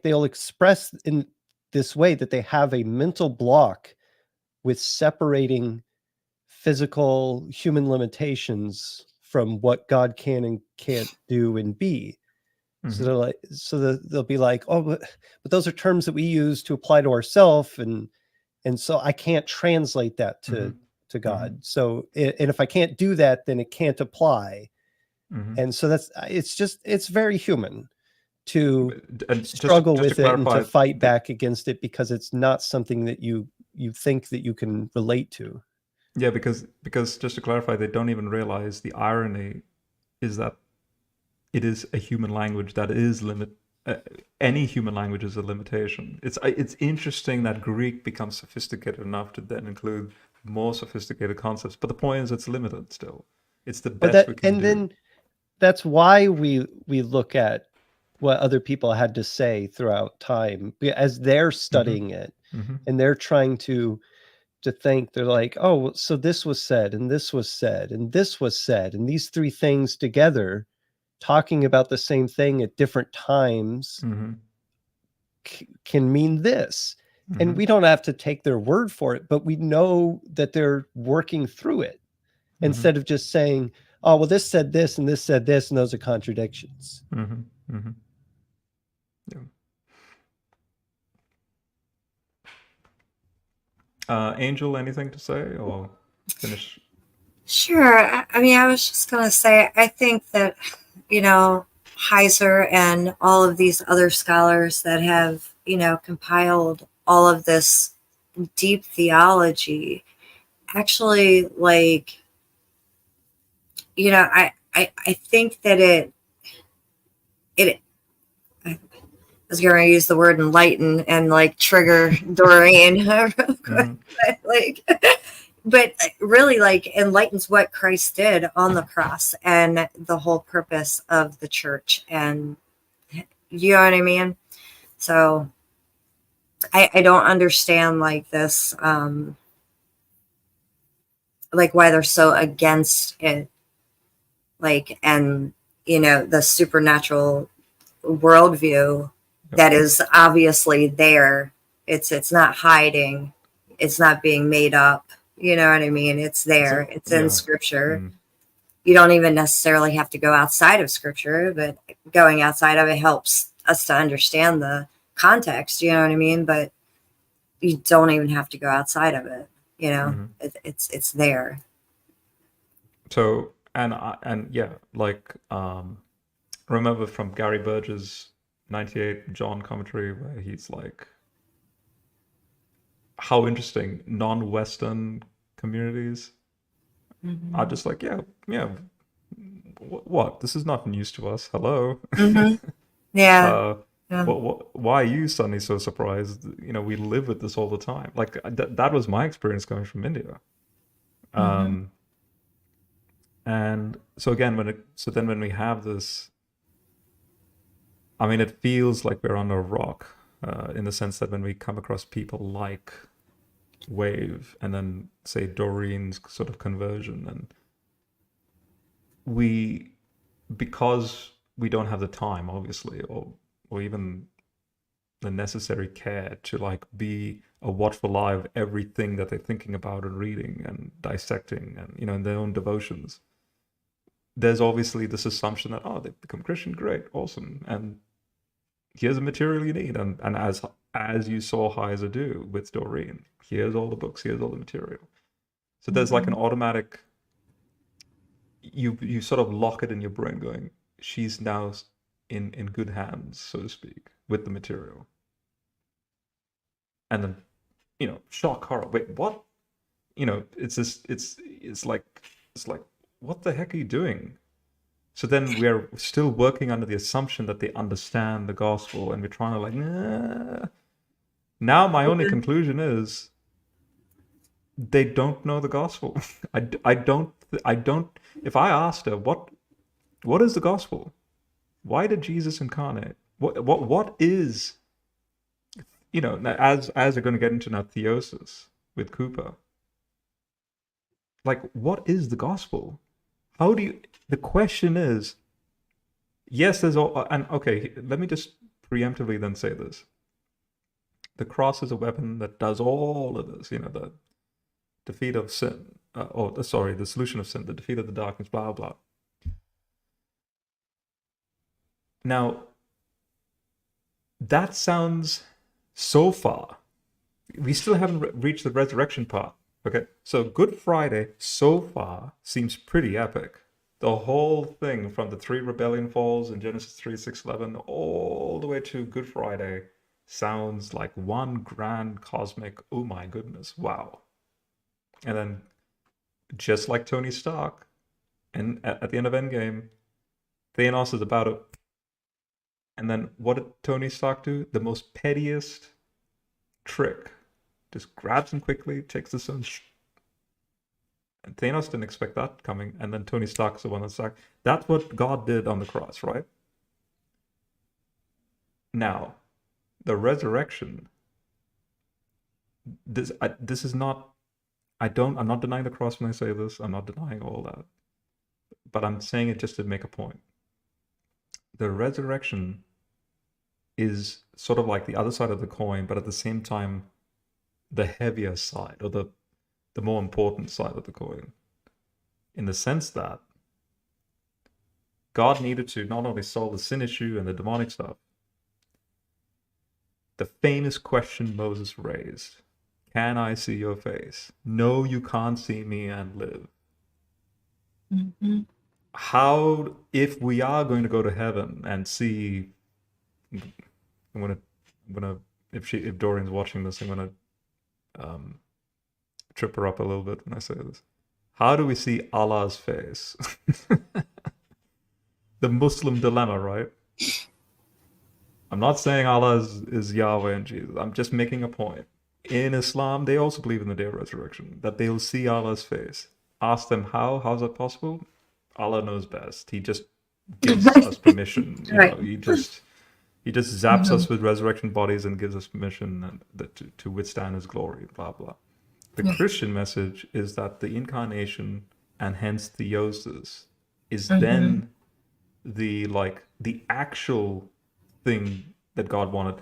they'll express in this way that they have a mental block with separating physical human limitations from what God can and can't do and be. So they'll be like, oh, but those are terms that we use to apply to ourselves, and so I can't translate that to God. So, and if I can't do that, then it can't apply. And so it's very human to struggle with it and to fight back against it, because it's not something that you think that you can relate to. Yeah, because just to clarify, they don't even realize the irony is that it is a human language that is any human language is a limitation. It's interesting that Greek becomes sophisticated enough to then include more sophisticated concepts, but the point is it's limited still. It's the best we can do. Then that's why we look at what other people had to say throughout time as they're studying it, and they're trying to think. They're like, oh, so this was said, and this was said, and this was said, and these three things together talking about the same thing at different times can mean this. And we don't have to take their word for it, but we know that they're working through it instead of just saying, oh, well, this said this and this said this, and those are contradictions. Yeah. Angel, anything to say or finish? Sure. I was just going to say, I think that, Heiser and all of these other scholars that have, compiled all of this deep theology actually, like, I think that I was going to use the word enlighten and like trigger Doreen real quick, but really like enlightens what Christ did on the cross and the whole purpose of the church. And you know what I mean? So I don't understand like this, like why they're so against it. Like, and the supernatural worldview that is obviously there. It's not hiding. It's not being made up. You know what I mean? It's there. It's in scripture. You don't even necessarily have to go outside of scripture, but going outside of it helps us to understand the context. You know what I mean? But you don't even have to go outside of it. It's there. So and yeah, like remember from Gary Burge's 98 John commentary where he's like, how interesting non-Western communities are just like, yeah, what? This is not news to us. Hello. Yeah. Why are you suddenly so surprised? We live with this all the time. Like that was my experience coming from India. And so again, when we have this, I mean, it feels like we're on a rock in the sense that when we come across people like Wave and then say Doreen's sort of conversion, and because we don't have the time, obviously, or even the necessary care to like be a watchful eye of everything that they're thinking about and reading and dissecting and in their own devotions. There's obviously this assumption that they've become Christian, great, awesome, and here's the material you need, and as you saw Heiser do with Doreen, here's all the books, here's all the material. So there's like an automatic, you sort of lock it in your brain, going, she's now in good hands, so to speak, with the material. And then shock, horror, wait, what? It's like what the heck are you doing? So then we're still working under the assumption that they understand the gospel, and we're trying to like, nah. Now my only conclusion is they don't know the gospel. I don't. If I asked her what is the gospel, why did Jesus incarnate? What is, as we're going to get into now theosis with Cooper. Like, what is the gospel? How do you? The question is, yes, there's all, and okay, let me just preemptively then say this. The cross is a weapon that does all of this, the defeat of sin, the solution of sin, the defeat of the darkness, blah, blah. Now, that sounds so far. We still haven't reached the resurrection part. Okay, so Good Friday so far seems pretty epic. The whole thing from the 3 rebellion falls in Genesis 3, 6, 11, all the way to Good Friday sounds like one grand cosmic, oh my goodness, wow. And then, just like Tony Stark, and at the end of Endgame, Thanos is about to... And then what did Tony Stark do? The most pettiest trick. Just grabs him quickly, takes the sun. And Thanos didn't expect that coming. And then Tony Stark's the one that's like, that's what God did on the cross, right? Now, the resurrection. This is not. I'm not denying the cross when I say this. I'm not denying all that. But I'm saying it just to make a point. The resurrection is sort of like the other side of the coin, but at the same time, the heavier side, or the more important side of the coin, in the sense that God needed to not only solve the sin issue and the demonic stuff, the famous question Moses raised, can I see your face? No, you can't see me and live. How, if we are going to go to heaven and see, I'm gonna if Doreen's watching this, I'm gonna trip her up a little bit when I say this. How do we see Allah's face? The Muslim dilemma, right? I'm not saying Allah is Yahweh and Jesus. I'm just making a point. In Islam, they also believe in the day of resurrection, that they'll see Allah's face. Ask them how. How's that possible? Allah knows best. He just gives us permission. Right. He just zaps us with resurrection bodies and gives us permission to withstand His glory. Blah blah. The Christian message is that the incarnation and hence theosis is then the actual thing that God wanted.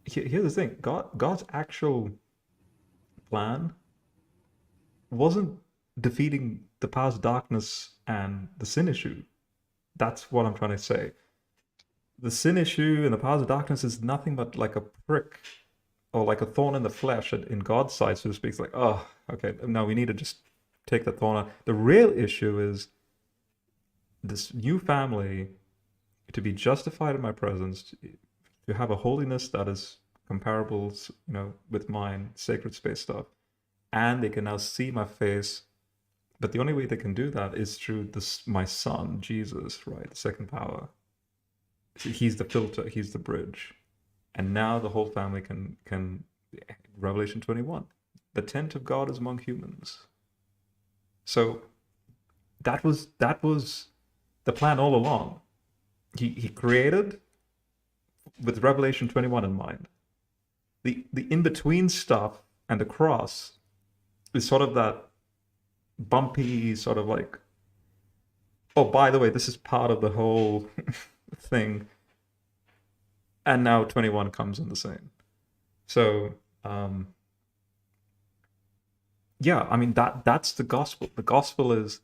Here's the thing. God's actual plan wasn't defeating the past darkness and the sin issue. That's what I'm trying to say. The sin issue and the powers of darkness is nothing but like a prick or like a thorn in the flesh in God's side, so to speak. It's like, oh, okay, now we need to just take the thorn out. The real issue is this new family to be justified in my presence, to have a holiness that is comparable, with mine, sacred space stuff, and they can now see my face. But the only way they can do that is through my son, Jesus, right? The second power. He's the filter, he's the bridge. And now the whole family can Revelation 21. The tent of God is among humans. So that was the plan all along. He created with Revelation 21 in mind. The in-between stuff and the cross is sort of that bumpy sort of like, oh, by the way, this is part of the whole thing. And now 21 comes in the same. So, yeah, I mean, that's the gospel. The gospel is,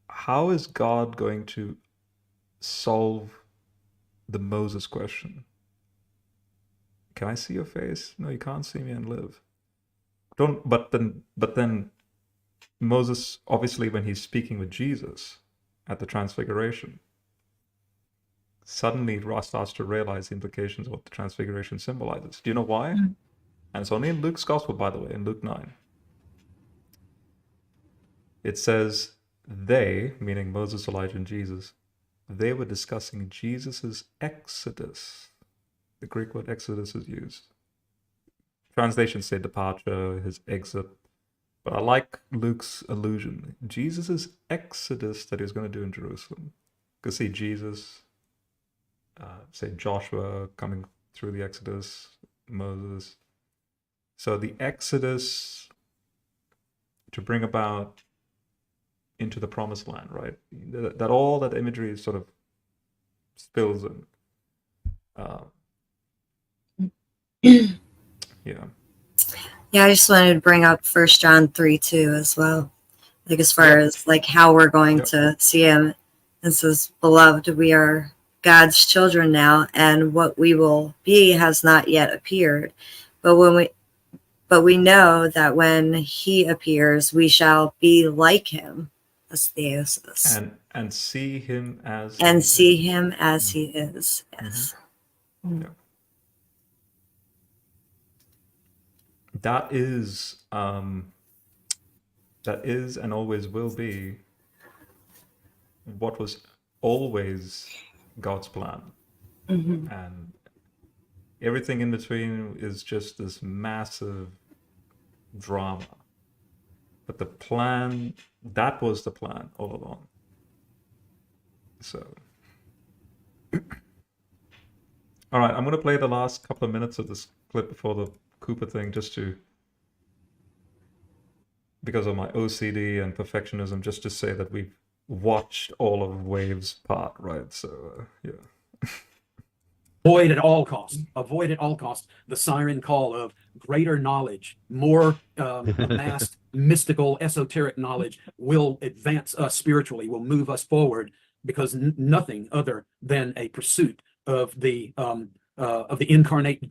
how is God going to solve the Moses question? Can I see your face? No, you can't see me and live. But then Moses, obviously, when he's speaking with Jesus at the Transfiguration, suddenly starts to realize the implications of what the Transfiguration symbolizes. Do you know why? And it's only in Luke's Gospel, by the way, in Luke 9. It says they, meaning Moses, Elijah, and Jesus, they were discussing Jesus's exodus. The Greek word exodus is used. Translations say departure, his exit. But I like Luke's allusion. Jesus's exodus that he was going to do in Jerusalem. You can see Jesus, say Joshua coming through the Exodus, Moses. So the Exodus to bring about into the promised land, right? That all that imagery sort of spills in. Yeah. Yeah, I just wanted to bring up 1 John 3:2 as well. Like as far as like how we're going to see him. It says, beloved, we are God's children now, and what we will be has not yet appeared. But we know that when he appears, we shall be like him. That's theosis. And see him as he is. Yes. Yeah. That is and always will be what was always God's plan. And everything in between is just this massive drama. But the plan, that was the plan all along. So, all right, I'm going to play the last couple of minutes of this clip before the Cooper thing, because of my OCD and perfectionism, just to say that we've watched all of Wave's part, right? So, yeah. Avoid at all costs the siren call of greater knowledge, more amassed mystical, esoteric knowledge will advance us spiritually, will move us forward, because nothing other than a pursuit of the incarnate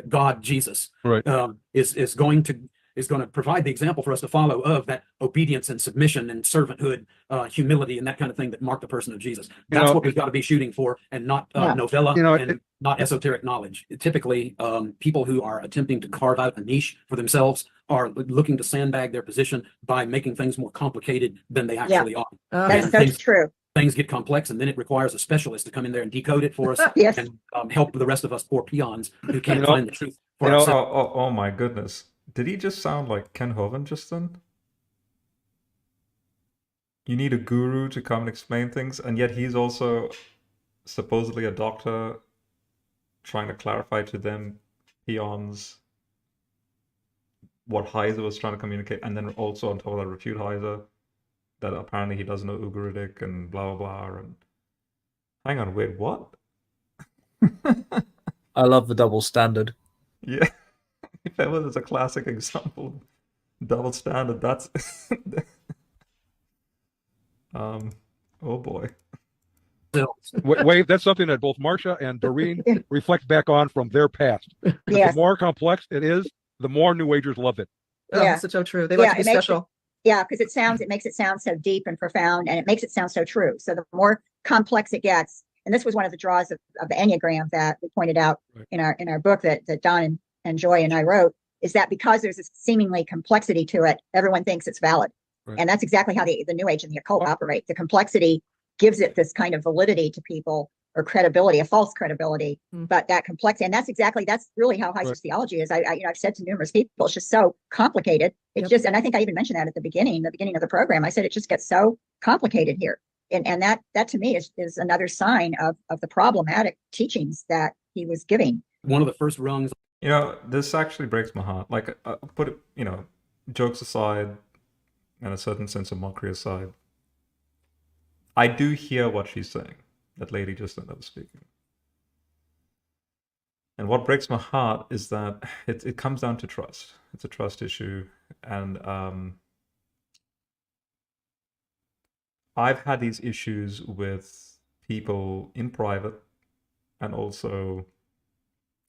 God Jesus, right, is going to is going to provide the example for us to follow of that obedience and submission and servanthood, humility, and that kind of thing that marked the person of Jesus. That's what we've got to be shooting for, and not novella and not esoteric knowledge. Typically, people who are attempting to carve out a niche for themselves are looking to sandbag their position by making things more complicated than they actually are. That's so true. Things get complex, and then it requires a specialist to come in there and decode it for us and help the rest of us poor peons who can't find the truth for ourselves. Oh my goodness. Did he just sound like Ken Hovind just then? You need a guru to come and explain things, and yet he's also supposedly a doctor trying to clarify to them peons what Heiser was trying to communicate, and then also on top of that refute Heiser that apparently he doesn't know Ugaritic and blah blah blah. And hang on, wait, what? I love the double standard. Yeah, if ever there's a classic example, double standard. That's oh boy. Wave, that's something that both Marcia and Doreen reflect back on from their past. The more complex it is, the more New Agers love it. That's so true. They like to be special. Because it makes it sound so deep and profound, and it makes it sound so true. So the more complex it gets, and this was one of the draws of the Enneagram that we pointed out in our book that Don and Joy and I wrote, is that because there's this seemingly complexity to it, everyone thinks it's valid. And that's exactly how the New Age and the occult operate. The complexity gives it this kind of validity to people, or credibility, a false credibility. But that complexity, and that's really how Heiser's theology is. I've said to numerous people, it's just so complicated. It's just, and I think I even mentioned that at the beginning of the program. I said it just gets so complicated here, and that to me is another sign of the problematic teachings that he was giving. One of the first rungs. This actually breaks my heart. Like, put it, jokes aside, and a certain sense of mockery aside. I do hear what she's saying. That lady just then that was speaking. And what breaks my heart is that it comes down to trust. It's a trust issue. And I've had these issues with people in private and also,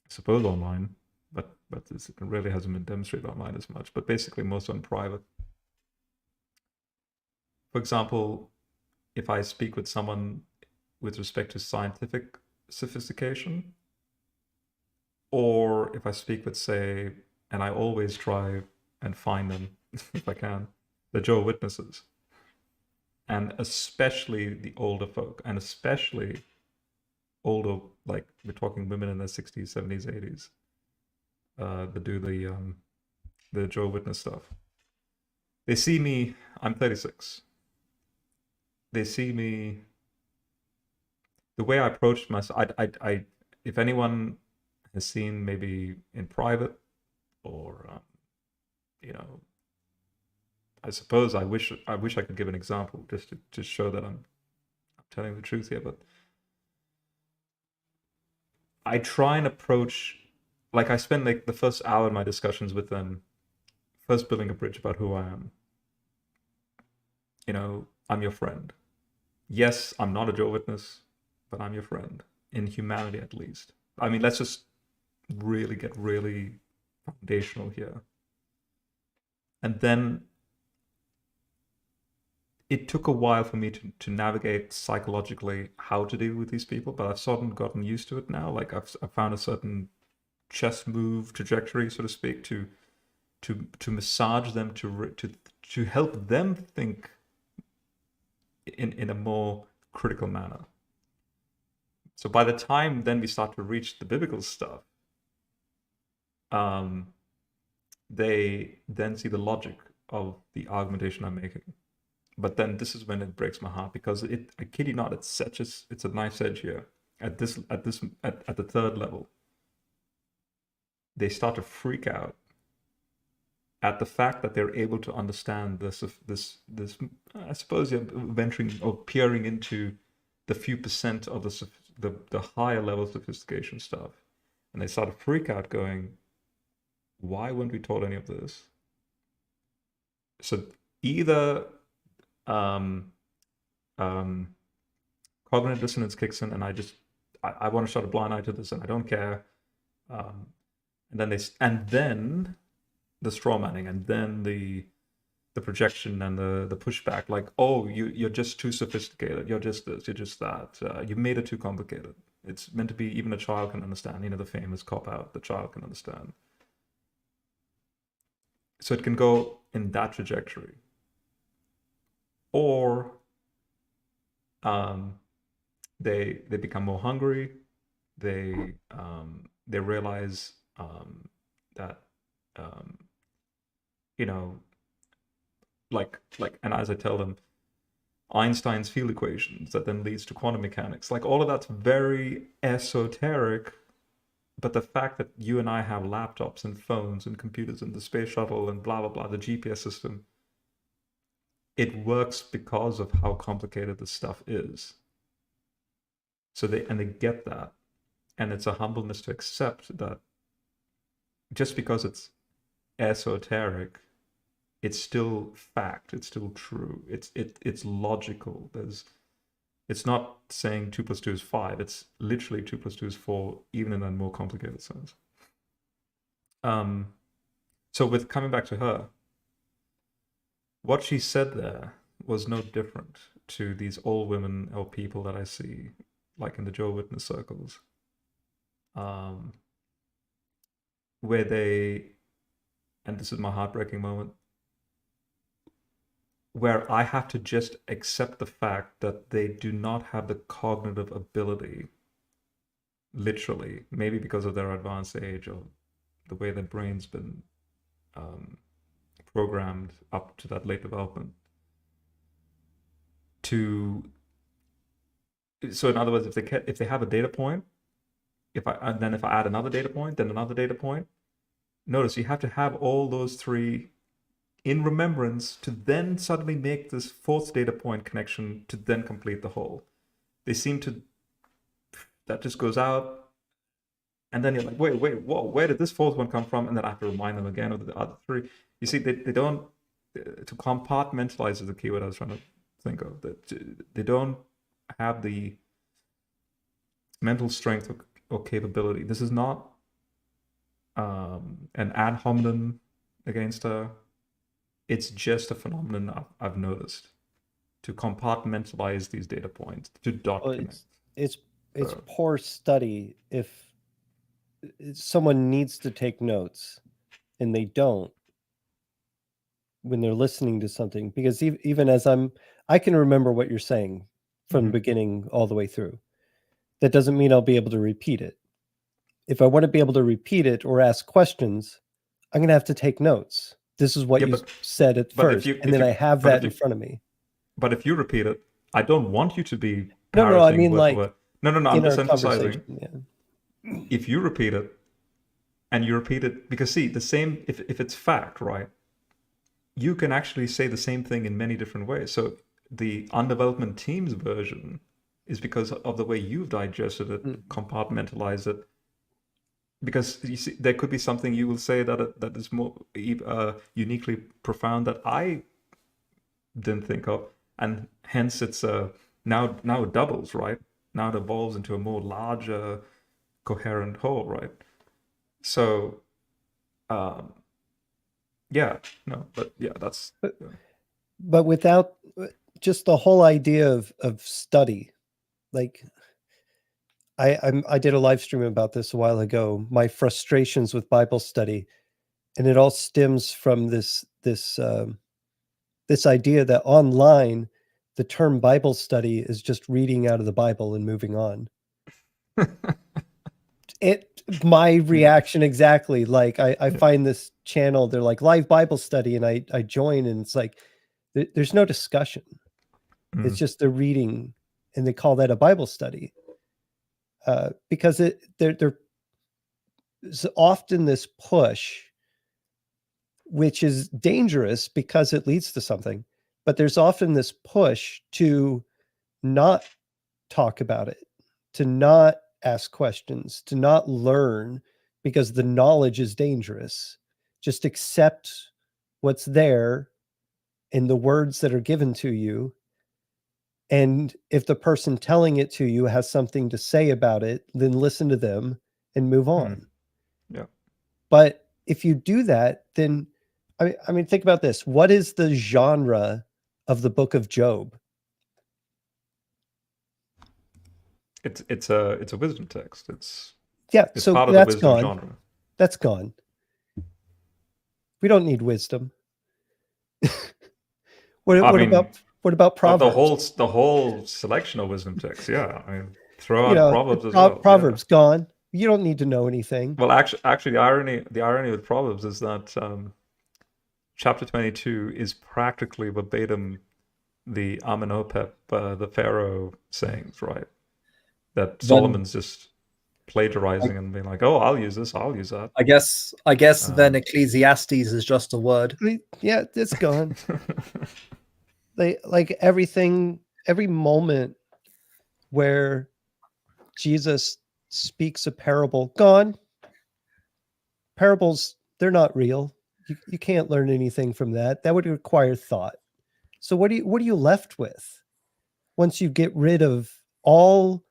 I suppose, online, but it really hasn't been demonstrated online as much, but basically most on private. For example, if I speak with someone with respect to scientific sophistication, or if I speak with, say, and I always try and find them if I can, the Jehovah's Witnesses, and especially the older folk, and especially older, like we're talking women in their 60s, 70s, 80s, that do the Jehovah's Witness stuff. They see me, I'm 36. They see me, the way I approached myself, I if anyone has seen maybe in private, or I suppose I wish I could give an example just to show that I'm telling the truth here, but I try and approach, like I spend like the first hour in my discussions with them, first building a bridge about who I am. I'm your friend. Yes, I'm not a Jehovah's Witness, but I'm your friend, in humanity at least. I mean, let's just really get really foundational here. And then it took a while for me to navigate psychologically how to deal with these people, but I've sort of gotten used to it now. Like I've found a certain chess move trajectory, so to speak, to massage them, to help them think in a more critical manner. So by the time then we start to reach the biblical stuff, they then see the logic of the argumentation I'm making. But then this is when it breaks my heart, because I kid you not, it's a knife's edge here. At the third level, they start to freak out at the fact that they're able to understand this. I suppose you're venturing or peering into the few percent of the higher level sophistication stuff, and they start to freak out, going, "Why weren't we taught any of this?" So either cognitive dissonance kicks in, and I want to shut a blind eye to this, and I don't care. And then the straw manning, and then the projection and the pushback, like, oh, you're just too sophisticated, you're just this, you're just that, you made it too complicated. It's meant to be even a child can understand, you know, the famous cop out, the child can understand. So it can go in that trajectory. Or they become more hungry, they realize that you know, like, and as I tell them, Einstein's field equations that then leads to quantum mechanics, like all of that's very esoteric, but the fact that you and I have laptops and phones and computers and the space shuttle and blah blah blah, the GPS system, it works because of how complicated this stuff is. So they get that, and it's a humbleness to accept that just because it's esoteric, it's still fact, it's still true, it's logical. It's not saying 2 + 2 is 5, it's literally 2 + 2 is 4, even in a more complicated sense. So with coming back to her, what she said there was no different to these old women or people that I see, like in the Jehovah's Witness circles, where they, and this is my heartbreaking moment, where I have to just accept the fact that they do not have the cognitive ability, literally, maybe because of their advanced age or the way their brain's been programmed up to that late development, to, so in other words, if they have a data point, if I add another data point, then another data point, notice you have to have all those three in remembrance to then suddenly make this fourth data point connection to then complete the whole. They seem to, that just goes out, and then you're like, wait, whoa, where did this fourth one come from? And then I have to remind them again of the other three. You see, they don't, to compartmentalize is the keyword I was trying to think of, that they don't have the mental strength or capability. This is not an ad hominem against her. It's just a phenomenon I've noticed, to compartmentalize these data points, to dot connect. It's poor study if someone needs to take notes and they don't when they're listening to something, because even as I can remember what you're saying from the beginning all the way through. That doesn't mean I'll be able to repeat it. If I want to be able to repeat it or ask questions, I'm going to have to take notes. This is what you said at first, and then I have that in front of me. But if you repeat it, I don't want you to be no, I mean like no, I'm just emphasizing. Yeah. If you repeat it, and you repeat it, because see, the same, if it's fact, right, you can actually say the same thing in many different ways. So the undevelopment team's version is because of the way you've digested it, compartmentalized it. Because you see, there could be something you will say that is more uniquely profound that I didn't think of, and hence it's now it doubles, right? Now it evolves into a more larger, coherent whole, right? So, that's. But without just the whole idea of study, like. I did a live stream about this a while ago, my frustrations with Bible study, and it all stems from this idea that online the term Bible study is just reading out of the Bible and moving on. My reaction exactly, like I find this channel, they're like live Bible study, and I join, and it's like there's no discussion. It's just the reading, and they call that a Bible study. Because there's often this push, which is dangerous because it leads to something, but there's often this push to not talk about it, to not ask questions, to not learn, because the knowledge is dangerous. Just accept what's there in the words that are given to you. And if the person telling it to you has something to say about it, then listen to them and move on. Yeah. But if you do that, then I mean, think about this. What is the genre of the book of Job? It's a wisdom text. It's so part of the that's wisdom gone. genre. That's gone. We don't need wisdom. What about Proverbs? The whole selection of wisdom texts. Yeah, I mean, throw You out know, Proverbs as well. Proverbs gone. You don't need to know anything. Well, actually, the irony with Proverbs is that chapter 22 is practically verbatim the Amenhotep, the Pharaoh sayings, right? That Solomon's just plagiarizing and being like, "Oh, I'll use this. I'll use that." I guess then Ecclesiastes is just a word. Yeah, it's gone. Like everything, every moment where Jesus speaks a parable, gone. Parables, they're not real. You can't learn anything from that. That would require thought. So what are you left with once you get rid of all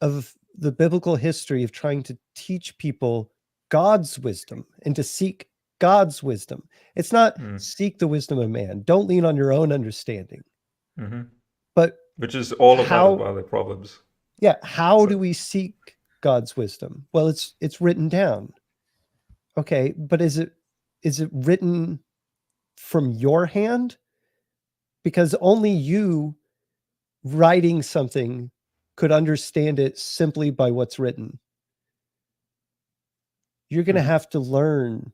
of the biblical history of trying to teach people God's wisdom and to seek God's wisdom? It's not seek the wisdom of man. Don't lean on your own understanding. Mm-hmm. But which is all of that as well, the Proverbs. Yeah, how do we seek God's wisdom? Well, it's written down. Okay, but is it written from your hand? Because only you writing something could understand it simply by what's written. You're going to have to learn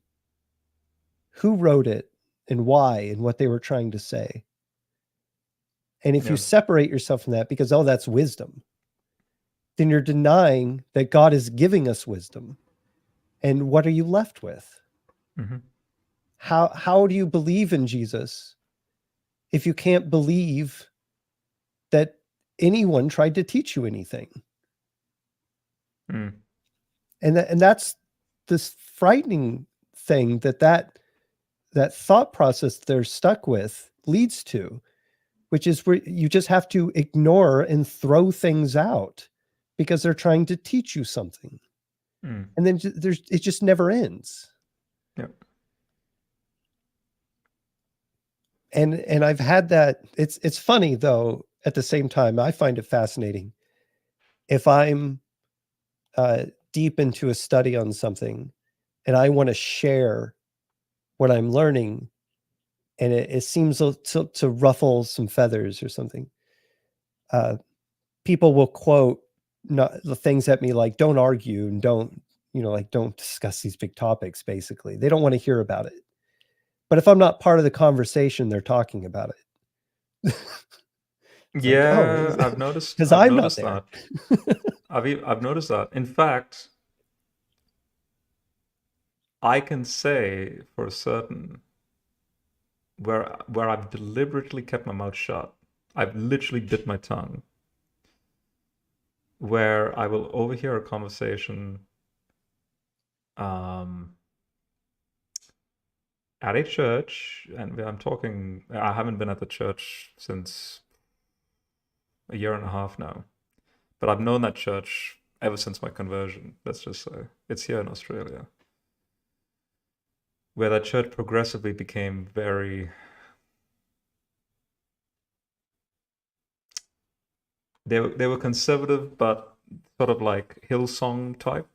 who wrote it and why and what they were trying to say. And if you separate yourself from that because, oh, that's wisdom, then you're denying that God is giving us wisdom. And what are you left with? Mm-hmm. How do you believe in Jesus if you can't believe that anyone tried to teach you anything? Mm. And that's this frightening thing that thought process they're stuck with leads to, which is where you just have to ignore and throw things out because they're trying to teach you something. Mm. And then it just never ends. Yep. And I've had that. It's funny though. At the same time, I find it fascinating. If I'm deep into a study on something, and I want to share what I'm learning, and it seems to ruffle some feathers or something, people will quote the things at me like, "Don't argue and don't discuss these big topics." Basically, they don't want to hear about it. But if I'm not part of the conversation, they're talking about it. Yeah, I've noticed. Because I've I'm noticed not that. I've noticed that. In fact, I can say for certain where I've deliberately kept my mouth shut. I've literally bit my tongue. Where I will overhear a conversation at a church, and I'm talking, I haven't been at the church since a year and a half now, but I've known that church ever since my conversion. Let's just say it's here in Australia, where that church progressively became very they were conservative, but sort of like Hillsong type,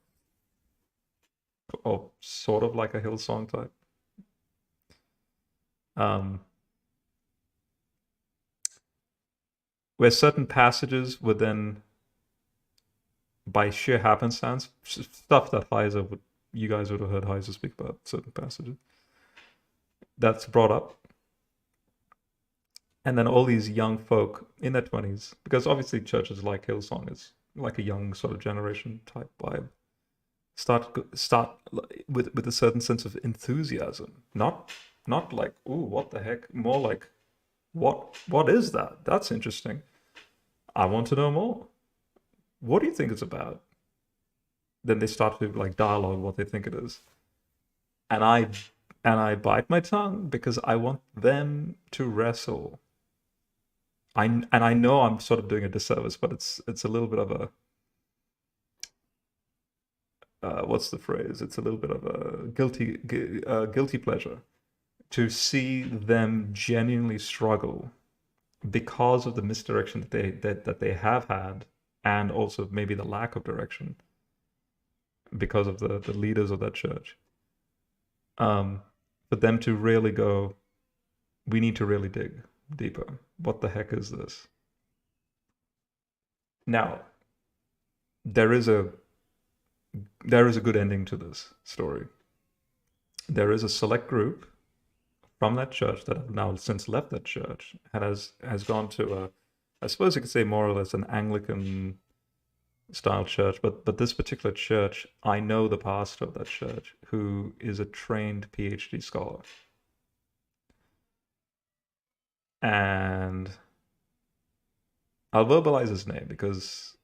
or sort of like a Hillsong type. Where certain passages would then, by sheer happenstance, stuff that Heiser you guys would have heard Heiser speak about certain passages, that's brought up. And then all these young folk in their 20s, because obviously churches like Hillsong is like a young sort of generation type vibe, start with a certain sense of enthusiasm, not like, ooh, what the heck, more like, what is that? That's interesting. I want to know more. What do you think it's about? Then they start to like dialogue what they think it is, and I bite my tongue because I want them to wrestle. I know I'm sort of doing a disservice, but it's a little bit of a what's the phrase? It's a little bit of a guilty pleasure. to see them genuinely struggle because of the misdirection that they have had, and also maybe the lack of direction because of the leaders of that church. For them to really go, we need to really dig deeper. What the heck is this? Now, there is a good ending to this story. There is a select group from that church that have now since left that church and has gone to I suppose you could say more or less an Anglican style church, but this particular church, I know the pastor of that church, who is a trained PhD scholar. And I'll verbalize his name because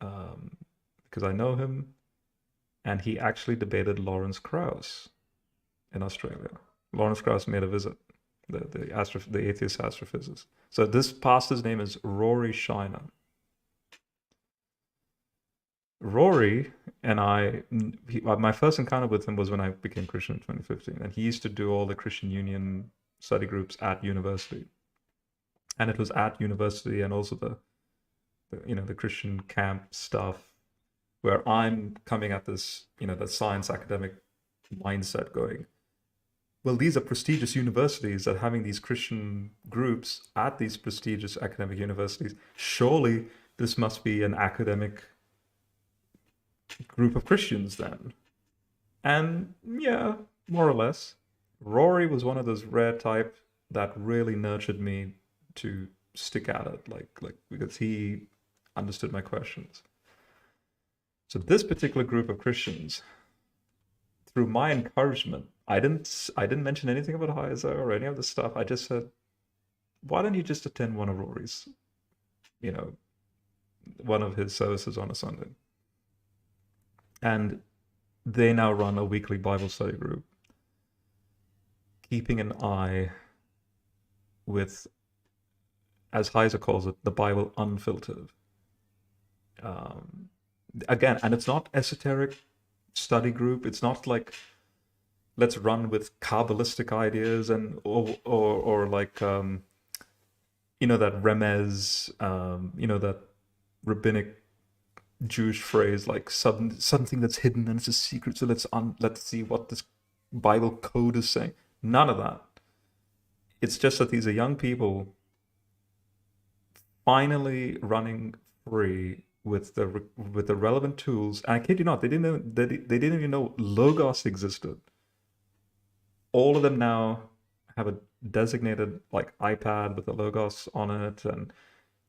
I know him, and he actually debated Lawrence Krauss in Australia. Lawrence Krauss made a visit, the atheist astrophysicist. So this pastor's name is Rory Shiner. Rory and my first encounter with him was when I became Christian in 2015, and he used to do all the Christian Union study groups at university. And it was at university and also the Christian camp stuff, where I'm coming at this, the science academic mindset going, well, these are prestigious universities that are having these Christian groups at these prestigious academic universities. Surely this must be an academic group of Christians then. And yeah, more or less. Rory was one of those rare type that really nurtured me to stick at it, like because he understood my questions. So this particular group of Christians, through my encouragement, I didn't mention anything about Heiser or any of the stuff. I just said, why don't you just attend one of Rory's, one of his services on a Sunday? And they now run a weekly Bible study group, keeping an eye with, as Heiser calls it, the Bible unfiltered. Again, and it's not esoteric study group. It's not like, let's run with Kabbalistic ideas and or like that remez, that rabbinic Jewish phrase, like something that's hidden and it's a secret. So let's see what this Bible code is saying. None of that. It's just that these are young people finally running free with the relevant tools. And I kid you not, they didn't even know Logos existed. All of them now have a designated like iPad with the Logos on it, and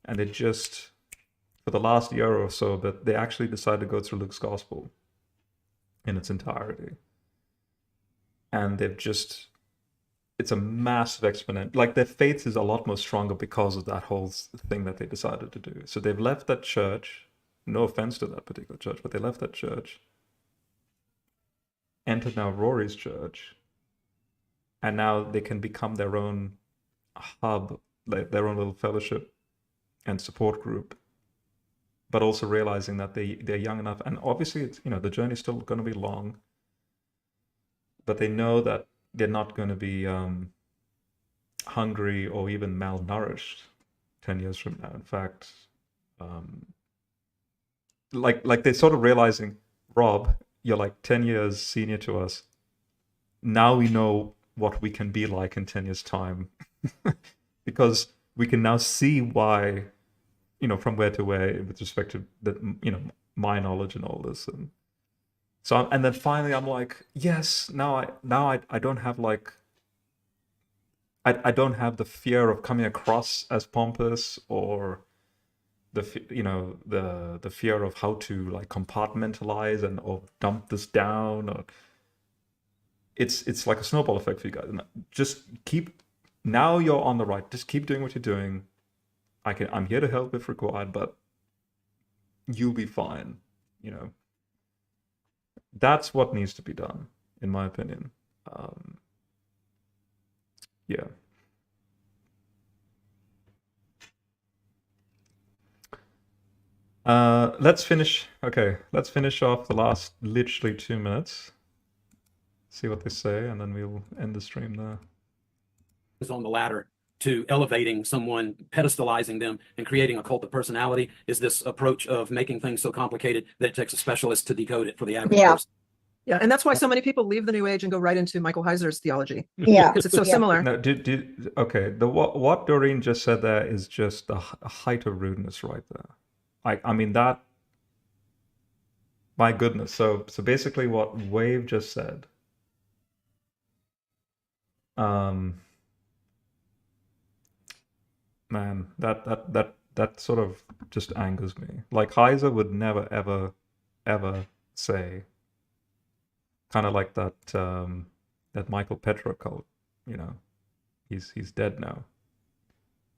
they just, for the last year or so, but they actually decided to go through Luke's gospel in its entirety. And it's a massive exponent. Like, their faith is a lot more stronger because of that whole thing that they decided to do. So they've left that church, no offense to that particular church, but they left that church, entered now Rory's church, and now they can become their own hub, like their own little fellowship and support group, but also realizing that they're young enough. And obviously, it's, the journey's still going to be long, but they know that they're not going to be hungry or even malnourished 10 years from now. In fact, like they're sort of realizing, Rob, you're like 10 years senior to us. Now we know what we can be like in 10 years' time, because we can now see why, from where to where with respect to my knowledge and all this. And so, and then finally I'm like, yes, now I don't have like, I don't have the fear of coming across as pompous, or the fear of how to like compartmentalize or dump this down, or it's like a snowball effect for you guys. And just now you're on the right. Just keep doing what you're doing. I'm here to help if required, but you'll be fine. That's what needs to be done, in my opinion. Yeah. Let's finish off the last literally 2 minutes. See what they say, and then we'll end the stream there. on the ladder to elevating someone, pedestalizing them, and creating a cult of personality is this approach of making things so complicated that it takes a specialist to decode it for the average person. Yeah, and that's why so many people leave the New Age and go right into Michael Heiser's theology. Yeah, because it's so similar. No, okay. What Doreen just said there is just a height of rudeness right there. I mean that. My goodness. So basically, what Wave just said. Man, that sort of just angers me. Like Heiser would never ever say. Kind of like that that Michael Petra cult, you know, he's dead now,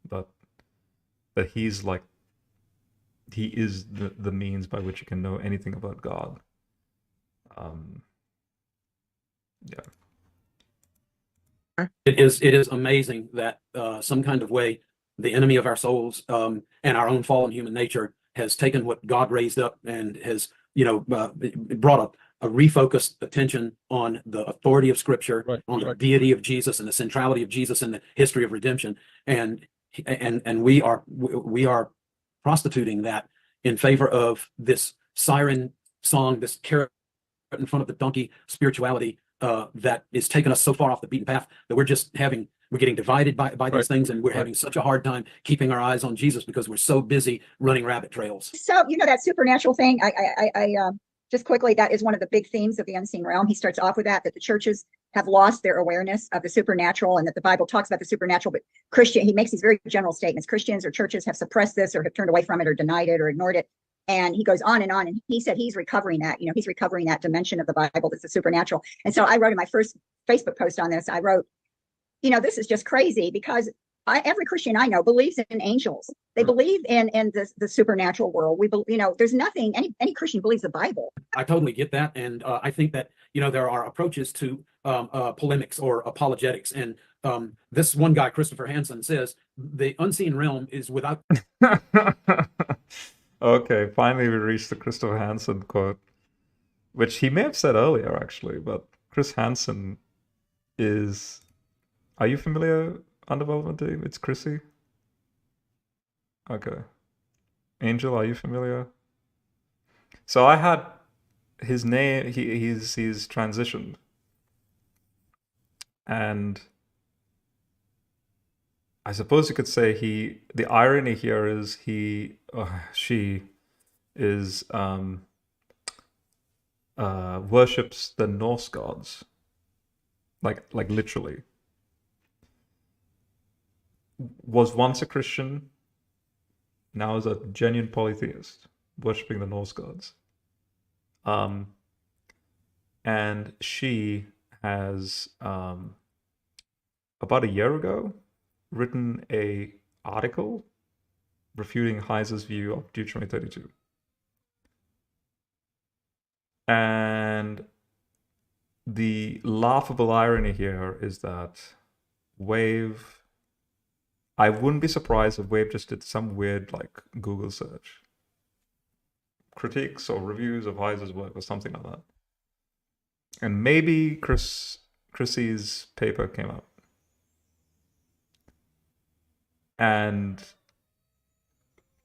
but he's like he is the means by which you can know anything about God. Yeah. It is amazing that some kind of way the enemy of our souls and our own fallen human nature has taken what God raised up and has, brought up a refocused attention on the authority of Scripture, on the deity of Jesus and the centrality of Jesus and the history of redemption, and we are prostituting that in favor of this siren song, this carrot in front of the donkey spirituality that is taking us so far off the beaten path that we're getting divided by these things, and we're having such a hard time keeping our eyes on Jesus because we're so busy running rabbit trails. So, that supernatural thing, I just quickly, that is one of the big themes of the unseen realm. He starts off with that the churches have lost their awareness of the supernatural, and that the Bible talks about the supernatural, but he makes these very general statements. Christians or churches have suppressed this or have turned away from it or denied it or ignored it. And he goes on, and he said he's recovering that, he's recovering that dimension of the Bible that's the supernatural. And so I wrote in my first Facebook post on this, I wrote, this is just crazy because every Christian I know believes in angels. They believe in the supernatural world. There's nothing, any Christian believes the Bible. I totally get that. And I think that, there are approaches to polemics or apologetics. And this one guy, Christopher Hansen, says the unseen realm is without... Okay, finally we reached the Christopher Hansen quote, which he may have said earlier, actually, but Chris Hansen is... Are you familiar, Underdevelopment team? It's Chrissy? Okay. Angel, are you familiar? So I had his name, he's transitioned. And I suppose you could say the irony here is she is worships the Norse gods, like literally. Was once a Christian, now is a genuine polytheist, worshipping the Norse gods. And she has about a year ago written a article refuting Heiser's view of Deuteronomy 32. And the laughable irony here is that Wave... I wouldn't be surprised if Wave just did some weird, Google search. Critiques or reviews of Heiser's work or something like that. And maybe Chrissy's paper came out. And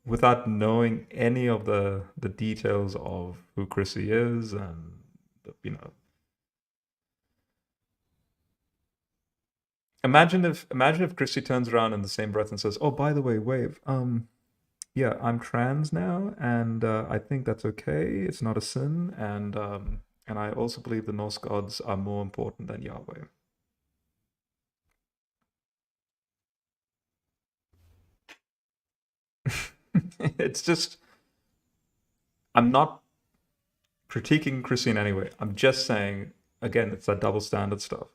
without knowing any of the details of who Chrissy is and, Imagine if Chrissy turns around in the same breath and says, "Oh, by the way, Wave, yeah, I'm trans now, and I think that's okay. It's not a sin, and I also believe the Norse gods are more important than Yahweh." It's just, I'm not critiquing Chrissy in any way. I'm just saying, again, it's that double standard stuff.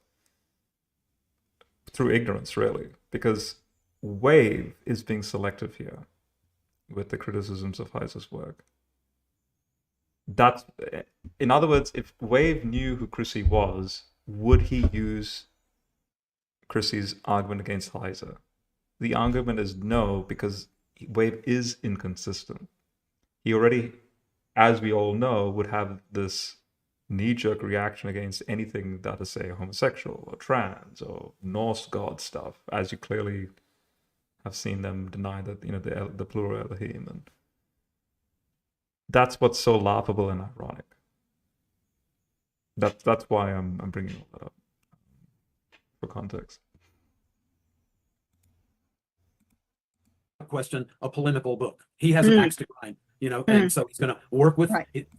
Through ignorance, really, because Wave is being selective here with the criticisms of Heiser's work. In other words, if Wave knew who Chrissy was, would he use Chrissy's argument against Heiser? The argument is no, because Wave is inconsistent. He already, as we all know, would have this knee-jerk reaction against anything that is, say, homosexual or trans or Norse god stuff, as you clearly have seen them deny that, the plural Elohim, and that's what's so laughable and ironic. That's why I'm bringing all that up for context. Question, a polemical book. He has an axe to grind, and so he's going to work with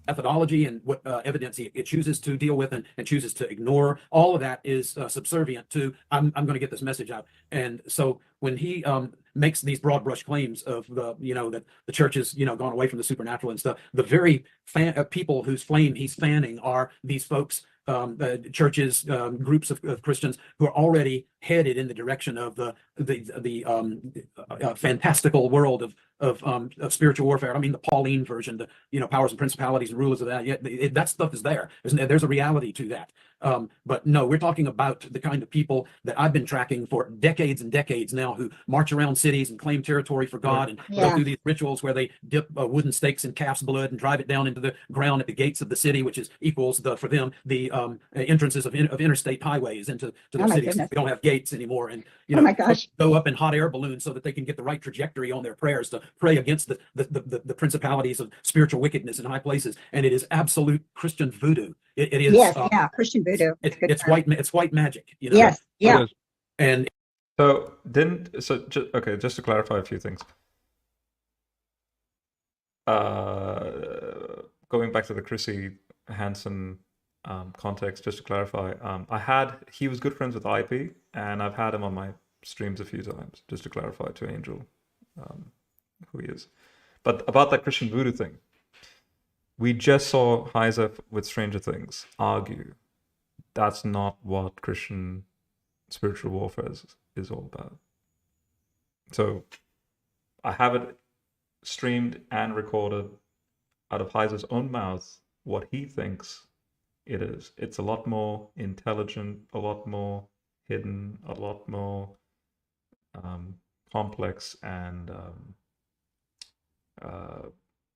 methodology and what evidence it chooses to deal with and chooses to ignore. All of that is subservient to I'm going to get this message out. And so when he makes these broad brush claims of that the church has gone away from the supernatural and stuff, the very people whose flame he's fanning are these folks, churches, groups of Christians who are already headed in the direction of the fantastical world of spiritual warfare. I mean, the Pauline version, the powers and principalities and rulers of that. That stuff is there. There's a reality to that. But no, we're talking about the kind of people that I've been tracking for decades and decades now, who march around cities and claim territory for God and go through these rituals where they dip wooden stakes in calf's blood and drive it down into the ground at the gates of the city, which equals for them the entrances of interstate highways into their cities. Goodness. We don't have gates anymore, and Oh my gosh. go up in hot air balloons so that they can get the right trajectory on their prayers to pray against the principalities of spiritual wickedness in high places. And it is absolute Christian voodoo. It is Christian voodoo. It's white magic. Yes, yeah. And just to clarify a few things. Going back to the Chrissy Hansen context, just to clarify, he was good friends with IP, and I've had him on my streams a few times, just to clarify to Angel who he is. But about that Christian voodoo thing, we just saw Heiser with Stranger Things argue that's not what Christian spiritual warfare is all about. So I have it streamed and recorded out of Heiser's own mouth what he thinks it is. It's a lot more intelligent, a lot more hidden, a lot more complex and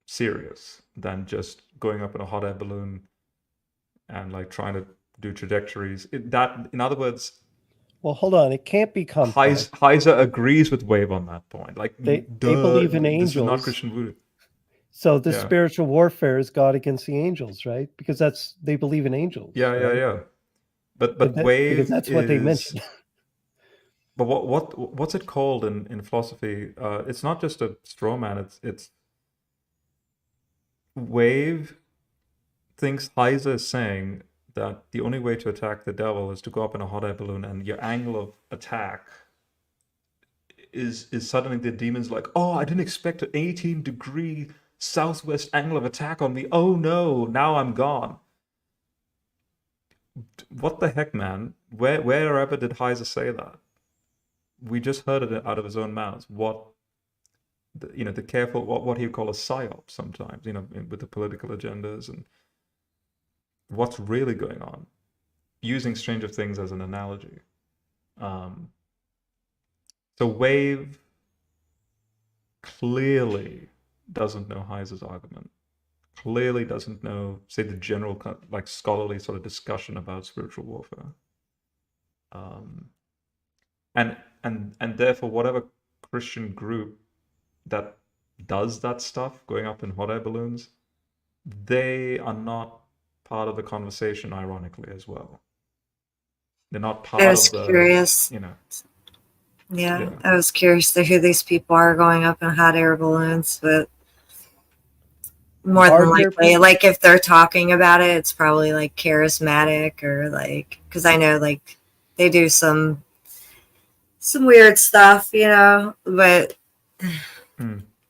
serious than just going up in a hot air balloon and like trying to do trajectories. In other words, well, hold on, it can't be complex. Heiser agrees with Wave on that point. Like they believe in angels. This is not Christian voodoo. So the spiritual warfare is God against the angels, right? Because they believe in angels. Yeah, right? yeah. But Wave, because that's what they mentioned. But what's it called in philosophy? It's not just a straw man. It's Wave thinks Heiser is saying that the only way to attack the devil is to go up in a hot air balloon, and your angle of attack is suddenly the demon's like, oh, I didn't expect an 18-degree southwest angle of attack on me. Oh no, now I'm gone. What the heck, man? Wherever did Heiser say that? We just heard it out of his own mouth. The careful, what he would call a psyop sometimes, with the political agendas and what's really going on, using Stranger Things as an analogy. So Wave clearly doesn't know Heiser's argument, clearly doesn't know, say, the general like scholarly sort of discussion about spiritual warfare. And therefore, whatever Christian group that does that stuff, going up in hot air balloons, they are not part of the conversation, ironically, as well. They're not part of the... curious. Yeah, I was curious to who these people are going up in hot air balloons, but more than likely, like if they're talking about it, it's probably like charismatic or like, because I know like they do some weird stuff, but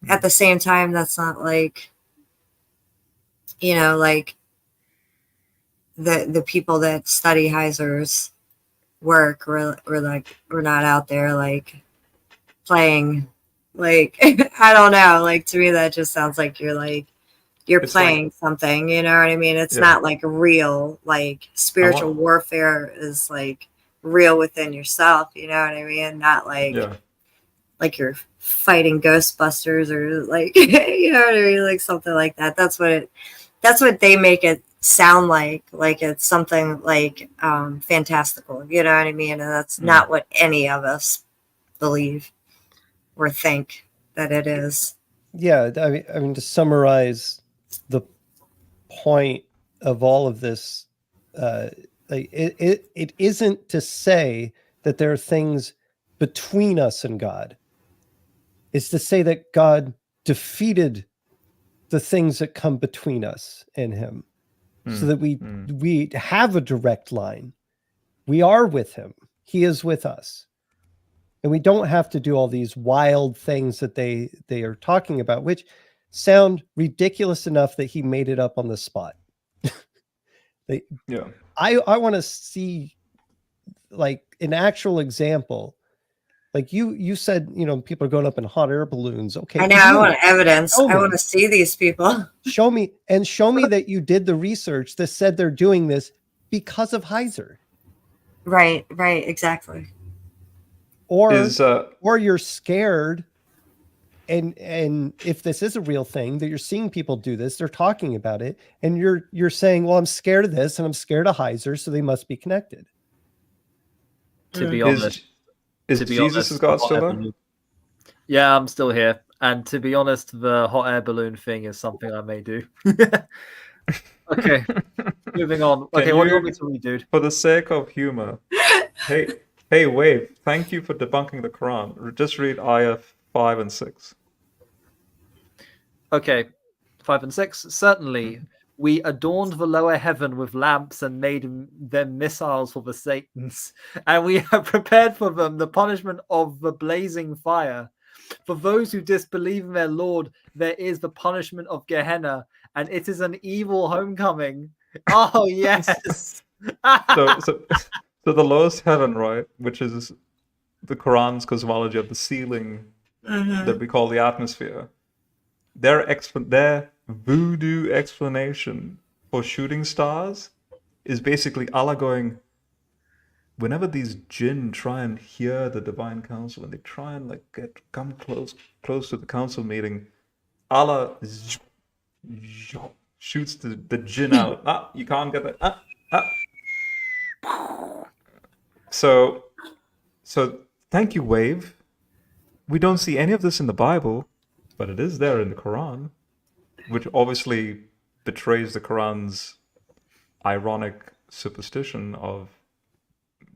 at the same time, that's not like, like the people that study Heiser's work we're not out there like playing like I don't know, like to me that just sounds like you're playing something, you know what I mean? It's not like real, like spiritual warfare is like real within yourself, you know what I mean? Not like like you're fighting Ghostbusters or like you know what I mean, like something like that. That's what they make it sound like it's something like fantastical. You know what I mean? And that's not what any of us believe or think that it is. Yeah, I mean, to summarize the point of all of this, like it isn't to say that there are things between us and God. It's to say that God defeated the things that come between us and him, so that we have a direct line. We are with him. He is with us. And we don't have to do all these wild things that they are talking about, which sound ridiculous enough that he made it up on the spot. Yeah. I want to see like an actual example. Like you said, you know, people are going up in hot air balloons. Okay. I know. I want evidence. I want to see these people. Show me that you did the research that said they're doing this because of Heiser. Right, exactly. Or you're scared, and if this is a real thing that you're seeing people do this, they're talking about it, and you're saying, well, I'm scared of this and I'm scared of Heiser, so they must be connected. To be honest, is Jesus' God still there? Yeah, I'm still here. And to be honest, the hot air balloon thing is something I may do. Okay, moving on. Okay, what do you want me to read, dude? For the sake of humor, hey, Wave, thank you for debunking the Quran. Just read ayah 5 and 6. Okay, 5 and 6. Certainly, we adorned the lower heaven with lamps and made them missiles for the Satans, and we have prepared for them the punishment of the blazing fire. For those who disbelieve in their Lord, there is the punishment of Gehenna, and it is an evil homecoming. Oh, yes. So the lowest heaven, right, which is the Quran's cosmology of the ceiling that we call the atmosphere, their voodoo explanation for shooting stars is basically Allah going, whenever these jinn try and hear the divine council and they try and come close to the council meeting, Allah shoots the jinn out. You can't get that. So thank you, Wave. We don't see any of this in the Bible, but it is there in the Quran, which obviously betrays the Quran's ironic superstition of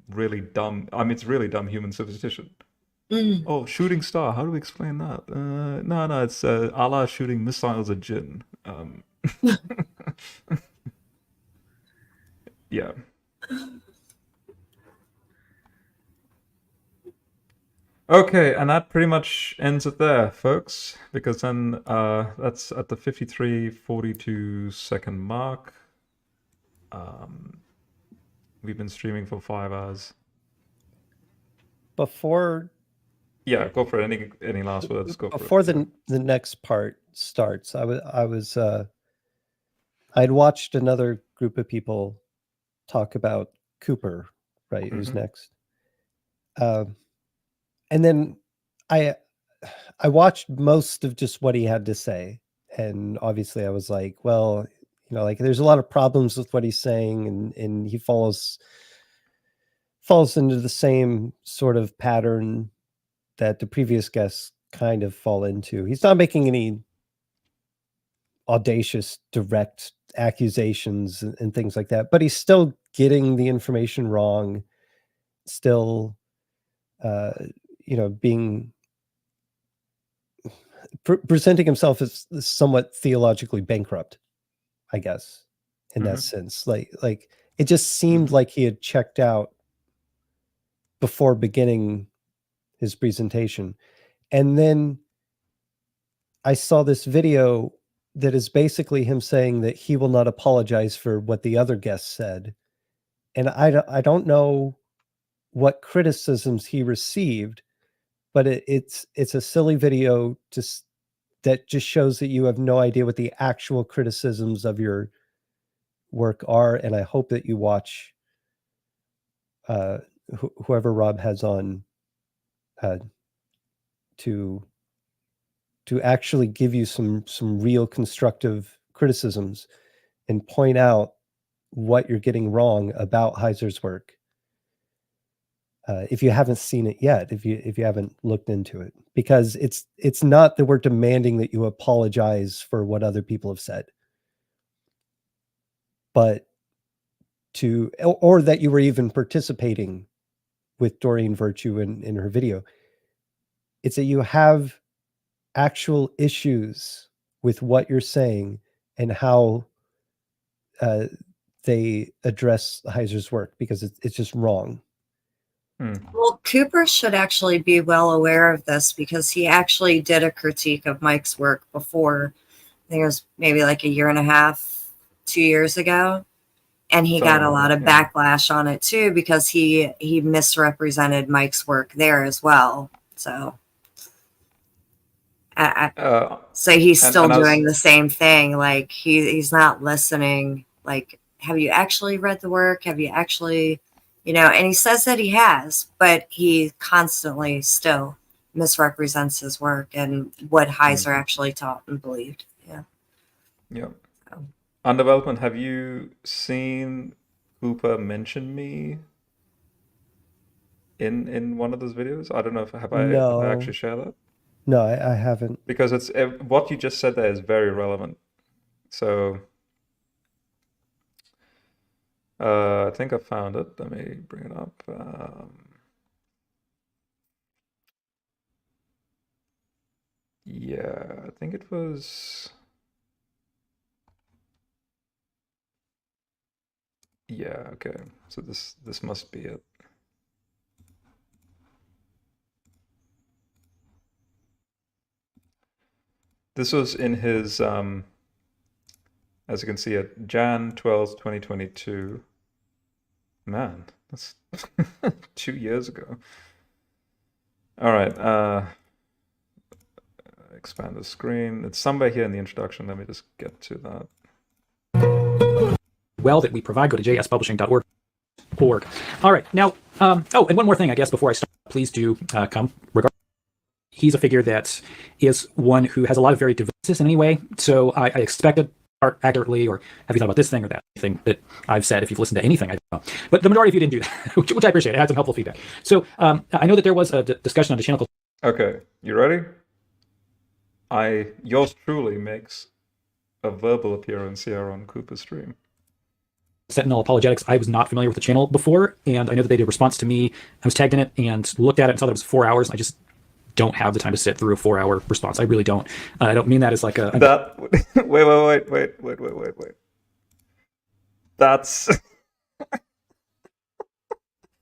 really dumb. I mean, it's really dumb human superstition. Oh, shooting star. How do we explain that? No, it's Allah shooting missiles at jinn. Yeah. Okay, and that pretty much ends it there, folks, because then that's at the 53:42 second mark. We've been streaming for 5 hours. Before... Yeah, go for it. Any last words? Go for it. Before the next part starts, I'd watched another group of people talk about Cooper, right? Who's next? And then I watched most of just what he had to say, and obviously I was like, well, you know, like there's a lot of problems with what he's saying, and he falls into the same sort of pattern that the previous guests kind of fall into. He's not making any audacious, direct accusations and things like that, but he's still getting the information wrong, still, you know, being presenting himself as somewhat theologically bankrupt, I guess, in that sense. Like it just seemed like he had checked out before beginning his presentation. And then I saw this video that is basically him saying that he will not apologize for what the other guests said. And I don't know what criticisms he received, but it's a silly video that just shows that you have no idea what the actual criticisms of your work are. And I hope that you watch whoever Rob has on to actually give you some real constructive criticisms, and point out what you're getting wrong about Heiser's work. If you haven't seen it yet, if you haven't looked into it, because it's not that we're demanding that you apologize for what other people have said, but or that you were even participating with Doreen Virtue in her video. It's that you have actual issues with what you're saying and how they address Heiser's work, because it's just wrong. Well, Cooper should actually be well aware of this, because he actually did a critique of Mike's work before. I think it was maybe like a year and a half, 2 years ago. And he got a lot of backlash on it too, because he misrepresented Mike's work there as well. So, so he's still doing the same thing. Like he's not listening. Like, have you actually read the work? Have you actually, and he says that he has, but he constantly still misrepresents his work and what Heiser actually taught and believed. Yeah. Yeah. On development, have you seen Cooper mention me in one of those videos? I don't know if have I actually shared that? No, I haven't. Because it's what you just said there is very relevant. So I think I found it. Let me bring it up. Yeah, I think it was. Yeah, okay. So this must be it. This was in his as you can see at Jan 12th, 2022. Man, that's 2 years ago. All right, expand the screen. It's somewhere here in the introduction. Let me just get to that. That we provide, go to jspublishing.org. All right, now, and one more thing, I guess, before I start, please do come. He's a figure that is one who has a lot of very divisive in any way, so I expected accurately, or have you thought about this thing or that thing that I've said? If you've listened to anything, I don't know. But the majority of you didn't do that, which I appreciate. It had some helpful feedback. So I know that there was a discussion on the channel. Okay, you ready? Yours truly makes a verbal appearance here on Cooper's stream. Sentinel Apologetics. I was not familiar with the channel before, and I know that they did a response to me. I was tagged in it and looked at it and saw that it was 4 hours. I just don't have the time to sit through a 4-hour response. I really don't. I don't mean that as like a... Wait. That's...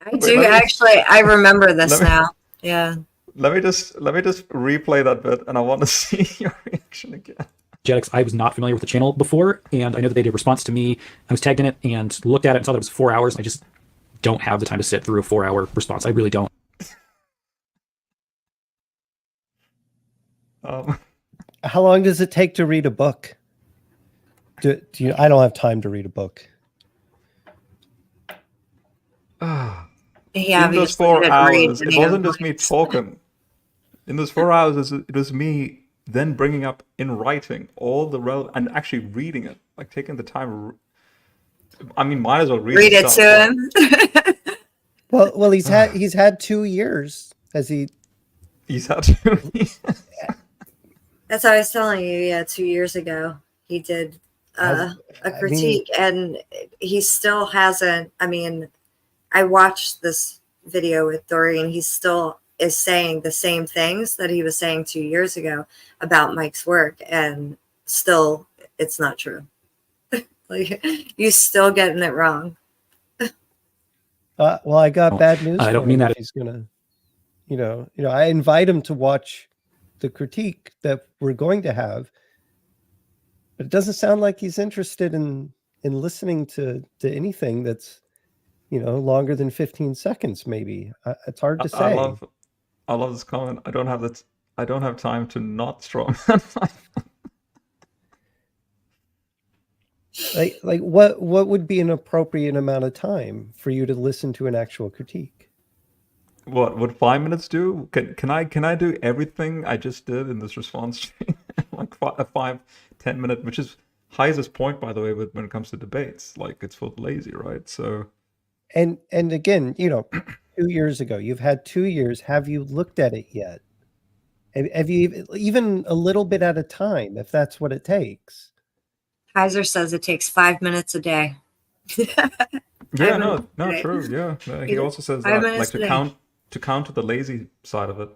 I do actually. I remember this now. Yeah. Let me just replay that bit, and I want to see your reaction again. I was not familiar with the channel before, and I know that they did a response to me. I was tagged in it and looked at it and saw that it was 4 hours. I just don't have the time to sit through a 4-hour response. I really don't. How long does it take to read a book? Do you? I don't have time to read a book. In those 4 hours, it wasn't just me talking. In those 4 hours, it was me then bringing up in writing all the relevant and actually reading it, like taking the time. I mean, might as well read it to him. Well, he's had 2 years. He's had 2 years. That's what I was telling you. Yeah, 2 years ago he did a critique, and he still hasn't. I mean, I watched this video with Doreen. He still is saying the same things that he was saying 2 years ago about Mike's work, and still it's not true. Like, you're still getting it wrong. Well, I got bad news. I don't mean that he's gonna, I invite him to watch the critique that we're going to have, but it doesn't sound like he's interested in listening to anything that's, longer than 15 seconds. Maybe it's hard to say. I love this comment. I don't have time to not strong. like what would be an appropriate amount of time for you to listen to an actual critique? What would 5 minutes do? Can I do everything I just did in this response stream? Like a 5-10 minute, which is Heiser's point, by the way, when it comes to debates, like it's for the lazy, right? So, and again, 2 years ago, you've had 2 years. Have you looked at it yet? Have you even a little bit at a time, if that's what it takes? Heiser says it takes 5 minutes a day. yeah, no, true. Yeah, he also says 5 that, minutes like, a day. to counter the lazy side of it,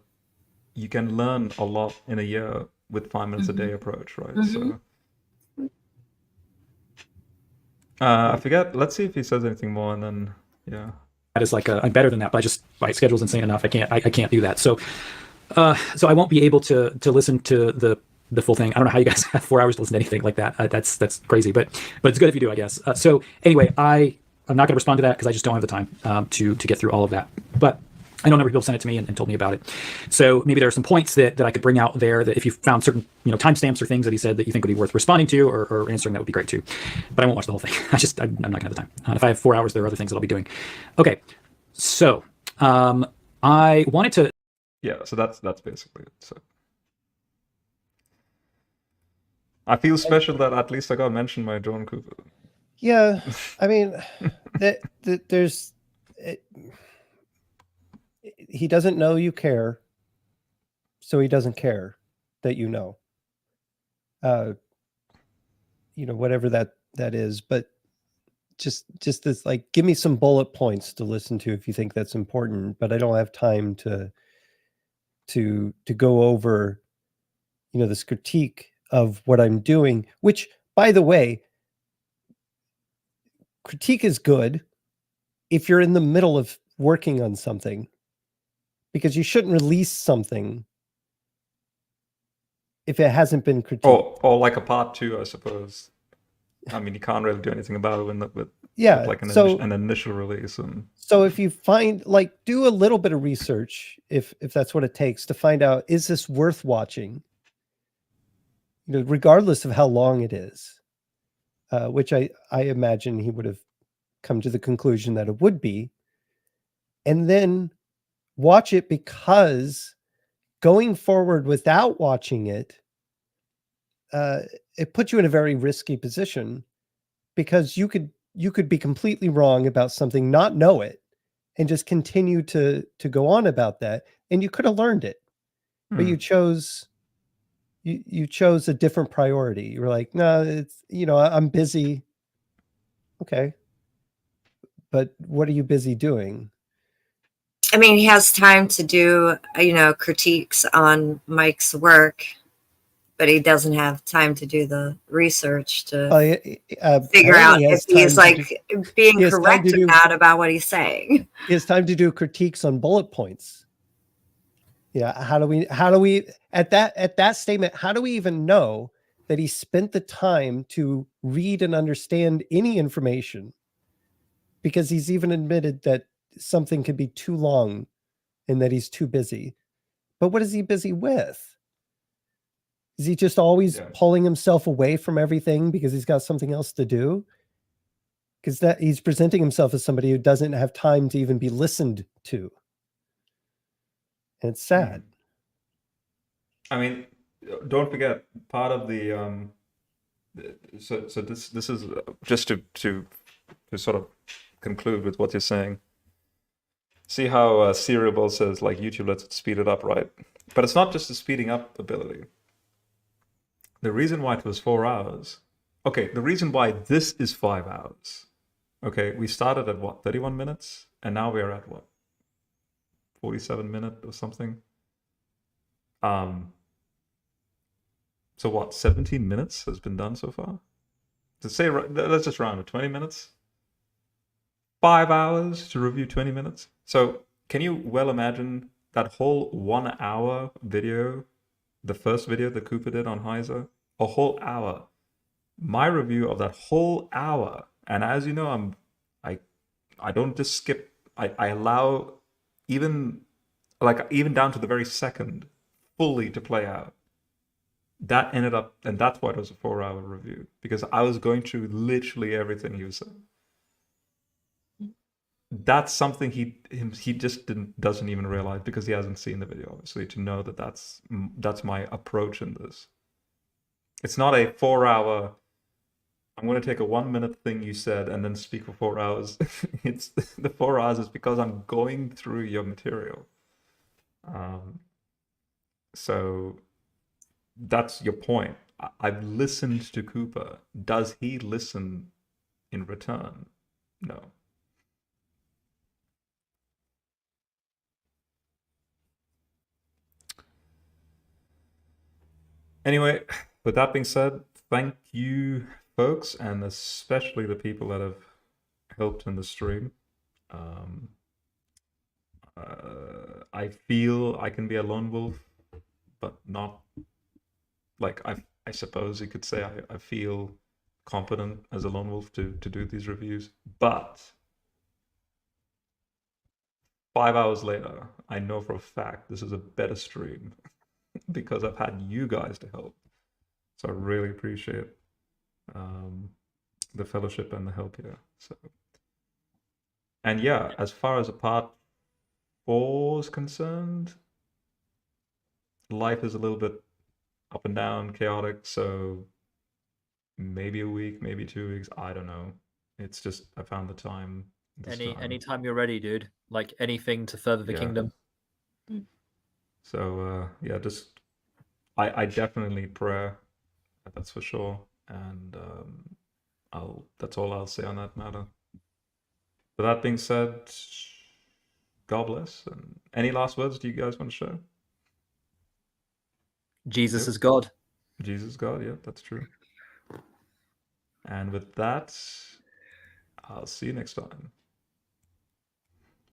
you can learn a lot in a year with 5 minutes a day approach, right? So, I forget. Let's see if he says anything more, and then That is like I'm better than that, but my schedule's insane enough. I can't do that. So I won't be able to listen to the full thing. I don't know how you guys have 4 hours to listen to anything like that. That's crazy, but it's good if you do, I guess. So anyway, I'm not going to respond to that because I just don't have the time to get through all of that. But I know a number of people sent it to me and told me about it. So maybe there are some points that I could bring out there that if you found certain timestamps or things that he said that you think would be worth responding to or answering, that would be great too. But I won't watch the whole thing. I'm not gonna have the time. If I have 4 hours, there are other things that I'll be doing. Okay, so I wanted to. Yeah, so that's basically it. So I feel special that at least I got mentioned by John Cooper. Yeah, I mean, there's. He doesn't know you care, so he doesn't care that you know. Whatever that is, but just this, like, give me some bullet points to listen to if you think that's important, but I don't have time to go over, this critique of what I'm doing, which, by the way, critique is good if you're in the middle of working on something, because you shouldn't release something if it hasn't been critiqued. Or like a part 2, I suppose. I mean, you can't really do anything about it with like an initial release. So if you find, like, do a little bit of research, if that's what it takes, to find out, is this worth watching? Regardless of how long it is, which I imagine he would have come to the conclusion that it would be, and then watch it, because going forward without watching it, it puts you in a very risky position, because you could be completely wrong about something, not know it, and just continue to go on about that, and you could have learned it, but you chose a different priority. You were like, no, it's, I'm busy. Okay, but what are you busy doing? I mean, he has time to do, critiques on Mike's work, but he doesn't have time to do the research to figure out if he's being correct or not about what he's saying. He has time to do critiques on bullet points. Yeah. How do we at that statement, how do we even know that he spent the time to read and understand any information? Because he's even admitted that something could be too long and that he's too busy. But what is he busy with? Is he just always pulling himself away from everything because he's got something else to do? Because that he's presenting himself as somebody who doesn't have time to even be listened to. And it's sad. I mean, don't forget, part of the so this is just to sort of conclude with what you're saying. See how Cerebral says, like, YouTube lets it speed it up, right? But it's not just the speeding up ability. The reason why it was 4 hours, okay, the reason why this is 5 hours, okay, we started at what, 31 minutes? And now we're at what, 47 minutes or something? So what, 17 minutes has been done so far? To say, let's just round it, 20 minutes? 5 hours to review 20 minutes? So can you well imagine that whole 1 hour video, the first video that Cooper did on Heiser, a whole hour, my review of that whole hour, and as you know, I don't just skip, I allow even down to the very second fully to play out. That ended up, and that's why it was a 4 hour review, because I was going through literally everything he was saying. That's something he just doesn't even realize, because he hasn't seen the video, obviously, to know that that's my approach in this. It's not a 4 hour I'm going to take a 1 minute thing you said and then speak for 4 hours. It's the 4 hours is because I'm going through your material. So that's your point. I've listened to Cooper. Does he listen in return? No. Anyway, with that being said, thank you, folks, and especially the people that have helped in the stream. I feel I can be a lone wolf, but not like I suppose you could say I feel competent as a lone wolf to do these reviews. But 5 hours later, I know for a fact this is a better stream because I've had you guys to help. So I really appreciate the fellowship and the help here. So, and yeah, as far as a part 4 is concerned, life is a little bit up and down, chaotic. So maybe a week, maybe 2 weeks. I don't know. It's just I found the time. Anytime you're ready, dude. Like anything to further the kingdom. So yeah, just I definitely need prayer. That's for sure. And that's all I'll say on that matter. With that being said, God bless. And any last words do you guys want to share? Jesus is God. Jesus is God, yeah, that's true. And with that, I'll see you next time.